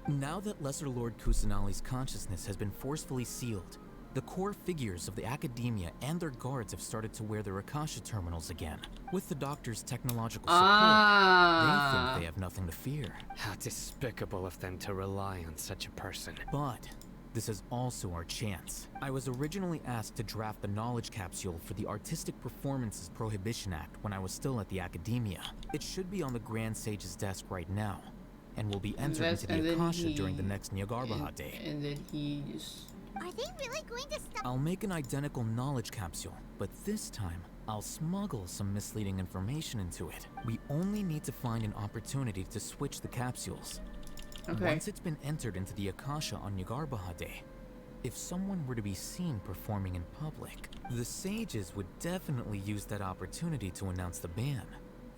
Now that Lesser Lord Kusanali's consciousness has been forcefully sealed, the core figures of the Academia and their guards have started to wear their Akasha terminals again. With the Doctor's technological support, they think they have nothing to fear. How despicable of them to rely on such a person. But this is also our chance. I was originally asked to draft the knowledge capsule for the Artistic Performances Prohibition Act when I was still at the Academia. It should be on the Grand Sage's desk right now, and will be entered into the Akasha during the next Nyargarbaha Day. And then he just... Are they really going to stop? I'll make an identical knowledge capsule, but this time, I'll smuggle some misleading information into it. We only need to find an opportunity to switch the capsules. Okay. Once it's been entered into the Akasha on Nyargarbaha Day, if someone were to be seen performing in public, the sages would definitely use that opportunity to announce the ban.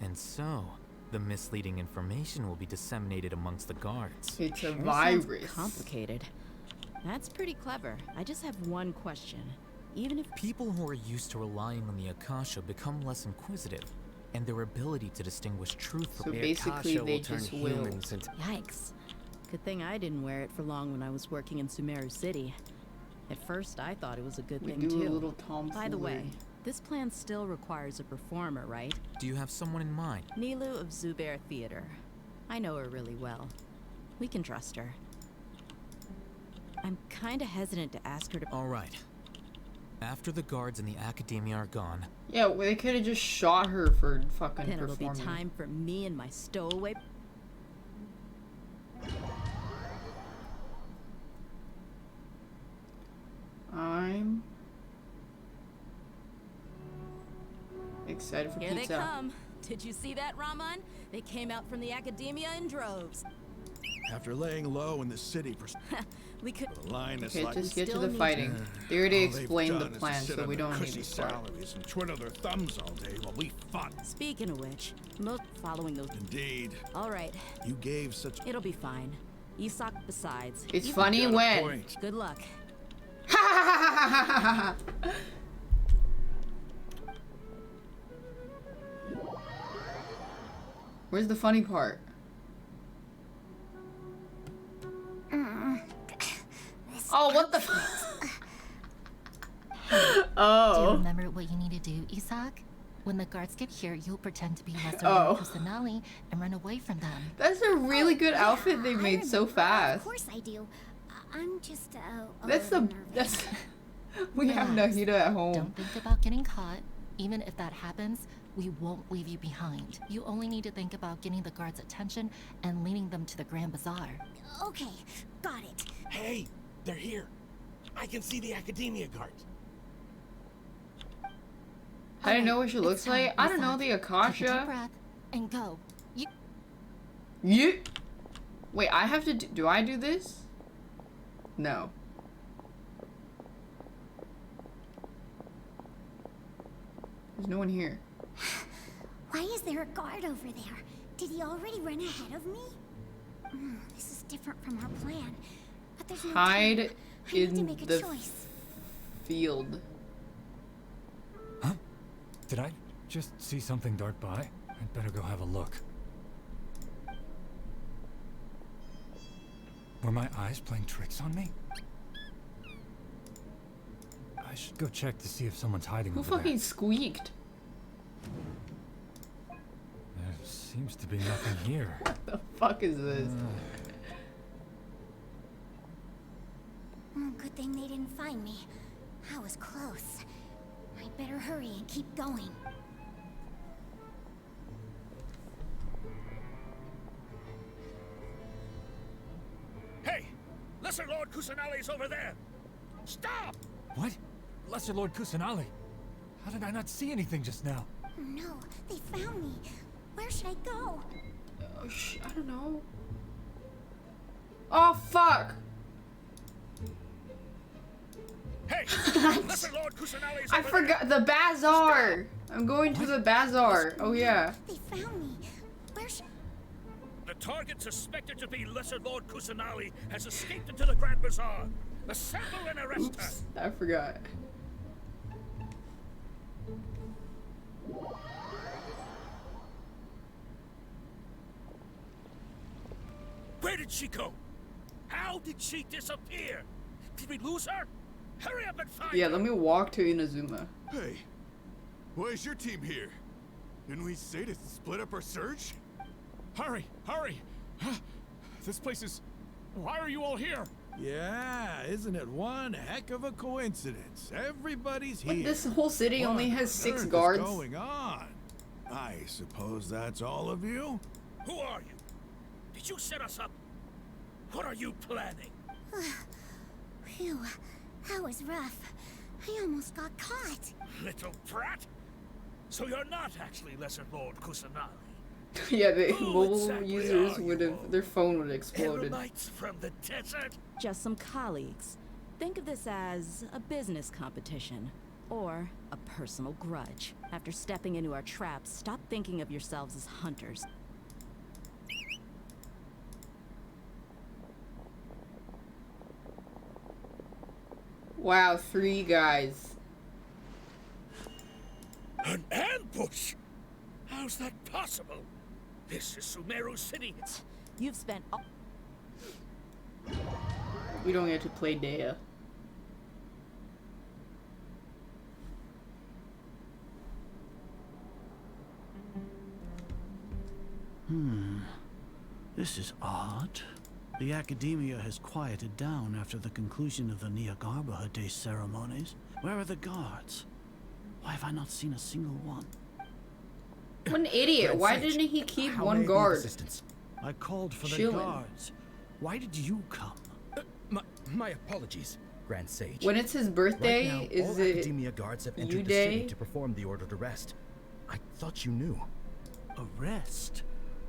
And so, the misleading information will be disseminated amongst the guards. It's a Sounds virus. complicated. That's pretty clever. I just have one question. Even if people who are used to relying on the Akasha become less inquisitive, and their ability to distinguish truth from So basically they just will. Yikes. Good thing I didn't wear it for long when I was working in Sumeru City. At first, I thought it was a good We thing do too. a little tomfoolery. By the way, this plan still requires a performer, right? Do you have someone in mind? Nilou of Zubair Theater. I know her really well. We can trust her. I'm kinda hesitant to ask her to... Alright. After the guards in the Academia are gone... Yeah, well, they could have just shot her for fucking Then it'll performing. be time for me and my stowaway... I'm excited for Here pizza. they come. Did you see that, Raman? They came out from the Academia in droves. After laying low in the city for We could... the line is Okay, like just get to the fighting. They already all they've explained the done is plan, sit so on we their don't need cushy to start. salaries and twiddle their thumbs all day while we fought. Speaking of which, most following those... Indeed. All right. You gave such... It'll be fine. Isak besides. It's You've funny got a when. point. Good luck. Where's the funny part? Oh, what the Do you Oh. remember what you need to do, Isak? When the guards get here, you'll pretend to be Lesser Oh. Lord Kusanali and run away from them. That's a really good outfit they made so Of fast. course I do. I'm just a That's little the nervous. that's we have Relax. Nahida at home. Don't think about getting caught. Even if that happens, we won't leave you behind. You only need to think about getting the guards' attention and leading them to the Grand Bazaar. Okay, got it. Hey, they're here. I can see the Academia guards. I don't know what she looks like. I don't know the Take a deep Akasha. breath and go. You. Wait, I have to do I do this? No. There's no one here. Why is there a guard over there? Did he already run ahead of me? This is different from our plan. But there's no Hide time. I need to in make a the choice. field. Did I just see something dart by? I'd better go have a look. Were my eyes playing tricks on me? I should go check to see if someone's hiding Who over fucking squeaked? There seems to be nothing here. What the fuck is this? Good thing they didn't find me. I was close. I better hurry and keep going. Hey! Lesser Lord Kusanali's over there! Stop! What? Lesser Lord Kusanali? How did I not see anything just now? No, they found me. Where should I go? Oh, I don't know. Oh fuck! Hey! Lesser Lord Kusanali's I over forgot the bazaar. I'm going to the bazaar. Oh yeah. They found me. Where should... The target suspected to be Lesser Lord Kusanali has escaped into the Grand Bazaar. Assemble and arrest her. I forgot. Where did she go? How did she disappear? Did we lose her? Hurry up and find Yeah, her. let me walk to Inazuma. Hey, why is your team here? Didn't we say to split up our search? Hurry, hurry! This place is... Why are you all here? Yeah, isn't it one heck of a coincidence? Everybody's here. Like, this whole city What only on has 6 earth is guards. going on? I suppose that's all of you? Who are you? Did you set us up? What are you planning? Phew, that was rough. I almost got caught. Little brat? So you're not actually Lesser Lord Kusanali? Yeah, the Who mobile exactly users are would have, their phone would have exploded. Eremites from the desert? Just some colleagues. Think of this as a business competition. Or a personal grudge. After stepping into our traps, stop thinking of yourselves as hunters. Wow, 3 guys. An ambush? How's that possible? This is Sumeru City. You've spent all... We don't get to play Dea. This is odd. The Academia has quieted down after the conclusion of the Nyagarbha Day ceremonies. Where are the guards? Why have I not seen a single one? What an idiot. Grand Why Sage, didn't he keep how one may I be of guard? assistance? I called for the Chilling. guards. Why did you come? My apologies, Grand Sage. When it's his birthday, right now, is all it Academia guards have entered you the city day? to perform the ordered arrest. I thought you knew. Arrest?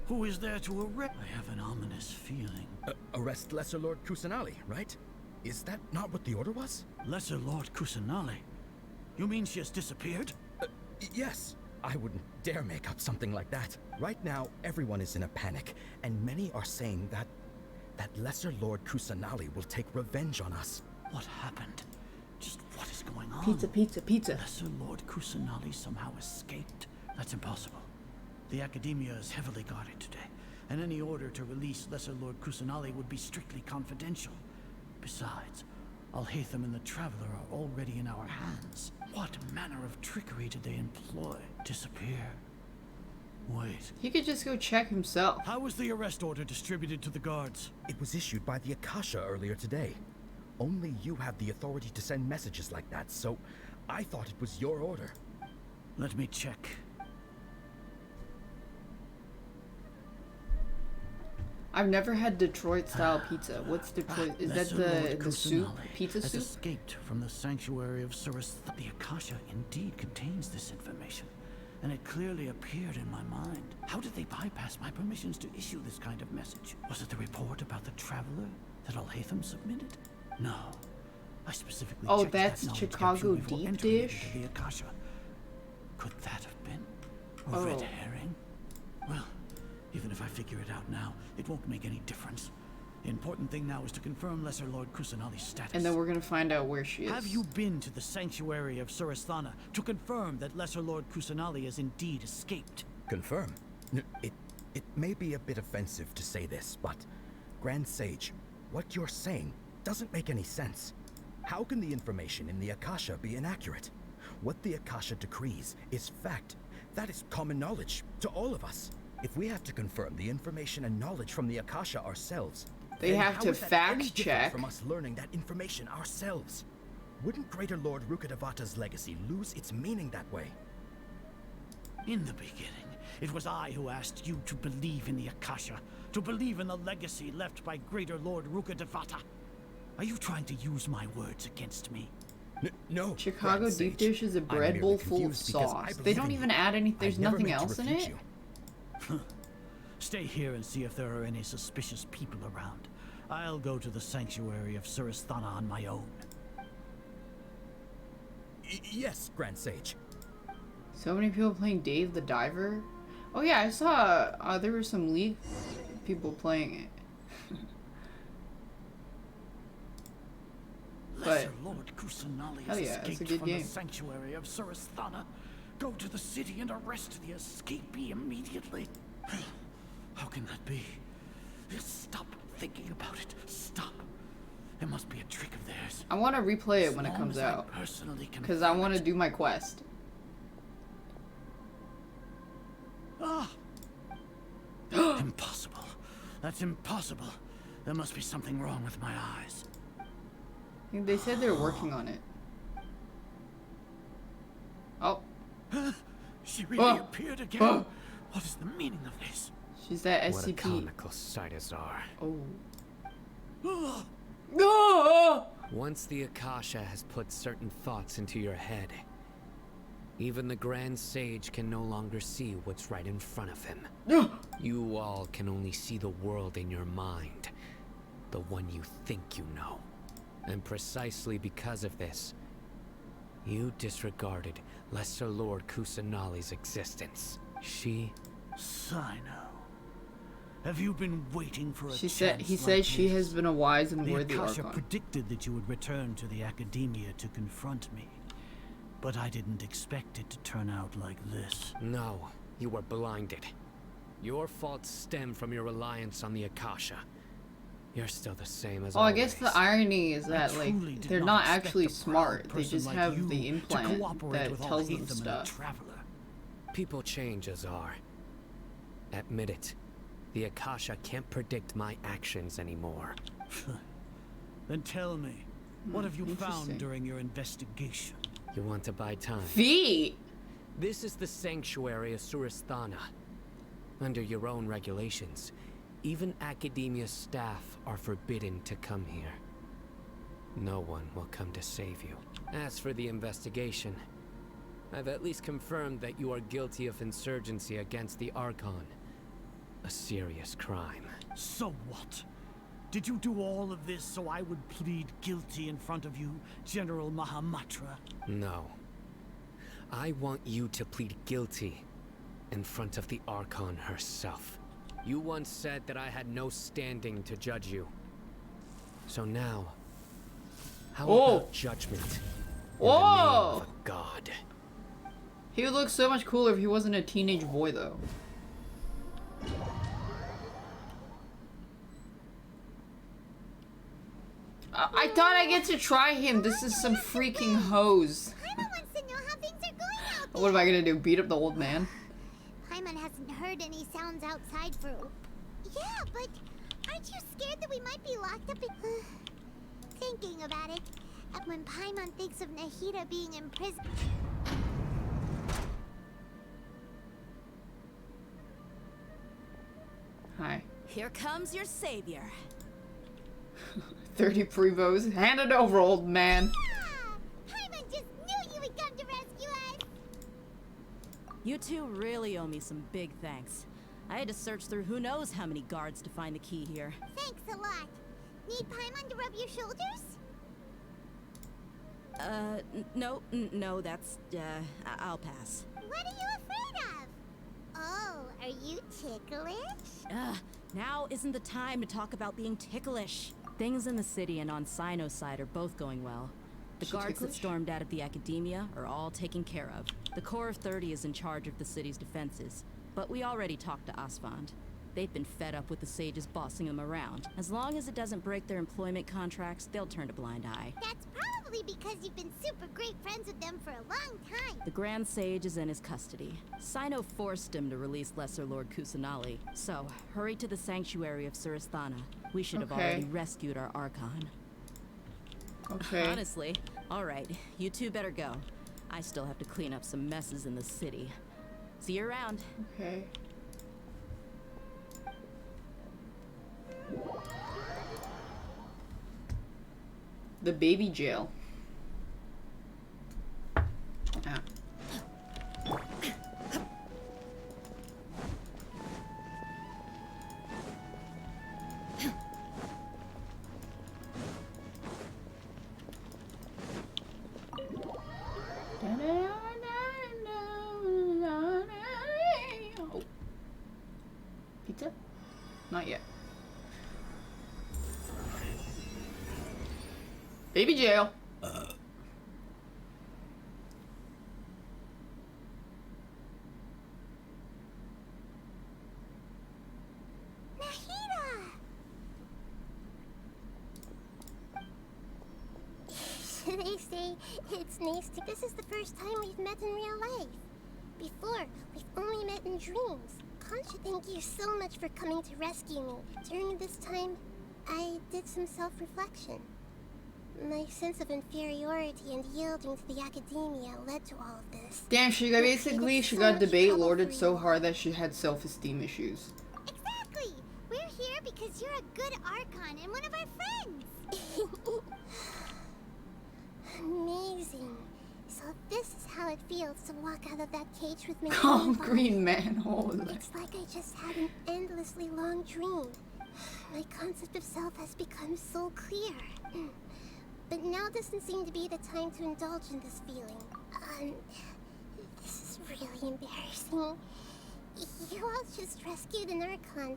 Who is there to arrest? I have an ominous feeling. Arrest Lesser Lord Kusanali, right? Is that not what the order was? Lesser Lord Kusanali? You mean she has disappeared? Yes. I wouldn't dare make up something like that. Right now, everyone is in a panic, and many are saying that Lesser Lord Kusanali will take revenge on us. What happened? Just what is going on? Pizza, pizza, pizza. Lesser Lord Kusanali somehow escaped? That's impossible. The Academia is heavily guarded today, and any order to release Lesser Lord Kusanali would be strictly confidential. Besides, Alhaitham and the Traveler are already in our hands. What manner of trickery did they employ? Disappear? Wait. He could just go check himself. How was the arrest order distributed to the guards? It was issued by the Akasha earlier today. Only you have the authority to send messages like that, so I thought it was your order. Let me check. I've never had Detroit-style pizza. What's Detroit? Is that the soup? Pizza has soup? Escaped from the sanctuary of Surasthana. The Akasha indeed contains this information, and it clearly appeared in my mind. How did they bypass my permissions to issue this kind of message? Was it the report about the Traveler that Alhaitham submitted? No. I specifically checked that's that knowledge Chicago capsule before deep entering dish? into the Akasha. Could that have been a red herring? Well, even if I figure it out now, it won't make any difference. The important thing now is to confirm Lesser Lord Kusanali's status. And then we're gonna find out where she is. Have you been to the sanctuary of Surasthana to confirm that Lesser Lord Kusanali has indeed escaped? Confirm? It may be a bit offensive to say this, but Grand Sage, what you're saying doesn't make any sense. How can the information in the Akasha be inaccurate? What the Akasha decrees is fact. That is common knowledge to all of us. If we have to confirm the information and knowledge from the Akasha ourselves, they then have how to is that any fact different check from us learning that information ourselves. Wouldn't Greater Lord Rukkhadevata's legacy lose its meaning that way? In the beginning, it was I who asked you to believe in the Akasha, to believe in the legacy left by Greater Lord Rukkhadevata. Are you trying to use my words against me? No. Chicago deep dish is a bread bowl full of sauce. They don't even add any. There's nothing else in it. Stay here and see if there are any suspicious people around. I'll go to the sanctuary of Surasthana on my own. Yes, Grand Sage. So many people playing Dave the Diver. Oh yeah, I saw there were some League people playing it. Lesser Lord Kusanali has yeah, it's a escaped good from game. the sanctuary of Surasthana. Go to the city and arrest the escapee immediately. How can that be? Just stop thinking about it. Stop. It must be a trick of theirs. I want to replay it when it comes out. Because I want to do my quest. Ah! Impossible. That's impossible. There must be something wrong with my eyes. I think they said they're working on it. Oh. She really appeared again. What is the meaning of this? She's that SCP. What a comical sight as are. Oh. No! Once the Akasha has put certain thoughts into your head, even the Grand Sage can no longer see what's right in front of him. You all can only see the world in your mind, the one you think you know. And precisely because of this, you disregarded Lesser Lord Kusanali's existence. She... Sino. Have you been waiting for a He chance said like she this? has been a wise and worthy The Akasha Archon. predicted that you would return to the Academia to confront me. But I didn't expect it to turn out like this. No, you were blinded. Your faults stem from your reliance on the Akasha. You're still the same as I always. guess the irony is that like they're not actually smart. They person just like have you the to implant cooperate that with tells them Alhaitham and the stuff. Traveler. People change, Azar. Admit it. The Akasha can't predict my actions anymore. Then tell me, what have you found during your investigation? You want to buy time? Feet! This is the sanctuary of Surasthana. Under your own regulations, even Academia staff are forbidden to come here. No one will come to save you. As for the investigation, I've at least confirmed that you are guilty of insurgency against the Archon. A serious crime. So what? Did you do all of this so I would plead guilty in front of you, General Mahamatra? No. I want you to plead guilty in front of the Archon herself. You once said that I had no standing to judge you. So now, how about judgment in the name of a god? He would look so much cooler if he wasn't a teenage boy, though. I thought I get to try him. This is some freaking hose. Paimon wants to know how things are going out there. What am I gonna do? Beat up the old man? Paimon hasn't heard any sounds outside for... Yeah, but aren't you scared that we might be locked up in... Thinking about it, and when Paimon thinks of Nahida being imprisoned... Hi. Here comes your savior. 30 prevos. Hand it over, old man. Paimon just knew you would come to rescue us! You two really owe me some big thanks. I had to search through who knows how many guards to find the key here. Thanks a lot. Need Paimon to rub your shoulders? No, that's, I'll pass. What are you afraid of? Oh, are you ticklish? Now isn't the time to talk about being ticklish. Things in the city and on Sino's side are both going well. The guards that stormed out of the academia are all taken care of. The Corps of 30 is in charge of the city's defenses, but we already talked to Asfand. They've been fed up with the sages bossing them around. As long as it doesn't break their employment contracts, they'll turn a blind eye. That's probably because you've been super great friends with them for a long time. The Grand Sage is in his custody. Sino forced him to release Lesser Lord Kusanali. So, hurry to the sanctuary of Surasthana. We should have already rescued our Archon. Okay. Honestly, alright, you two better go. I still have to clean up some messes in the city. See you around. Okay. The baby jail. Ah. Oh. Pizza? Not yet. Baby jail. They say it's nice to... This is the first time we've met in real life. Before, we've only met in dreams. Concha, thank you so much for coming to rescue me. During this time, I did some self-reflection. My sense of inferiority and yielding to the academia led to all of this. Damn, she got debate lorded so hard that she had self-esteem issues. Exactly! We're here because you're a good Archon and one of our friends! Amazing. So this is how it feels to walk out of that cage with me. Calm green man, holy. It's like I just had an endlessly long dream. My concept of self has become so clear. But now doesn't seem to be the time to indulge in this feeling. This is really embarrassing. You all just rescued an Archon,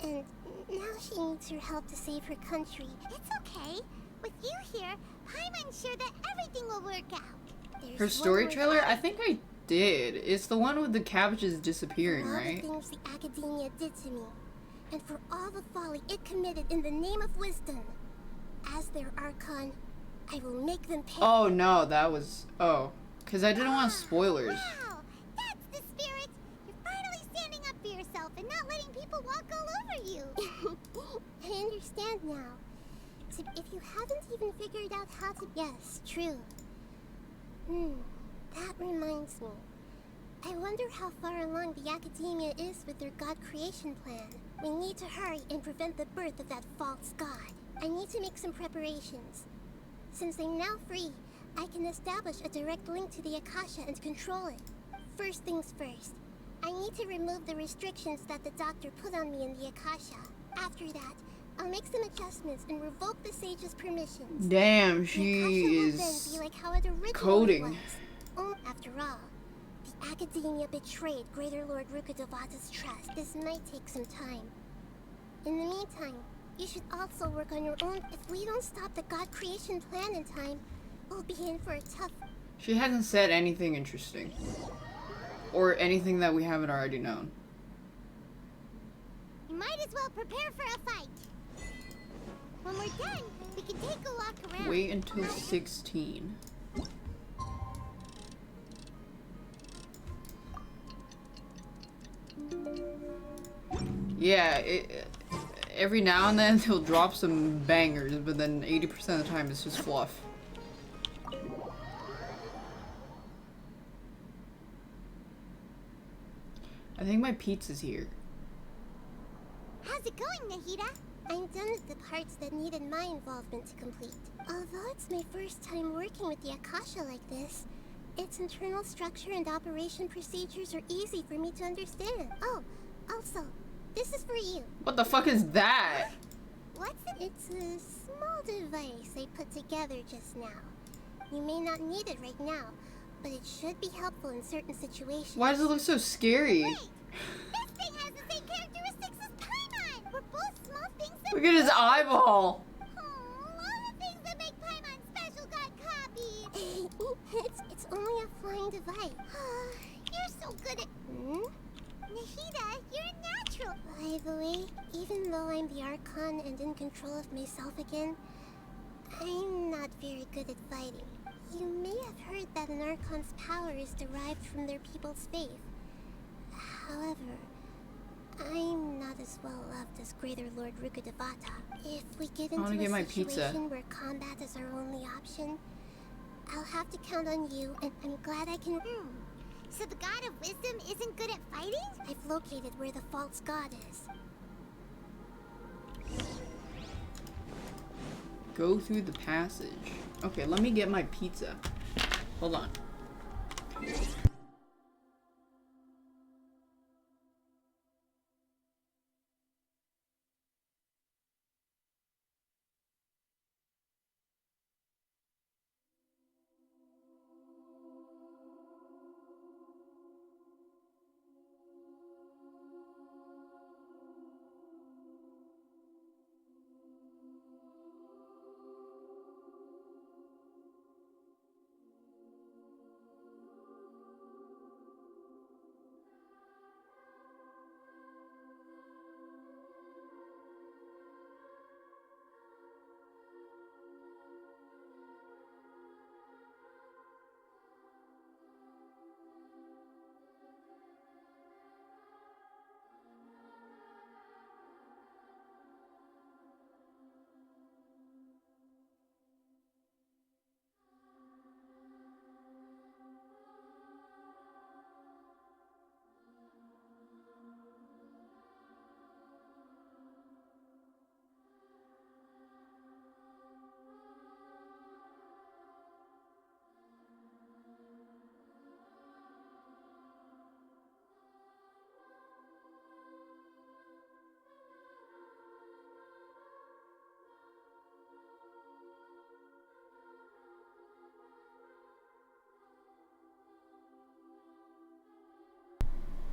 and now she needs your help to save her country. It's okay. With you here, Paimon's sure that everything will work out. Her story trailer? I think I did. It's the one with the cabbages disappearing, right? For all the things the academia did to me, and for all the folly it committed in the name of wisdom. As their Archon, I will make them pay. Oh no, that was... Oh. Because I didn't want spoilers. Wow! That's the spirit! You're finally standing up for yourself and not letting people walk all over you! I understand now. So if you haven't even figured out how to... Yes, true. That reminds me. I wonder how far along the academia is with their god creation plan. We need to hurry and prevent the birth of that false god. I need to make some preparations. Since I'm now free, I can establish a direct link to the Akasha and control it. First things first, I need to remove the restrictions that the doctor put on me in the Akasha. After that, I'll make some adjustments and revoke the sage's permissions. Damn, she is then be like how it originally coding. Was. After all, the academia betrayed Greater Lord Rukadevata's trust. This might take some time. In the meantime, you should also work on your own. If we don't stop the god creation plan in time, we'll be in for a tough... She hasn't said anything interesting. Or anything that we haven't already known. You might as well prepare for a fight. When we're done, We can take a walk around. Wait until 16. Yeah, every now and then he'll drop some bangers, but then 80% of the time it's just fluff. I think my pizza's here. How's it going, Nahida? I'm done with the parts that needed my involvement to complete. Although it's my first time working with the Akasha like this, its internal structure and operation procedures are easy for me to understand. Oh, also, this is for you. What the fuck is that? What's it? It's a small device I put together just now. You may not need it right now, but it should be helpful in certain situations. Why does it look so scary? Wait! This thing has the same characteristics as Paimon! We're both small things that— Look at his eyeball! All the things that make Paimon special got copied! It's only a flying device. You're so good at— Nahida, you're a natural! By the way, even though I'm the Archon and in control of myself again, I'm not very good at fighting. You may have heard that an Archon's power is derived from their people's faith. However, I'm not as well loved as Greater Lord Rukkhadevata. If we get into a situation where combat is our only option, I'll have to count on you, and I'm glad I can— So the God of Wisdom isn't good at fighting? I've located where the false god is. Go through the passage. Okay, let me get my pizza. Hold on.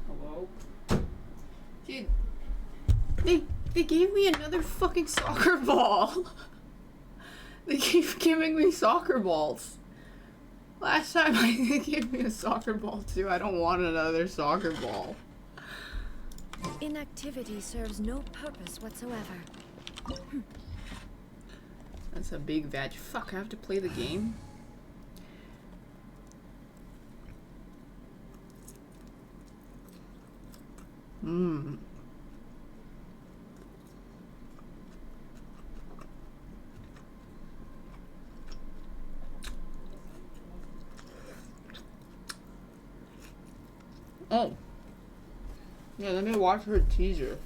Hello? Dude, they gave me another fucking soccer ball. They keep giving me soccer balls. Last time they gave me a soccer ball too. I don't want another soccer ball. Inactivity serves no purpose whatsoever. That's a big veg. Fuck, I have to play the game? Oh. Yeah, let me watch her teaser.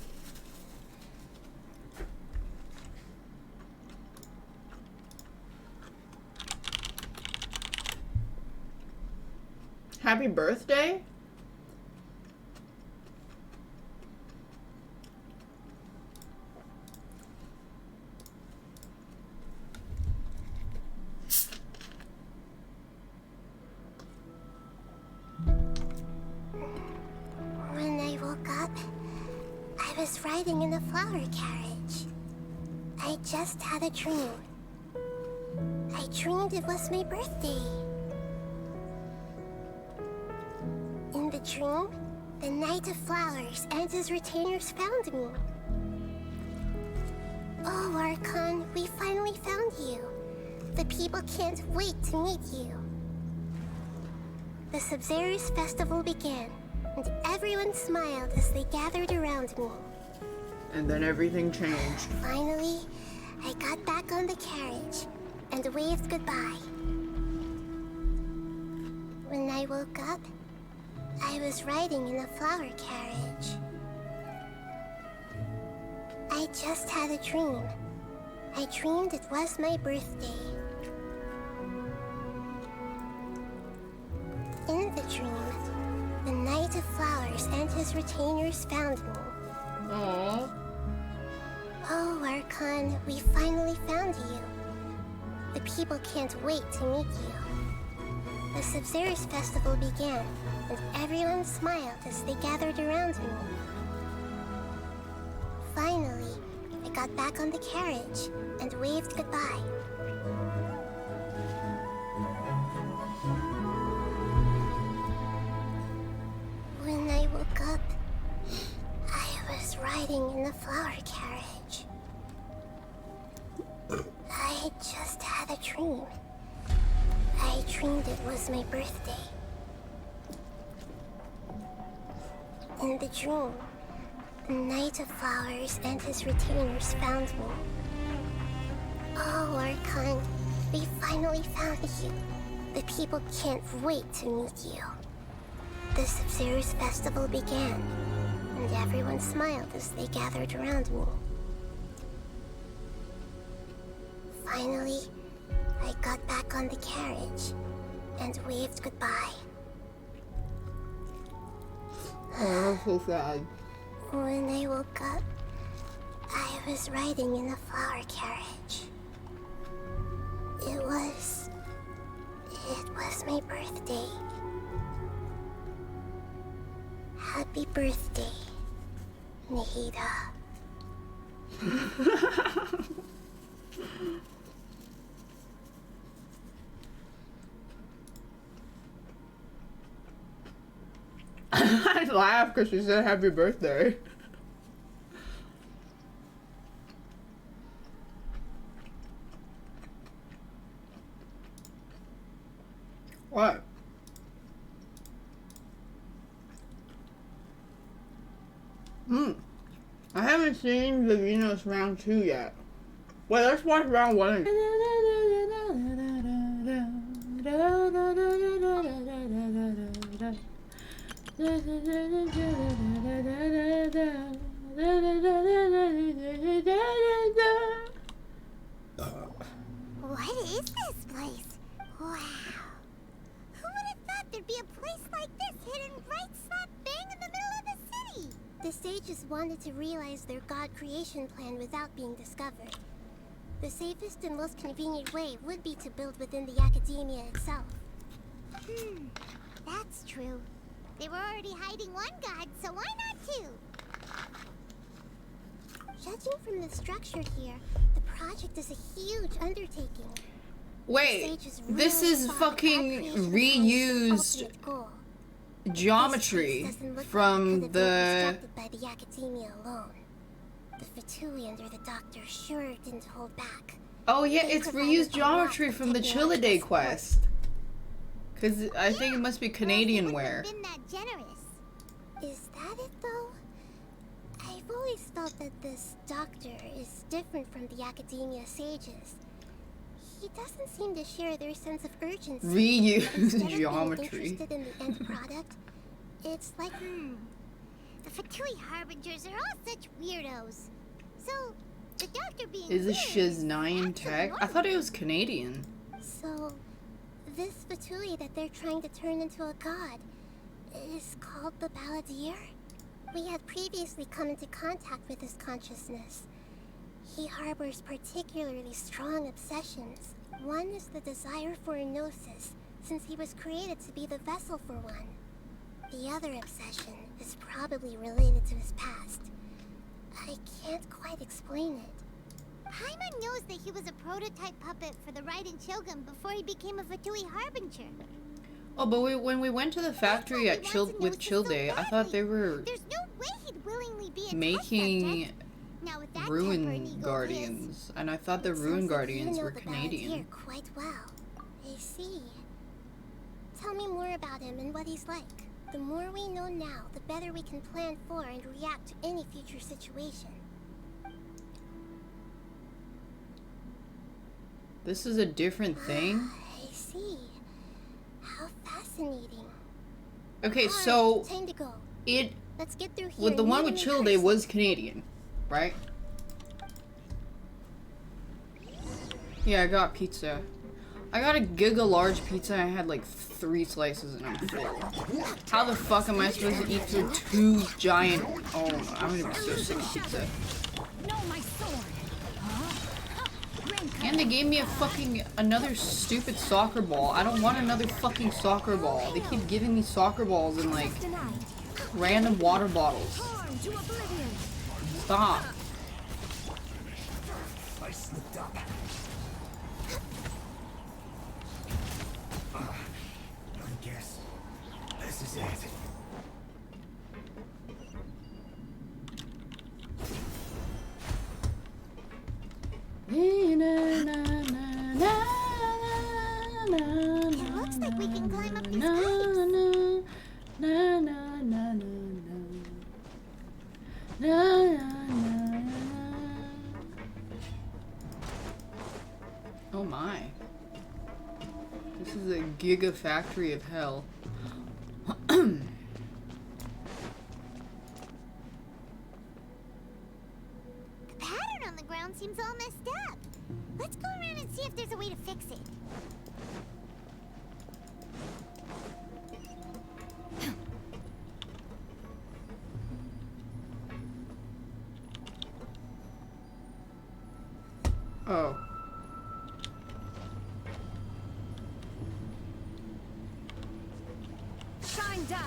Happy birthday? When I woke up, I was riding in a flower carriage. I just had a dream. I dreamed it was my birthday. In the dream, the Knight of Flowers and his retainers found me. Oh, Archon, we finally found people can't wait to meet you. The Sub-Zero's festival began, and everyone smiled as they gathered around me. And then everything changed. Finally, I got back on the carriage and waved goodbye. When I woke up, I was riding in a flower carriage. I just had a dream. I dreamed it was my birthday. In the dream, the Knight of Flowers and his retainers found me. Aww. Oh, Archon, we finally found you. The people can't wait to meet you. The Sub-Zero's festival began, and everyone smiled as they gathered around me. Finally, I got back on the carriage and waved goodbye. When I woke up, I was riding in a flower carriage. I just had a dream. I dreamed it was my birthday. In the dream, the Knight of Flowers and his retainers found me. Oh, Archon, we finally found you. The people can't wait to meet you. The Sub-Zero's festival began, and everyone smiled as they gathered around me. Finally, I got back on the carriage and waved goodbye. Oh, that's so sad. When I woke up, I was riding in a flower carriage. It was my birthday. Happy birthday, Nahida. I laughed because she said happy birthday. What? I haven't seen the Venus round 2 yet. Wait, let's watch round 1. What is this place? Wow. Who would have thought there'd be a place like this hidden right slap bang in the middle of the city? The sages wanted to realize their god creation plan without being discovered. The safest and most convenient way would be to build within the academia itself. That's true. They were already hiding one god, so why not two? Judging from the structure here, the project is a huge undertaking. Wait, this is fucking reused geometry from the... by the academia alone. The Fatui under the doctor sure didn't hold back. Oh yeah, it's reused geometry from the Chiliday quest. Cause I think it must be Canadian wear. Been that generous. Is that it though? I've always felt that this doctor is different from the academia sages. He doesn't seem to share their sense of urgency. Reused geometry. Interested in the end product. It's like, the Fatui Harbingers are all such weirdos. So, the doctor being Is this Shiznine tech? I thought it was Canadian. So, this Fatui that they're trying to turn into a god is called the Balladeer? We had previously come into contact with his consciousness. He harbors particularly strong obsessions. One is the desire for a gnosis, since he was created to be the vessel for one. The other obsession is probably related to his past. I can't quite explain it. Paimon knows that he was a prototype puppet for the Raiden Shogun before he became a Fatui Harbinger. Oh, but when we went to the factory at with Childay, I thought they were There's no way he'd willingly be a making Ruin Guardians, and I thought the Ruin Guardians were Canadian. Quite well. I see. Tell me more about him and what he's like. The more we know now, the better we can plan for and react to any future situation. This is a different thing? I see. How fascinating. Okay, so time to go. Let's get through here. With the one with Childe was Canadian, right? Yeah, I got pizza. I got a giga large pizza. I had like 3 slices and I'm full. How the fuck am I supposed to eat through 2 giant? Oh, I'm gonna be so sick of pizza. And they gave me another stupid soccer ball. I don't want another fucking soccer ball. They keep giving me soccer balls and like random water bottles. Stop. I slipped up. I guess this is it. It looks like we can climb up these pipes. Oh my. This is a giga factory of hell. The pattern on the ground seems all messed up. Let's go around and see if there's a way to fix it. Oh. Shine down.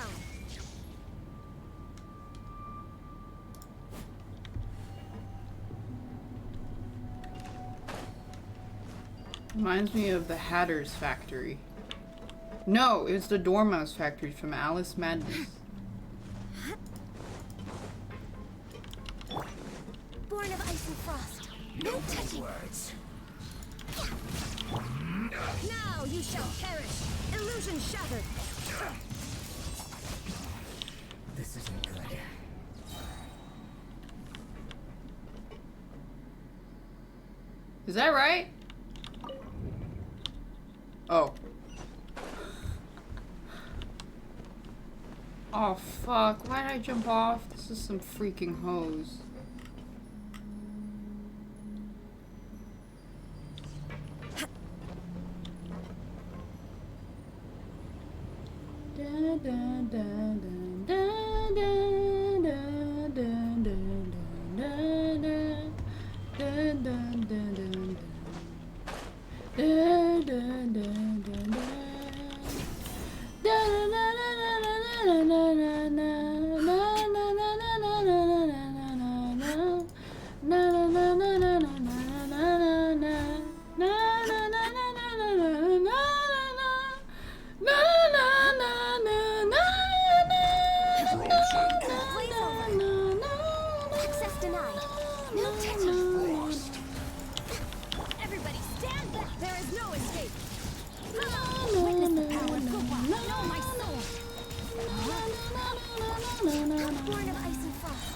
Reminds me of the Hatter's factory. No, it's the Dormouse factory from Alice Madness. Born of ice and frost. No touching. Words. Now you shall perish. Illusion shattered. This isn't good. Is that right? Oh. Oh fuck, why did I jump off? This is some freaking hose. Access denied. No touching. Everybody stand back. There is no escape. Witness the power of Kupa. Know my soul. Born of ice and frost.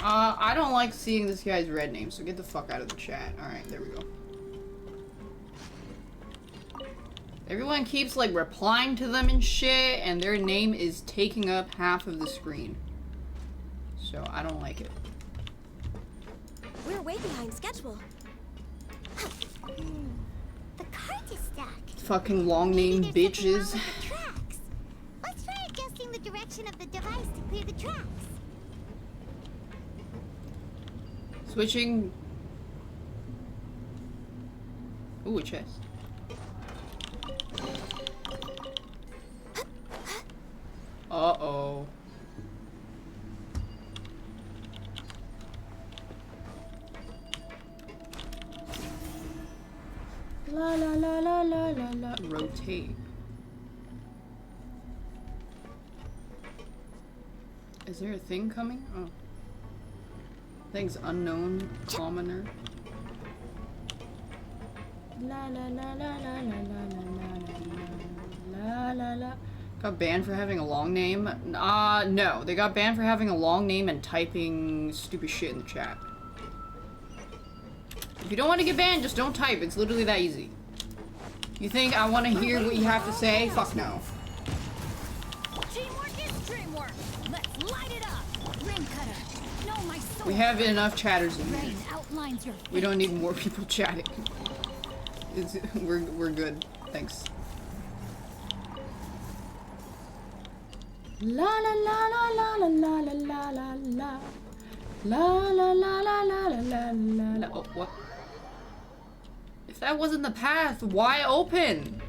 I don't like seeing this guy's red name, so get the fuck out of the chat. Alright, there we go. Everyone keeps like replying to them and shit, and their name is taking up half of the screen. So I don't like it. We're way behind schedule. The cart is stuck. Fucking long name bitches. Tracks. Let's try adjusting the direction of the device to clear the tracks. Switching. Ooh, a chest. Uh-oh. La la la la la la la. Rotate. Is there a thing coming? Oh. Thing's unknown commoner. La la la la la la la la la la. Got banned for having a long name? No. They got banned for having a long name and typing stupid shit in the chat. If you don't want to get banned, just don't type. It's literally that easy. You think I want to hear what you have to say? Fuck no. Teamwork is dreamwork. Let's light it up. Ring cutter. No, my sword. We have enough chatters in here. Rain outlines your We don't need more people chatting. We're good. Thanks. La la la la la la la la la la la la la la la la la. Oh, what? If that wasn't the path, why open?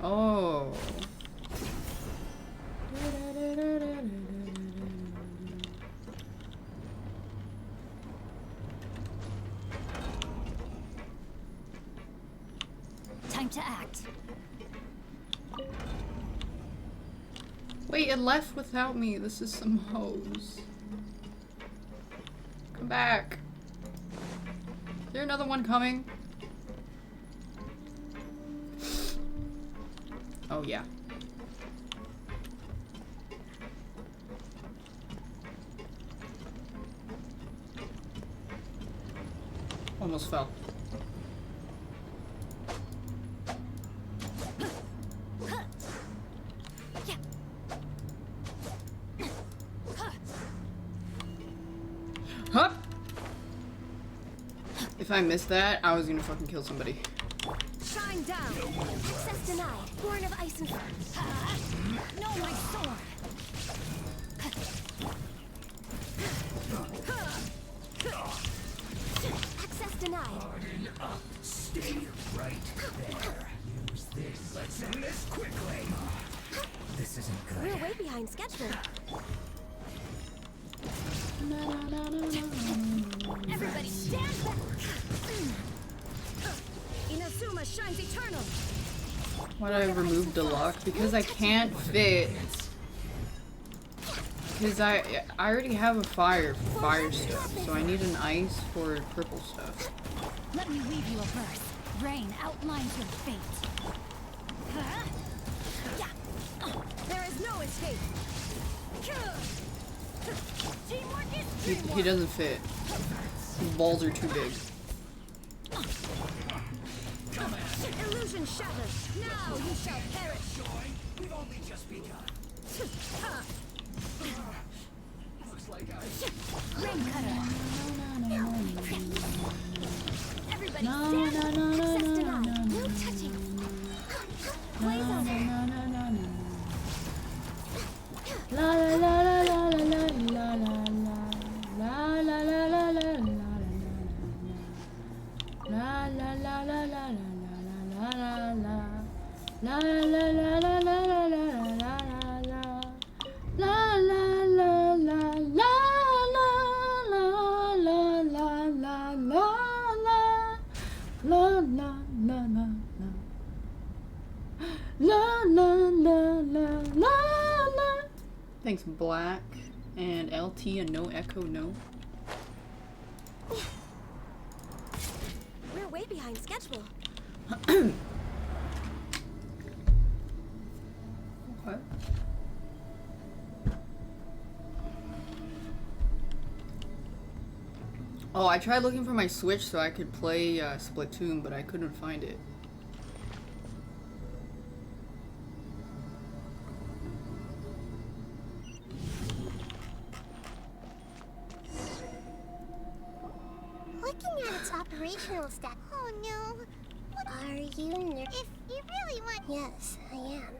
Oh. Time to act. Wait, it left without me. This is some hose. Come back. Is there another one coming? Oh, yeah. Almost fell. Hup! If I missed that, I was gonna fucking kill somebody. Shine down. Access denied. Born of ice and no, my sword. Access denied. Stay right there. Use this. Let's end this quickly. This isn't good. We're way behind schedule. Everybody stand back. Inazuma shines eternal. Why did I remove Deluxe? Because I can't fit. Because I already have a fire for fire stuff, so I need an ice for purple stuff. Let me weave you a verse. Rain outlines your fate. There is no escape. Teamwork is He doesn't fit. His balls are too big. illusion shattered. Now you shall perish. We've only just begun. Looks like Rain cutter. Everybody No, stand. no, no, no, Access no, denied. no, No touching. Blaze on. La la la la la la la la la la la la la la la la la la la Thanks, Black and LT and No Echo No. We're way behind schedule. What? Oh, I tried looking for my Switch so I could play Splatoon, but I couldn't find it. Looking at its operational stat. Oh no. What are you nervous? If you really want. Yes, I am.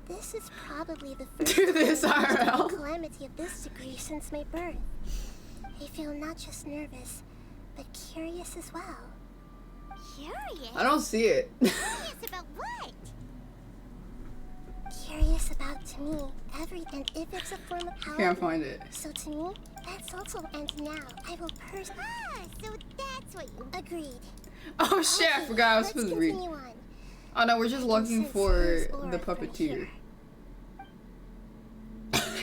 This is probably the first Do this IRL. calamity of this degree since my birth. I feel not just nervous, but curious as well. Curious? I don't see it. Curious about what? Curious about, to me, everything. If it's a form of power. Can't find it. So to me, that's also. And now, I will so that's what you. Agreed. Oh shit, I forgot I was supposed to read. Continue on. Oh no, we're just looking for the puppeteer.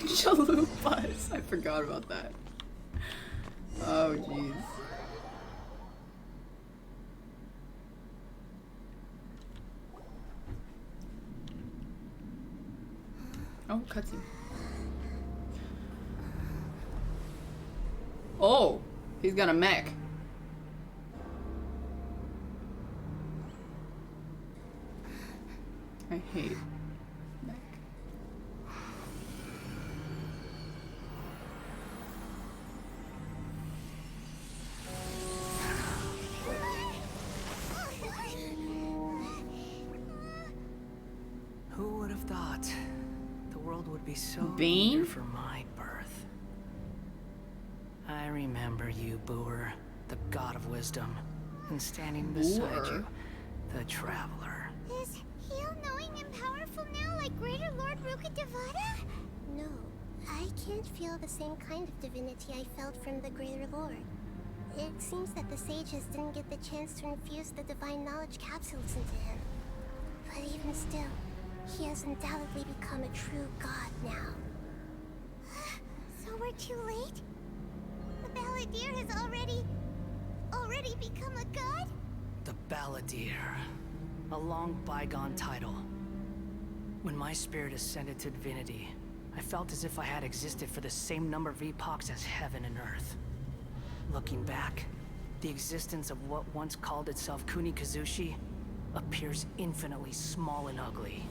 Chalupas. I forgot about that. Oh, jeez. Oh, cutscene. Oh, he's got a mech. I hate mech. Who would have thought the world would be so Bane? eager for my birth? I remember you, Booer, the god of wisdom, and standing beside you, the traveler. Is he all-knowing and powerful now, like Greater Lord Rukkhadevata? No, I can't feel the same kind of divinity I felt from the Greater Lord. It seems that the sages didn't get the chance to infuse the divine knowledge capsules into him. But even still, he has undoubtedly become a true god now. So we're too late? The Balladeer has already become a god? The Balladeer. A long bygone title. When my spirit ascended to divinity, I felt as if I had existed for the same number of epochs as heaven and earth. Looking back, the existence of what once called itself Kunikazushi appears infinitely small and ugly.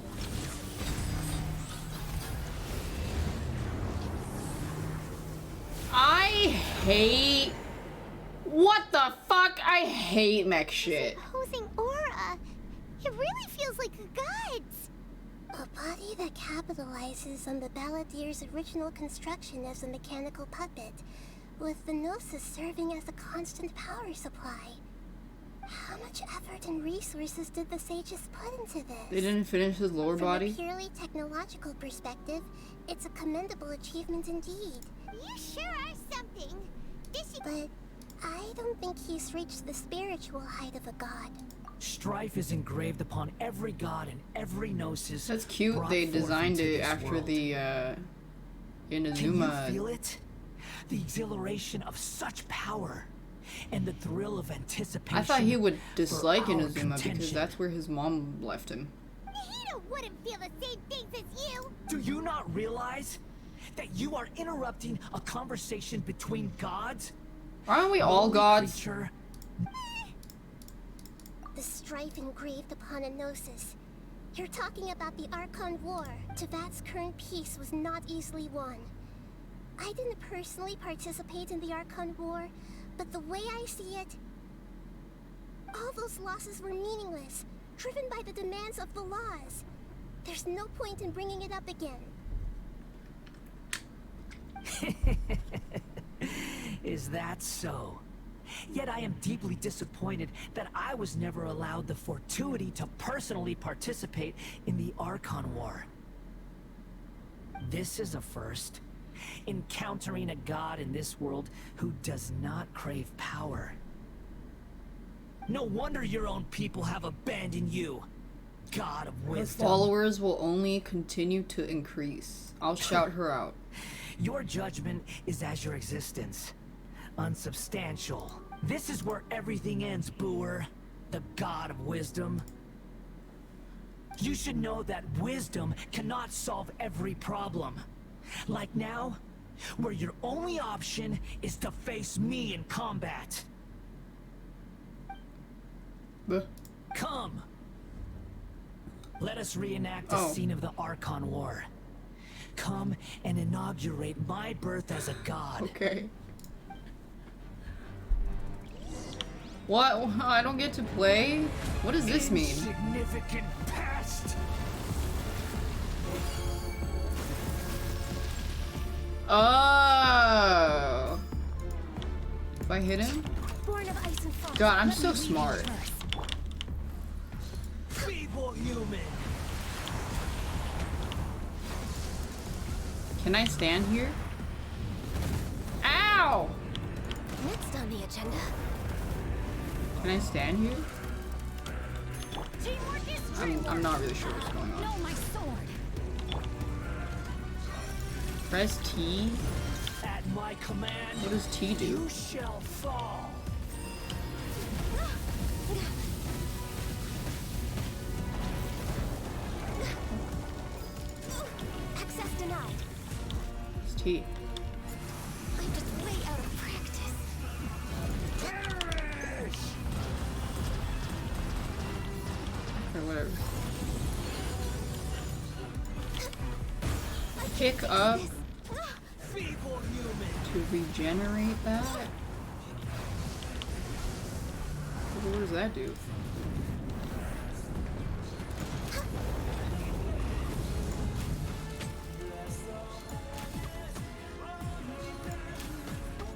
I hate... What the fuck? I hate mech shit. Imposing aura. It really feels like a god's. A body that capitalizes on the Balladeer's original construction as a mechanical puppet, with the Gnosis serving as a constant power supply. How much effort and resources did the sages put into this? They didn't finish his lower body? From a purely technological perspective, it's a commendable achievement indeed. You sure are something. But I don't think he's reached the spiritual height of a god. Strife is engraved upon every god and every gnosis. That's cute. They designed it after world. the Inazuma. Can you feel it? The exhilaration of such power and the thrill of anticipation. I thought he would dislike for our Inazuma because contention. that's where his mom left him. He wouldn't feel the same things as you. Do you not realize that you are interrupting a conversation between gods? Aren't we all Holy gods? creature. The strife engraved upon a Gnosis. You're talking about the Archon War. Tevat's current peace was not easily won. I didn't personally participate in the Archon War, but the way I see it, all those losses were meaningless, driven by the demands of the laws. There's no point in bringing it up again. Is that so? Yet I am deeply disappointed that I was never allowed the fortuity to personally participate in the Archon War. This is a first. Encountering a god in this world who does not crave power. No wonder your own people have abandoned you, god of Her wisdom. followers will only continue to increase. I'll shout her out. Your judgment is as your existence. Unsubstantial. This is where everything ends, Booer, the god of wisdom. You should know that wisdom cannot solve every problem. Like now, where your only option is to face me in combat. Come. Let us reenact the scene of the Archon War. Come and inaugurate my birth as a god. Okay. What? I don't get to play? What does this mean? Insignificant pest. Oh. If I hit him? Born of ice and frost. God, I'm Let so me lead you smart. first. Feeble human. Can I stand here? Ow! Next on the agenda. Can I stand here? Teamwork is I'm not really sure what's going on. No, my sword. Press T? At my command, what does T do? You shall fall. Access denied. It's T. I'm just way out of practice. Perish! Or whatever. Kick up to regenerate that? What does that do?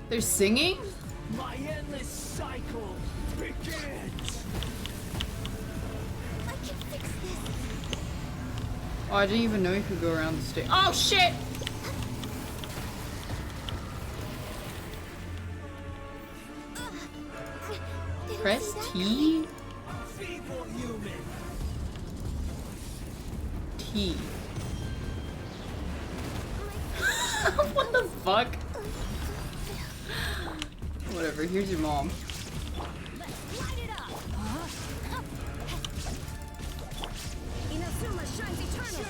They're singing? My endless cycle begins. I can fix this. Oh, I didn't even know you could go around the stage. Oh shit! Press T? T. What the fuck? Whatever, here's your mom. Light it up. Inazuma shines eternal.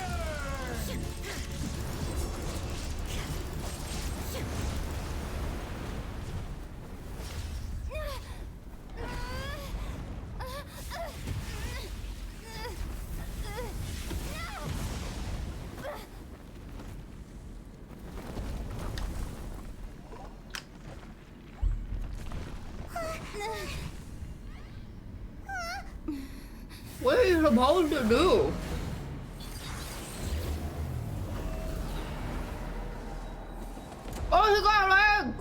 What are you supposed to do? Oh, he got a leg!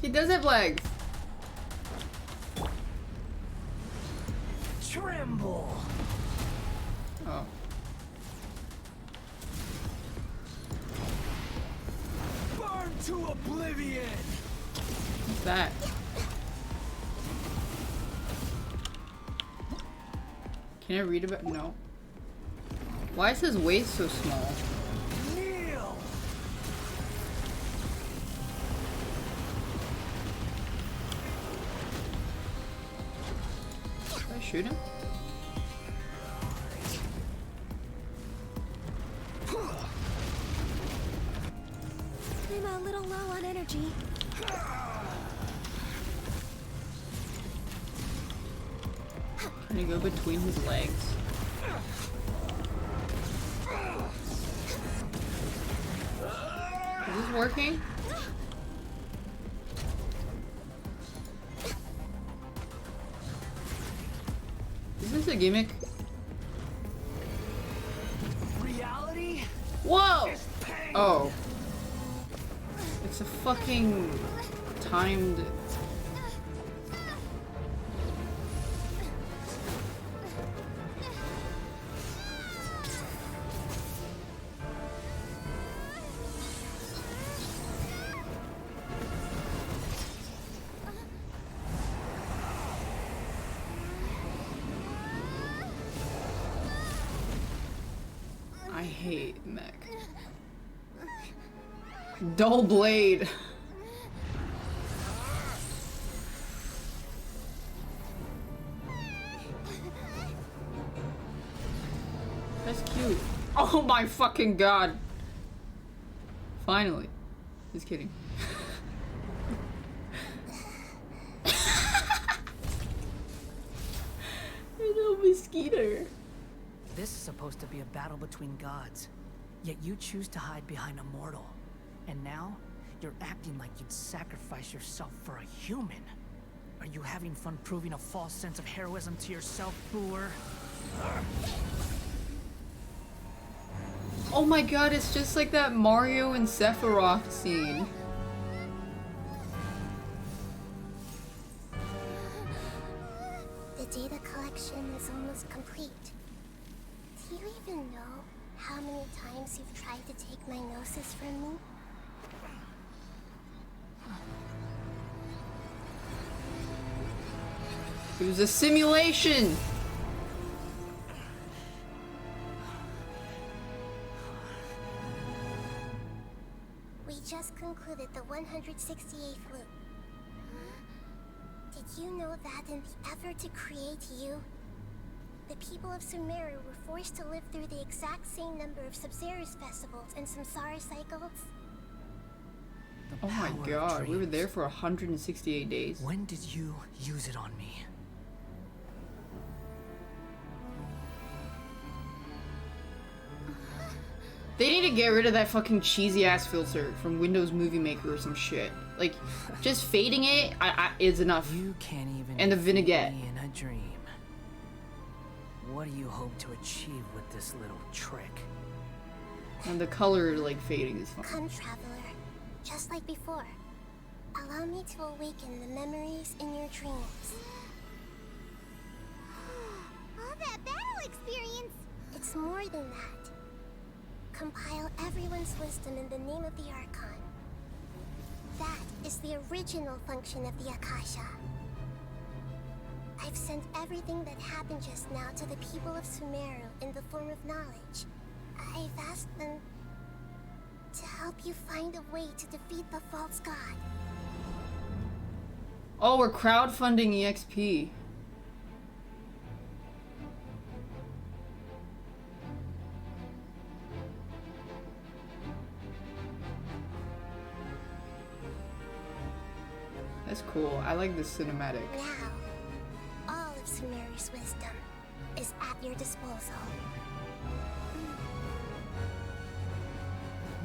He does have legs. Tremble. Oh. Burn to oblivion. What's that? Can I read about? No. Why is his waist so small? Kneel. Did I shoot him? I'm a little low on energy. Can I go between his legs? Is this working? Is this a gimmick? Reality? Whoa! Oh. It's a fucking timed. I hate mech. Dull blade. That's cute. Oh my fucking god. Finally. Just kidding. Little mosquito. This is supposed to be a battle between gods, yet you choose to hide behind a mortal. And now, you're acting like you'd sacrifice yourself for a human. Are you having fun proving a false sense of heroism to yourself, Booer? Oh my god, it's just like that Mario and Sephiroth scene. The data collection is almost complete. Do you even know how many times you've tried to take my gnosis from me? It was a simulation! just concluded the 168th loop. Did you know that in the effort to create you, the people of Sumeru were forced to live through the exact same number of Sabzeruz festivals and Samsara cycles? The Oh my power of god, we were dreams. there for 168 days. When did you use it on me? They need to get rid of that fucking cheesy ass filter from Windows Movie Maker or some shit. Like, just fading it is enough. You can't even And the defeat vignette. me in a dream. What do you hope to achieve with this little trick? And the color, like, fading is fine. Come, traveler. Just like before. Allow me to awaken the memories in your dreams. All that battle experience! It's more than that. Compile everyone's wisdom in the name of the Archon. That is the original function of the Akasha. I've sent everything that happened just now to the people of Sumeru in the form of knowledge. I've asked them to help you find a way to defeat the false god. Oh, we're crowdfunding EXP. That's cool. I like this cinematic. Now, all of Sumeru's wisdom is at your disposal.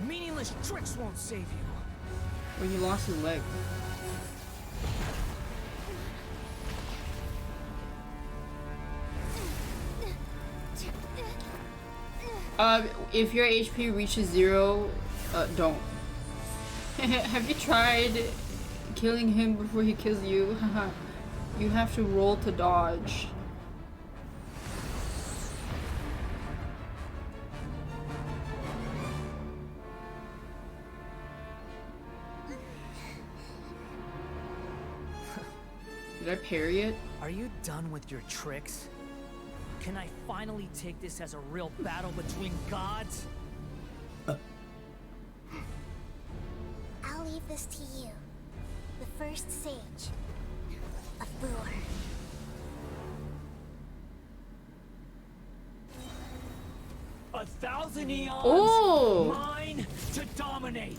Meaningless tricks won't save you. When he lost his leg. If your HP reaches 0, don't. Have you tried killing him before he kills you? You have to roll to dodge. Did I parry it? Are you done with your tricks? Can I finally take this as a real battle between gods? I'll leave this to you, the first sage of Boor. A thousand eons, Oh! mine to dominate.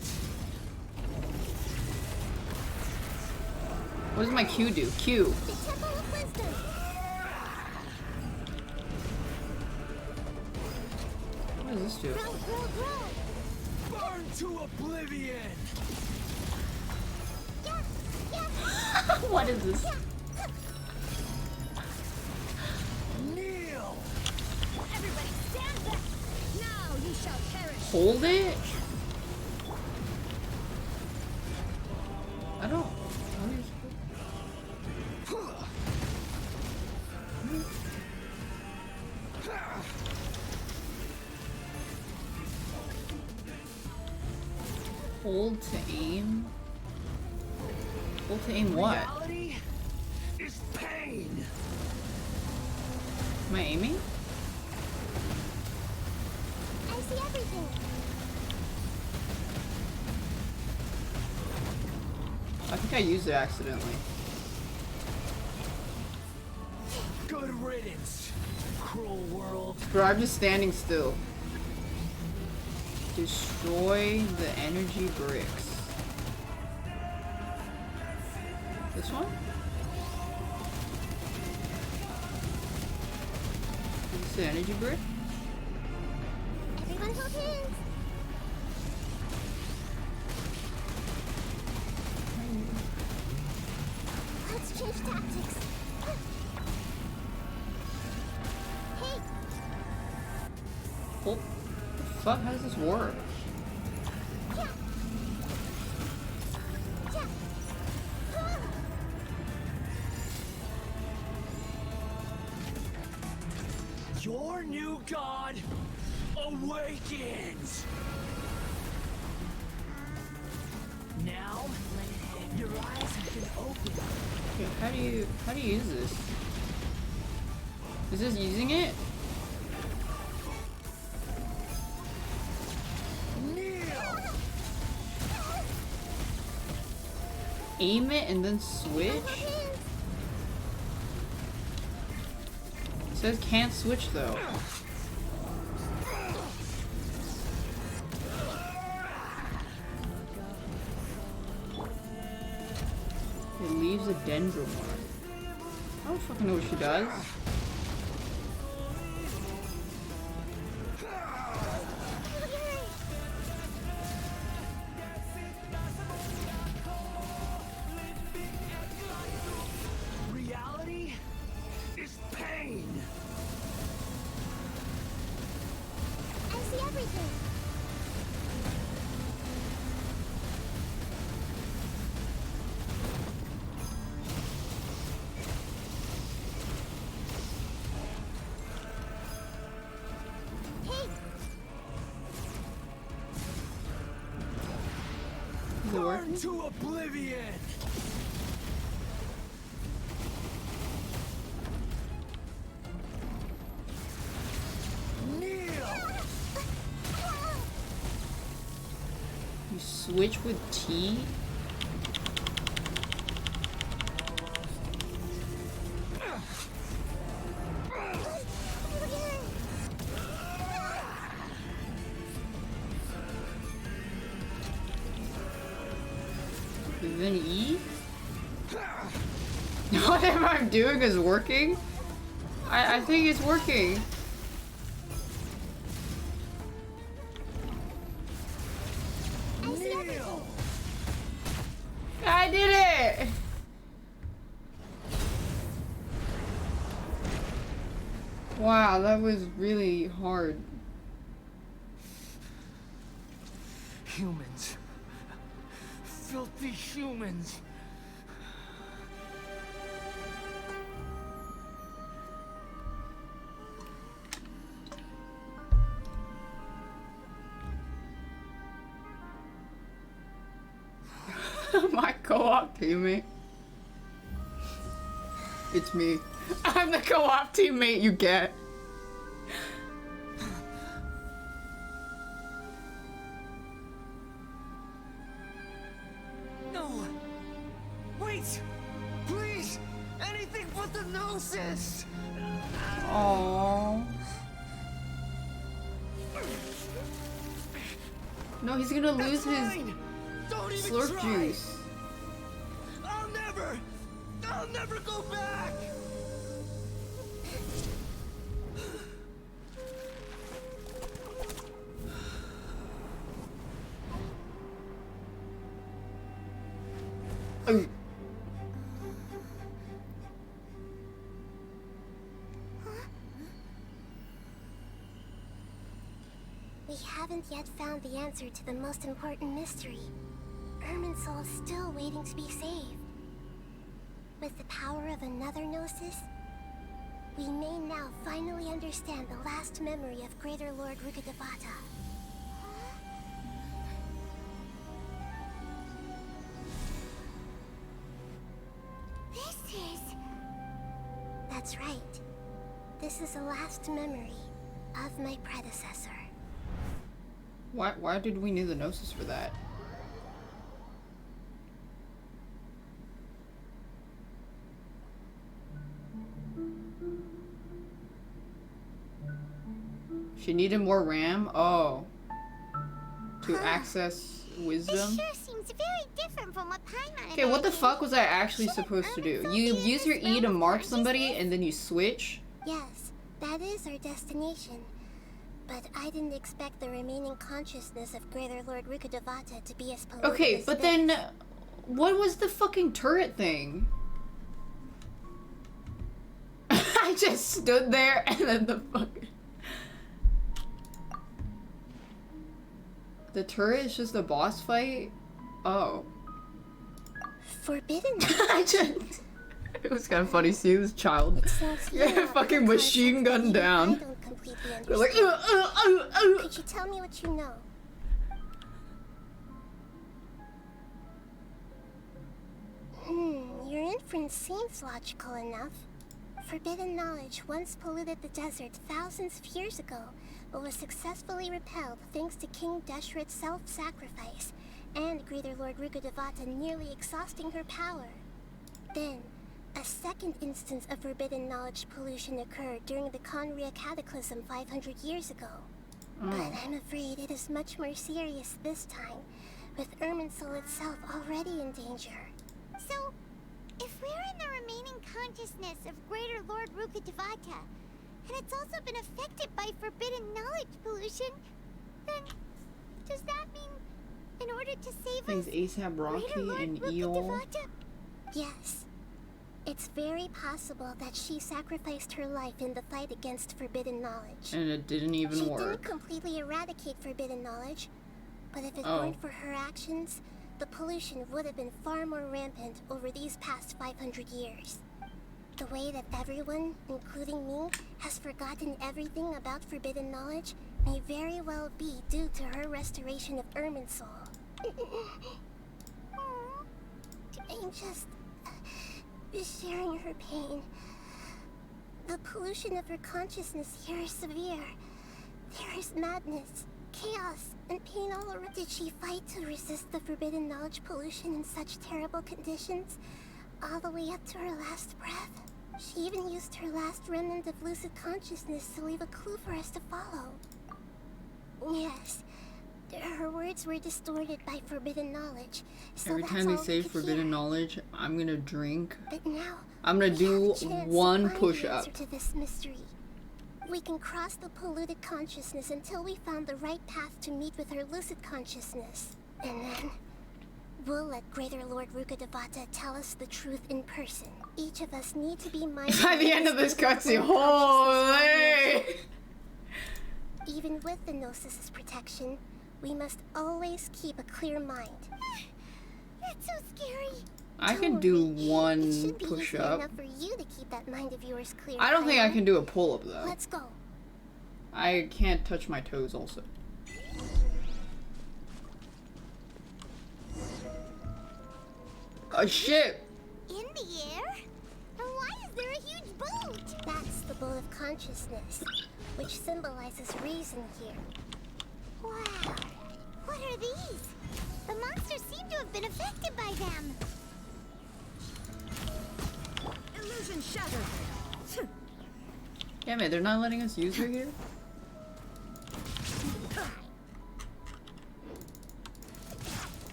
What does my Q do? Q. The Temple of Wisdom. What does this do? Burn to oblivion. What is this? Kneel. Everybody stand back! Now you shall perish! Hold it? I don't. Hold to aim? Hold to aim what? Reality is pain. Am I aiming? I see everything. I think I used it accidentally. Good riddance, cruel world. Bro, I'm just standing still. Destroy the energy bricks. This one? Is this the energy brick? Everyone hold hands. Let's change tactics. Hey, Oh, the fuck? How does this work? Your new god awakens. Now, your eyes have been opened. Okay, how do you use this? Is this using it? Kneel. aim it and then switch? It says can't switch though. It leaves a dendro mark. I don't fucking know what she does. Reality is pain. I see everything. Burn to oblivion. You switch with T? Then E? Whatever I'm doing is working? I think it's working. I did it! Wow, that was really hard. Humans. Filthy humans. My co-op teammate. It's me. I'm the co-op teammate you get. No. Wait. Please. Anything but the Gnosis. Aww. No, he's gonna lose his slurp juice. I'll never go back. We haven't yet found the answer to the most important mystery. Irminsul is still waiting to be saved. With the power of another Gnosis, we may now finally understand the last memory of Greater Lord Rukkhadevata. This is... That's right. This is the last memory of my predecessor. Why did we need the Gnosis for that? She needed more RAM? Oh. To access wisdom? This sure seems very different from what Paimon Okay, what the fuck was I actually supposed to do? You use your E to mark somebody and then you switch? Yes, that is our destination. But I didn't expect the remaining consciousness of Greater Lord Rukkhadevata to be as polluted Okay, as but this. then what was the fucking turret thing? I just stood there and then the fucking... The turret is just a boss fight? Oh. Forbidden. I just... It was kind of funny seeing this child get fucking machine gunned down. They're like, Could you tell me what you know? Your inference seems logical enough. Forbidden knowledge once polluted the desert thousands of years ago, but was successfully repelled thanks to King Deshret's self-sacrifice and Greater Lord Rukkhadevata nearly exhausting her power. Then, a second instance of forbidden knowledge pollution occurred during the Conria Cataclysm 500 years ago. But I'm afraid it is much more serious this time, with Irminsul itself already in danger. So, if we're in the remaining consciousness of Greater Lord Rukkhadevata, and it's also been affected by forbidden knowledge pollution, then does that mean in order to save us, ASAP Rocky and Eeyore? Yes. It's very possible that she sacrificed her life in the fight against forbidden knowledge. And it didn't even work. She didn't completely eradicate forbidden knowledge, but if it weren't for her actions, the pollution would have been far more rampant over these past 500 years. The way that everyone, including me, has forgotten everything about forbidden knowledge may very well be due to her restoration of Irminsul. I'm just sharing her pain. The pollution of her consciousness here is severe. There is madness, chaos, and pain all around. Did she fight to resist the forbidden knowledge pollution in such terrible conditions, all the way up to her last breath? She even used her last remnant of lucid consciousness to leave a clue for us to follow. Yes, her words were distorted by forbidden knowledge. So every time they say forbidden knowledge, I'm gonna drink. But now, I'm gonna do one push-up. To this mystery. We can cross the polluted consciousness until we found the right path to meet with her lucid consciousness. And then, we'll let Greater Lord Rukkhadevata tell us the truth in person. Each of us need to be mindful. By the end of this cutscene, holy! Even with the Gnosis' protection, we must always keep a clear mind. That's so scary. I can do one push-up. Enough for you to keep that mind of yours clear. I don't think I can do a pull-up though. Let's go. I can't touch my toes also. Oh shit! In the air? And why is there a huge boat? That's the boat of consciousness, which symbolizes reason here. Wow. What are these? The monsters seem to have been affected by them. Illusion shattered. Damn it, they're not letting us use her here?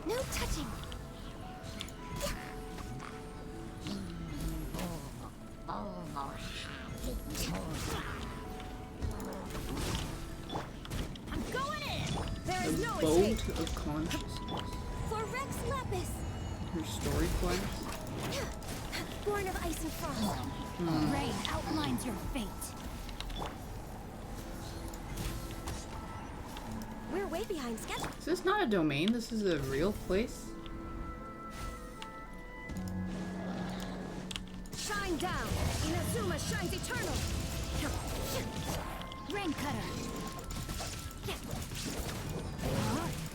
No touching. I'm going in. There is no Boat escape. of consciousness. For Rex Lapis, Her story quest. born of ice and frost. Rain outlines your fate. We're way behind schedule. Is this not a domain? This is a real place? Shine down. Inazuma shines eternal. Rain cutter.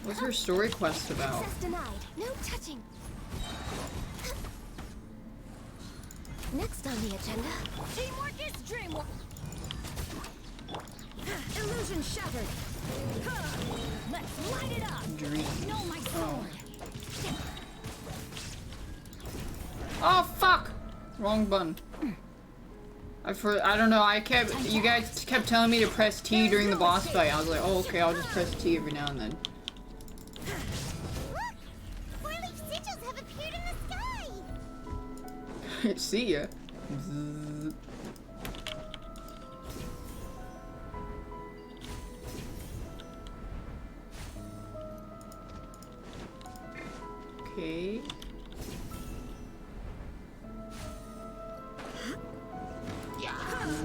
What's her story quest about? Access denied. No touching. Next on the agenda, Teamwork is dreamwork. illusion shattered. Let's light it up. Dream. Know my sword. Oh fuck! Wrong button. I don't know, you guys kept telling me to press T during the boss fight. I was like, oh okay, I'll just press T every now and then. Look! Four-leaf sigils have appeared in the sky! See ya. Zzz. Okay.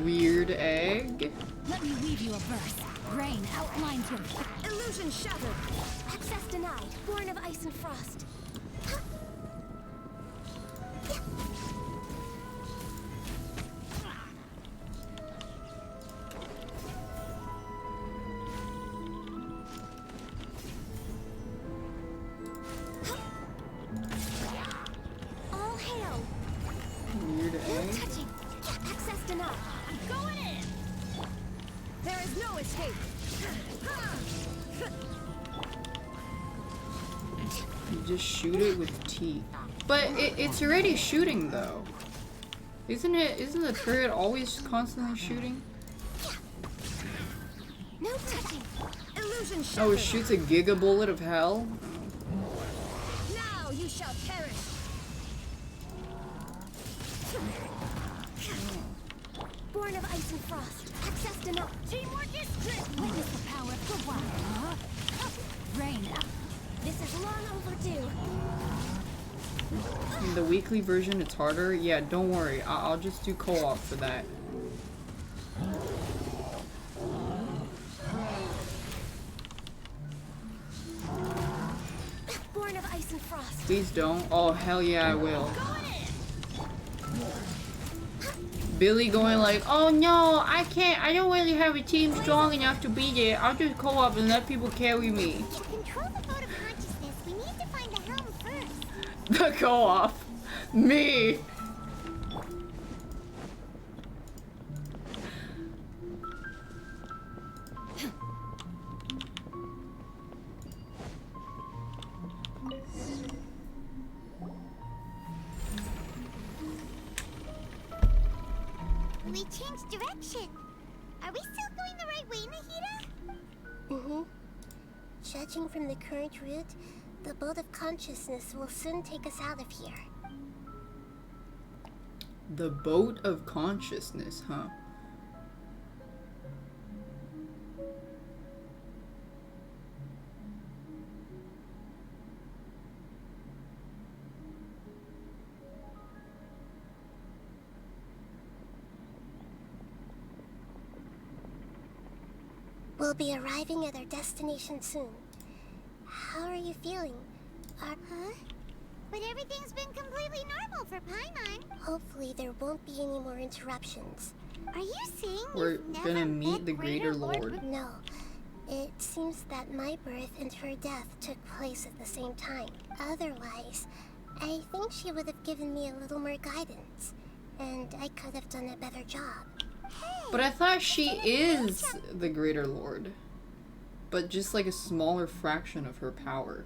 Weird egg. Let me weave you a verse. Rain outlines your fate. Illusion shattered. Access denied. Born of ice and frost. All hail. Weird No egg. touching. Access denied. I'm going There is no escape. You just shoot it with teeth. But it's already shooting though. Isn't the turret always constantly shooting? No touching. Illusion shattered. Oh, it shoots a giga bullet of hell? Now you shall perish. Born of ice and frost, access denied. Teamwork is strict. Witness the power of the one. Rain. This is long overdue. In the weekly version, it's harder. Yeah, don't worry. I'll just do co-op for that. Born of ice and frost. Please don't. Oh, hell yeah, I will. Billy going like, oh no, I can't. I don't really have a team strong enough to beat it. I'll just co-op and let people carry me. To control the boat of consciousness, we need to find the helm first. The co-op. Me. We changed direction. Are we still going the right way, Nahida? Mm-hmm. Judging from the current route, the boat of consciousness will soon take us out of here. The boat of consciousness, huh? We'll be arriving at our destination soon. How are you feeling? Huh? But everything's been completely normal for Paimon. Hopefully there won't be any more interruptions. Are you saying We're you've never gonna meet met the Greater Lord. No. It seems that my birth and her death took place at the same time. Otherwise, I think she would have given me a little more guidance, and I could have done a better job. But I thought she is the Greater Lord. But just like a smaller fraction of her power.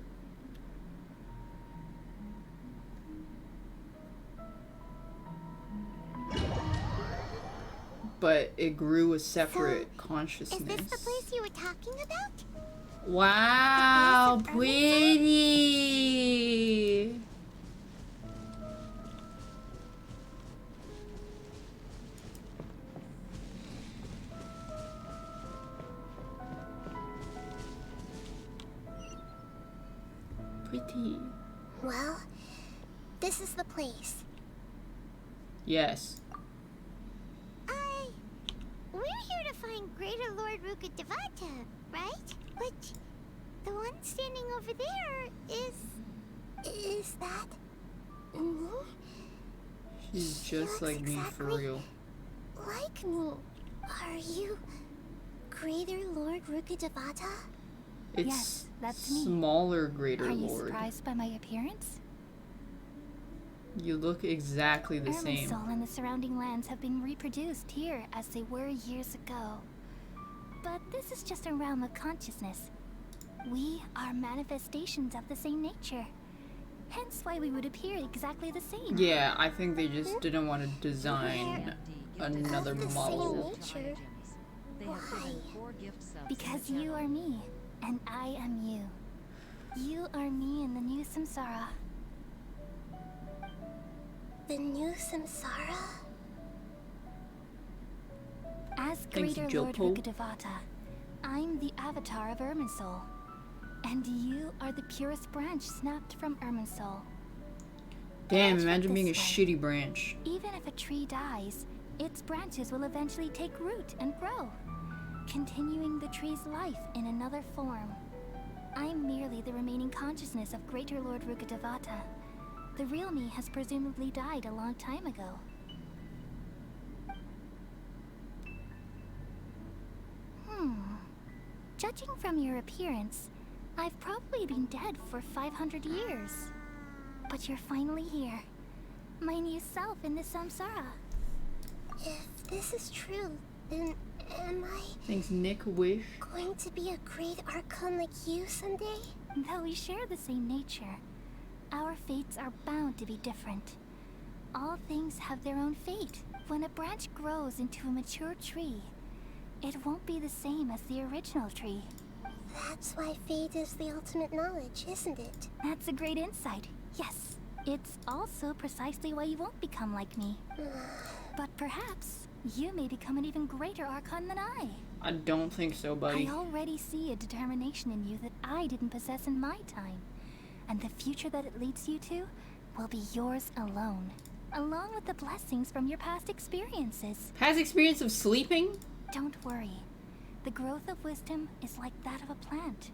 But it grew a separate consciousness. Is this the place you were talking about? Wow, pretty! Pretty. Well, this is the place. Yes. We're here to find Greater Lord Ruka Devata, right? But the one standing over there is that me? She's just like me for real. Like me. Are you Greater Lord Ruka Devata? It's yes, that's me. Smaller Greater Are you Lord. surprised by my appearance? You look exactly the same. Irminsul and the surrounding lands have been reproduced here as they were years ago. But this is just a realm of consciousness. We are manifestations of the same nature. Hence why we would appear exactly the same. Yeah, I think they just didn't want to design another model. Why? Because you are me, and I am you. You are me in the new samsara. The new samsara? As Greater Lord Ruka Devata, I'm the avatar of Irminsul. And you are the purest branch snapped from Irminsul. Damn, imagine being a shitty branch. Even if a tree dies, its branches will eventually take root and grow, continuing the tree's life in another form. I'm merely the remaining consciousness of Greater Lord Ruka Devata. The real me has presumably died a long time ago. Judging from your appearance, I've probably been dead for 500 years. But you're finally here. My new self in the samsara. If this is true, then Am I Thanks, Nick Wish. going to be a great Archon like you someday? Though we share the same nature, our fates are bound to be different. All things have their own fate. When a branch grows into a mature tree, it won't be the same as the original tree. That's why fate is the ultimate knowledge, isn't it? That's a great insight, yes. It's also precisely why you won't become like me. But perhaps you may become an even greater Archon than I. I don't think so, buddy. I already see a determination in you that I didn't possess in my time. And the future that it leads you to will be yours alone. Along with the blessings from your past experiences. Past experience of sleeping? Don't worry. The growth of wisdom is like that of a plant.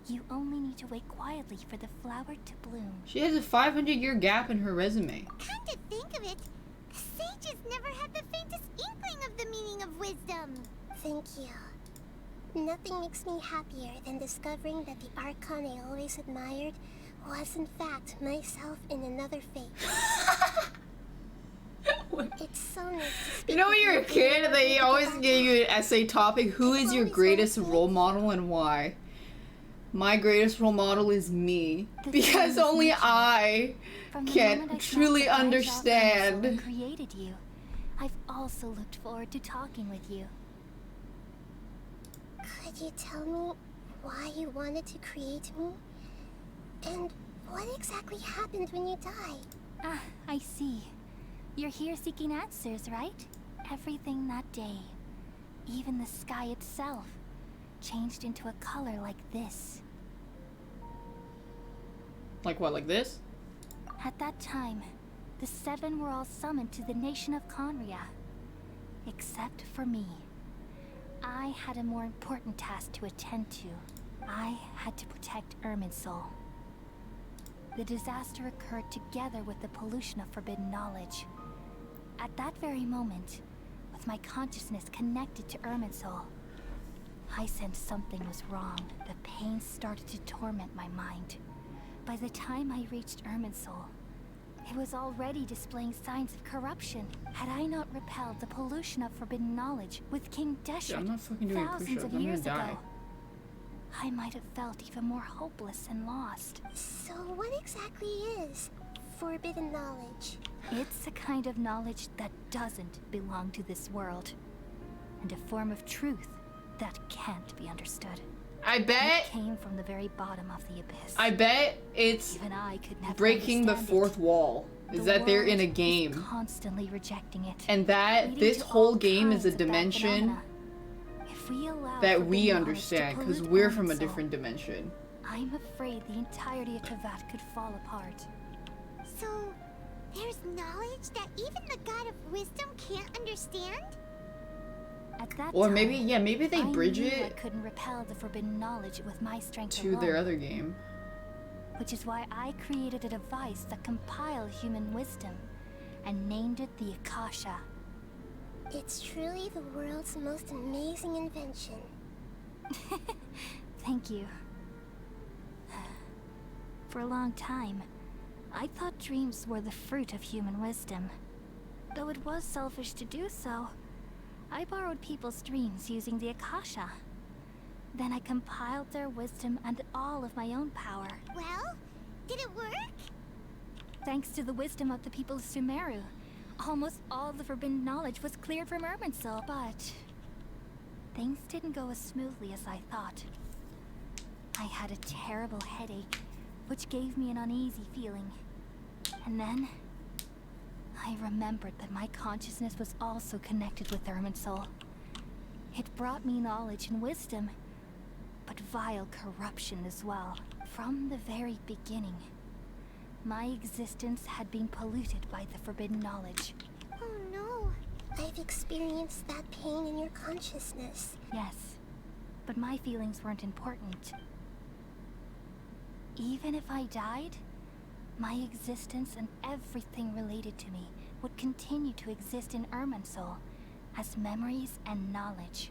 You only need to wait quietly for the flower to bloom. She has a 500-year gap in her resume. Come to think of it, sages never had the faintest inkling of the meaning of wisdom. Thank you. Nothing makes me happier than discovering that the Archon I always admired was in fact myself in another fate. It's so nice to speak. You know when you're a kid, they always give you an essay topic, who is your greatest role model and why? My greatest role model is me. Because only I can truly understand. Created you. I've also looked forward to talking with you. Could you tell me why you wanted to create me? And what exactly happened when you died? Ah, I see. You're here seeking answers, right? Everything that day, even the sky itself, changed into a color like this. Like what, like this? At that time, the seven were all summoned to the nation of Conria. Except for me. I had a more important task to attend to. I had to protect Irminsul. The disaster occurred together with the pollution of forbidden knowledge. At that very moment, with my consciousness connected to Irminsul, I sensed something was wrong. The pain started to torment my mind. By the time I reached Irminsul, it was already displaying signs of corruption. Had I not repelled the pollution of forbidden knowledge with King Deshret thousands of years ago, I might have felt even more hopeless and lost. So what exactly is forbidden knowledge? It's a kind of knowledge that doesn't belong to this world, and a form of truth that can't be understood. I bet it came from the very bottom of the abyss. I bet it's even I could never breaking the fourth wall. Is that they're in a game, constantly rejecting it, and that this whole game is a dimension that we understand because we're from a different dimension. I'm afraid the entirety of Teyvat could fall apart. So, there's knowledge that even the God of Wisdom can't understand? At that or time, maybe, yeah, maybe they bridge it I couldn't repel the forbidden knowledge with my strength to alone, their other game. Which is why I created a device that compiled human wisdom and named it the Akasha. It's truly the world's most amazing invention. Thank you. For a long time, I thought dreams were the fruit of human wisdom. Though it was selfish to do so, I borrowed people's dreams using the Akasha. Then I compiled their wisdom and all of my own power. Well, did it work? Thanks to the wisdom of the people of Sumeru, almost all the forbidden knowledge was cleared from Irminsul, but things didn't go as smoothly as I thought. I had a terrible headache, which gave me an uneasy feeling. And then I remembered that my consciousness was also connected with Irminsul. It brought me knowledge and wisdom, but vile corruption as well. From the very beginning, my existence had been polluted by the forbidden knowledge. Oh no, I've experienced that pain in your consciousness. Yes, but my feelings weren't important. Even if I died, my existence and everything related to me would continue to exist in Irminsul as memories and knowledge,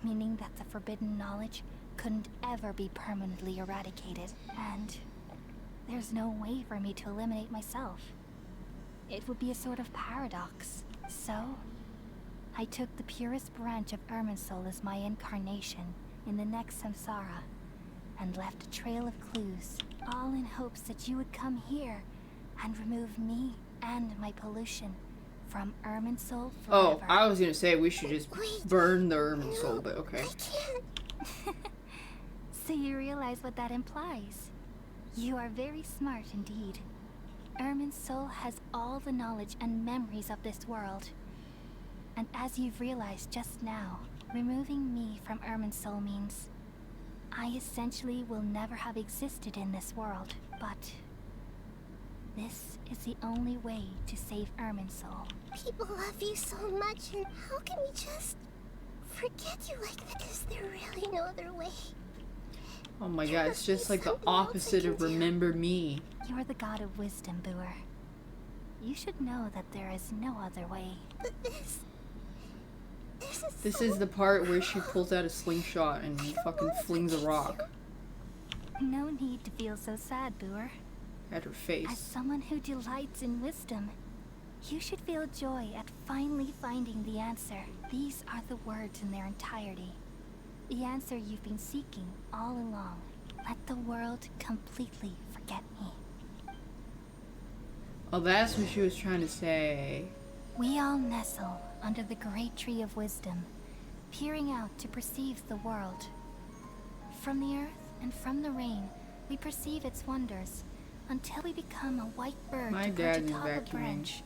meaning that the forbidden knowledge couldn't ever be permanently eradicated, and there's no way for me to eliminate myself. It would be a sort of paradox. So, I took the purest branch of Irminsul as my incarnation in the next samsara, and left a trail of clues, all in hopes that you would come here and remove me and my pollution from Irminsul forever. Oh, I was gonna say we should just burn the Irminsul, but okay. So you realize what that implies? You are very smart indeed. Irminsul has all the knowledge and memories of this world. And as you've realized just now, removing me from Irminsul means I essentially will never have existed in this world, but this is the only way to save Irminsul. People love you so much, and how can we just forget you like that? Is there really no other way? Oh my god, it's just like the opposite of remember me. You're the god of wisdom, Boer. You should know that there is no other way. But This is the part where she pulls out a slingshot and fucking flings a rock No need to feel so sad, Boer. at her face. As someone who delights in wisdom, you should feel joy at finally finding the answer. These are the words in their entirety. The answer you've been seeking all along. Let the world completely forget me. Oh, that's what she was trying to say. We all nestle under the great tree of wisdom, peering out to perceive the world. From the earth and from the rain, we perceive its wonders, until we become a white bird My to perch dad is atop a vacuuming. branch,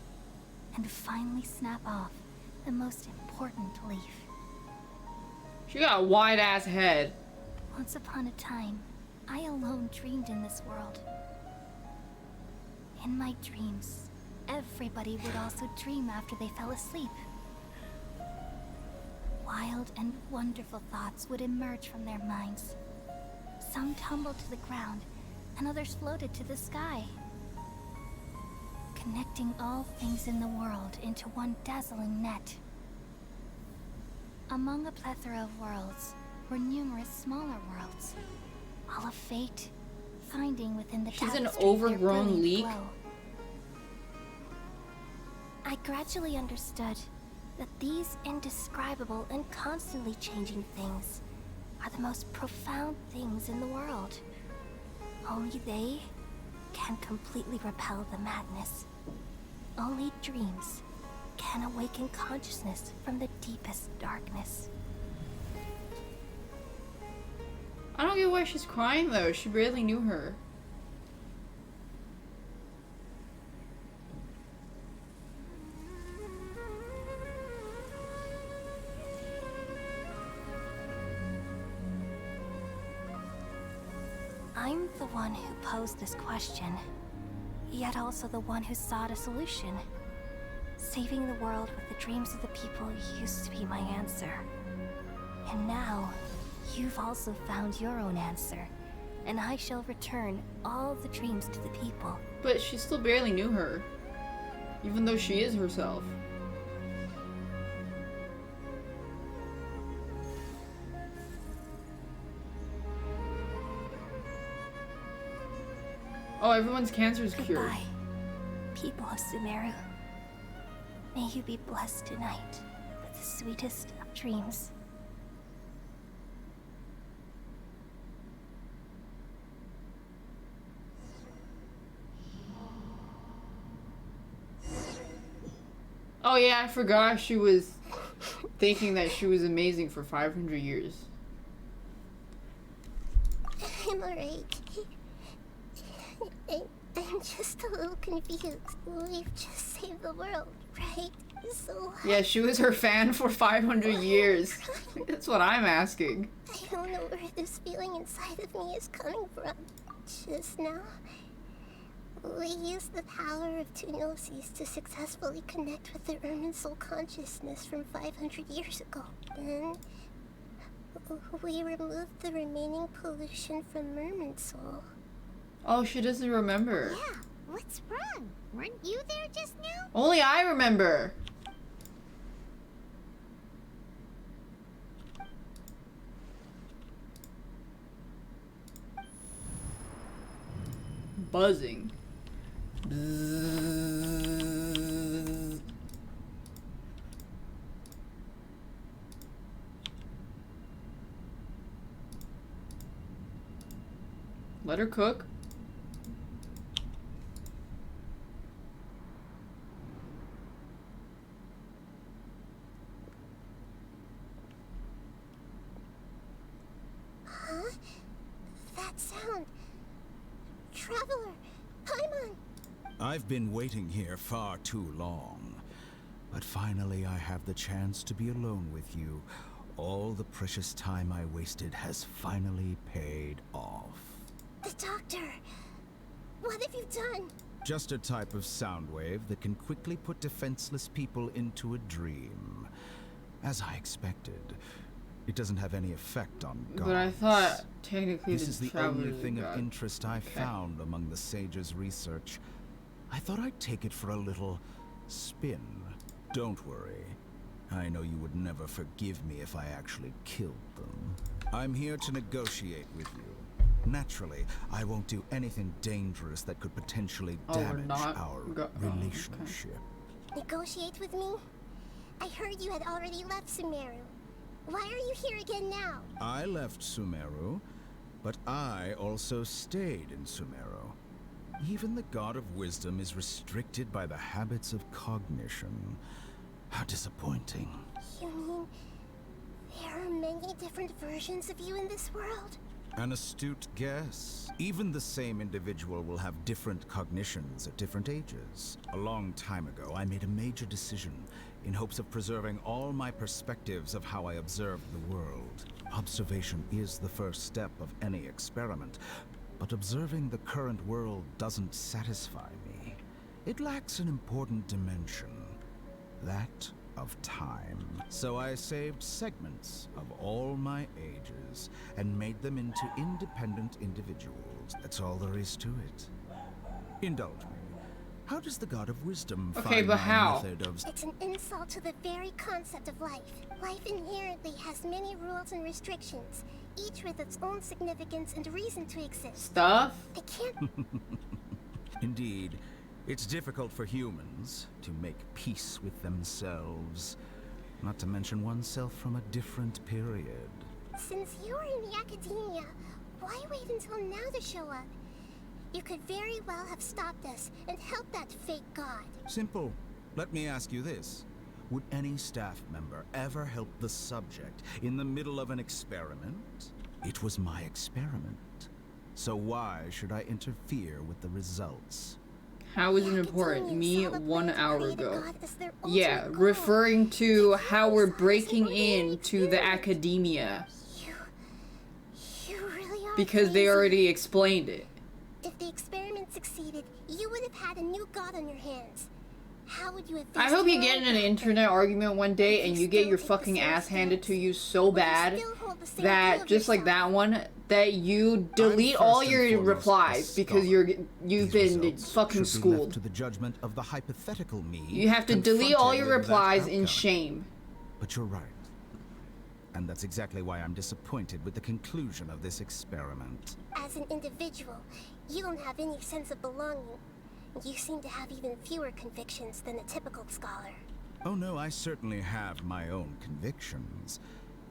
and finally snap off the most important leaf. She got a wide ass head. Once upon a time, I alone dreamed in this world. In my dreams, everybody would also dream after they fell asleep. Wild and wonderful thoughts would emerge from their minds. Some tumbled to the ground, and others floated to the sky, connecting all things in the world into one dazzling net. Among a plethora of worlds were numerous smaller worlds, all of fate, finding within the She's an tapestry their overgrown brilliant leek. glow. I gradually understood that these indescribable and constantly changing things are the most profound things in the world. Only they can completely repel the madness. Only dreams can awaken consciousness from the deepest darkness. I don't get why she's crying though. She barely knew her. I'm the one who posed this question, yet also the one who sought a solution. Saving the world with the dreams of the people used to be my answer. And now, you've also found your own answer, and I shall return all the dreams to the people. But she still barely knew her. Even though she is herself. Oh, everyone's cancer is cured. Goodbye, people of Sumeru. May you be blessed tonight with the sweetest of dreams. Oh yeah, I forgot she was thinking that she was amazing for 500 years. I'm alright. I'm just a little confused. We've just saved the world, right? So Yeah, she was her fan for 500 years. That's what I'm asking. I don't know where this feeling inside of me is coming from. Just now, we used the power of two gnosis to successfully connect with the Irminsul consciousness from 500 years ago. Then, we removed the remaining pollution from Irminsul. Oh, she doesn't remember. Yeah, what's wrong? Weren't you there just now? Only I remember. Buzzing. Bzzz. Let her cook. Huh? That sound. Traveler, Paimon. I've been waiting here far too long. But finally I have the chance to be alone with you. All the precious time I wasted has finally paid off. The doctor. What have you done? Just a type of sound wave that can quickly put defenseless people into a dream. As I expected, it doesn't have any effect on gods. But I thought technically this is the traveler only is a thing of god. interest I found among the sage's research. I thought I'd take it for a little spin. Don't worry. I know you would never forgive me if I actually killed them. I'm here to negotiate with you. Naturally, I won't do anything dangerous that could potentially damage our relationship. Negotiate with me? I heard you had already left Sumeru. Why are you here again now? I left Sumeru, but I also stayed in Sumeru. Even the God of Wisdom is restricted by the habits of cognition. How disappointing. You mean there are many different versions of you in this world? An astute guess. Even the same individual will have different cognitions at different ages. A long time ago, I made a major decision in hopes of preserving all my perspectives of how I observed the world. Observation is the first step of any experiment, but observing the current world doesn't satisfy me. It lacks an important dimension, that of time. So I saved segments of all my ages and made them into independent individuals. That's all there is to it. Indulge me. How does the God of Wisdom find but my how? method of... It's an insult to the very concept of life. Life inherently has many rules and restrictions, each with its own significance and reason to exist. Stuff? I can't... Indeed. It's difficult for humans to make peace with themselves, not to mention oneself from a different period. Since you were in the academia, why wait until now to show up? You could very well have stopped us and helped that fake god. Simple. Let me ask you this. Would any staff member ever help the subject in the middle of an experiment? It was my experiment. So why should I interfere with the results? How is it important? Me 1 hour ago. Yeah, referring to how we're breaking into the academia. You really are Because they crazy. already explained it. If the experiment succeeded, you would have had a new god on your hands. How would you have I hope you get in an internet argument one day and you get your fucking ass handed to you so bad that, just like that one, that you delete all your replies because you've been fucking Should be left schooled. to the judgment of the hypothetical me. You have to delete all your confronted with that replies in outcome. shame. But you're right. And that's exactly why I'm disappointed with the conclusion of this experiment. As an individual, you don't have any sense of belonging. You seem to have even fewer convictions than a typical scholar. Oh no, I certainly have my own convictions.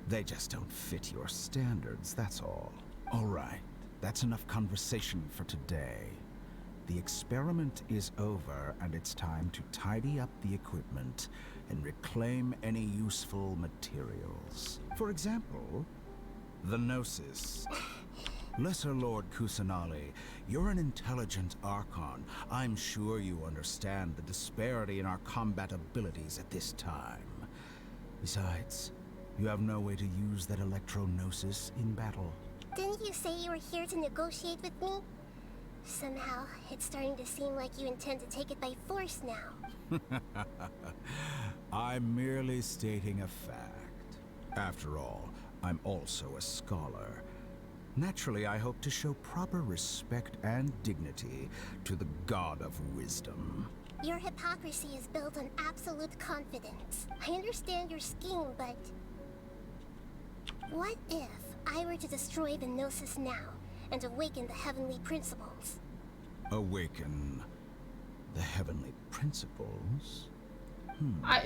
They just don't fit your standards, that's all. All right, that's enough conversation for today. The experiment is over, and it's time to tidy up the equipment and reclaim any useful materials. For example, the Gnosis. Lesser Lord Kusanali, you're an intelligent Archon. I'm sure you understand the disparity in our combat abilities at this time. Besides, you have no way to use that Electro-Gnosis in battle. Didn't you say you were here to negotiate with me? Somehow, it's starting to seem like you intend to take it by force now. I'm merely stating a fact. After all, I'm also a scholar. Naturally, I hope to show proper respect and dignity to the God of Wisdom. Your hypocrisy is built on absolute confidence. I understand your scheme, but... what if I were to destroy the Gnosis now and awaken the heavenly principles? Awaken the heavenly principles?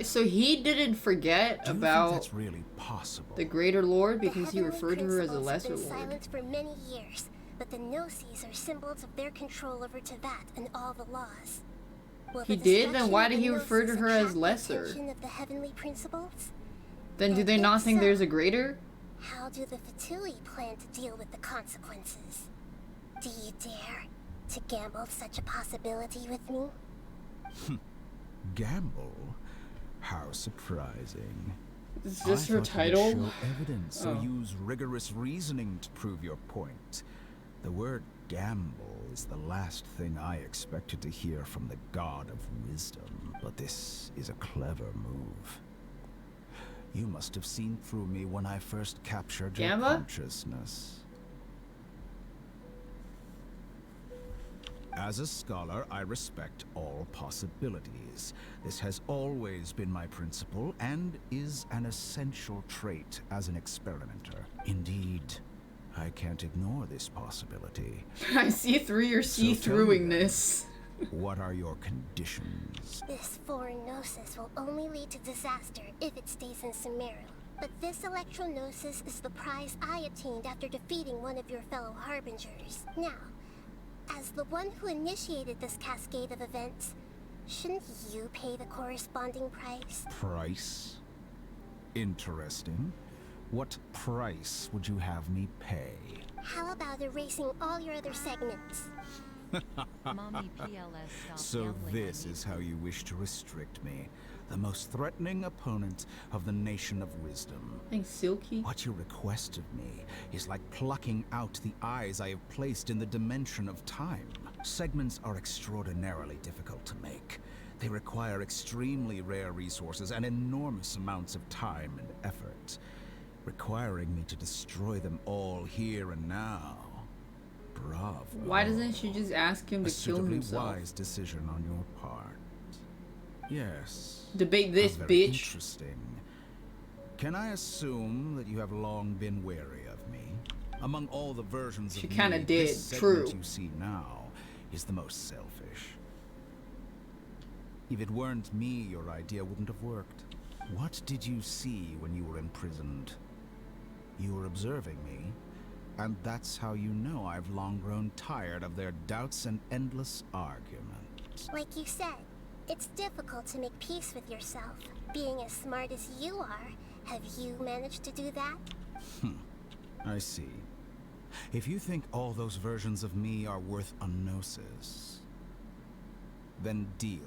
So he didn't forget Do you think about that's really possible? the Greater Lord because he The referred to her as a heavenly lesser principles have lord. been silent for many years, but the Gnosis are symbols of their control over Teyvat and all the laws. Will He the did? Then destruction why of did the he refer to Gnosis her as attract the lesser? attention of the heavenly principles? Then do And they if not think so, there's a greater? How do the Fatui plan to deal with the consequences? Do you dare to gamble such a possibility with me? Gamble? How surprising. It's just I her thought title? you would show evidence or Oh. use rigorous reasoning to prove your point. The word gamble is the last thing I expected to hear from the god of wisdom, but this is a clever move. You must have seen through me when I first captured your Gamma? consciousness. As a scholar, I respect all possibilities. This has always been my principle and is an essential trait as an experimenter. Indeed, I can't ignore this possibility. I see through your So tell me see-throughingness. then, what are your conditions? This foreign gnosis will only lead to disaster if it stays in Sumeru. But this electro-gnosis is the prize I obtained after defeating one of your fellow harbingers. Now, as the one who initiated this cascade of events, shouldn't you pay the corresponding price? Price? Interesting. What price would you have me pay? How about erasing all your other segments? So this is how you wish to restrict me, the most threatening opponent of the Nation of Wisdom. Thanks, Silky. What you request of me is like plucking out the eyes I have placed in the dimension of time. Segments are extraordinarily difficult to make. They require extremely rare resources and enormous amounts of time and effort, requiring me to destroy them all here and now. Bravo. Why doesn't she just ask him to A kill suitably himself? wise decision on your part. Yes. Debate this, How very bitch. Interesting. Can I assume that you have long been wary of me? Among all the versions She of kinda me, did, this segment true. you see now is the most selfish. If it weren't me, your idea wouldn't have worked. What did you see when you were imprisoned? You were observing me, and that's how you know I've long grown tired of their doubts and endless arguments. Like you said, it's difficult to make peace with yourself. Being as smart as you are, have you managed to do that? I see. If you think all those versions of me are worth a gnosis, then deal.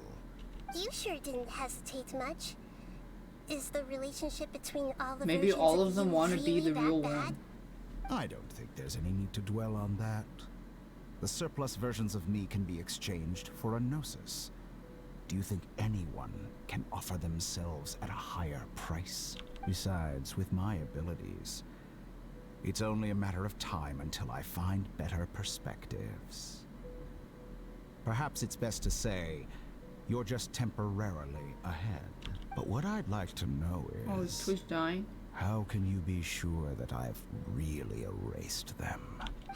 You sure didn't hesitate much. Is the relationship between all the Maybe versions all of of them you want to be really the that real bad? one. I don't think there's any need to dwell on that. The surplus versions of me can be exchanged for a gnosis. Do you think anyone can offer themselves at a higher price? Besides, with my abilities, it's only a matter of time until I find better perspectives. Perhaps it's best to say, you're just temporarily ahead. But what I'd like to know Oh, is is, Twitch dying? how can you be sure that I've really erased them?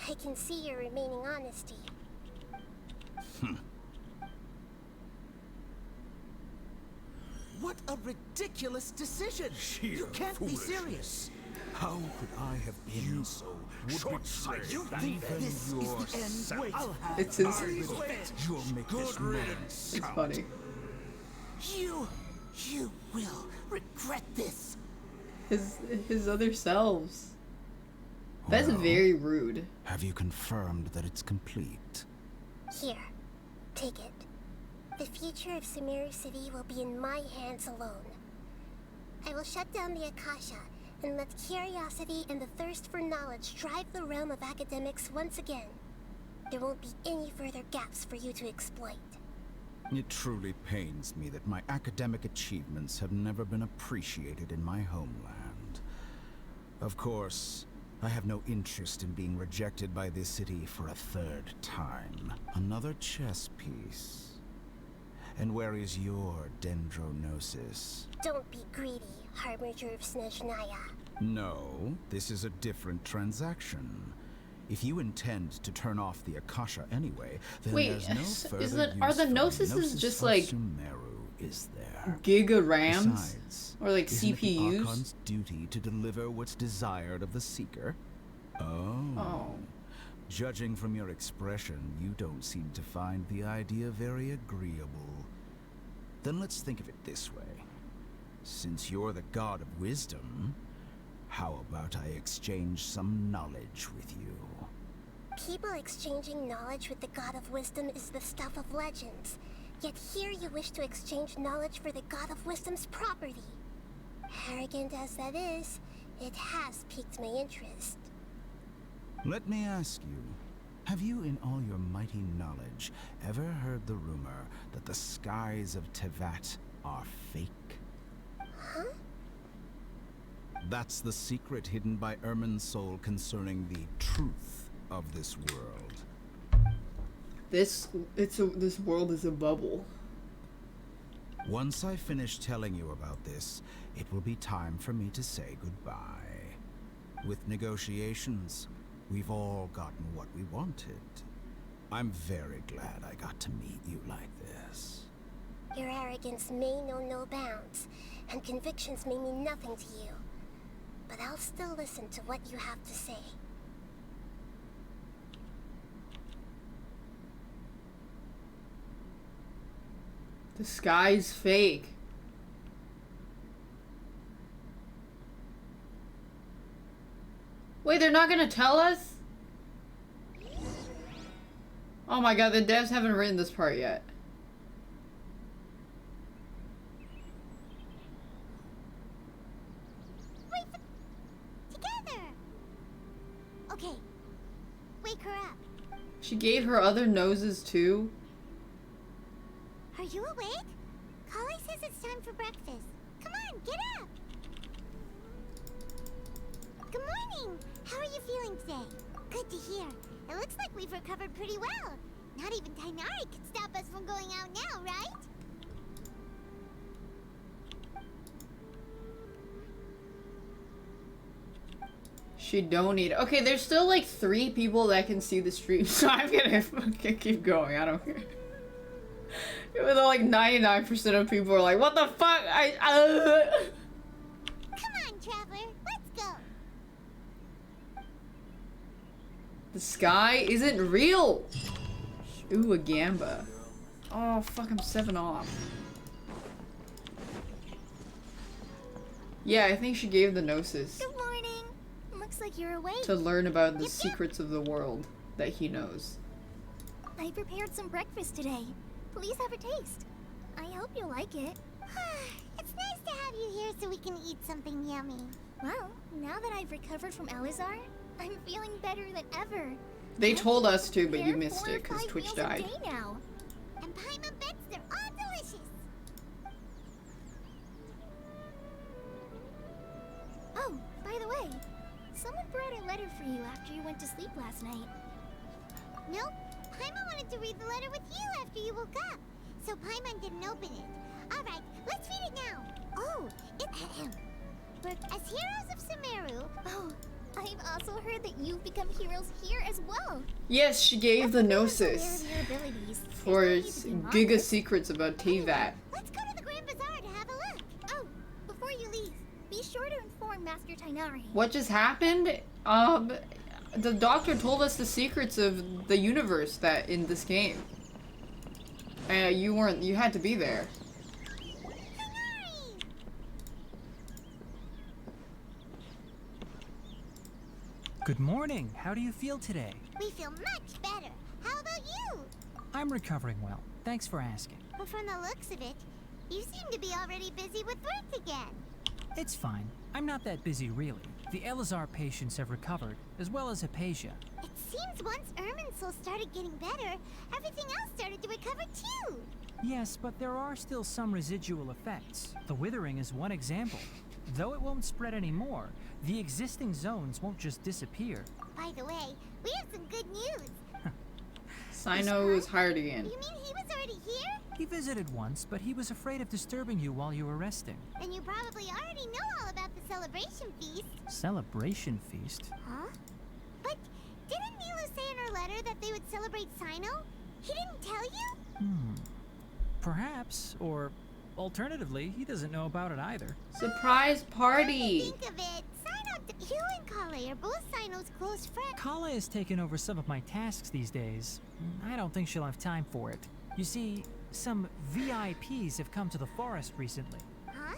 I can see your remaining honesty. What a ridiculous decision! You can't be serious. How could I have been so short-sighted? You think this is the end? Wait, I'll have It's his. You'll make this man It's funny. You will regret this. His other selves. That's Well, very rude. Have you confirmed that it's complete? Here, take it. The future of Sumeru City will be in my hands alone. I will shut down the Akasha and let curiosity and the thirst for knowledge drive the realm of academics once again. There won't be any further gaps for you to exploit. It truly pains me that my academic achievements have never been appreciated in my homeland. Of course, I have no interest in being rejected by this city for a third time. Another chess piece. And where is your dendronosis? Don't be greedy, Harbinger of Snezhnaya. No, this is a different transaction. If you intend to turn off the Akasha anyway, then Wait, there's no further are use the for Gnosises Gnosis just of like Sumeru, is there? Giga RAMs? Besides, Or like isn't it the CPUs? Archon's duty to deliver what's desired of the Seeker? Oh. Judging from your expression, you don't seem to find the idea very agreeable. Then let's think of it this way. Since you're the god of wisdom, how about I exchange some knowledge with you? People exchanging knowledge with the god of wisdom is the stuff of legends. Yet here you wish to exchange knowledge for the god of wisdom's property. Arrogant as that is, it has piqued my interest. Let me ask you, have you in all your mighty knowledge ever heard the rumor that the skies of Tevat are fake? Huh? That's the secret hidden by Irminsul concerning the truth of this world. This world is a bubble. Once I finish telling you about this, it will be time for me to say goodbye. With negotiations, we've all gotten what we wanted. I'm very glad I got to meet you like this. Your arrogance may know no bounds, and convictions may mean nothing to you. But I'll still listen to what you have to say. The sky's fake. Wait, they're not gonna tell us? Oh my god, the devs haven't written this part yet. Wait, together. Okay, wake her up. She gave her other noses too? Are you awake? Kali says it's time for breakfast. Come on, get up. Good morning. How are you feeling today? Good to hear. It looks like we've recovered pretty well. Not even Tainari can stop us from going out now, right? She donated. Okay, there's still like 3 people that can see the stream, so I'm gonna fucking keep going. I don't care. Even though like 99% of people are like, what the fuck? Come on, traveler. Let's go. The sky isn't real. Ooh, a gamba. Oh, fuck, I'm 7 off. Yeah, I think she gave the gnosis. Good morning. Looks like you're awake. To learn about the secrets of the world that he knows. I prepared some breakfast today. Please have a taste. I hope you'll like it. It's nice to have you here so we can eat something yummy. Well, now that I've recovered from Elazar, I'm feeling better than ever. They told us to, but you missed it because Twitch meals died. a day now. And Paimon bets they're all delicious. Oh, by the way, someone brought a letter for you after you went to sleep last night. Nope. Paimon wanted to read the letter with you after you woke up. So Paimon didn't open it. Alright, let's read it now. Oh, But as heroes of Sumeru... Oh, I've also heard that you've become heroes here as well. Yes, she gave the gnosis for giga secrets about Tevat. Let's go to the Grand Bazaar to have a look. Oh, before you leave, be sure to inform Master Tainari. What just happened? The doctor told us the secrets of the universe that in this game. You had to be there. Good morning. How do you feel today? We feel much better. How about you? I'm recovering well. Thanks for asking. But from the looks of it, you seem to be already busy with work again. It's fine. I'm not that busy, really. The Elazar patients have recovered, as well as Hypatia. It seems once Irminsul started getting better, everything else started to recover too. Yes, but there are still some residual effects. The withering is one example. Though it won't spread anymore, the existing zones won't just disappear. By the way, we have some good news. Sino was hired again. You mean he was already here? He visited once, but he was afraid of disturbing you while you were resting. Then you probably already know all about the celebration feast. Celebration feast? Huh? But didn't Nilu say in her letter that they would celebrate Sino? He didn't tell you? Perhaps, or alternatively, he doesn't know about it either. Surprise party! Think of it. Sino, you in college. they are both Sino's close friends. Kala has taken over some of my tasks these days. I don't think she'll have time for it. You see, some VIPs have come to the forest recently. Huh?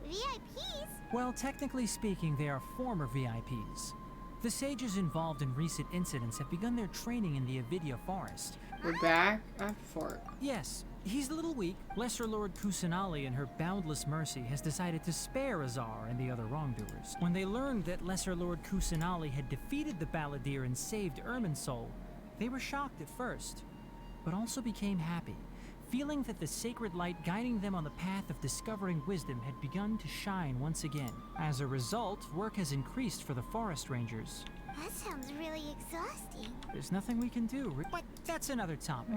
VIPs? Well, technically speaking, they are former VIPs. The sages involved in recent incidents have begun their training in the Avidia forest. We're back at Fort. Yes, he's a little weak. Lesser Lord Kusanali, in her boundless mercy, has decided to spare Azar and the other wrongdoers. When they learned that Lesser Lord Kusanali had defeated the Balladeer and saved Irminsul, they were shocked at first, but also became happy, feeling that the sacred light guiding them on the path of discovering wisdom had begun to shine once again. As a result, work has increased for the forest rangers. That sounds really exhausting. There's nothing we can do, but that's another topic.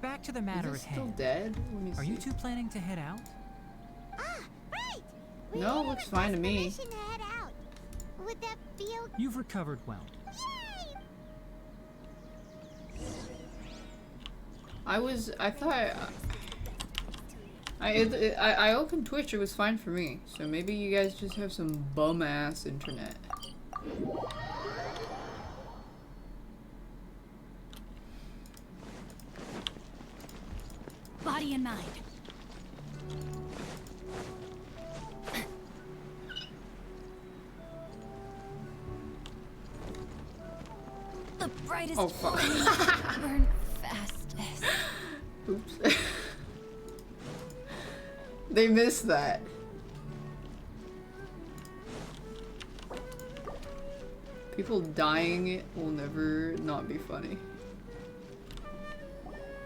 Back to the matter at hand. Still dead? Let me Are see. you two planning to head out? Ah, right! No, looks fine to me. To head out. Would that be okay? You've recovered well. I opened Twitch, it was fine for me. So maybe you guys just have some bum-ass internet. Body and mind. The brightest burn fastest. Oops. They missed that. People dying will never not be funny.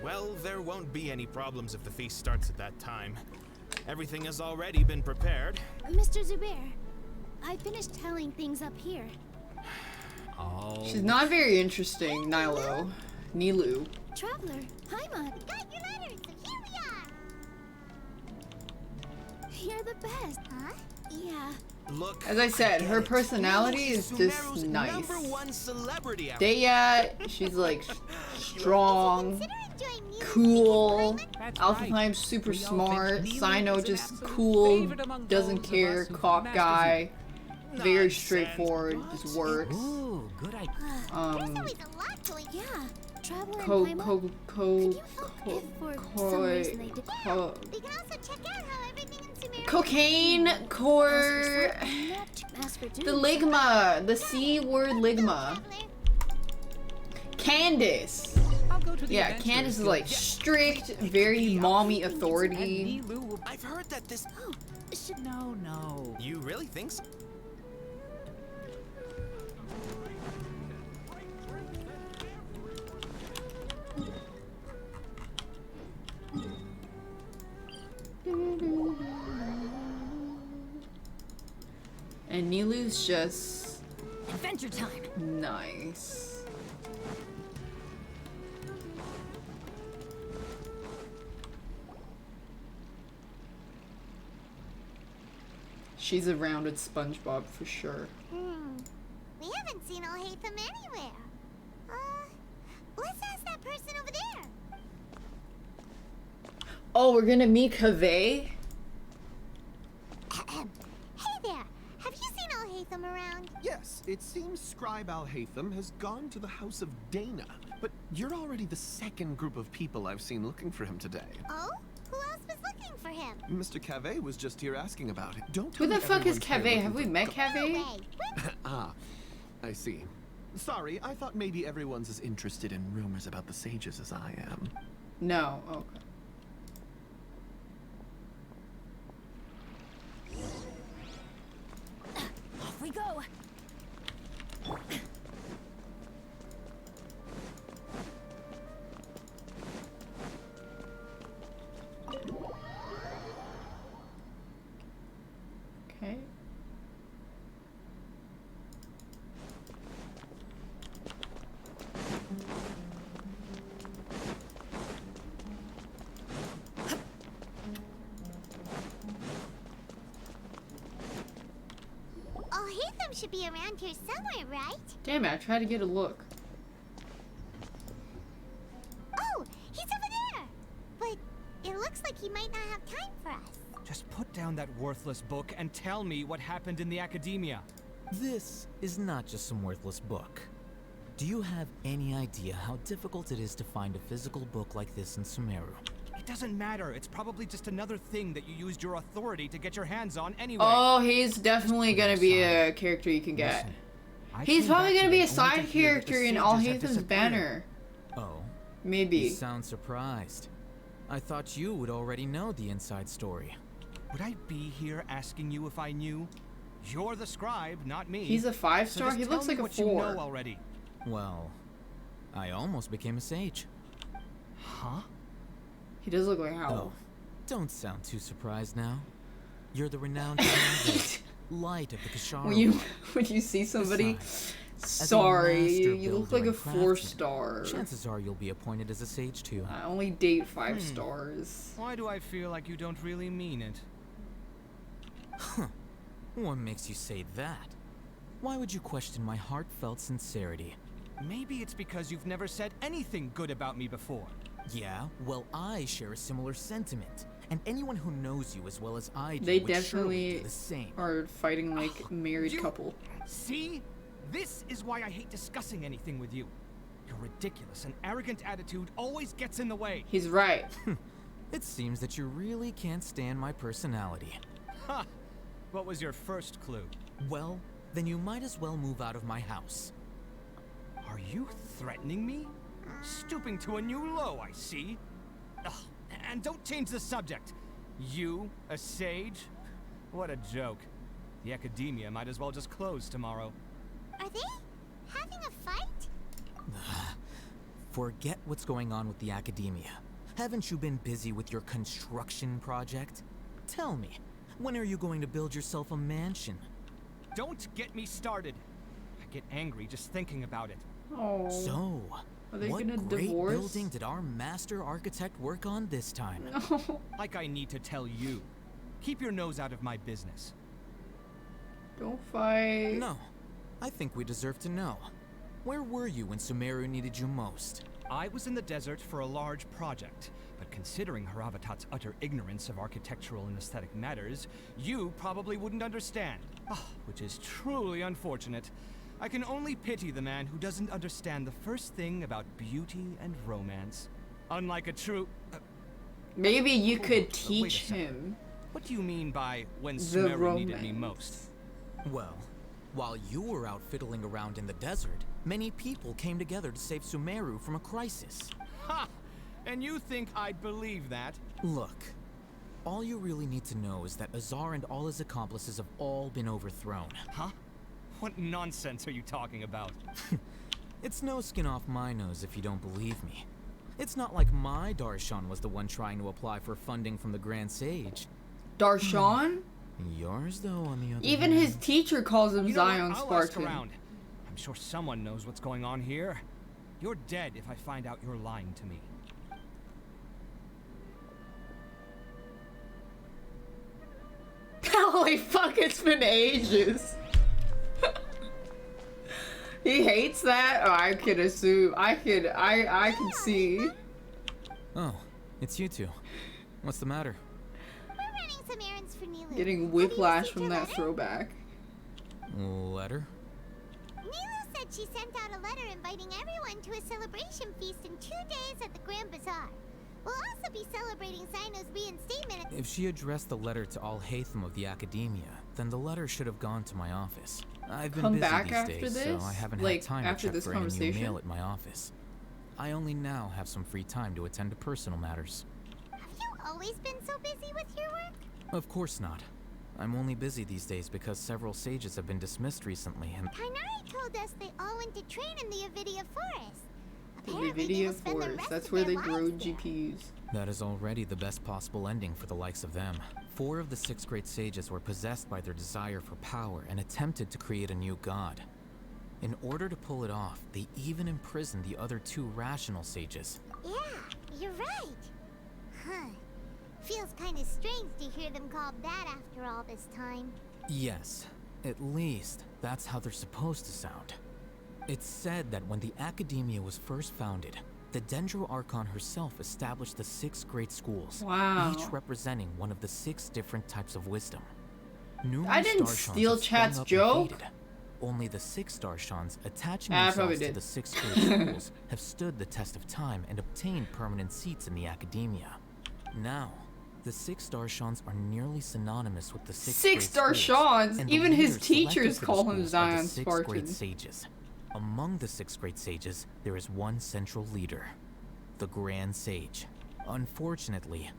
Well, there won't be any problems if the feast starts at that time. Everything has already been prepared. Mr. Zubair, I finished telling things up here. Oh. She's not very interesting, Nilu. Traveler, Paimon. We got your letters, so here we are. You're the best. Huh? Yeah. Look, As I said, her personality is just nice. #1 Deya, she's like strong, cool. Alphaheim's super smart. Sino just cool, doesn't care, cop guy. Very straightforward, just works. Ooh, good idea. There's always a lot going on. Yeah. Traveler and Paimon, could you help if for some reason they did? We can also check out how everything in Sumeru. Cocaine core. The ligma, the C word ligma. Candace. Yeah, Candace is like strict, very mommy authority. I've heard that this. Oh, No. You really think so? And Nilu's just adventure time. Nice. She's a rounded SpongeBob for sure. We haven't seen Alhaitham anywhere. Let's ask that person over there. Oh, we're gonna meet Kaveh? Hey there, have you seen Alhaitham around? Yes, it seems Scribe Alhaitham has gone to the House of Dana. But you're already the second group of people I've seen looking for him today. Oh? Who else was looking for him? Mr. Caveh was just here asking about it. Don't Who tell the me fuck is everyone's here Caveh? looking Have we for- met Caveh? Ah, I see. Sorry, I thought maybe everyone's as interested in rumors about the sages as I am. No. Okay. Off we go. Okay. Alhaitham should be around here somewhere, right? Damn it, I tried to get a look. Oh, he's over there! But it looks like he might not have time for us. Just put down that worthless book and tell me what happened in the academia. This is not just some worthless book. Do you have any idea how difficult it is to find a physical book like this in Sumeru? It doesn't matter. It's probably just another thing that you used your authority to get your hands on anyway. Oh, he's definitely gonna be a character you can get. He's probably gonna be a side character in Alhaitham's banner. Oh. Maybe. You sound surprised. I thought you would already know the inside story. Would I be here asking you if I knew? You're the scribe, not me. He's a 5-star? So He looks like a 4. You know already. Well, I almost became a sage. Huh? He does look like Hal. Oh, don't sound too surprised now. You're the renowned light of the Kashara. When you see somebody, Besides, sorry, you look like a craftsman, 4-star. Chances are you'll be appointed as a sage too. I only date 5 stars. Why do I feel like you don't really mean it? Huh. What makes you say that? Why would you question my heartfelt sincerity? Maybe it's because you've never said anything good about me before. Yeah, well, I share a similar sentiment. And anyone who knows you as well as I do They would surely definitely do the same. are fighting like a married couple. See? This is why I hate discussing anything with you. Your ridiculous and arrogant attitude always gets in the way. He's right. It seems that you really can't stand my personality. Ha! What was your first clue? Well, then you might as well move out of my house. Are you threatening me? Stooping to a new low, I see. Ugh, and don't change the subject. You, a sage? What a joke. The academia might as well just close tomorrow. Are they having a fight? Forget what's going on with the academia. Haven't you been busy with your construction project? Tell me, when are you going to build yourself a mansion? Don't get me started. I get angry just thinking about it. Oh. So, are they what gonna great divorce? building did our master architect work on this time? No. Like I need to tell you. Keep your nose out of my business. Don't fight. No. I think we deserve to know. Where were you when Sumeru needed you most? I was in the desert for a large project, but considering Haravatat's utter ignorance of architectural and aesthetic matters, you probably wouldn't understand. Which is truly unfortunate. I can only pity the man who doesn't understand the first thing about beauty and romance. Unlike a true... Maybe you could teach him. What do you mean by when Sumeru needed me most? Well, while you were out fiddling around in the desert, many people came together to save Sumeru from a crisis. Ha! And you think I'd believe that? Look, all you really need to know is that Azar and all his accomplices have all been overthrown. Huh? What nonsense are you talking about? It's no skin off my nose if you don't believe me. It's not like my Darshan was the one trying to apply for funding from the Grand Sage. Darshan? Yours, though, on the other Even hand. his teacher calls him Zion I'll Spartan. ask around. I'm sure someone knows what's going on here. You're dead if I find out you're lying to me. Holy fuck, it's been ages. He hates that? Oh, I could assume. I can see. Oh, it's you two. What's the matter? We're running some errands for Nilu. Getting whiplash from that throwback. Letter? Nilu said she sent out a letter inviting everyone to a celebration feast in 2 days at the Grand Bazaar. We'll also be celebrating Zino's reinstatement. If she addressed the letter to Alhaitham of the Academia, then the letter should have gone to my office. I've been busy these days, so I haven't had time to check for any new mail at my office. I only now have some free time to attend to personal matters. Have you always been so busy with your work? Of course not. I'm only busy these days because several sages have been dismissed recently and... Kainari told us they all went to train in the Avidia Forest. The Avidia Forest, that's where they grow GPUs. That is already the best possible ending for the likes of them. 4 of the 6 great sages were possessed by their desire for power and attempted to create a new god. In order to pull it off, they even imprisoned the other 2 rational sages. Yeah, you're right. Huh. Feels kind of strange to hear them called that after all this time. Yes, at least that's how they're supposed to sound. It's said that when the Academia was first founded, the Dendro Archon herself established the 6 great schools, wow. each representing one of the 6 different types of wisdom. I didn't steal Chat's joke. only the 6 Darshans attaching themselves to the 6th grade schools have stood the test of time and obtained permanent seats in the academia. Now, the 6 Darshans are nearly synonymous with the 6th grade schools, and even his leaders teachers selected for the call him schools are Zion the 6th Spartan. grade sages. Among the 6th grade sages, there is one central leader, the Grand Sage. Unfortunately,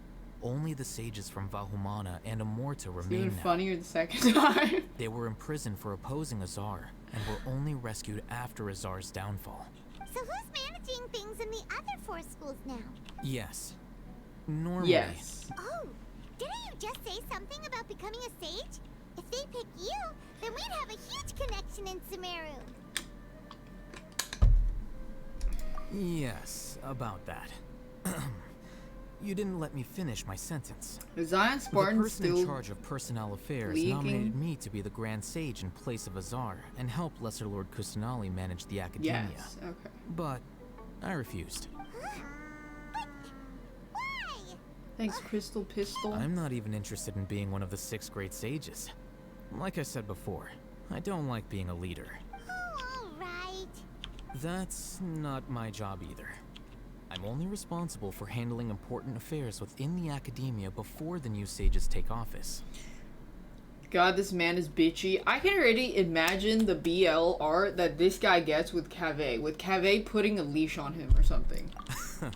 only the sages from Vahumana and Amorta remain Even now. funnier the second time. They were imprisoned for opposing Azar, and were only rescued after Azar's downfall. So who's managing things in the other 4 schools now? Yes. Normally. Yes. Oh, didn't you just say something about becoming a sage? If they pick you, then we'd have a huge connection in Sumeru. Yes, about that. You didn't let me finish my sentence. Is Zion Spartan the person still in charge of personnel affairs leaking? nominated me to be the Grand Sage in place of Azar and help Lesser Lord Kusanali manage the academia. Yes, okay. But I refused. Thanks, Crystal Pistol. I'm not even interested in being one of the 6th grade sages. Like I said before, I don't like being a leader. Oh, alright. That's not my job either. I'm only responsible for handling important affairs within the academia before the new sages take office. God, this man is bitchy. I can already imagine the BL art that this guy gets with Cave putting a leash on him or something.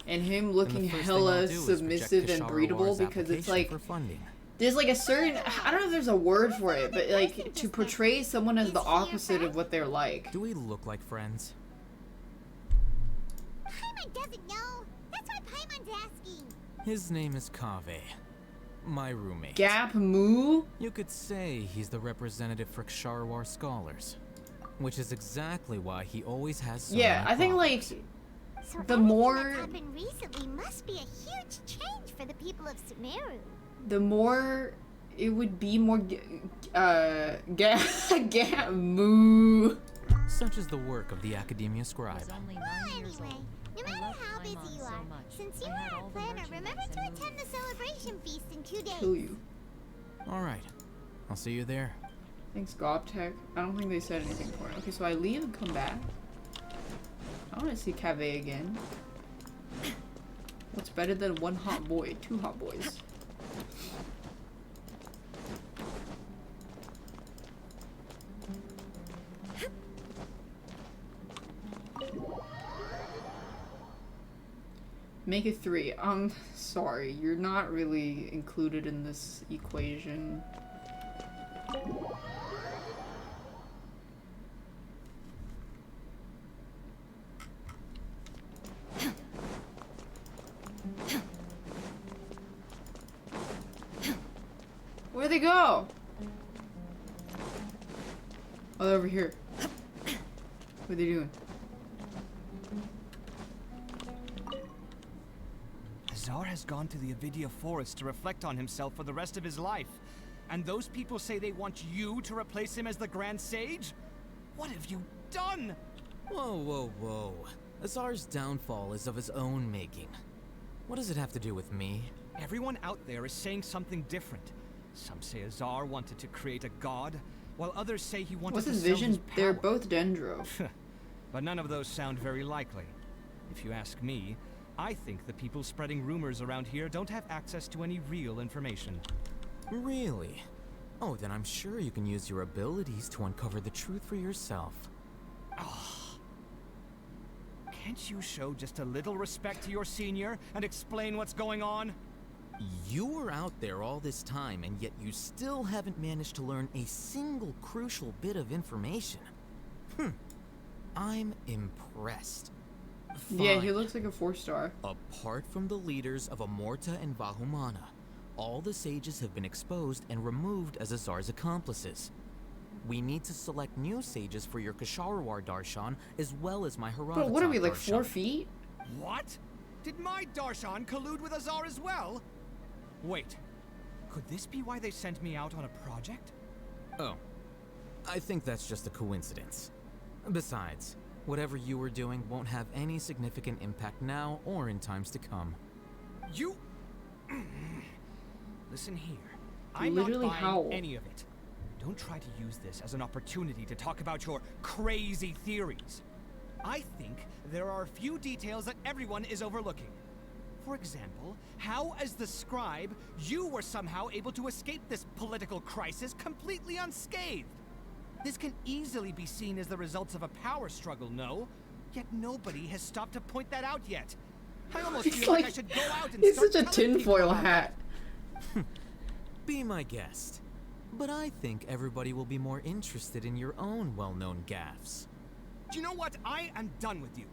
And him looking hella submissive and breedable, because it's like, there's like a certain, I don't know if there's a word for it, but like to portray someone as the opposite of what they're like. Do we look like friends? Paimon doesn't know. That's why Paimon's asking. His name is Kave, my roommate. Gap Moo? You could say he's the representative for Ksharawar scholars, which is exactly why he always has so many I think like So the more that's happened recently must be a huge change for the people of Sumeru. the more it would be more Gap Moo. Such is the work of the Academia Scribe. Well, anyway, no matter how busy you are, since you are our planner, remember to attend the celebration feast in 2 days. Kill you. Alright, I'll see you there. Thanks, Gobtech. I don't think they said anything for it. Okay, so I leave and come back. I want to see Cave again. What's better than one hot boy? 2 hot boys. Make it 3. Sorry, you're not really included in this equation. Where'd they go? Oh, they're over here. What are they doing? Azar has gone to the Avidia Forest to reflect on himself for the rest of his life. And those people say they want you to replace him as the Grand Sage? What have you done? Whoa, whoa, whoa. Azar's downfall is of his own making. What does it have to do with me? Everyone out there is saying something different. Some say Azar wanted to create a god, while others say he wanted What's to his sell vision? his power. They're both Dendro. But none of those sound very likely. If you ask me, I think the people spreading rumors around here don't have access to any real information. Really? Oh, then I'm sure you can use your abilities to uncover the truth for yourself. Can't you show just a little respect to your senior and explain what's going on? You were out there all this time, and yet you still haven't managed to learn a single crucial bit of information. I'm impressed. Yeah, he looks like a 4-star. Apart from the leaders of Amorta and Vahumana, all the sages have been exposed and removed as Azar's accomplices. We need to select new sages for your Ksharawar Darshan, as well as my Haravatat But what are we, like Darshan. 4 feet? What? Did my Darshan collude with Azar as well? Wait, could this be why they sent me out on a project? Oh, I think that's just a coincidence. Besides, whatever you were doing won't have any significant impact now or in times to come. You... Listen here. You I'm literally not buying howl. any of it. don't try to use this as an opportunity to talk about your crazy theories. I think there are a few details that everyone is overlooking. For example, how as the scribe, you were somehow able to escape this political crisis completely unscathed. This can easily be seen as the results of a power struggle, no? Yet nobody has stopped to point that out yet. I almost feel like I should go out and he's start such a telling people tinfoil about hat. Be my guest. But I think everybody will be more interested in your own well-known gaffes. Do you know what? I am done with you.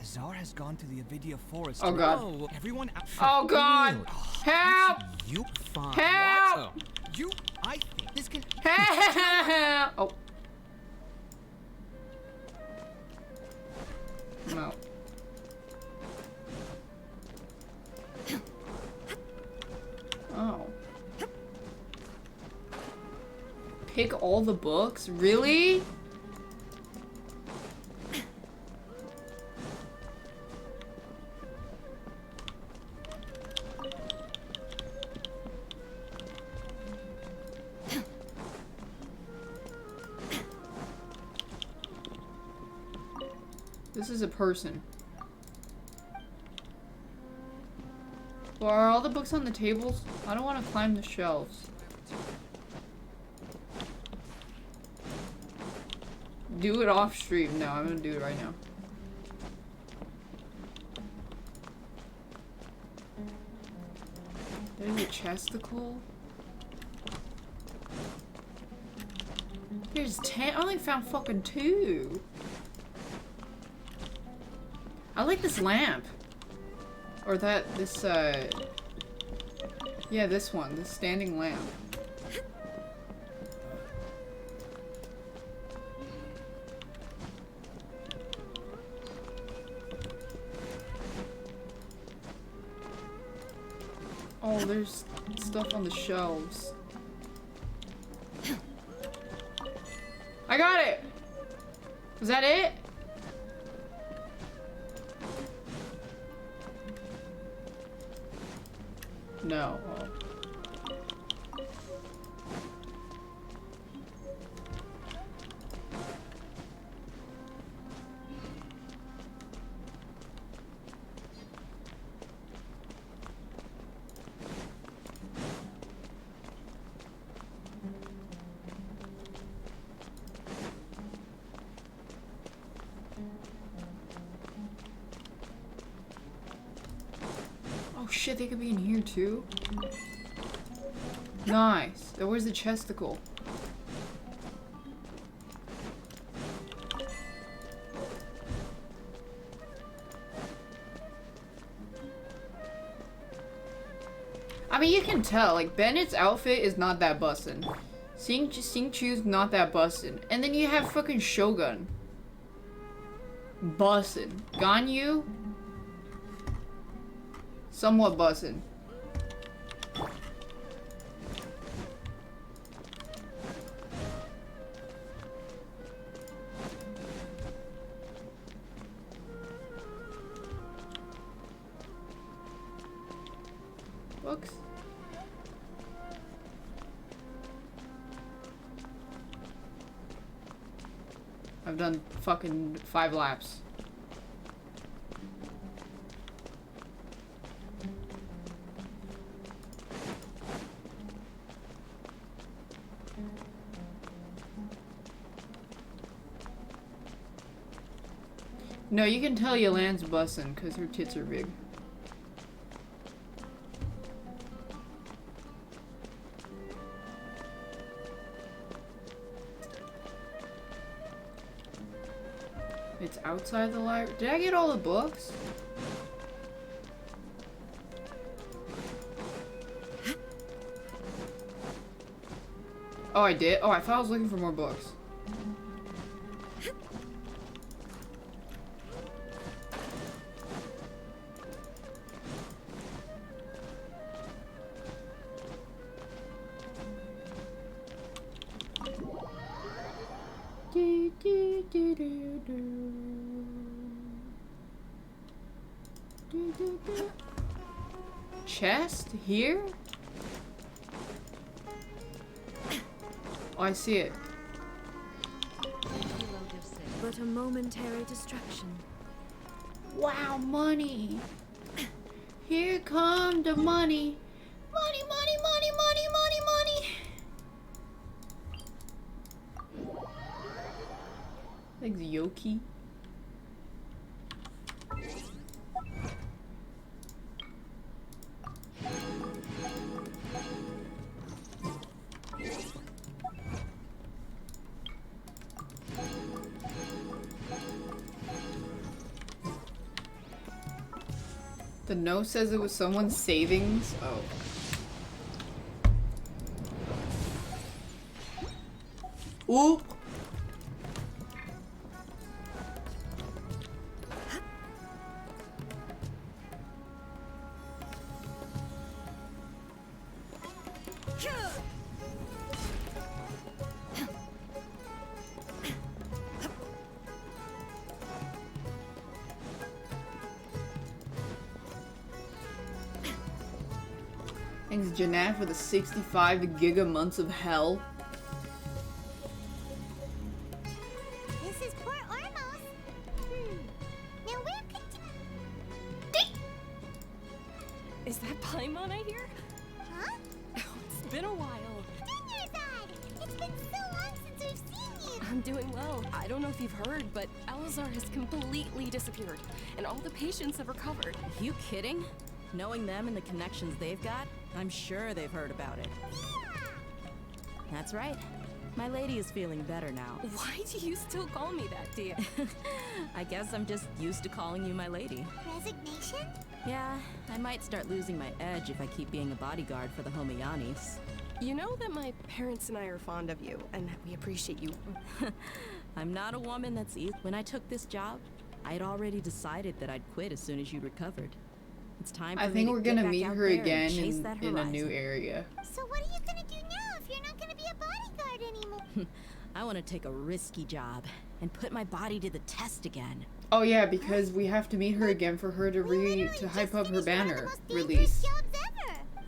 Azar has gone to the Avidia forest. Oh god. Oh, everyone. Oh god. Help! You fine. Help! What? You. I think this can. Help! Oh. No. Oh. Pick all the books? Really? This is a person. Well, are all the books on the tables? I don't want to climb the shelves. Do it off stream. No, I'm gonna do it right now. There's a chesticle. There's 10. I only found fucking 2. I like this lamp. Or this, yeah, this one. This standing lamp. Oh, there's stuff on the shelves. I got it! Is that it? No. Oh. Oh shit, they could be in here too. Nice. Now where's the chesticle? I mean, you can tell, like, Bennett's outfit is not that bussin'. Xingqiu's not that bussin'. And then you have fucking Shogun. Bussin'. Ganyu? Somewhat bussin'. Books. I've done fucking 5 laps. No, you can tell Yolande's bussin' because her tits are big. It's outside the library. Did I get all the books? Oh, I did? Oh, I thought I was looking for more books. chest here? Oh, I see it. But a momentary distraction. Wow, money. Here come the money. Money, money, money, money, money, money. Thanks, Yoki. The note says it was someone's savings. Oh. Ooh. Thanks, Janat, for the 65 giga months of hell. This is Port Ormos. Now where could Is that Paimon I hear? Huh? Oh, it's been a while. Dinnerside! It's been so long since we've seen you! I'm doing well. I don't know if you've heard, but Elazar has completely disappeared, and all the patients have recovered. You kidding? Knowing them and the connections they've got, I'm sure they've heard about it. Yeah. That's right. My lady is feeling better now. Why do you still call me that, dear? I guess I'm just used to calling you my lady. Resignation? Yeah, I might start losing my edge if I keep being a bodyguard for the Homiyanis. You know that my parents and I are fond of you, and that we appreciate you. I'm not a woman that's easy. When I took this job, I'd already decided that I'd quit as soon as you recovered. It's time for I think me we're to get gonna back meet out her there and again chase that in a new horizon. area. So what are you gonna do now if you're not gonna be a bodyguard anymore? I want to take a risky job and put my body to the test again. Oh yeah, because we have to meet her again for her to hype up her banner release.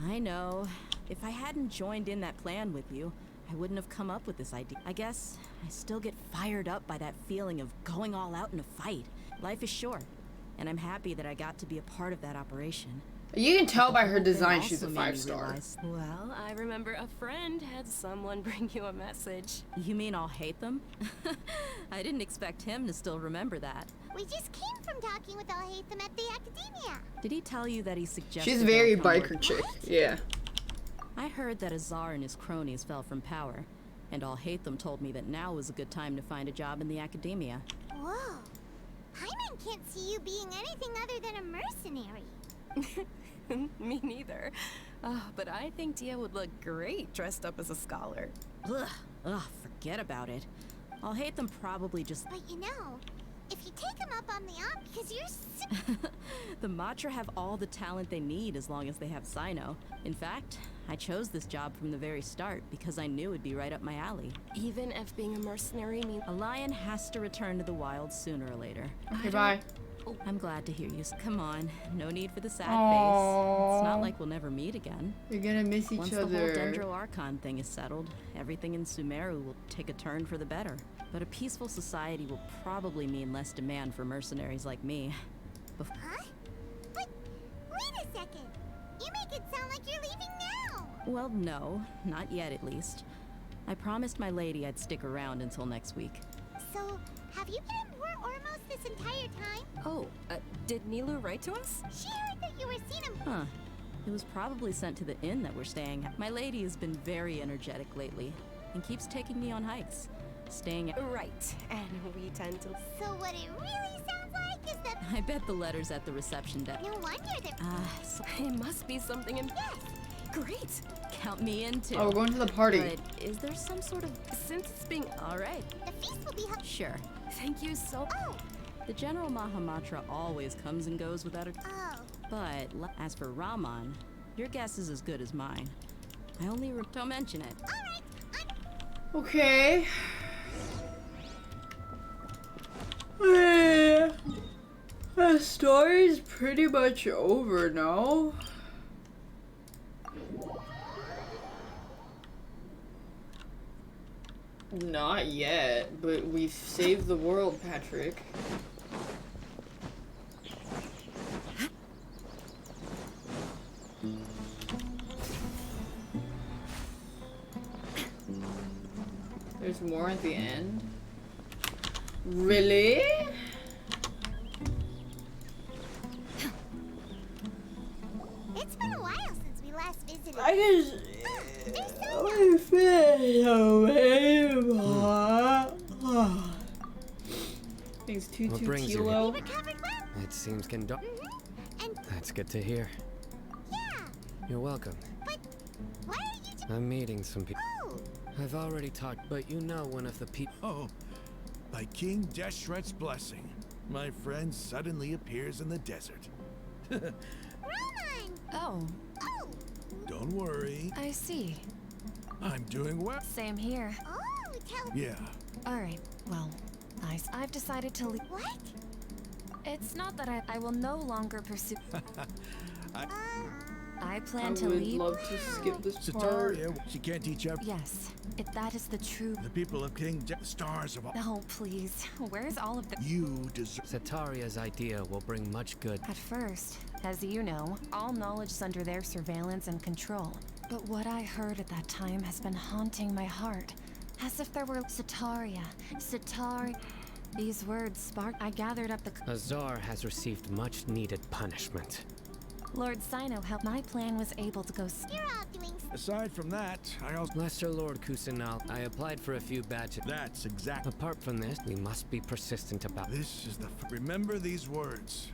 I know. If I hadn't joined in that plan with you, I wouldn't have come up with this idea. I guess I still get fired up by that feeling of going all out in a fight. Life is short, and I'm happy that I got to be a part of that operation. You can tell by her The whole thing design she's a also made me 5-star. realize- Well, I remember a friend had someone bring you a message. You mean I'll hate them? I didn't expect him to still remember that. We just came from talking with Al-Haytham at the Academia. Did he tell you that he suggested She's very that I come biker work- chick. Yeah. I heard that Azar and his cronies fell from power, and Al-Haytham told me that now was a good time to find a job in the Academia. Whoa. Paimon can't see you being anything other than a mercenary. Me neither. But I think Dia would look great dressed up as a scholar. Ugh, forget about it. Al-Haytham probably just... But you know, if you take him up on the op, because you're The Matra have all the talent they need as long as they have Sino. In fact, I chose this job from the very start because I knew it'd be right up my alley. Even if being a mercenary means... A lion has to return to the wild sooner or later. Okay, bye. I'm glad to hear you. Come on, no need for the sad Aww. face. It's not like we'll never meet again. You're gonna miss each Once other. the whole Dendro Archon thing is settled, everything in Sumeru will take a turn for the better. But a peaceful society will probably mean less demand for mercenaries like me. Huh? But wait a second. You make it sound like you're leaving now. Well, no, not yet at least. I promised my lady I'd stick around until next week. So, have you been in Port Ormos this entire time? Oh, did Nilu write to us? She heard that you were seen him. Huh. It was probably sent to the inn that we're staying at. My lady has been very energetic lately and keeps taking me on hikes. Staying at... Right, and we tend to... So what it really sounds like is that... I bet the letter's at the reception desk. No wonder that... It must be something in... Yes! Great! Count me in too. Oh, we're going to the party. But is there some sort of... Since it's being... All right. The feast will be held... Sure. Thank you so... Oh! The General Mahamatra always comes and goes without a... Oh. But as for Raman, your guess is as good as mine. I only... Don't mention it. All right. Okay. The story's pretty much over now. Not yet, but we've saved the world, Patrick. There's more at the end? Really? It's been a while since we last visited. I just... I feel Things What brings you kilo. here? It seems Kendall. That's good to hear. Yeah. You're welcome. But why are you? I'm meeting some people. Oh. I've already talked, but you know one of the people. Oh, by King Deshret's blessing, my friend suddenly appears in the desert. Roman. Oh. Oh. Don't worry. I see. I'm doing well. Same here. Oh, tell. Yeah. All right. Well, I've decided to leave. What? It's not that I will no longer pursue. I plan to would leave. love to skip this part. Sataria, she can't teach up. Yes, if that is the truth. The people of King Stars of all. Oh, please. Where's all of the... You deserve... Sataria's idea will bring much good. At first, as you know, all knowledge is under their surveillance and control. But what I heard at that time has been haunting my heart. As if there were Sataria. These words sparked. I gathered up the... Azar has received much needed punishment. Lord Sino helped. My plan was able to go... You're all doing... Aside from that, I also... Lesser Lord Kusanal, I applied for a few badges. That's exactly... Apart from this, we must be persistent about... This is the... Remember these words.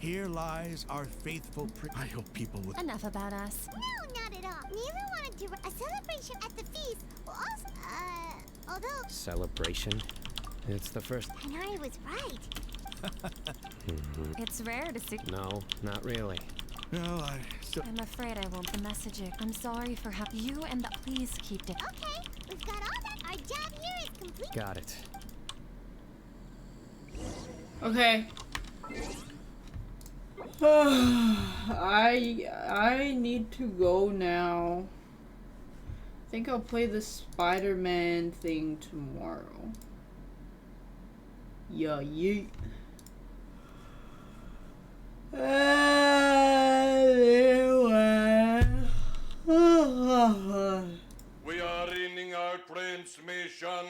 Here lies our faithful I hope people would... Enough about us. No, not at all. Nero wanted to a celebration at the feast. Well, also, although... Celebration? It's the first... Tanari was right. It's rare to see... No, not really. Well, I'm afraid I won't the message it. I'm sorry for how you and the... Please keep it. Okay, we've got all that. Our job here is complete. Got it. Okay. I need to go now. I think I'll play the Spider-Man thing tomorrow. Yeah, yeet. We are ending our transmission.